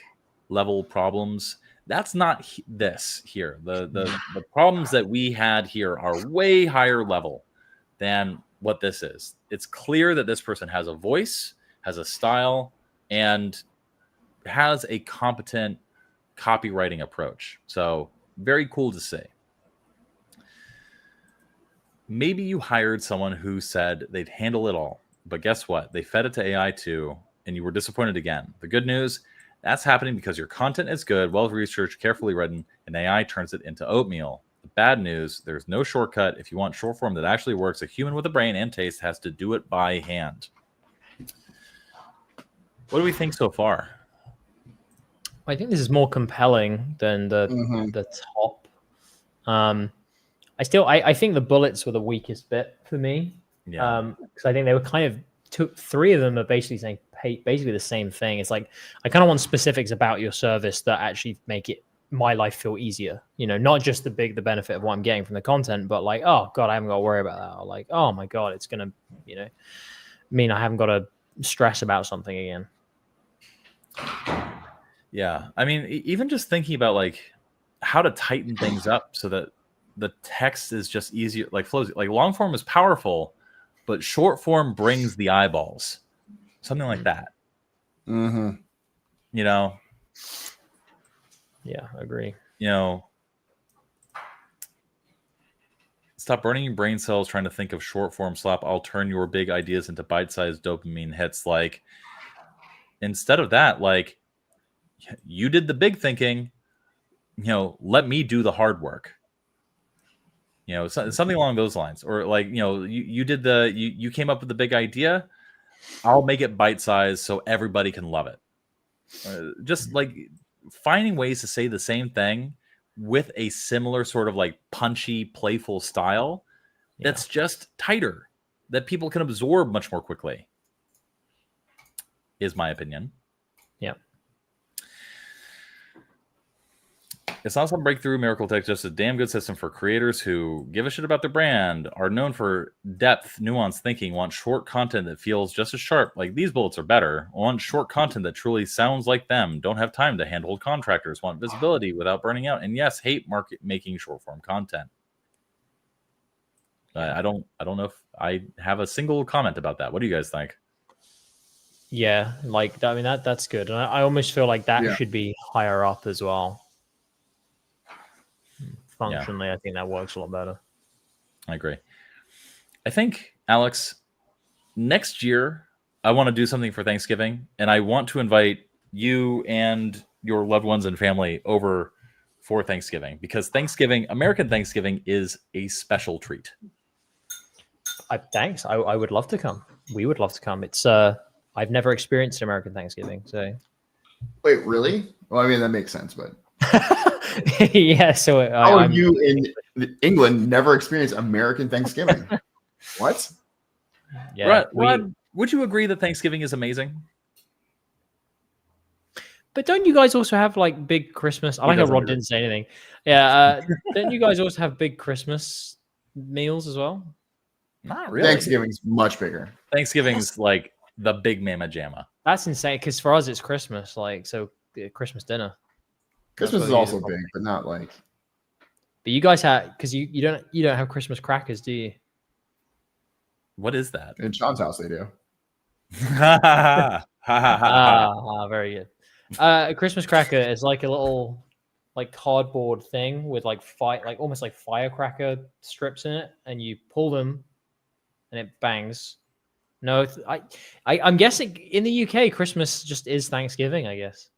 Speaker 1: level problems. That's not this here. The problems that we had here are way higher level than what this is. It's clear that this person has a voice, has a style, and has a competent copywriting approach. So very cool to see. Maybe you hired someone who said they'd handle it all, But guess what? They fed it to AI too, and you were disappointed again. The good news, that's happening because your content is good, well-researched, carefully written, and AI turns it into oatmeal. The bad news, there's no shortcut. If you want short form that actually works, a human with a brain and taste has to do it by hand. What do we think so far?
Speaker 2: I think this is more compelling than the top. I think the bullets were the weakest bit for me.
Speaker 1: Yeah.
Speaker 2: Because I think they were kind of three of them are basically saying basically the same thing. It's like, I kind of want specifics about your service that actually make it my life feel easier. You know, not just the benefit of what I'm getting from the content, but like, oh God, I haven't got to worry about that. Or like, oh my God, it's gonna, you know, mean I haven't got to stress about something again.
Speaker 1: Yeah. I mean, even just thinking about like how to tighten things up so that the text is just easier, like flows. Like long form is powerful, but short form brings the eyeballs. Something like that.
Speaker 4: Mm-hmm.
Speaker 1: You know?
Speaker 2: Yeah, I agree.
Speaker 1: You know, stop burning your brain cells trying to think of short form slap. I'll turn your big ideas into bite-sized dopamine hits. Like, instead of that, like, you did the big thinking, you know, let me do the hard work. You know, something along those lines. Or like, you know, you came up with the big idea. I'll make it bite-sized so everybody can love it. Just like finding ways to say the same thing with a similar sort of like punchy, playful style that's just tighter, that people can absorb much more quickly, is my opinion.
Speaker 2: Yeah.
Speaker 1: It's not some breakthrough miracle tech, just a damn good system for creators who give a shit about their brand, are known for depth, nuanced thinking, want short content that feels just as sharp. Like these bullets are better. Want short content that truly sounds like them. Don't have time to handhold contractors. Want visibility without burning out. And yes, hate making short form content. I don't know if I have a single comment about that. What do you guys think?
Speaker 2: Yeah, like I mean that's good, and I almost feel like that should be higher up as well. Functionally, I think that works a lot better.
Speaker 1: I agree. I think, Alex, next year I want to do something for Thanksgiving, and I want to invite you and your loved ones and family over for Thanksgiving, because American Thanksgiving is a special treat.
Speaker 2: Thanks. I would love to come. We would love to come. It's I've never experienced American Thanksgiving, so.
Speaker 4: Wait, really? Well, I mean that makes sense, but.
Speaker 2: Yeah, so
Speaker 4: how are you in England never experienced American Thanksgiving? What?
Speaker 2: Yeah,
Speaker 1: Rod, would you agree that Thanksgiving is amazing?
Speaker 2: But don't you guys also have like big Christmas? I like how Rod didn't say anything. Yeah, don't you guys also have big Christmas meals as well?
Speaker 1: Not really.
Speaker 4: Thanksgiving's much bigger.
Speaker 1: Thanksgiving's like the big mama jamma.
Speaker 2: That's insane, because for us it's Christmas, like so Christmas dinner.
Speaker 4: Christmas is also big, but not like.
Speaker 2: But you guys have, because you don't have Christmas crackers, do you?
Speaker 1: What is that?
Speaker 4: In Sean's house, they do.
Speaker 2: Very good. A Christmas cracker is like a little like cardboard thing with like almost like firecracker strips in it, and you pull them, and it bangs. No, I'm guessing in the UK, Christmas just is Thanksgiving, I guess.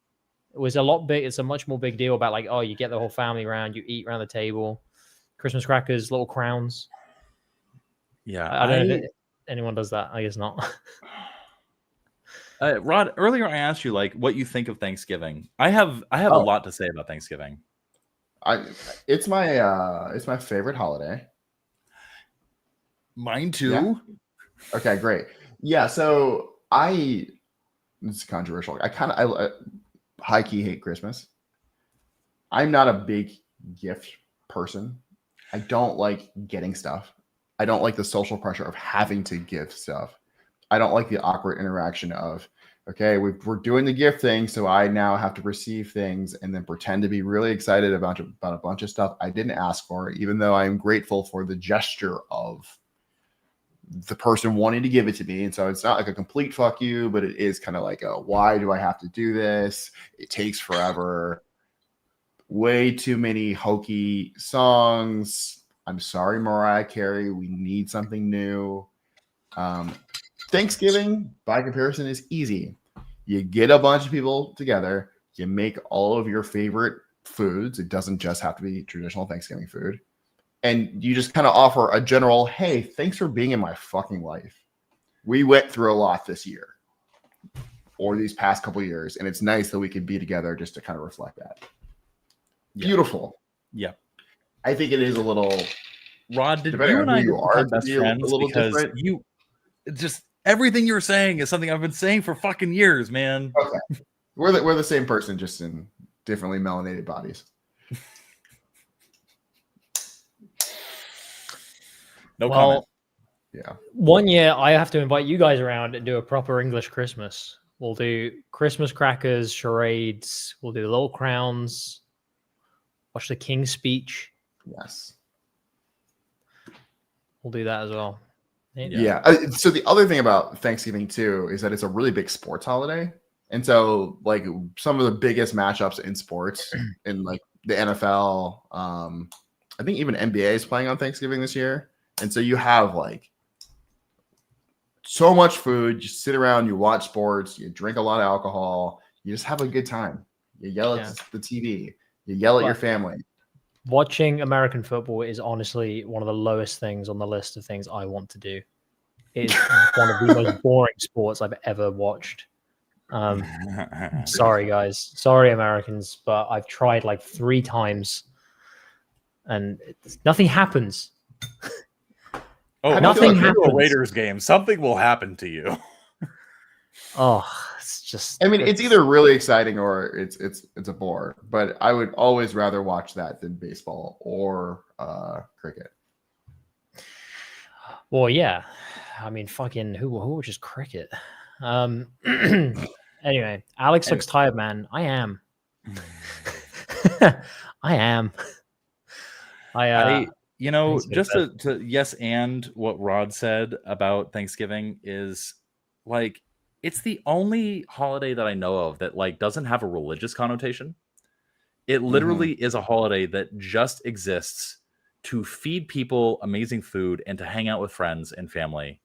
Speaker 2: It was a lot big. It's a much more big deal about like, oh, you get the whole family around, you eat around the table, Christmas crackers, little crowns.
Speaker 1: Yeah,
Speaker 2: I don't know if anyone does that. I guess not.
Speaker 1: Rod, earlier I asked you like what you think of Thanksgiving. I have a lot to say about Thanksgiving.
Speaker 4: It's my favorite holiday.
Speaker 1: Mine too.
Speaker 4: Yeah. Okay, great. Yeah, so this is controversial. I high key hate Christmas. I'm not a big gift person. I don't like getting stuff. I don't like the social pressure of having to give stuff. I don't like the awkward interaction of, okay, we're doing the gift thing, so I now have to receive things and then pretend to be really excited about a bunch of stuff I didn't ask for, even though I'm grateful for the gesture of the person wanting to give it to me. And so it's not like a complete fuck you, but it is kind of like why do I have to do this? It takes forever. Way too many hokey songs. I'm sorry, Mariah Carey. We need something new. Thanksgiving, by comparison, is easy. You get a bunch of people together. You make all of your favorite foods. It doesn't just have to be traditional Thanksgiving food. And you just kind of offer a general, hey, thanks for being in my fucking life. We went through a lot this year or these past couple of years, and it's nice that we could be together just to kind of reflect that. Yeah. Beautiful.
Speaker 1: Yeah.
Speaker 4: I think it is a little...
Speaker 1: Rod, did you and I become best friends because different? You just... Everything you're saying is something I've been saying for fucking years, man.
Speaker 4: Okay. We're the same person, just in differently melanated bodies.
Speaker 1: No comment.
Speaker 4: Yeah.
Speaker 2: One year I have to invite you guys around and do a proper English Christmas. We'll do Christmas crackers, charades. We'll do little crowns. Watch the King's speech.
Speaker 4: Yes.
Speaker 2: We'll do that as well.
Speaker 4: Yeah. So the other thing about Thanksgiving too is that it's a really big sports holiday. And so like some of the biggest matchups in sports in like the NFL, I think even NBA is playing on Thanksgiving this year. And so you have like so much food, you sit around, you watch sports, you drink a lot of alcohol, you just have a good time. You yell at the TV, you yell at your family.
Speaker 2: Watching American football is honestly one of the lowest things on the list of things I want to do. It's one of the most boring sports I've ever watched. Sorry, guys. Sorry, Americans, but I've tried like 3 times and nothing happens.
Speaker 1: Oh, nothing happens. A Raiders game. Something will happen to you.
Speaker 2: Oh, it's just...
Speaker 4: I mean, it's either really exciting or it's a bore, but I would always rather watch that than baseball or cricket.
Speaker 2: Well, yeah. I mean, fucking who watches cricket? Anyway, Alex looks tired, man. I am. I am.
Speaker 1: You know, just to yes and what Rod said about Thanksgiving is like it's the only holiday that I know of that like doesn't have a religious connotation. It literally is a holiday that just exists to feed people amazing food and to hang out with friends and family.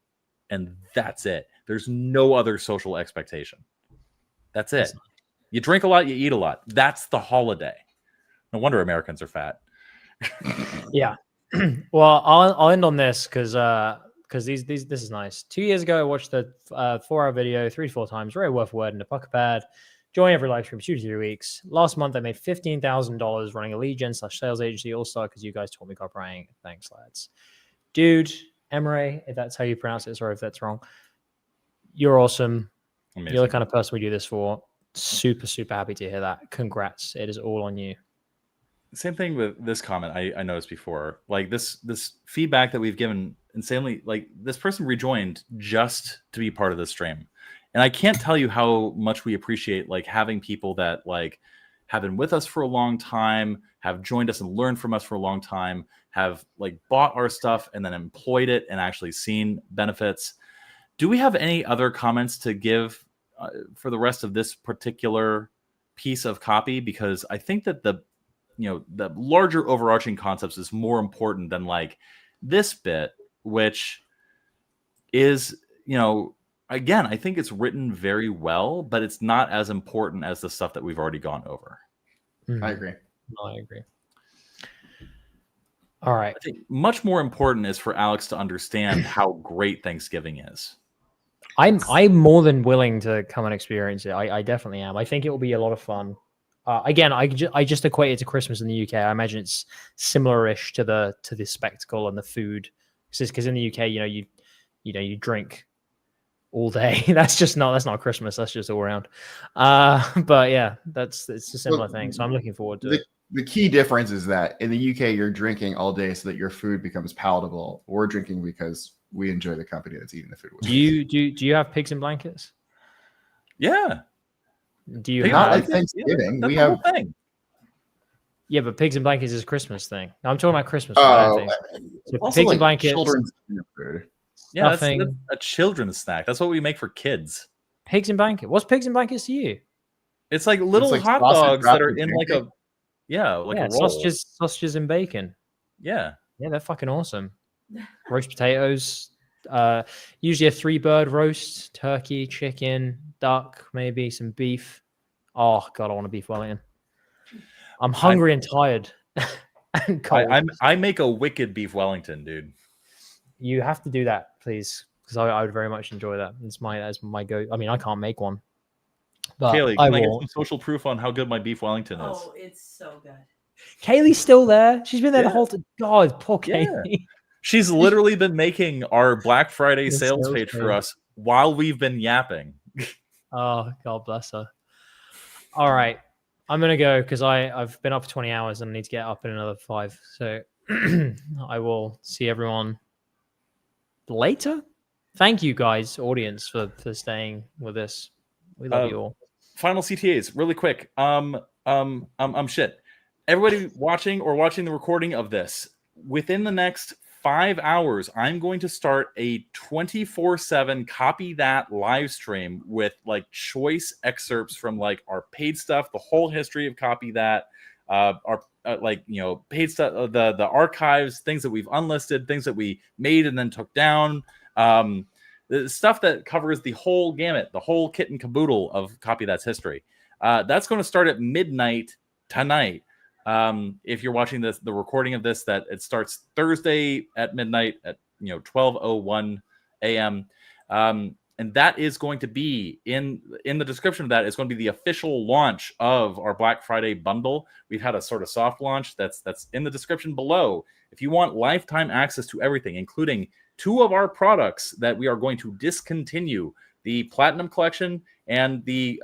Speaker 1: And that's it. There's no other social expectation. That's it. You drink a lot, you eat a lot. That's the holiday. No wonder Americans are fat.
Speaker 2: Yeah. Well, I'll end on this because this is nice. 2 years ago, I watched the 4-hour video 3 to 4 times. Very worth a word in a pucker pad. Join every live stream 2 to 3 weeks. Last month, I made $15,000 running a lead gen / sales agency. Also, because you guys taught me copywriting. Thanks, lads. Dude, Emre, if that's how you pronounce it, sorry if that's wrong. You're awesome. Amazing. You're the kind of person we do this for. Super, super happy to hear that. Congrats. It is all on you.
Speaker 1: Same thing with this comment I noticed before. Like this feedback that we've given insanely, like this person rejoined just to be part of this stream. And I can't tell you how much we appreciate like having people that like have been with us for a long time, have joined us and learned from us for a long time, have like bought our stuff and then employed it and actually seen benefits. Do we have any other comments to give for the rest of this particular piece of copy? Because I think that the larger overarching concepts is more important than like this bit, which is, again, I think it's written very well, but it's not as important as the stuff that we've already gone over.
Speaker 4: I agree.
Speaker 2: No, I agree. All right.
Speaker 1: I think much more important is for Alex to understand how great Thanksgiving is.
Speaker 2: I'm more than willing to come and experience it. I definitely am. I think it will be a lot of fun. Again, I just equate it to Christmas in the UK. I imagine it's similar-ish to the spectacle and the food. Because in the UK, you drink all day. That's not Christmas. That's just all around. But yeah, it's a similar thing. So I'm looking forward to it.
Speaker 4: The key difference is that in the UK, you're drinking all day so that your food becomes palatable. We're drinking because we enjoy the company that's eating the food with us.
Speaker 2: Do you have pigs in blankets?
Speaker 1: Yeah.
Speaker 2: Do you
Speaker 4: not
Speaker 2: have
Speaker 4: like Thanksgiving?
Speaker 1: That's
Speaker 4: we
Speaker 1: the
Speaker 4: have
Speaker 1: whole thing.
Speaker 2: Yeah, but pigs and blankets is a Christmas thing. No, I'm talking about Christmas. So
Speaker 4: also
Speaker 2: pigs
Speaker 4: like
Speaker 2: and blankets.
Speaker 4: Children's food.
Speaker 1: Yeah, that's a children's snack. That's what we make for kids.
Speaker 2: Pigs and blankets. What's pigs and blankets to you?
Speaker 1: It's like little hot dogs that are in like a a roll.
Speaker 2: Sausages and bacon.
Speaker 1: Yeah,
Speaker 2: they're fucking awesome. Roast potatoes. Usually a 3-bird roast: turkey, chicken, duck, maybe some beef. Oh God, I want a beef Wellington. I'm hungry and tired. And cold.
Speaker 1: I make a wicked beef Wellington, dude.
Speaker 2: You have to do that, please, because I would very much enjoy that. That's my go. I mean, I can't make one, but
Speaker 1: Kaylee,
Speaker 2: I
Speaker 1: can I get
Speaker 2: will.
Speaker 1: some social proof on how good my beef Wellington is?
Speaker 3: Oh, it's so good.
Speaker 2: Kaylee's still there. She's been there the
Speaker 1: Yeah.
Speaker 2: whole time. God, poor
Speaker 1: Yeah.
Speaker 2: Kaylee.
Speaker 1: She's literally been making our Black Friday
Speaker 2: The
Speaker 1: sales
Speaker 2: sales
Speaker 1: page for
Speaker 2: page.
Speaker 1: us while we've been yapping.
Speaker 2: Oh, God bless her. All right. I'm going to go because I've been up for 20 hours and I need to get up in another 5. So I will see everyone later. Thank you guys, audience, for staying with us. We love you all.
Speaker 1: Final CTAs, really quick. Shit. Everybody watching the recording of this, within the next 5 hours, I'm going to start a 24/7 Copy That live stream with like choice excerpts from like our paid stuff, the whole history of Copy That, our paid stuff, the archives, things that we've unlisted, things that we made and then took down, the stuff that covers the whole gamut, the whole kit and caboodle of Copy That's history. That's going to start at midnight tonight. If you're watching the recording of this, that it starts Thursday at midnight at 12:01 a.m. And that is going to be in the description of that is going to be the official launch of our Black Friday bundle. We've had a sort of soft launch that's in the description below. If you want lifetime access to everything, including 2 of our products that we are going to discontinue, the Platinum Collection and the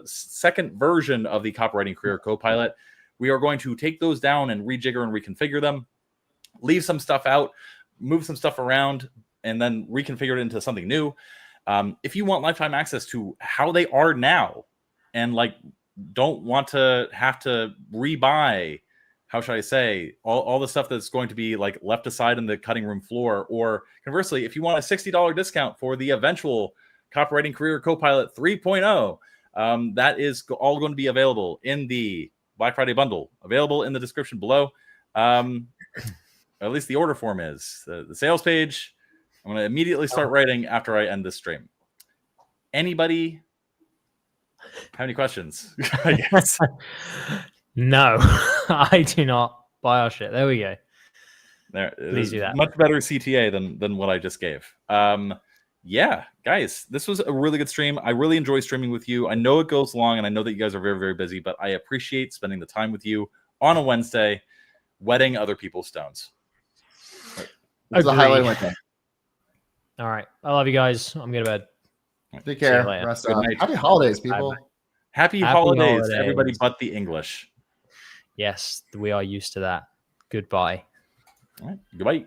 Speaker 1: second version of the Copywriting Career Copilot. We are going to take those down and rejigger and reconfigure them, leave some stuff out, move some stuff around, and then reconfigure it into something new. If you want lifetime access to how they are now and like don't want to have to rebuy, how should I say, all the stuff that's going to be like left aside in the cutting room floor, or conversely, if you want a $60 discount for the eventual Copywriting Career Copilot 3.0, that is all going to be available in the Black Friday bundle, available in the description below. At least the order form is. The sales page, I'm going to immediately start writing after I end this stream. Anybody have any questions? Yes.
Speaker 2: No, I do not buy our shit. There we go.
Speaker 1: There,
Speaker 2: Please do that.
Speaker 1: Much better CTA than what I just gave. Yeah, guys, this was a really good stream. I really enjoy streaming with you. I know it goes long, and I know that you guys are very, very busy, but I appreciate spending the time with you on a Wednesday, wetting other people's stones.
Speaker 4: That's the highlight of my day.
Speaker 2: All right. I love you guys. I'm going to bed.
Speaker 4: Take
Speaker 2: See you
Speaker 4: care.
Speaker 2: later.
Speaker 4: Rest
Speaker 1: Good
Speaker 4: up.
Speaker 1: night.
Speaker 4: Happy holidays, people.
Speaker 2: Bye-bye.
Speaker 1: Happy holidays to everybody but the English.
Speaker 2: Yes, we are used to that. Goodbye.
Speaker 1: All right. Goodbye.